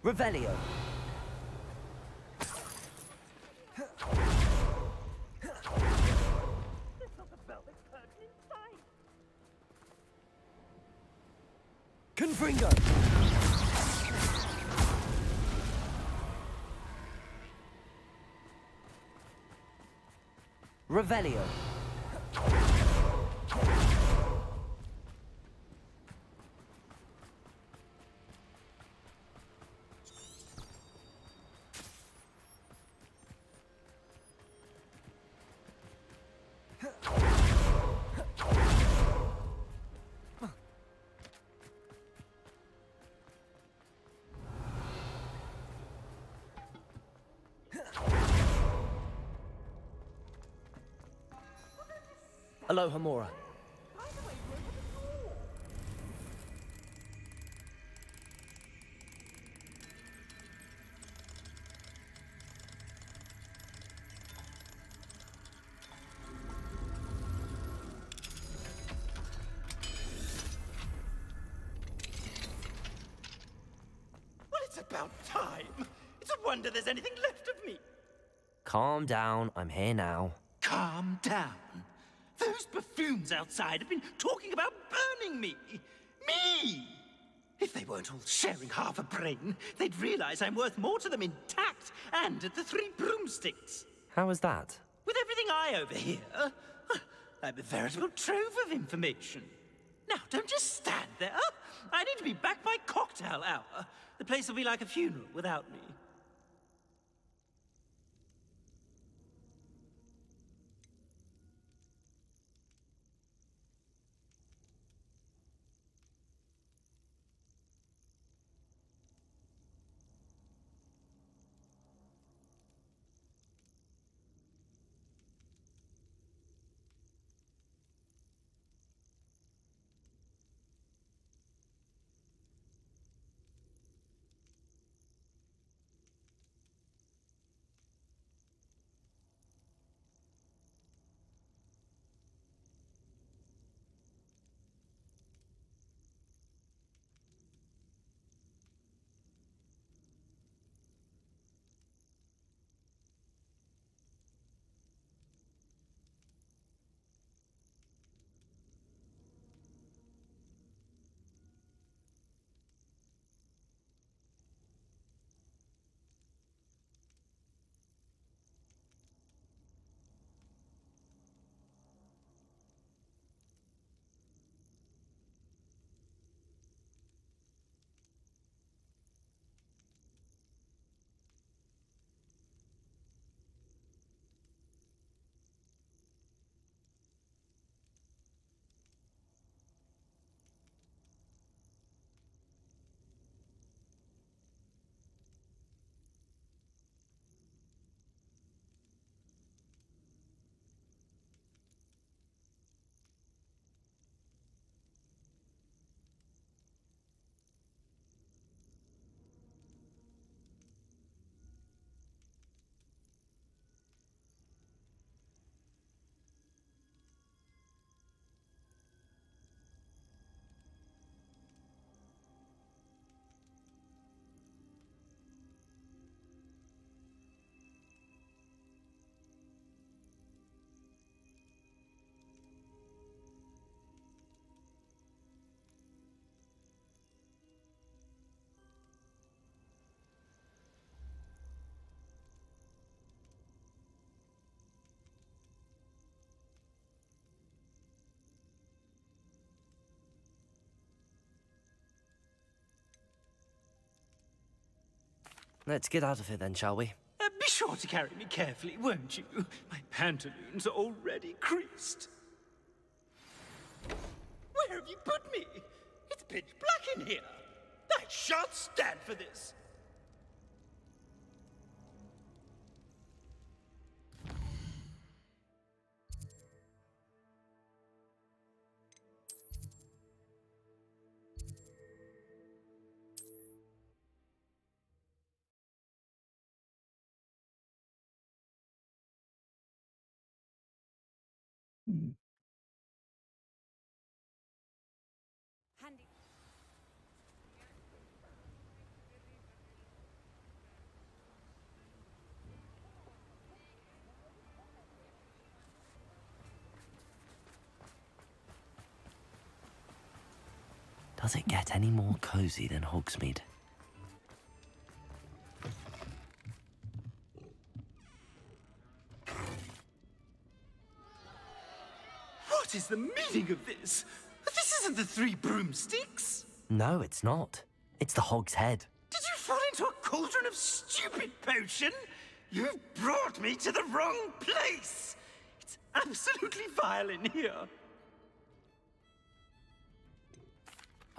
Revelio. Confringo. Revelio. Aloha, Mora. Well, it's about time. It's a wonder there's anything left of me. Calm down, I'm here now. Calm down. Those buffoons outside have been talking about burning me. Me! If they weren't all sharing half a brain, they'd realize I'm worth more to them intact and at the 3 broomsticks. How was that? With everything I overhear, I'm a veritable trove of information. Now, don't just stand there. I need to be back by cocktail hour. The place will be like a funeral without me. Let's get out of here then, shall we? Be sure to carry me carefully, won't you? My pantaloons are already creased. Where have you put me? It's pitch black in here. I shan't stand for this. Does it get any more cozy than Hogsmeade? What is the meaning of this? This isn't the 3 broomsticks. No, it's not. It's the Hog's Head. Did you fall into a cauldron of stupid potion? You've brought me to the wrong place. It's absolutely vile in here.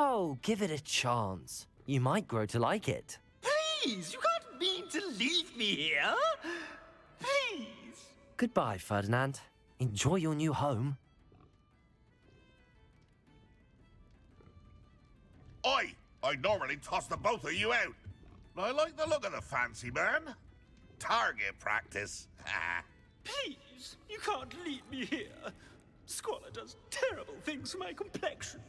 Oh, give it a chance. You might grow to like it. Please, you can't mean to leave me here. Please. Goodbye, Ferdinand. Enjoy your new home. I'd normally toss the both of you out. I like the look of the fancy man. Target practice. Please, you can't leave me here. Squalor does terrible things for my complexion.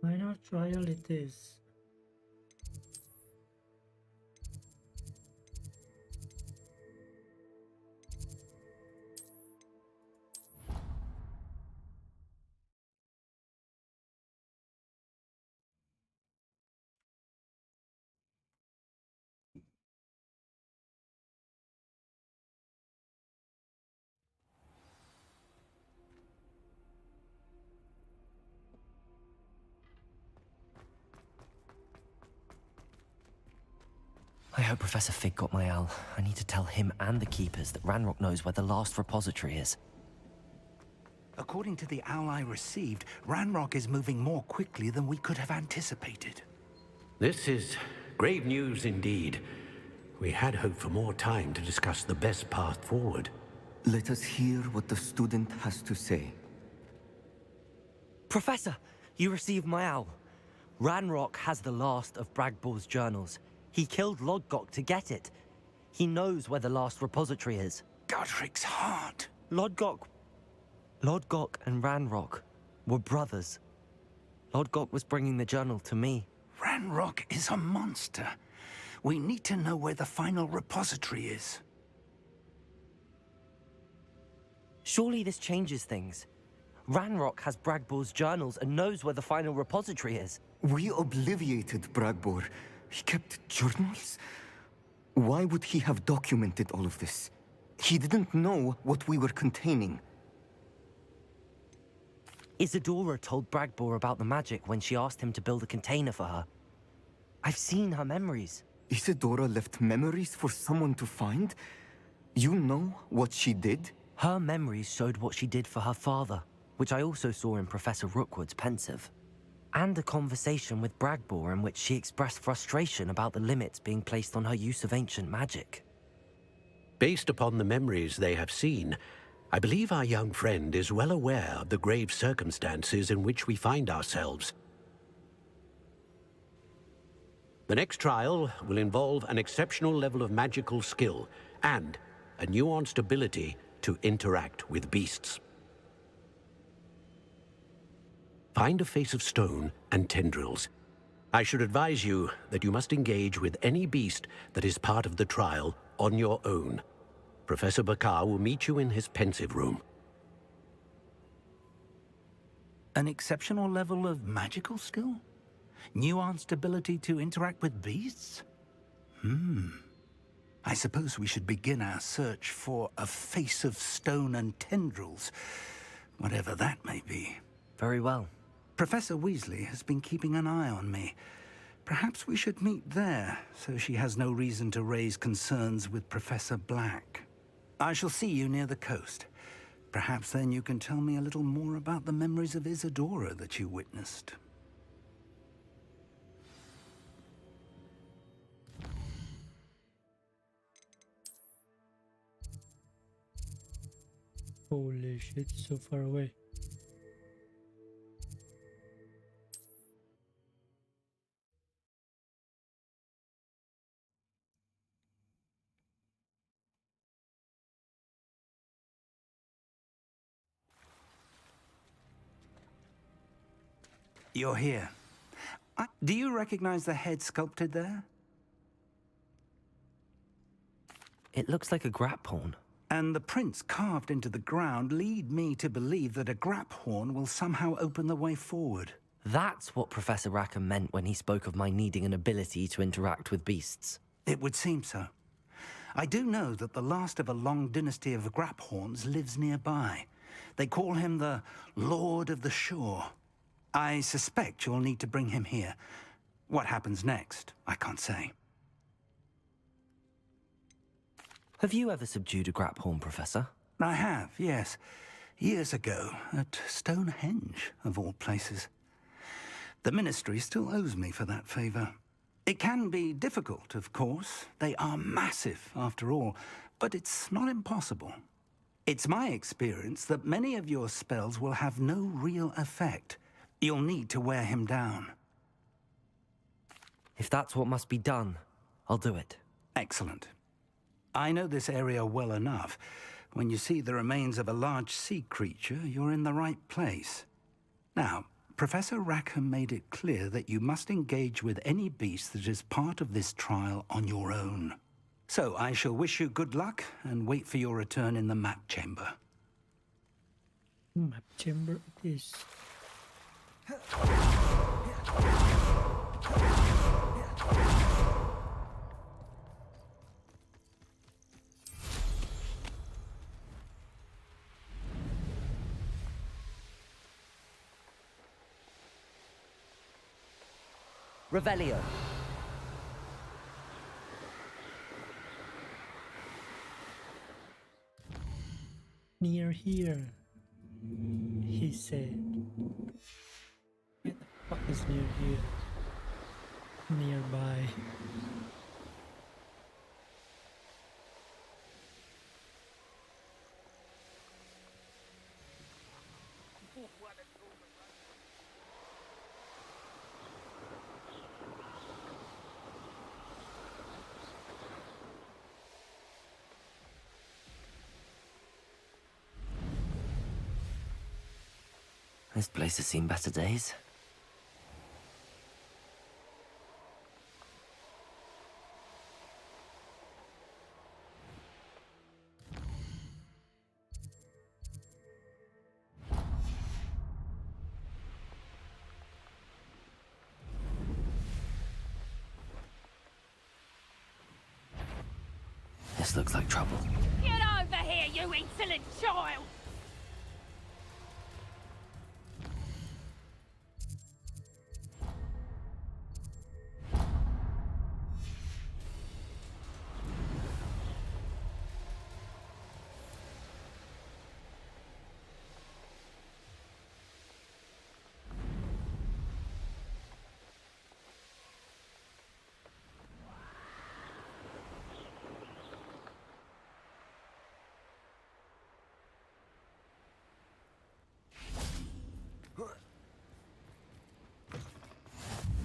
Minor trial it is. I hope Professor Fig got my owl. I need to tell him and the Keepers that Ranrock knows where the last repository is. According to the owl I received, Ranrock is moving more quickly than we could have anticipated. This is grave news indeed. We had hoped for more time to discuss the best path forward. Let us hear what the student has to say. Professor, you received my owl. Ranrock has the last of Bragbor's journals. He killed Logok to get it. He knows where the last repository is. Godric's heart. Logok and Ranrock were brothers. Logok was bringing the journal to me. Ranrock is a monster. We need to know where the final repository is. Surely this changes things. Ranrock has Bragbor's journals and knows where the final repository is. We obliviated Bragbor. He kept journals? Why would he have documented all of this? He didn't know what we were containing. Isadora told Bragbor about the magic when she asked him to build a container for her. I've seen her memories. Isadora left memories for someone to find? You know what she did? Her memories showed what she did for her father, which I also saw in Professor Rookwood's pensive. And a conversation with Bragbor in which she expressed frustration about the limits being placed on her use of ancient magic. Based upon the memories they have seen, I believe our young friend is well aware of the grave circumstances in which we find ourselves. The next trial will involve an exceptional level of magical skill and a nuanced ability to interact with beasts. Find a face of stone and tendrils. I should advise you that you must engage with any beast that is part of the trial on your own. Professor Bakar will meet you in his pensive room. An exceptional level of magical skill? Nuanced ability to interact with beasts? I suppose we should begin our search for a face of stone and tendrils, whatever that may be. Very well. Professor Weasley has been keeping an eye on me. Perhaps we should meet there, so she has no reason to raise concerns with Professor Black. I shall see you near the coast. Perhaps then you can tell me a little more about the memories of Isadora that you witnessed. Holy shit, so far away. You're here. Do you recognize the head sculpted there? It looks like a grap horn. And the prints carved into the ground lead me to believe that a grap horn will somehow open the way forward. That's what Professor Rackham meant when he spoke of my needing an ability to interact with beasts. It would seem so. I do know that the last of a long dynasty of grap horns lives nearby. They call him the Lord of the Shore. I suspect you'll need to bring him here. What happens next, I can't say. Have you ever subdued a Graphorn, Professor? I have, yes. Years ago, at Stonehenge, of all places. The Ministry still owes me for that favor. It can be difficult, of course. They are massive, after all, but it's not impossible. It's my experience that many of your spells will have no real effect. You'll need to wear him down. If that's what must be done, I'll do it. Excellent. I know this area well enough. When you see the remains of a large sea creature, you're in the right place. Now, Professor Rackham made it clear that you must engage with any beast that is part of this trial on your own. So I shall wish you good luck and wait for your return in the map chamber. Map chamber it is. Revelio. Near here, he said. Where the fuck is near here? Nearby. This place has seen better days. This looks like trouble. Get over here, you insolent child!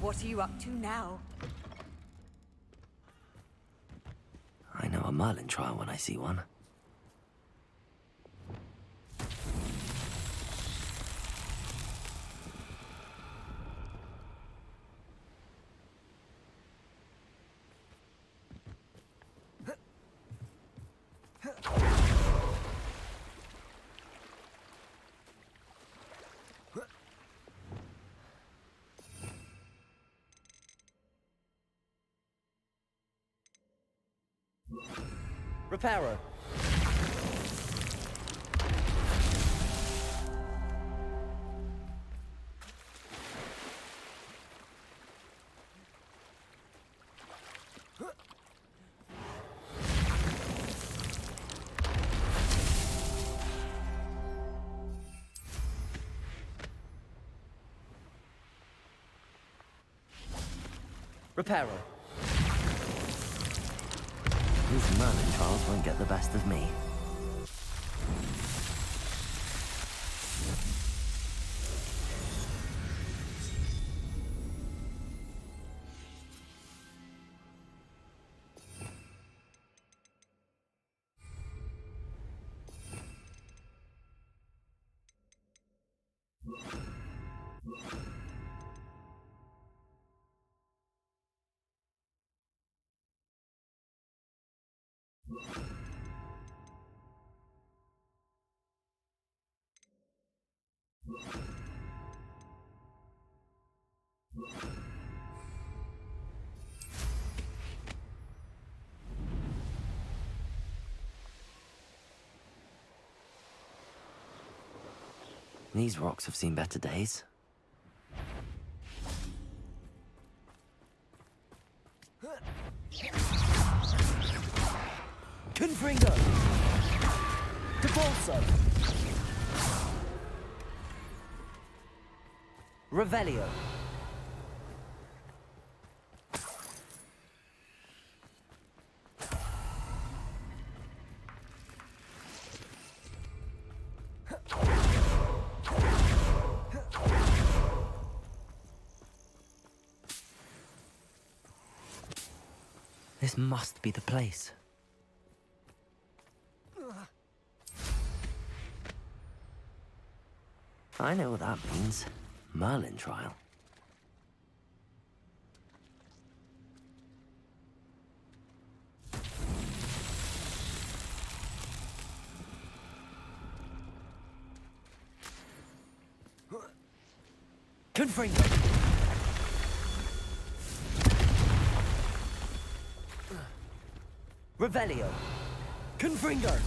What are you up to now? I know a Merlin trial when I see one. Reparo. Reparo. These Merlin trials won't get the best of me. These rocks have seen better days. Confringo! Depulso! Revelio! This must be the place. I know what that means. Merlin trial. Confringo! Revelio! Confringo!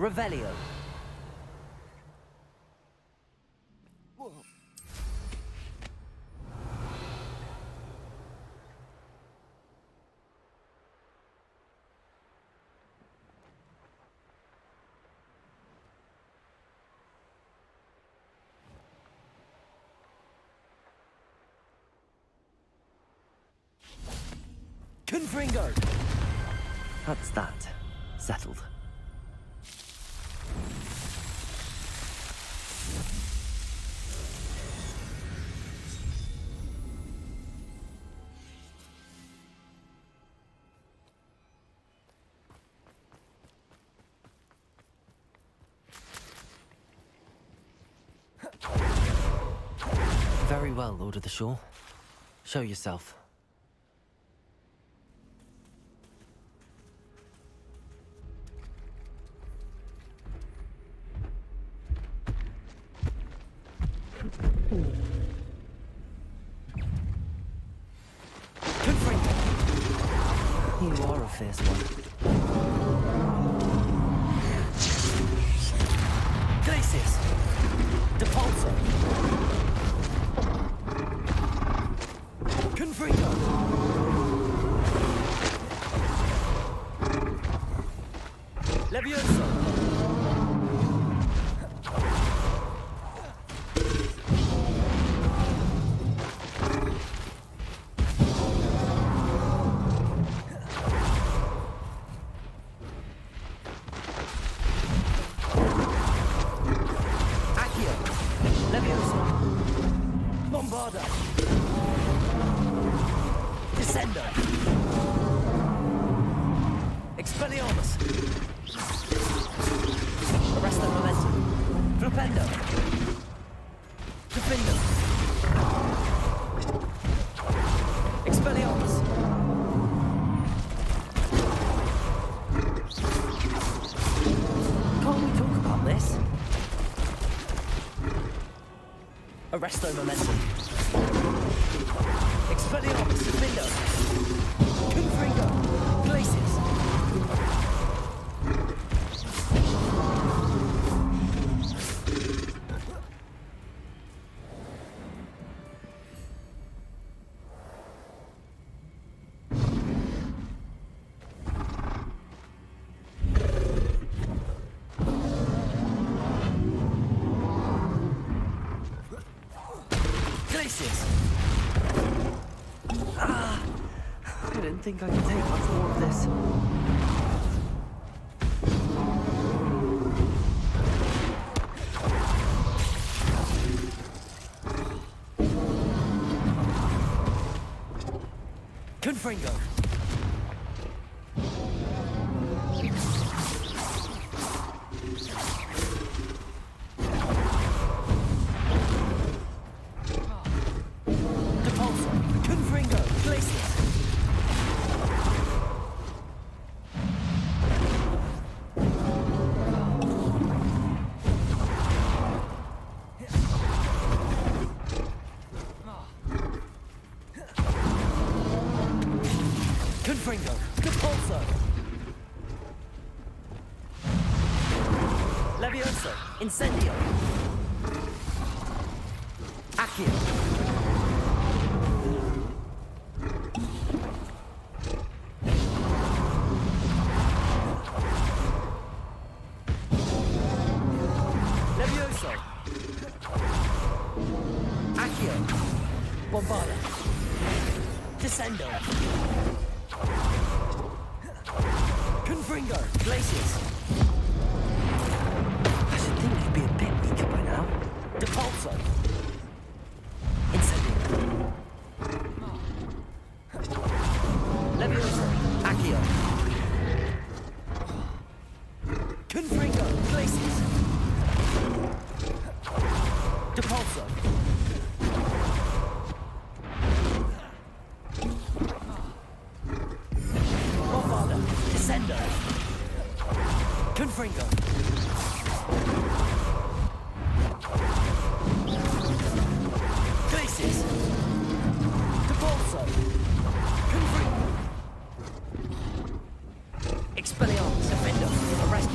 Revelio. Confringo! That's that. Settled. Very well, Lord of the Shore. Show yourself. You are a fierce one. Glacius! Depulso! Confringo! Levioso! Arresto momentum. Expelliarmus, Findo. Confringo. Glacius. I didn't think I could take much more of this. Confringo. Confringo. Depulso. Levioso. Incendio. Accio. Levioso. Accio. Bombarda. Descendo. Confringo. Glacius. I should think they'd be a bit weaker by now. Depulso. Incendio. Levioso. Accio. Confringo. Glacius. Depulso. Bombarda. Descendo. Confringo. Glacius. Depulso. Confringo. Expelliarmus. Defendo. Arrest.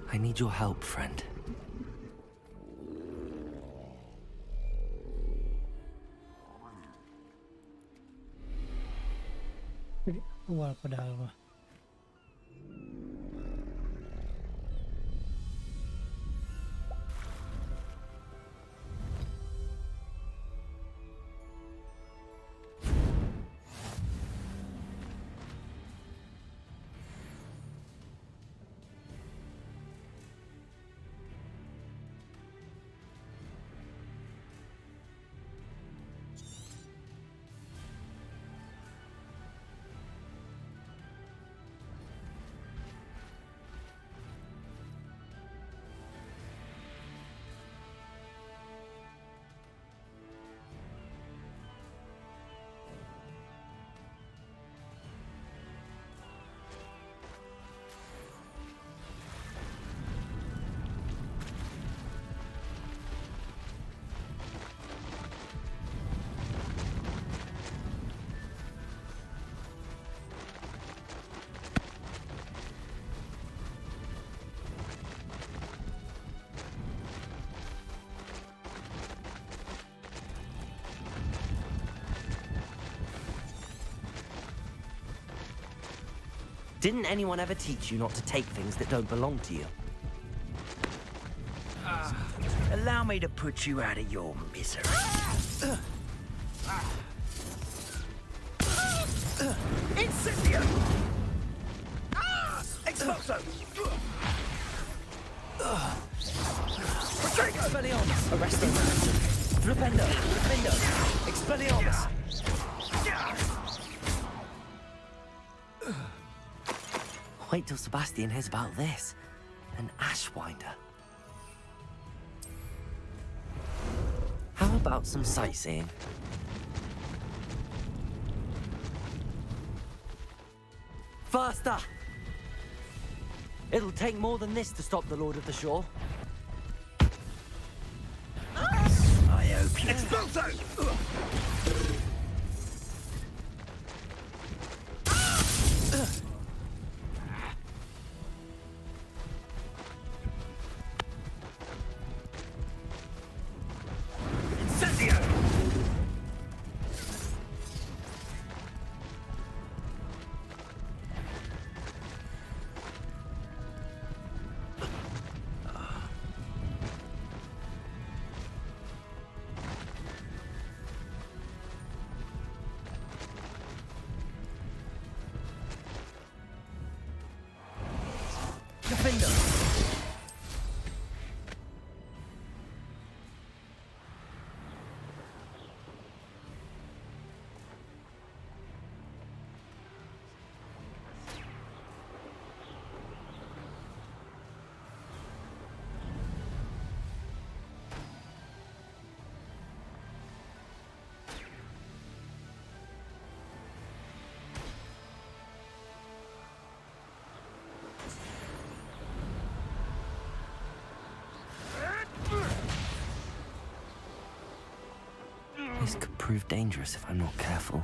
I need your help, friend. Keluar padahal mah. Didn't anyone ever teach you not to take things that don't belong to you? Allow me to put you out of your misery. Incendio! Expulso! Expelliarmus. Arresto. Flipendo. Flipendo. Expelliarmus. Wait till Sebastian hears about this. An ashwinder. How about some sightseeing? Faster! It'll take more than this to stop the Lord of the Shore. I hope you... Expulso! This could prove dangerous if I'm not careful.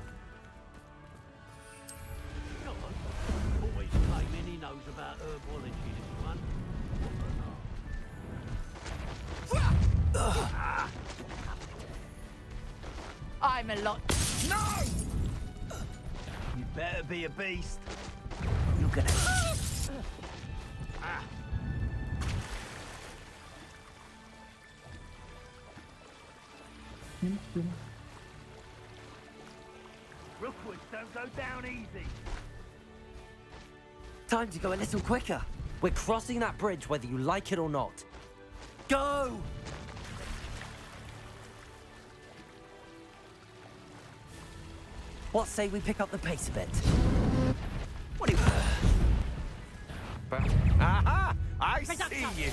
Always came in, he knows about herbology, this one. I'm a lot. No! You better be a beast. You're gonna... Rookwood, don't go down easy. Time to go a little quicker. We're crossing that bridge whether you like it or not. Go! What say we pick up the pace a bit? What do you... Aha! I see you!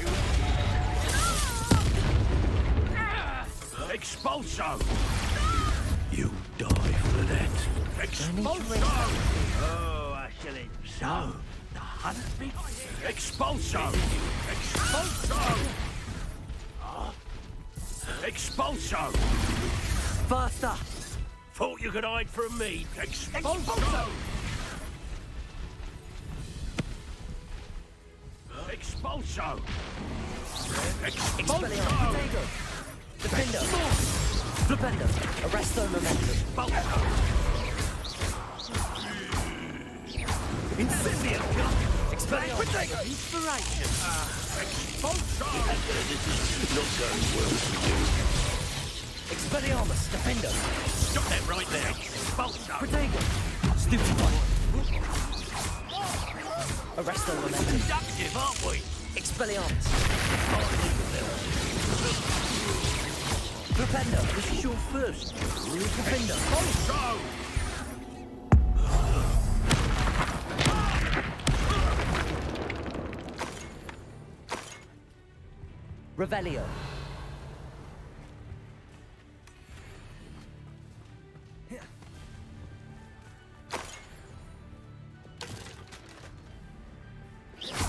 Expulso! You die for that. Expulso! Oh, I shall it. So, the hunt begins. Expulso! Expulso! Expulso! Faster! Thought you could hide from me. Expulso! Expulso! Expulso! Defender! Flipendo! Arresto momentum! Incendio! Expelliarmus! Inspiration! Expulso! This is not going well for you. Expelliarmus! Defender! Stop that right there! Expulso! Protego! Stupefy! Arresto momentum! Productive, aren't we? Expelliarmus! Flipendo! This is your first. Defender! Expulso! Revelio!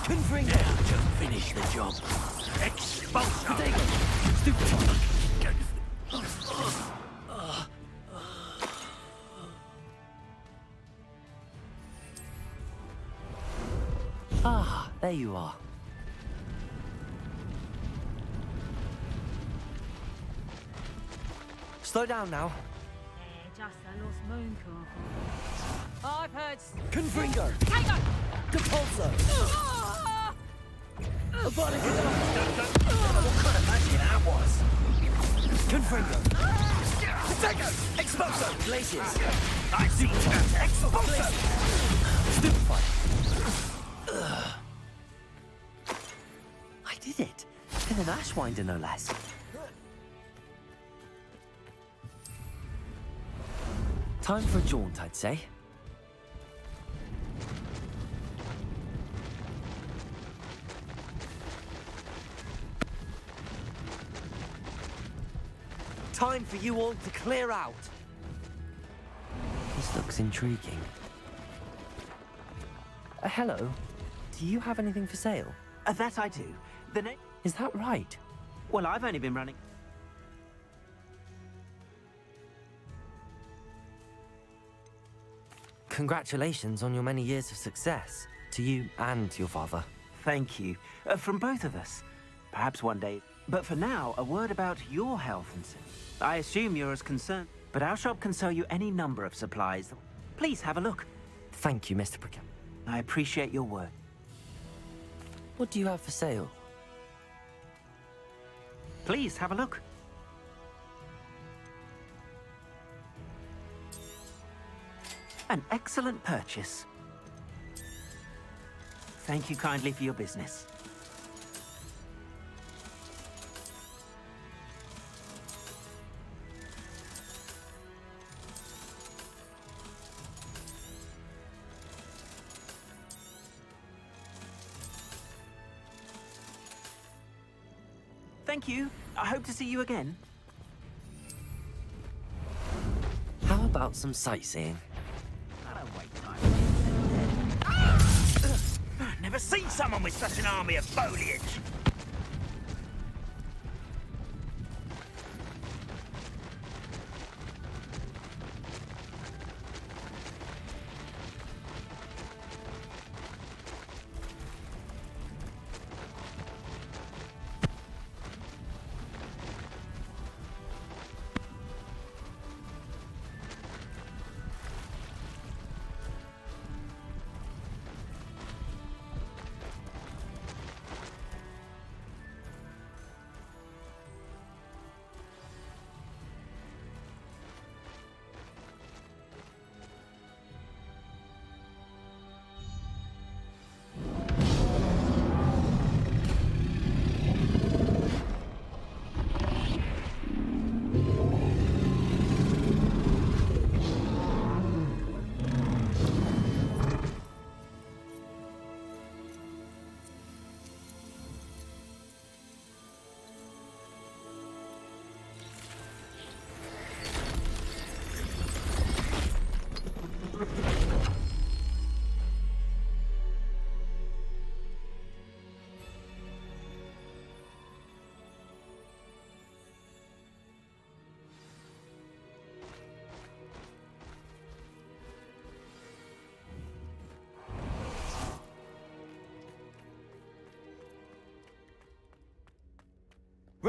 Confringo! Now to finish the job. Expulso! Protego! Stupefy! Ah, there you are. Slow down now. Just a lost moon car. I've heard. Confringo! Tango! Depulso! What kind of magic that was? Confringo! Protego! Expulso! Glaciers! I see that! Expulso! Stupefy! I did it! In an Ashwinder, no less. Time for a jaunt, I'd say. Time for you all to clear out. This looks intriguing. Hello. Do you have anything for sale? That I do. The name... Is that right? Well, I've only been running... Congratulations on your many years of success. To you and your father. Thank you. From both of us. Perhaps one day. But for now, a word about your health and safety. I assume you're as concerned, but our shop can sell you any number of supplies. Please have a look. Thank you, Mr. Prickham. I appreciate your word. What do you have for sale? Please have a look. An excellent purchase. Thank you kindly for your business. Thank you. I hope to see you again. How about some sightseeing? I don't wait time. Never seen someone with such an army of foliage.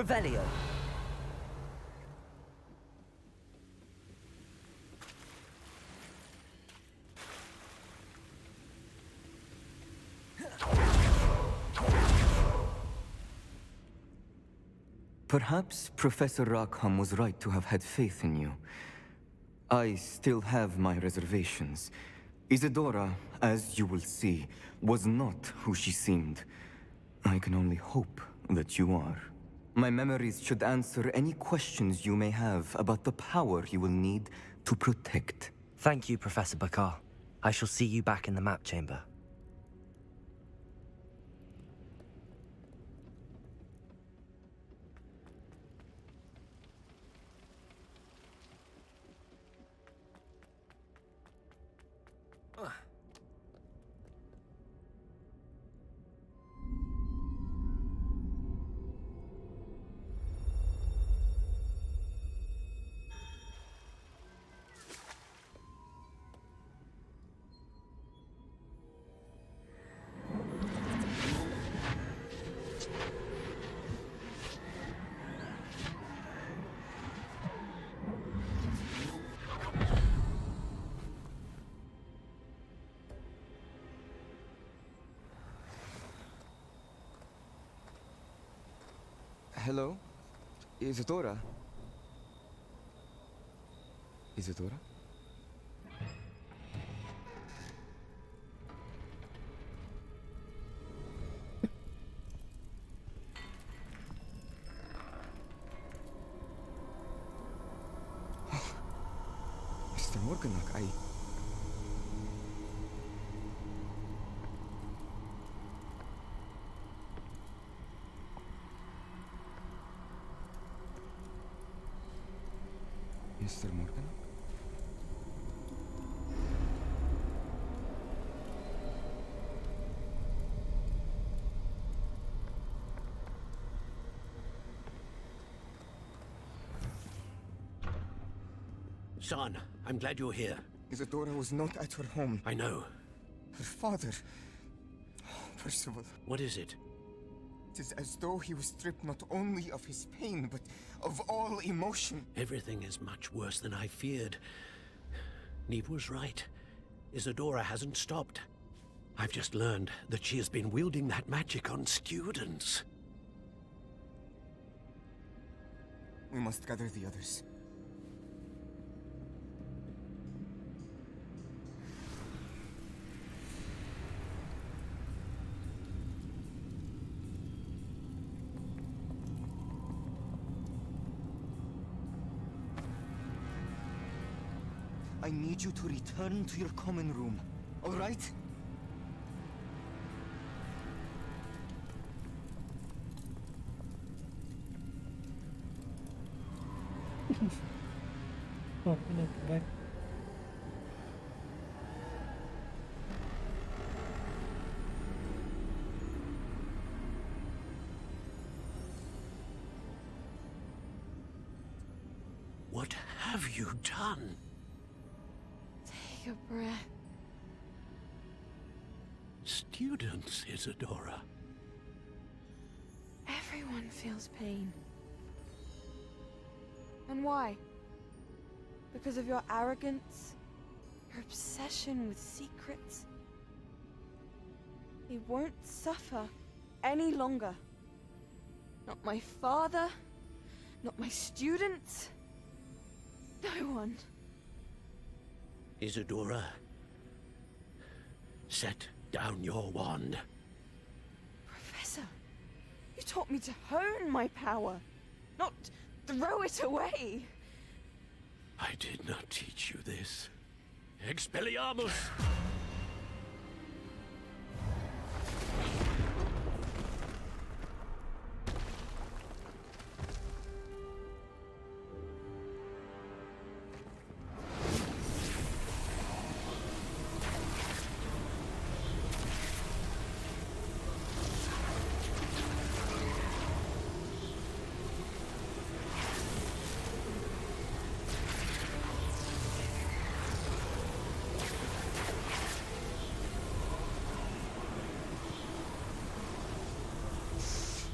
Revelio! Perhaps Professor Rackham was right to have had faith in you. I still have my reservations. Isadora, as you will see, was not who she seemed. I can only hope that you are. My memories should answer any questions you may have about the power you will need to protect. Thank you, Professor Bakar. I shall see you back in the map chamber. Hello? Isadora? Isadora? Mr. Morganlock, Mr. Morgan? Son, I'm glad you're here. Isadora was not at her home. I know. Her father... Percival. What is it? It is as though he was stripped not only of his pain, but of all emotion. Everything is much worse than I feared. Neve was right. Isadora hasn't stopped. I've just learned that she has been wielding that magic on students. We must gather the others. I need you to return to your common room, all right? Oh, no, back. What have you done? Take a breath. Students, Isadora. Everyone feels pain. And why? Because of your arrogance? Your obsession with secrets? He won't suffer any longer. Not my father, not my students, no one. Isadora, set down your wand. Professor, you taught me to hone my power, not throw it away. I did not teach you this. Expelliarmus!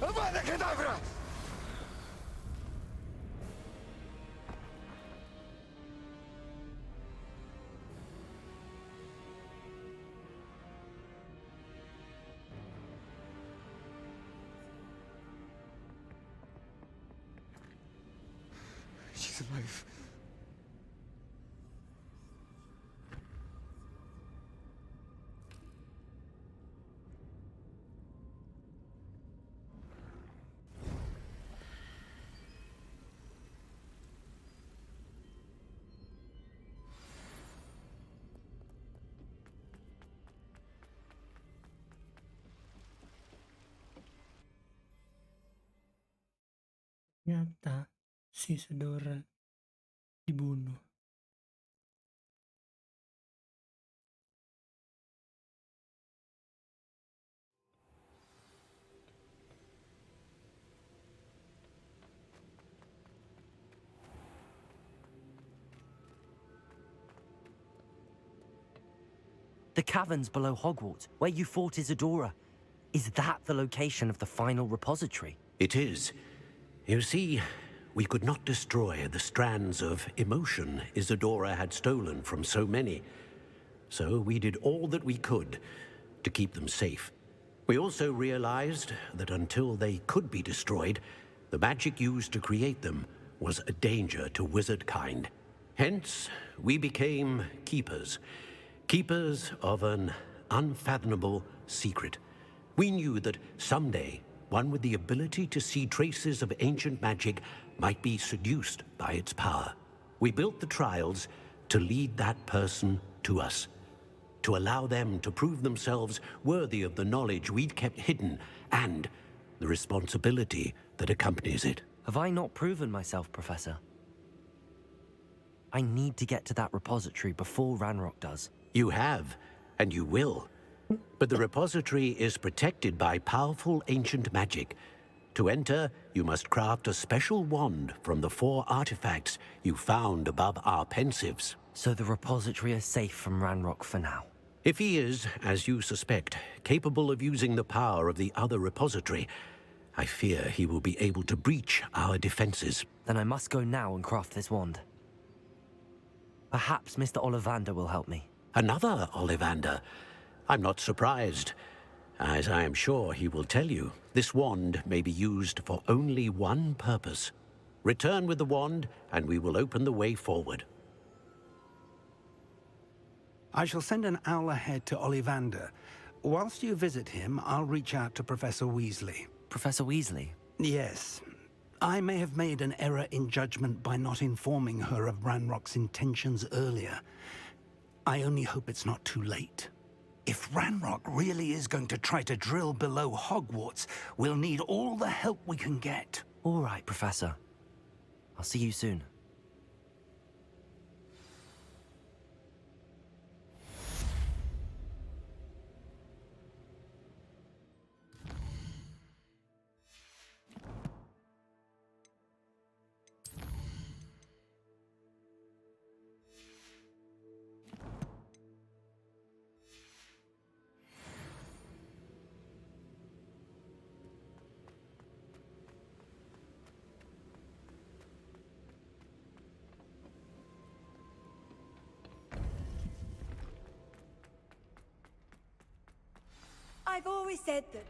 Avada Kedavra! life. Ternyata si Sedora dibunuh. The caverns below Hogwarts, where you fought Isadora. Is that the location of the final repository? It is. You see, we could not destroy the strands of emotion Isadora had stolen from so many. So we did all that we could to keep them safe. We also realized that until they could be destroyed, the magic used to create them was a danger to wizard kind. Hence, we became keepers. Keepers of an unfathomable secret. We knew that someday, one with the ability to see traces of ancient magic might be seduced by its power. We built the trials to lead that person to us, to allow them to prove themselves worthy of the knowledge we'd kept hidden and the responsibility that accompanies it. Have I not proven myself, Professor? I need to get to that repository before Ranrock does. You have, and you will. But the repository is protected by powerful ancient magic. To enter, you must craft a special wand from the 4 artifacts you found above our pensives. So the repository is safe from Ranrock for now? If he is, as you suspect, capable of using the power of the other repository, I fear he will be able to breach our defenses. Then I must go now and craft this wand. Perhaps Mr. Ollivander will help me. Another Ollivander? I'm not surprised. As I am sure he will tell you, this wand may be used for only one purpose. Return with the wand, and we will open the way forward. I shall send an owl ahead to Ollivander. Whilst you visit him, I'll reach out to Professor Weasley. Professor Weasley? Yes. I may have made an error in judgment by not informing her of Ranrock's intentions earlier. I only hope it's not too late. If Ranrock really is going to try to drill below Hogwarts, we'll need all the help we can get. All right, Professor. I'll see you soon. I've always said that.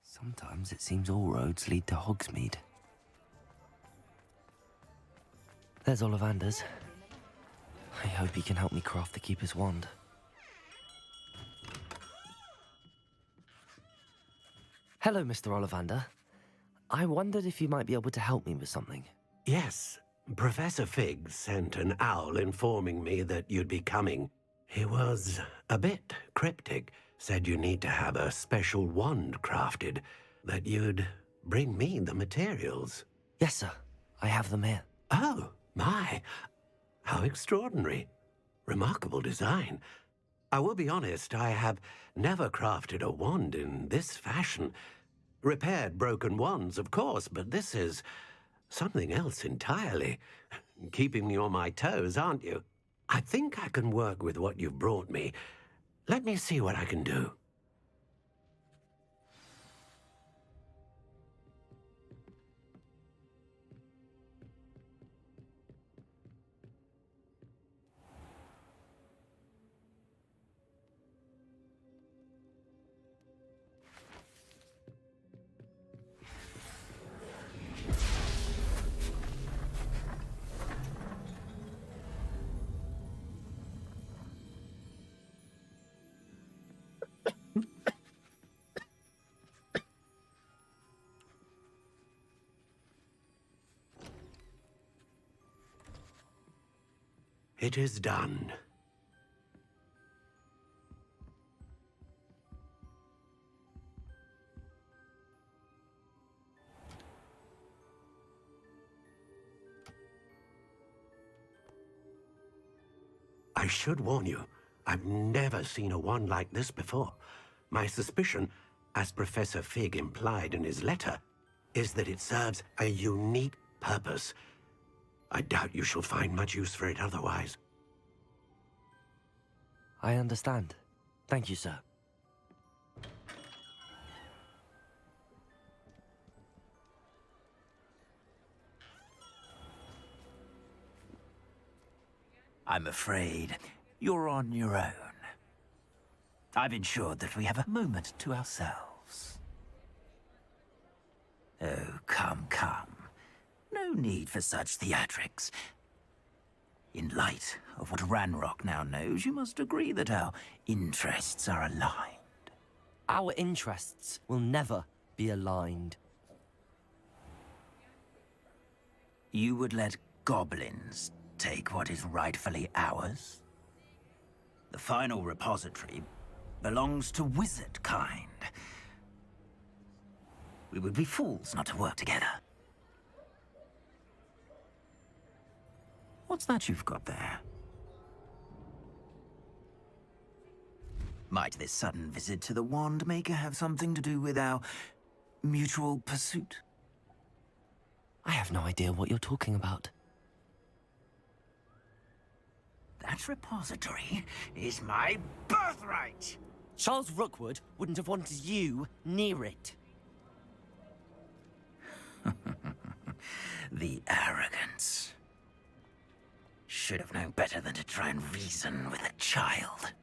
Sometimes it seems all roads lead to Hogsmeade. There's Ollivander's. I hope he can help me craft the Keeper's wand. Hello, Mr. Ollivander. I wondered if you might be able to help me with something. Yes, Professor Fig sent an owl informing me that you'd be coming. He was a bit cryptic, said you need to have a special wand crafted, that you'd bring me the materials. Yes, sir. I have them here. Oh, my. How extraordinary. Remarkable design. I will be honest, I have never crafted a wand in this fashion. Repaired broken wands, of course, but this is something else entirely. Keeping me on my toes, aren't you? I think I can work with what you've brought me. Let me see what I can do. It is done. I should warn you, I've never seen a wand like this before. My suspicion, as Professor Fig implied in his letter, is that it serves a unique purpose. I doubt you shall find much use for it otherwise. I understand. Thank you, sir. I'm afraid you're on your own. I've ensured that we have a moment to ourselves. Oh, come, come. No need for such theatrics. In light of what ASRock now knows, you must agree that our interests are aligned. Our interests will never be aligned. You would let goblins take what is rightfully ours? The final repository belongs to wizard kind. We would be fools not to work together. What's that you've got there? Might this sudden visit to the Wand Maker have something to do with our mutual pursuit? I have no idea what you're talking about. That repository is my birthright! Charles Rookwood wouldn't have wanted you near it. The arrogance. Should have known better than to try and reason with a child.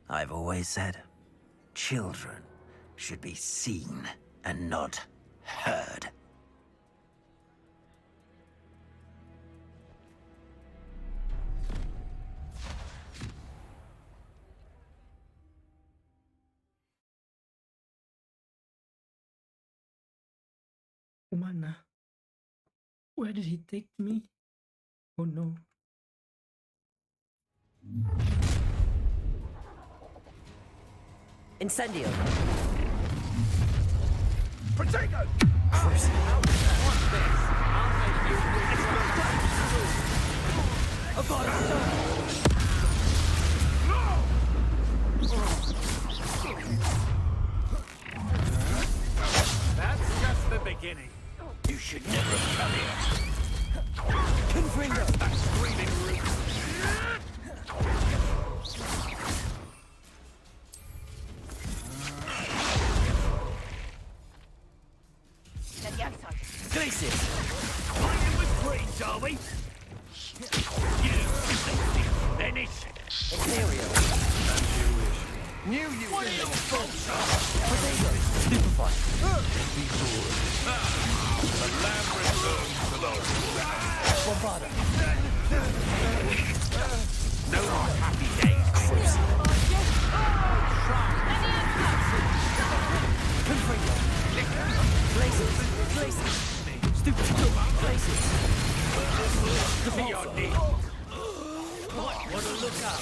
I've always said, children should be seen and not heard. Kemana? Where did he take me? Oh no. Incendio! Protego! That's just the beginning. You should never have come here. Confringo! That screaming root. Glacius! Fighting with brains, are we? You finish. Ethereal! Knew you were in the Protego! Stupefy! Be good. The lamb returns to the Bombarda! No more happy days, Crucio! Confringo! Glacius! Glacius! Stupefy! Glacius! to your knee. What a lookout!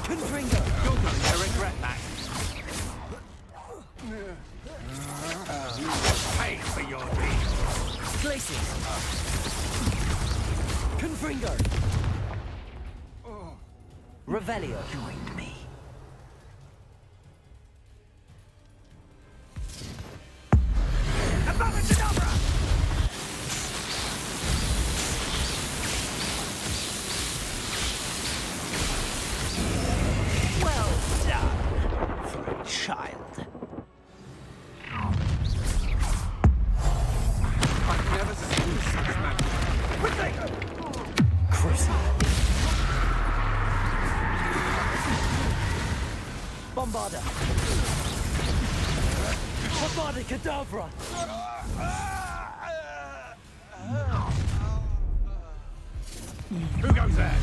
Confringo! You're going to regret that. Pay for your deeds. Glacius! Confringo! Revelio! Join me. Well done for a child. I've never seen such magic. Crucio! Bombarda! Bombarda Cadavra! Who goes there?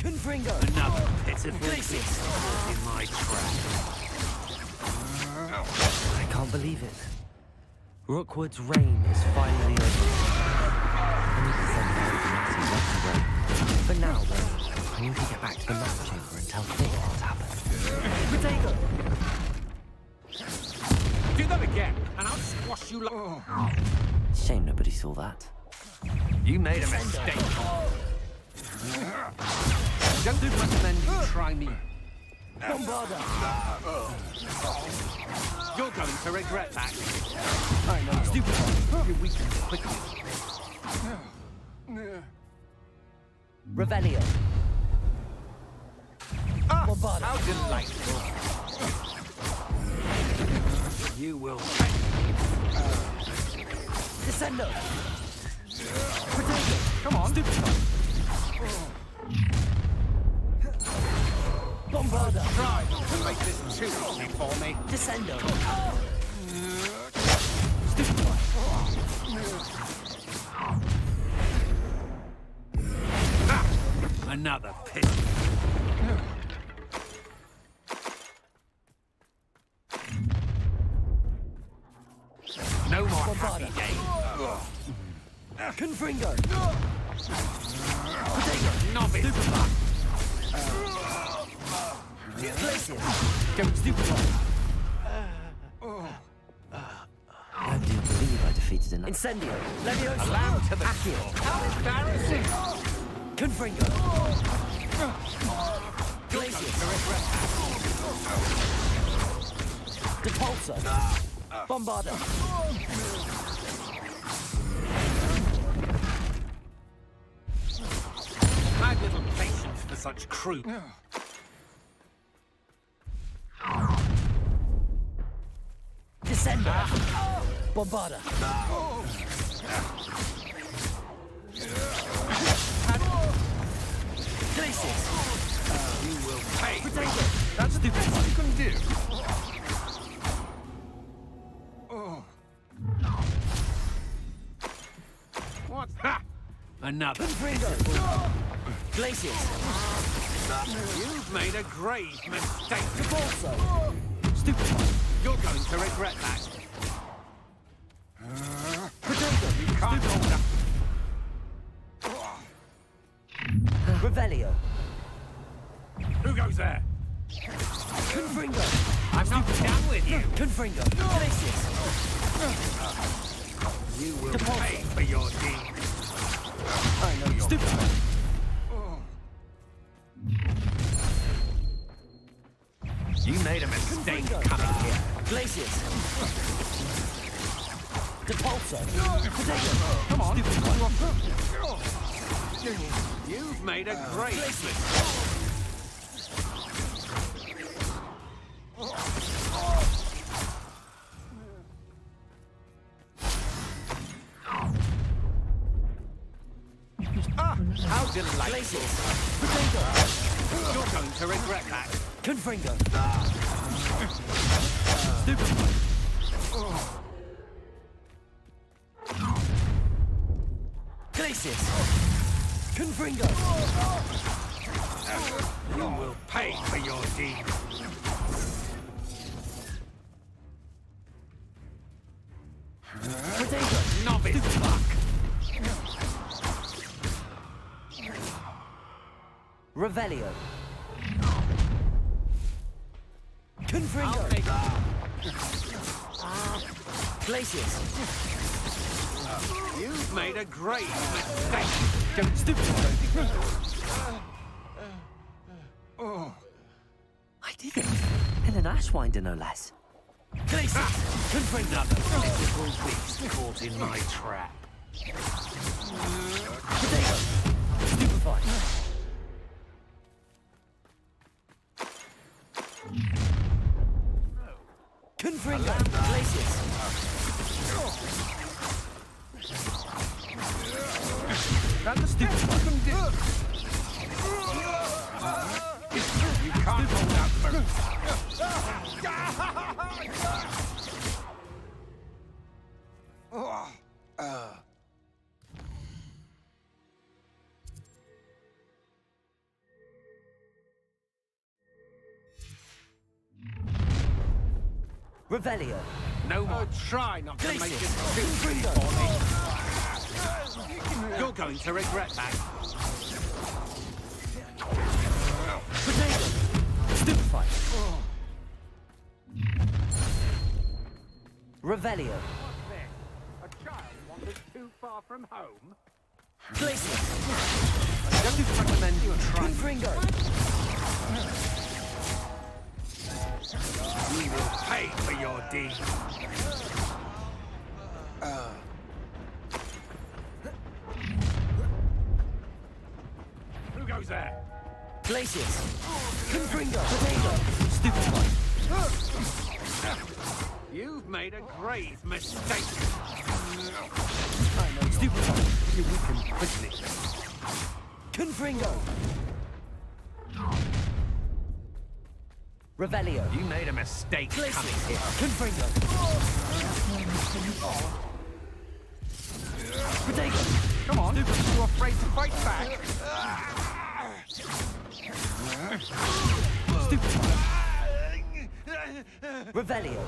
Confringo! Another pitiful beast caught in my trap. I can't believe it. Rookwood's reign is finally over. I need to send the Nancy right away. For now, though, I need to get back to the map chamber and tell Fig what's happened. Potato! Do that again, and I'll squash you like... Shame nobody saw that. You made a mistake. Don't recommend you try me. Bombarda! You're going to regret that. I know. Stupid. You weaken quickly. Revelio. Bombarda. How delightful. You will pay. Descendo. Potato. Come on. Stupid. Bombarda. Try to make this too easy for me. Descendo. Stupid. Another pit. No more happy days. Confringo. Potato. Novice. Superbug. Glacius. Go stupid. How do you believe I defeated an Incendio? Leviosa. Allow to the Accio. How embarrassing. Confringo. Glacius. Depulso. Bombarda. I have little patience for such crew. Descendo. Bombarda. Glacius. You will pay. Potato. That's the best you can do. What? Ha! Another. Glacius. You've made a grave mistake. Depulso. Stupid. You're going to regret that. Potato. You can't hold up. Revelio. Who goes there? Confringo. I'm not down with you. Confringo. Glacius. You will pay for your deed. I know you're stupid. You made a mistake coming here. Glacius. Depulso. Potato. Come on. You've made a great mistake. How delightful. Potato. You're going to regret that. Confringo. Stupid. Glacius. Confringo. You will pay for your deed. Potato. Novice luck. Revelio. Confringo. Glacius. You've made a great mistake. Don't stupid. I did it. In an Ashwinder, no less. Glacius. Confringo. Another pitiful beast caught in my trap. Potato. Stupefied. Confringo. Glacius. That's the stupid one. You can't hold out for Revelio. No more. Try not to make it too free for me. You're going to regret that. Potato. Stupefy. Revelio. A child wandered too far from home? Glacier. I don't recommend you try. Confringo. You will pay for your deed. Who goes there? Glacius. Confringo. Potato. Stupefy. You've made a grave mistake. I know. Stupefy. You weaken quickly. Confringo. Revelio. You made a mistake coming here. Confringo. Potato. Come on, you're afraid to fight back. Stupefy. Revelio.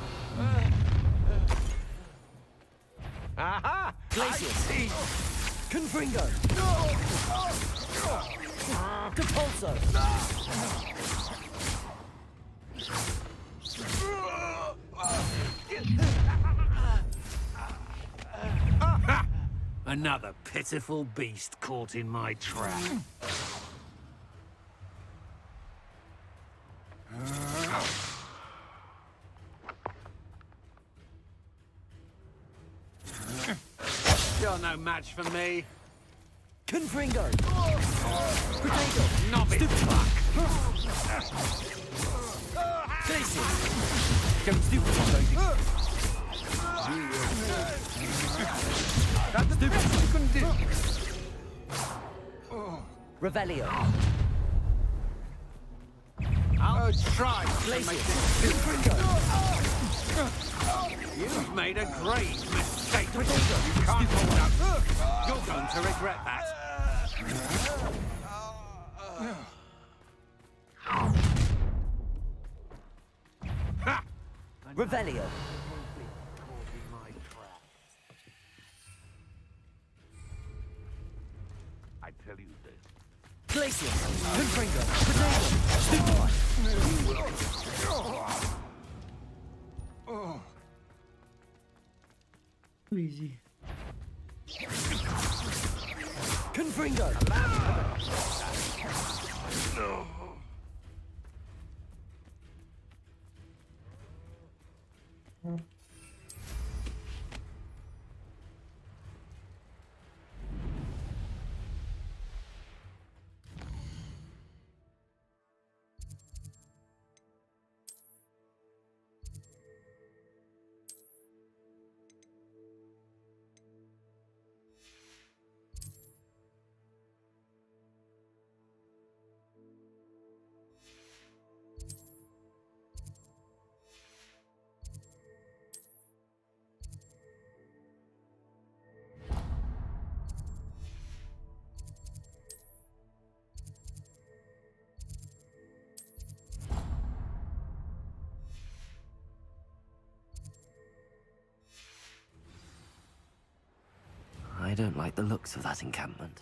Aha! Glacius. Confringo. Depulso. Another pitiful beast caught in my trap. You're no match for me. Confringo. Potato. Novice fuck. Glacius. Go stupefy. That's the best you can do. Revelio. I'll try to make Glacius. this Confringo. You've made a grave mistake. You can't hold up. You're going to regret that. Ha! Revelio. I tell you this. Glacius. Confringo. Potato. Stupefy. Easy. Confringo. I don't like the looks of that encampment.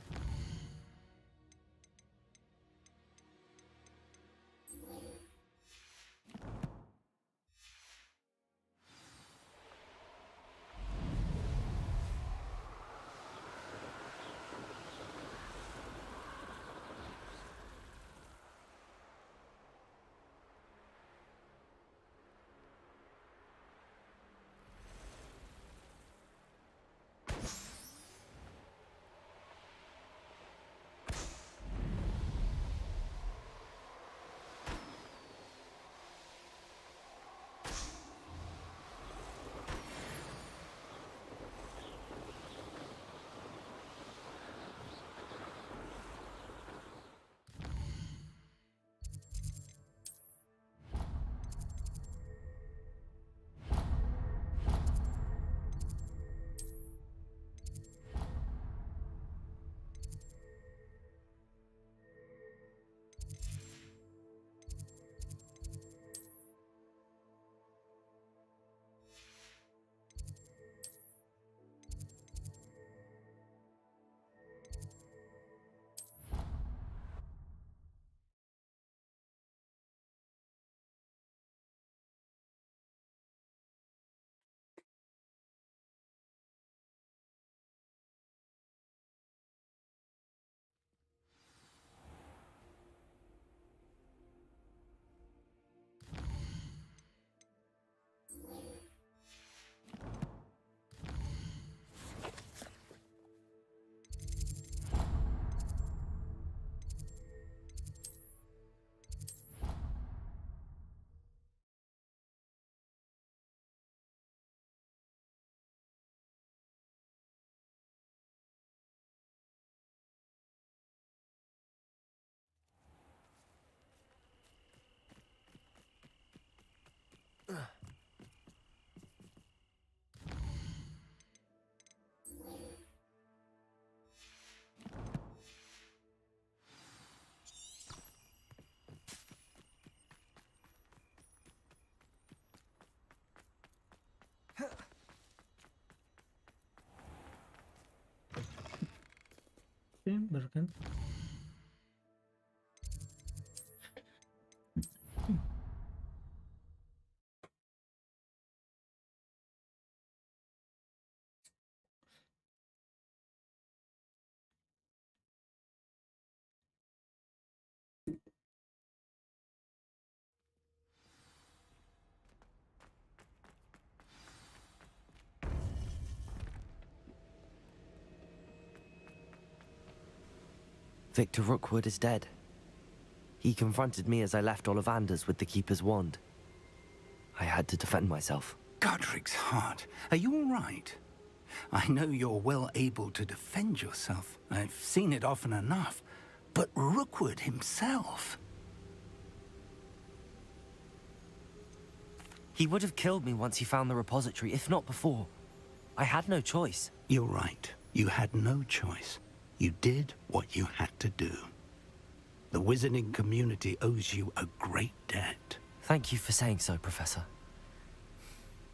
Victor Rookwood is dead. He confronted me as I left Ollivander's with the Keeper's wand. I had to defend myself. Godric's heart, are you all right? I know you're well able to defend yourself. I've seen it often enough. But Rookwood himself... He would have killed me once he found the repository, if not before. I had no choice. You're right. You had no choice. You did what you had to do. The wizarding community owes you a great debt. Thank you for saying so, Professor.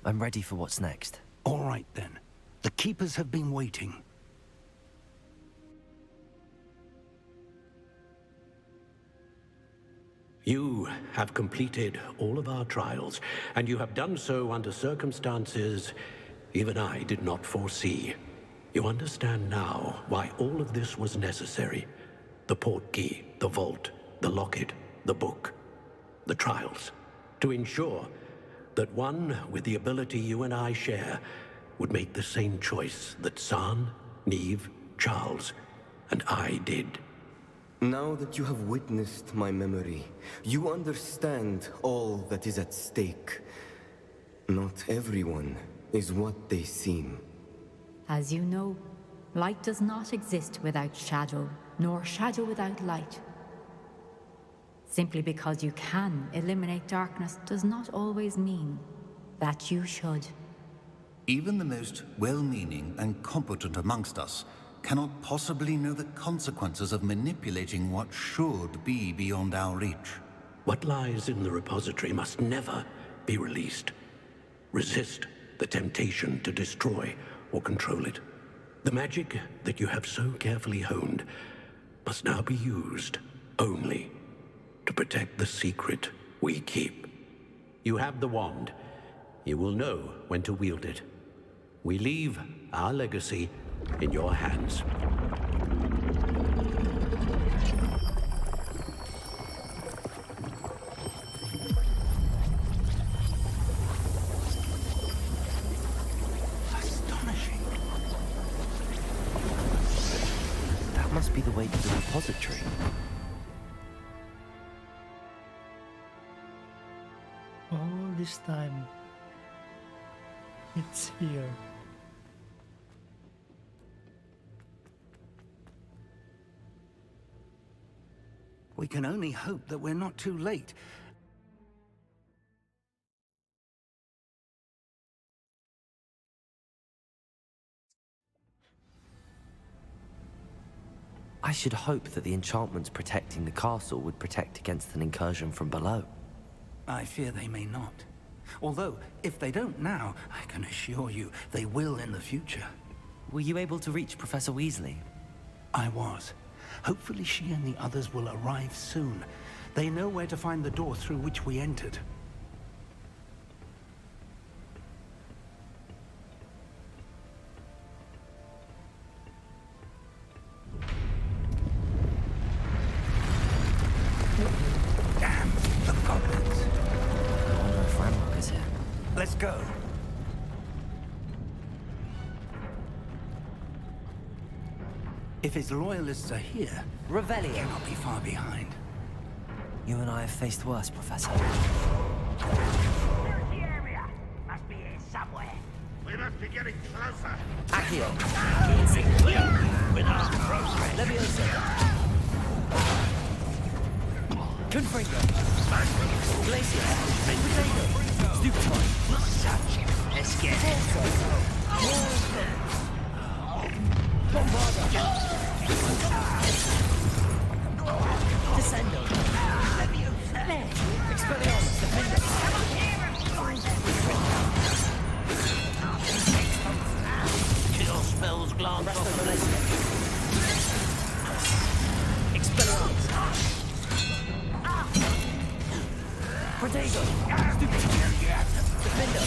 I'm ready for what's next. All right, then. The Keepers have been waiting. You have completed all of our trials, and you have done so under circumstances even I did not foresee. You understand now why all of this was necessary. The portkey, the vault, the locket, the book, the trials. To ensure that one with the ability you and I share would make the same choice that San, Neve, Charles, and I did. Now that you have witnessed my memory, you understand all that is at stake. Not everyone is what they seem. As you know, light does not exist without shadow, nor shadow without light. Simply because you can eliminate darkness does not always mean that you should. Even the most well-meaning and competent amongst us cannot possibly know the consequences of manipulating what should be beyond our reach. What lies in the repository must never be released. Resist the temptation to destroy or control it. The magic that you have so carefully honed must now be used only to protect the secret we keep. You have the wand. You will know when to wield it. We leave our legacy in your hands. Astonishing. That must be the way to the repository. All this time, it's here. We can only hope that we're not too late. I should hope that the enchantments protecting the castle would protect against an incursion from below. I fear they may not. Although, if they don't now, I can assure you they will in the future. Were you able to reach Professor Weasley? I was. Hopefully she and the others will arrive soon. They know where to find the door through which we entered. Damn, the goblins. I wonder if ASRock is here. Let's go. If his loyalists are here, Revelio cannot be far behind. You and I have faced worse, Professor. There's the area. Must be here somewhere. We must be getting closer. Accio. Moving clearly with our progress. Leviosa. Confringo. Glacier. Potato. Stupefy. Such him. Let's get Descendo. Expelliarmus. Defender. Kill spells glance off. Protego! Stupid! Defender!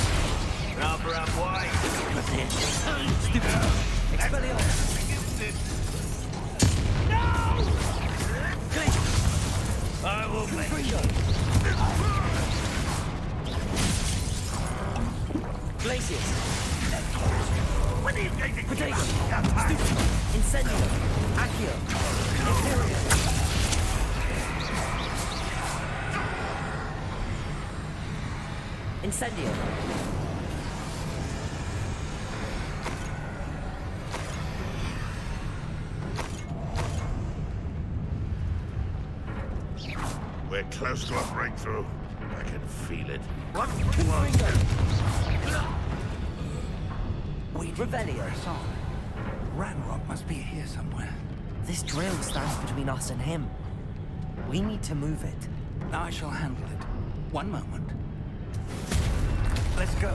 Rubber up wide. Stupid! Expelliarmus! No! I will make Glacius! When are you getting Protego! Stupid! Incendio! Accio! Imperial! Incendio! We're close to a breakthrough. I can feel it. What? Wait, Revelio! Ranrock must be here somewhere. This drill stands between us and him. We need to move it. I shall handle it. One moment. Let's go.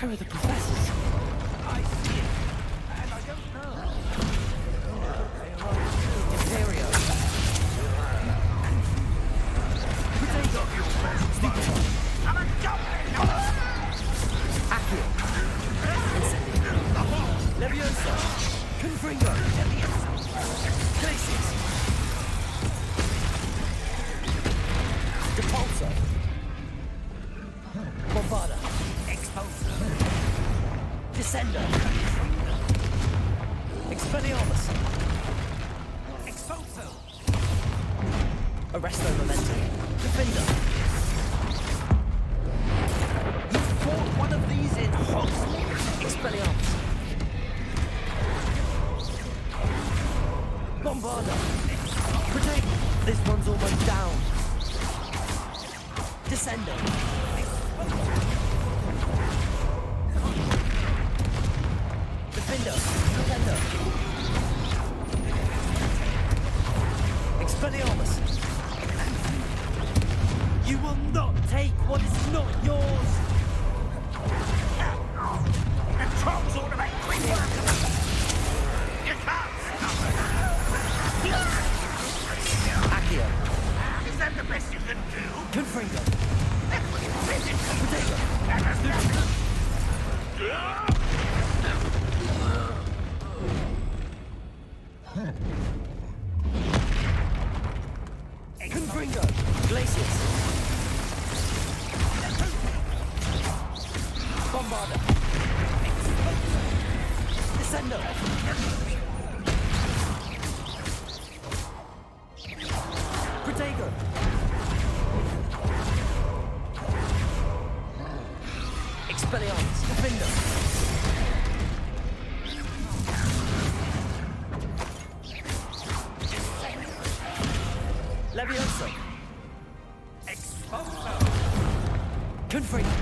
Where are the professors? I see it. And I don't know. Imperio. Take off your best. I'm a jumping. Accio. Incendio. Leviosa. Confringo. Glacius. Depulso. Bombarda. Descender. Expelliarmus. Expulso. Arresto Momentum. Defender. You fought one of these in Hogwarts. Expelliarmus. Bombarda. Protect. This one's almost down. Descender. Defender. Expelliarmus. You will not take what is not yours. The trolls ought to make quick work of it. You can't stop it. Accio. Is that the best you can do? Confringo. That was physical. Protego. That has to Confringo. Glacius. Bombarda. Descendo. Protego. Expelliarmus. Defender. Levioso. Expulso. Confringo.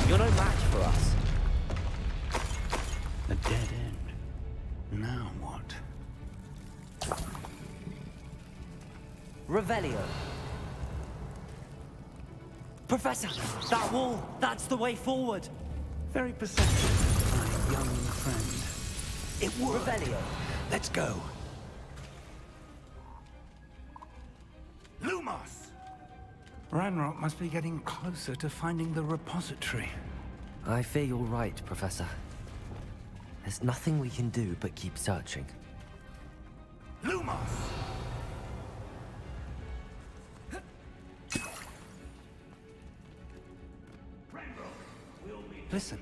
You're no match for us. A dead end. Now what? Revelio. Professor, that wall, that's the way forward. Very perceptive, my young friend. It worked. Revelio. Let's go. Lumos! Ranrock must be getting closer to finding the repository. I fear you're right, Professor. There's nothing we can do but keep searching. Lumos! Listen,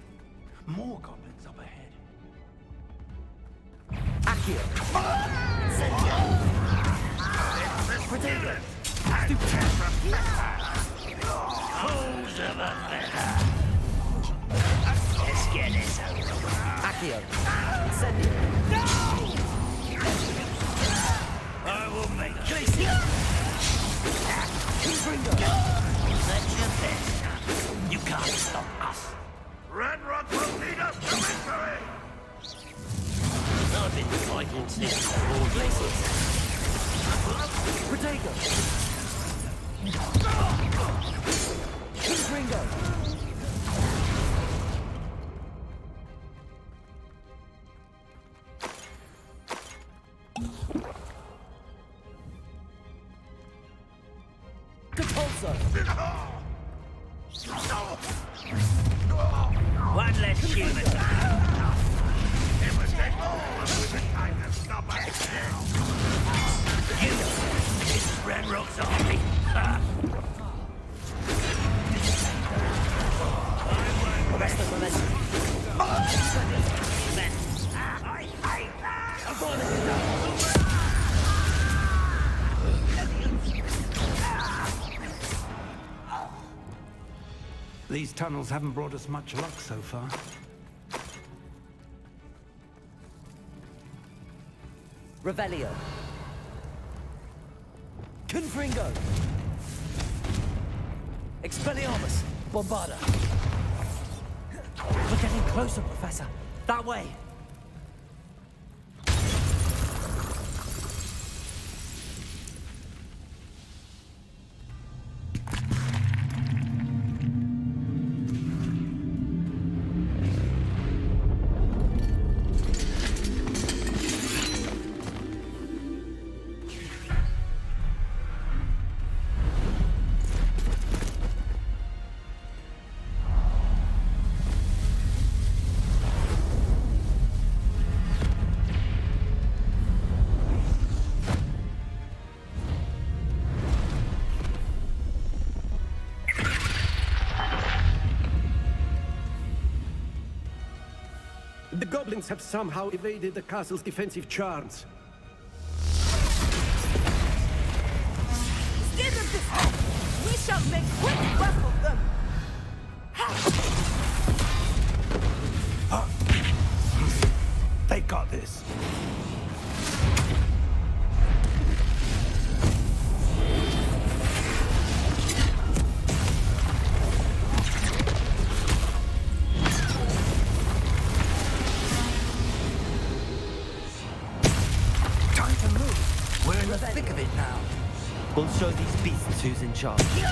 more goblins up ahead. Accio. Protego. Who's of a letter? Let's get this over with. Accio. Incendio. I will make Glacius. Confringo. That's your best. You can't stop us. Ranrock will lead us to victory! I've been fighting since the war. Glacius. Protego. Repulsor! One less human. It would take all of the time to stop us now. This is Red Rock's army. Arrest the momentum. These tunnels haven't brought us much luck so far. Revelio. Confringo. Expelliarmus. Bombarda. We're getting closer, Professor. That way. The goblins have somehow evaded the castle's defensive charms. Instead of this, we shall make quick work of them. They got this. We'll show these beasts who's in charge. Your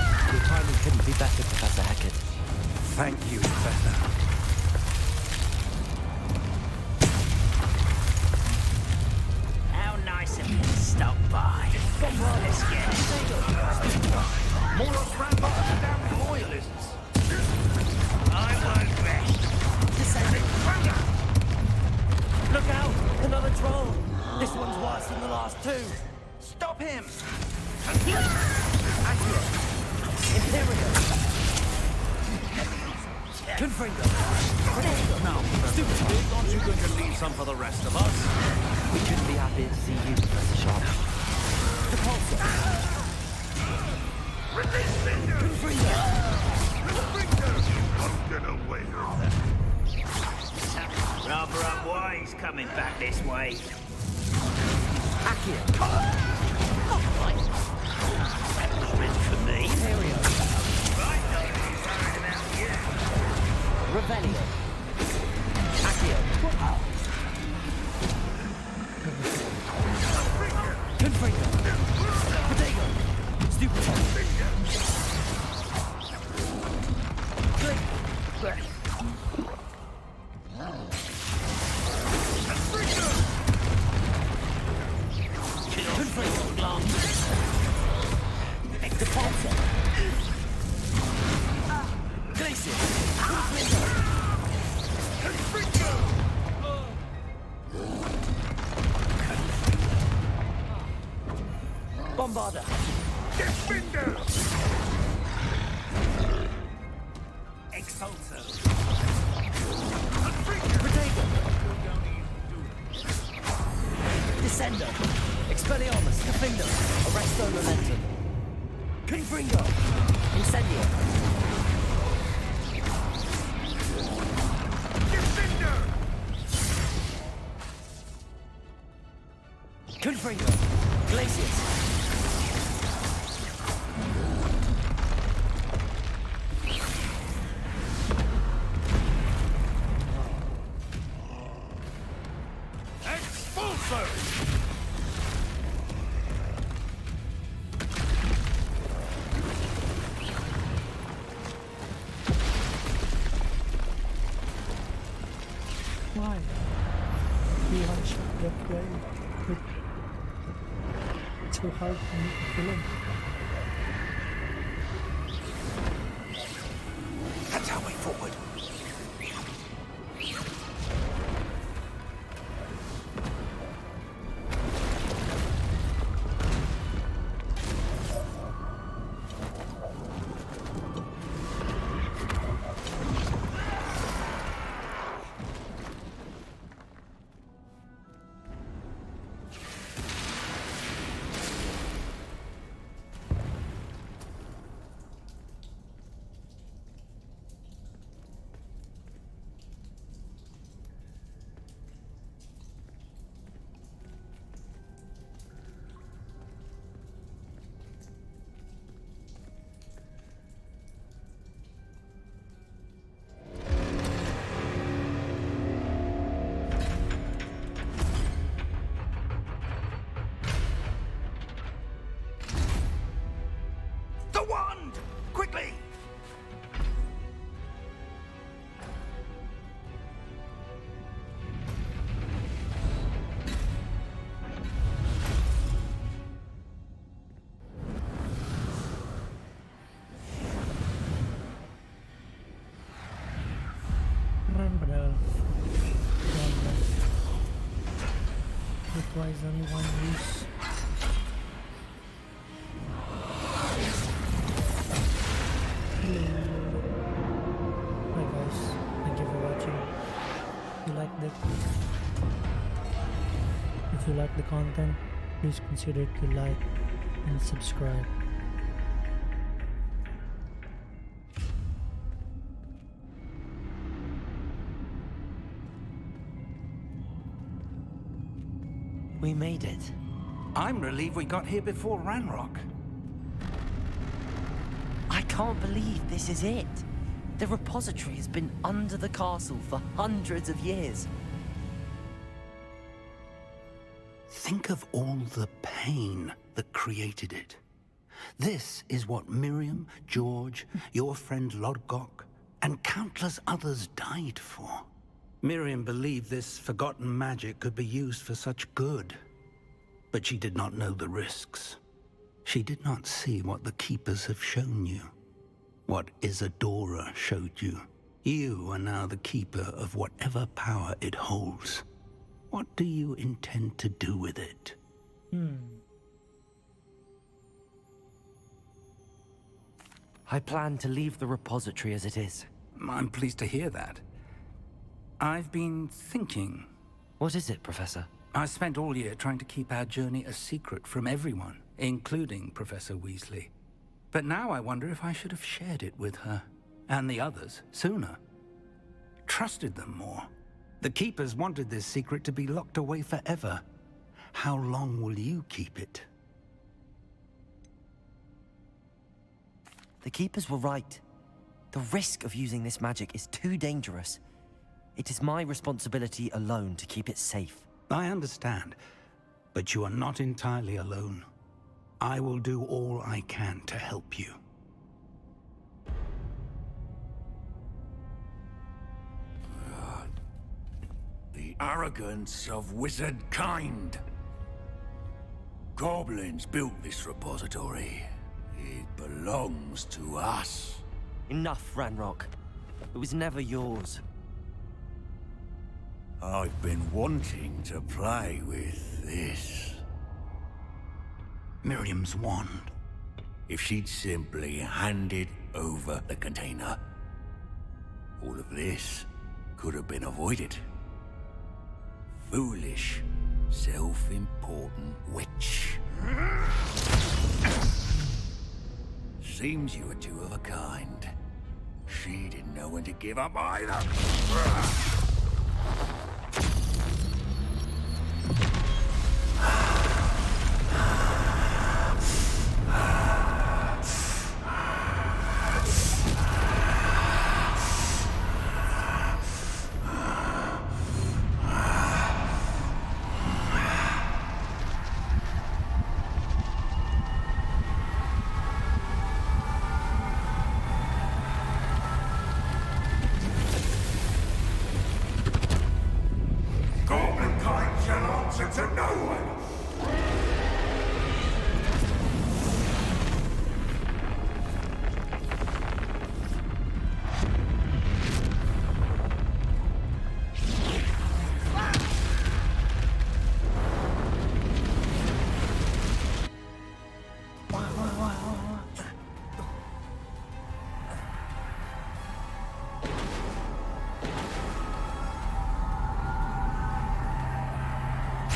timing couldn't be better, Professor Hackett. Thank you, Professor. How nice of you to stop by. Let's get it. More of Grandpa's damn loyalists. I won't rest. Look out! Another troll! This one's worse than the last two! Stop him! Accio! Imperial! Confringo! Now, stupid, aren't you going to leave some for the rest of us? We couldn't be happier to see you, Professor Sharp. Repulsor! Confringo! Don't get away from that. Rather unwise coming back this way. Accio! That was meant for me. Imperial! Right, don't be worried about you. Revelio! Accio! Confringo! Protego! Stupid! Click! Confringo! Repulsor! Glacier! Confringo! Bombarda! Defender! Exalto! Protego! Descender! Expelliarmus! Defender! Arresto Momentum! Confringo! Incendio! Defender! Confringo! Glacius! Expulso! Why? He wants that guy. It's so hard for me to kill him. That's our way forward. The wand! Quickly! Requires only one use. Hi guys, thank you for watching. If you like the content, please consider to like and subscribe. We made it. I'm relieved we got here before Ranrock. I can't believe this is it. The repository has been under the castle for hundreds of years. Think of all the pain that created it. This is what Miriam, George, your friend Logok, and countless others died for. Miriam believed this forgotten magic could be used for such good, but she did not know the risks. She did not see what the Keepers have shown you, what Isadora showed you. You are now the Keeper of whatever power it holds. What do you intend to do with it? I plan to leave the repository as it is. I'm pleased to hear that. I've been thinking. What is it, Professor? I spent all year trying to keep our journey a secret from everyone, including Professor Weasley. But now I wonder if I should have shared it with her, and the others, sooner. Trusted them more. The Keepers wanted this secret to be locked away forever. How long will you keep it? The Keepers were right. The risk of using this magic is too dangerous. It is my responsibility alone to keep it safe. I understand, but you are not entirely alone. I will do all I can to help you. The arrogance of wizard kind. Goblins built this repository. It belongs to us. Enough, Ranrock. It was never yours. I've been wanting to play with this. Miriam's wand. If she'd simply handed over the container, all of this could have been avoided. Foolish, self-important witch. Seems you were two of a kind. She didn't know when to give up either.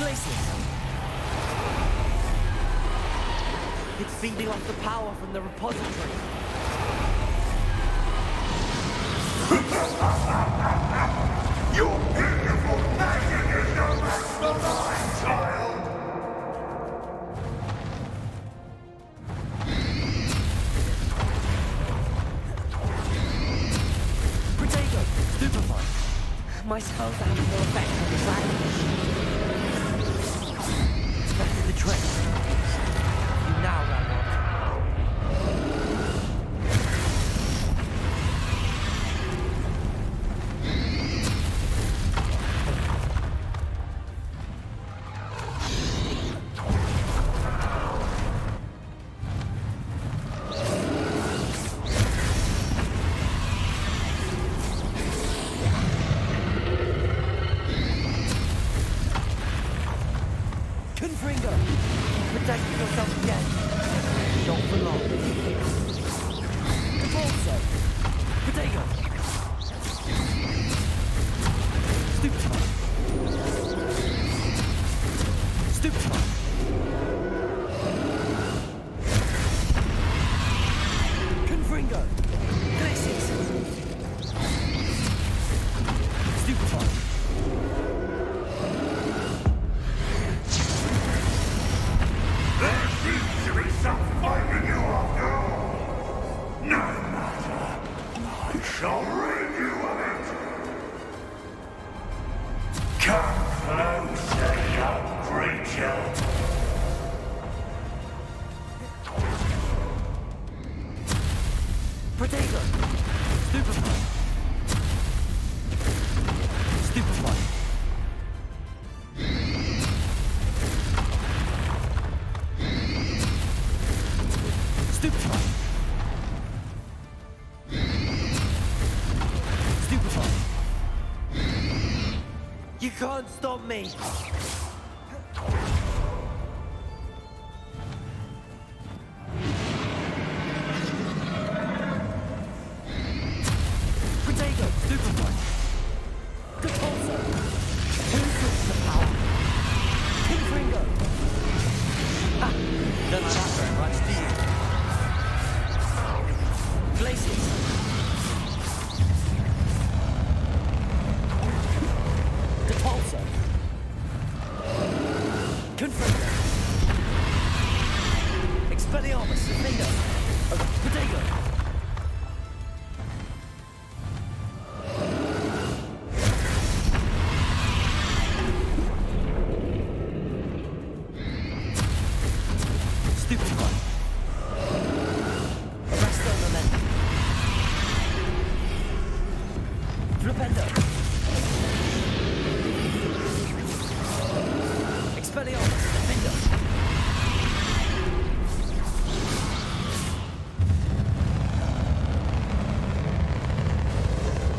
Glaciers! It's feeding off the power from the repository. Your beautiful magic is no match for mine, child! Protego! Stupefy! My spells are having no effect on the dragon. Back to the trick. You now, Ramrock. Protect yourself again. Not for long. Also, Protego. Stupefy. Stupefy. Confringo. Glaciers. Stupefy. There seems to be some fight in you after all. No matter. I shall rid you of it. Come closer, young creature. Protego. Stupefy. Stupefy. Stupefy. Stupefy. You can't stop me. Protego. Stupefy. Repulsor. Who took the power? Confringo. Ha! Don't like that very much, do you? Glaciers. Repulsor. Confringo. Expelliarmus. Lindo. Protego. Stupefy. Arresto momentum. Flipendo. Expelliarmus. Lindo.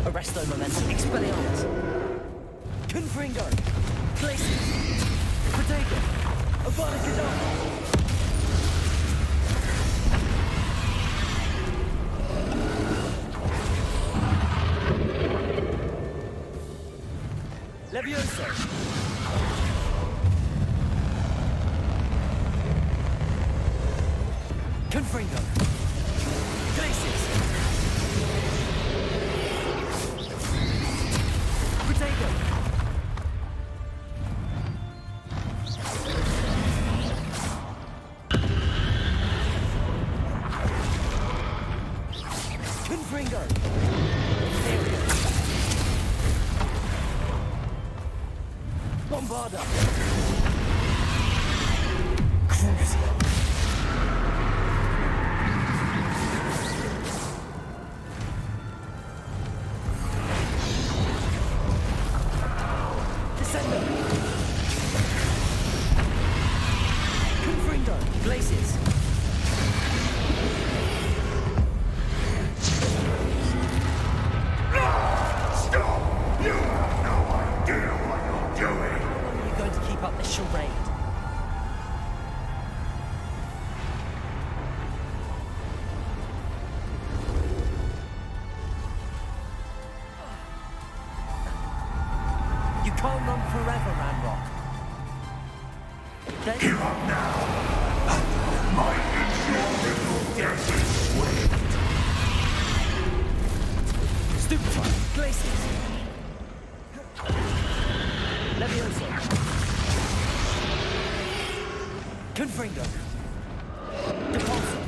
Arresto momentum. Expelliarmus. Confringo. Glaciers. Protego. Avada Kedavra. Levioso. Confringo. Glaciers. Protego. Confringo. Bombarda. Crucio. Descendo. Confringo. Glaciers. Stop! You have no idea what you're doing. You're going to keep up this charade. You can't run forever, Ramrock. Give up now. Might ensure little death is swift. Stupefy. Glaciers. Levioso. Confringo. Depulso.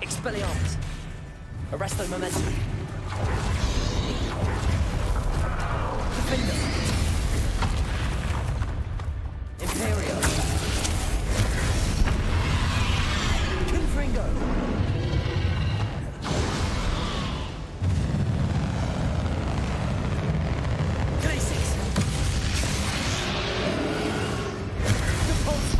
Expelliarmus. Arresto momentum. Defender. Imperio. Confringo. Glacis. Depulso.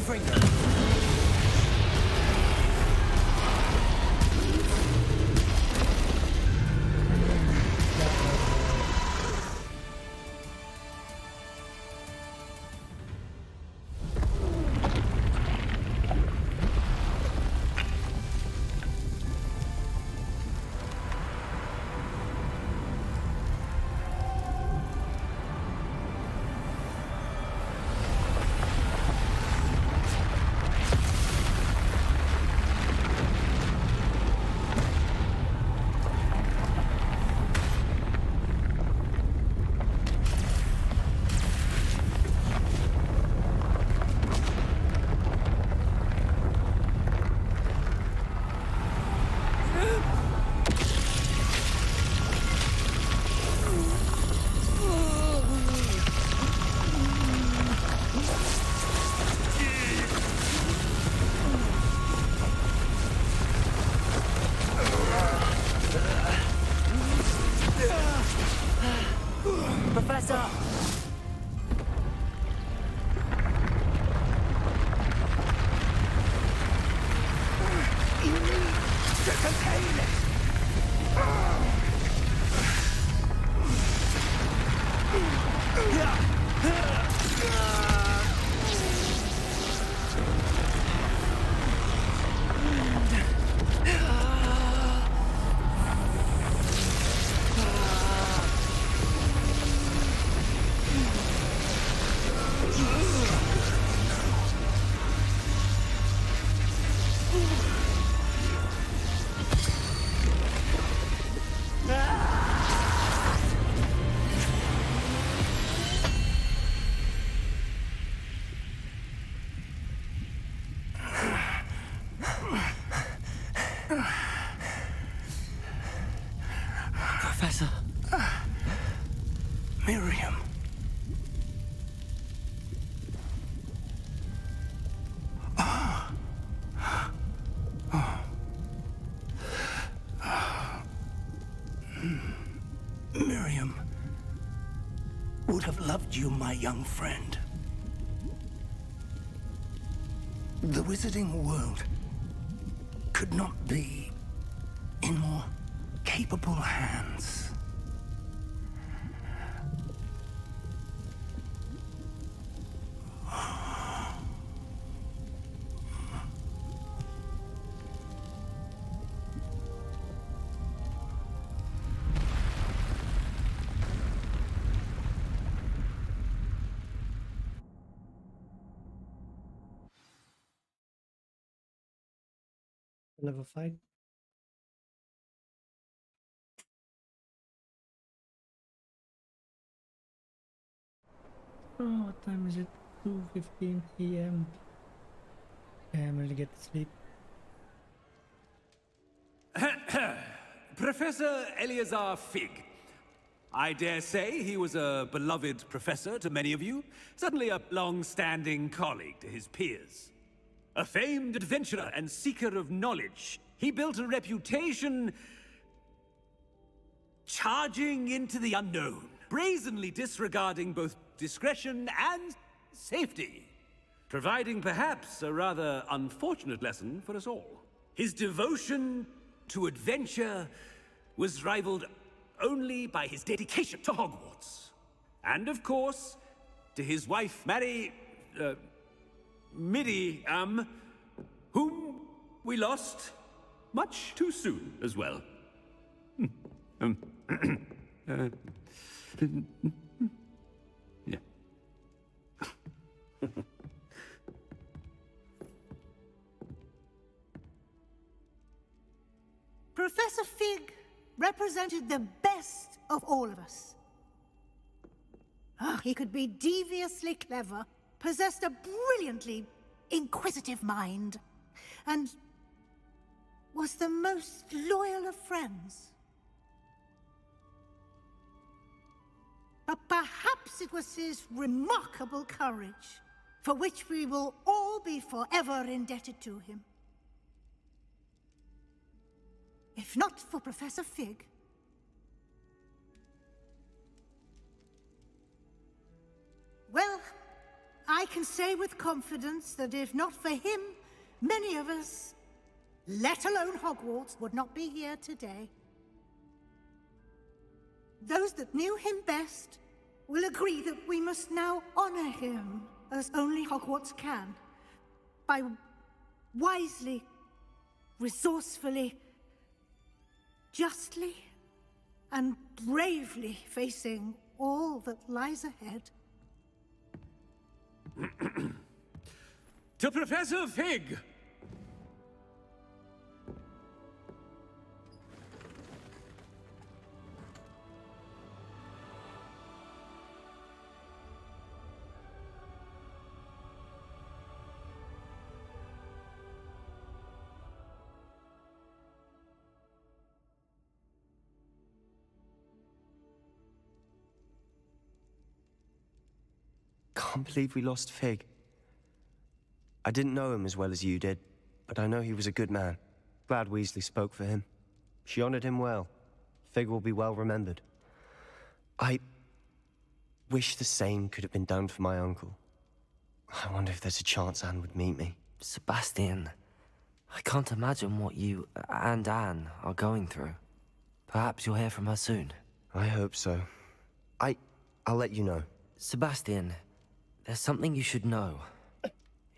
Bring Professor! You need to contain it! Professor. Miriam. Miriam would have loved you, my young friend. The wizarding world could not be in more capable hands. Level 5. Oh, what time is it? 2:15 a.m. I'm gonna get to sleep. Professor Eleazar Fig. I dare say he was a beloved professor to many of you, certainly a long-standing colleague to his peers. A famed adventurer and seeker of knowledge, he built a reputation charging into the unknown, brazenly disregarding both discretion and safety, providing perhaps a rather unfortunate lesson for us all. His devotion to adventure was rivaled only by his dedication to Hogwarts. And of course, to his wife, Miriam, whom we lost much too soon as well. Yeah. Professor Fig represented the best of all of us. He could be deviously clever, possessed a brilliantly inquisitive mind, and was the most loyal of friends. But perhaps it was his remarkable courage, for which we will all be forever indebted to him. If not for Professor Fig, well, I I can say with confidence that if not for him, many of us, let alone Hogwarts, would not be here today. Those that knew him best will agree that we must now honor him as only Hogwarts can, by wisely, resourcefully, justly, and bravely facing all that lies ahead. To Professor Fig! Can't believe we lost Fig. I didn't know him as well as you did, but I know he was a good man. Glad Weasley spoke for him. She honored him well. Fig will be well remembered. I wish the same could have been done for my uncle. I wonder if there's a chance Anne would meet me. Sebastian, I can't imagine what you and Anne are going through. Perhaps you'll hear from her soon. I hope so. I'll let you know. Sebastian, there's something you should know.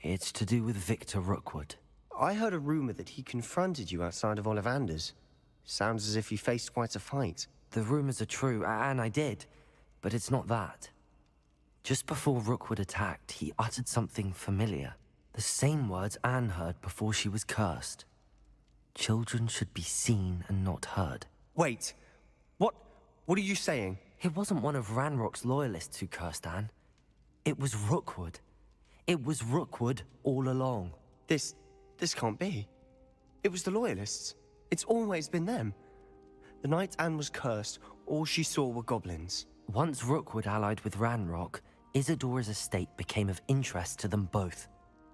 It's to do with Victor Rookwood. I heard a rumor that he confronted you outside of Ollivander's. Sounds as if you faced quite a fight. The rumors are true, and I did, but it's not that. Just before Rookwood attacked, he uttered something familiar. The same words Anne heard before she was cursed. Children should be seen and not heard. Wait, what are you saying? It wasn't one of Ranrock's loyalists who cursed Anne. It was Rookwood. It was Rookwood all along. This can't be. It was the loyalists. It's always been them. The night Anne was cursed, all she saw were goblins. Once Rookwood allied with Ranrock, Isadora's estate became of interest to them both.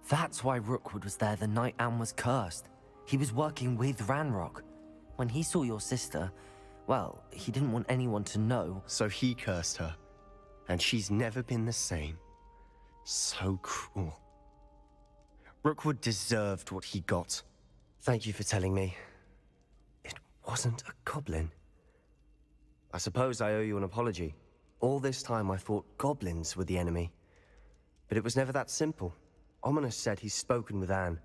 That's why Rookwood was there the night Anne was cursed. He was working with Ranrock. When he saw your sister, well, he didn't want anyone to know. So he cursed her. And she's never been the same. So cruel. Rookwood deserved what he got. Thank you for telling me. It wasn't a goblin. I suppose I owe you an apology. All this time I thought goblins were the enemy. But it was never that simple. Ominous said he's spoken with Anne.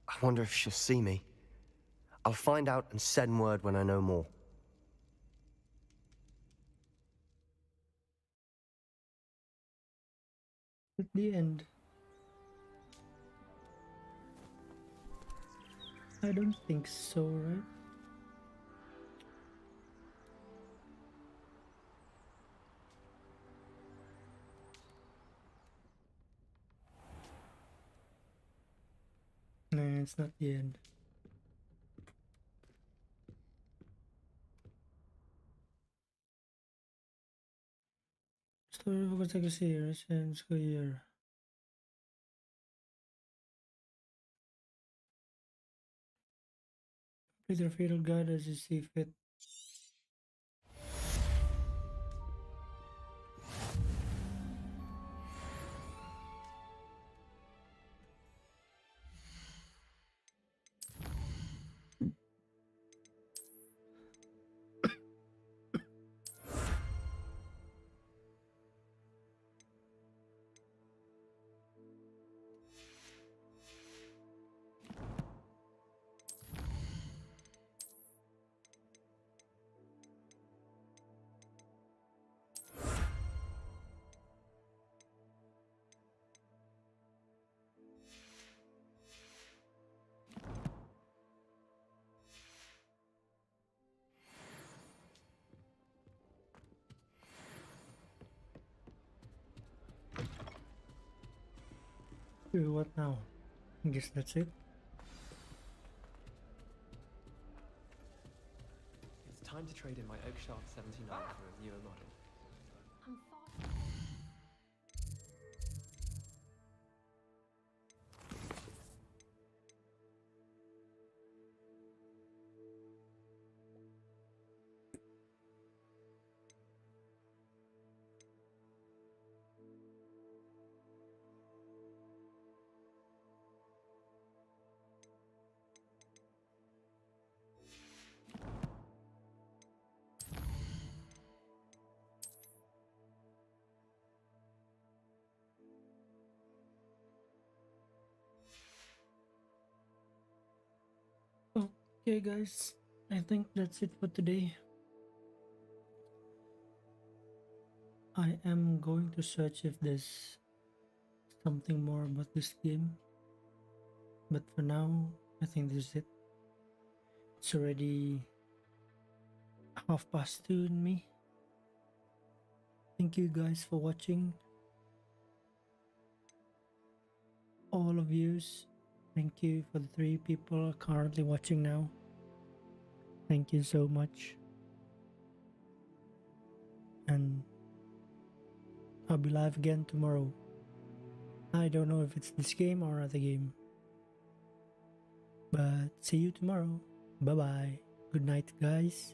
I wonder if she'll see me. I'll find out and send word when I know more. At the end. I don't think so, right? No, it's not the end. Story of Hogwarts Legacy, Ryzen school year. Complete your fatal guide as you see fit. What now? I guess that's it. It's time to trade in my Oakshaft 79 for a newer model. Okay guys, I think that's it for today. I am going to search if there's something more about this game, but for now I think this is it. It's already 2:30 in me. Thank you guys for watching, all of yous. Thank you for the 3 people currently watching now. Thank you so much, and I'll be live again tomorrow. I don't know if it's this game or another game, but see you tomorrow. Bye bye. Good night guys.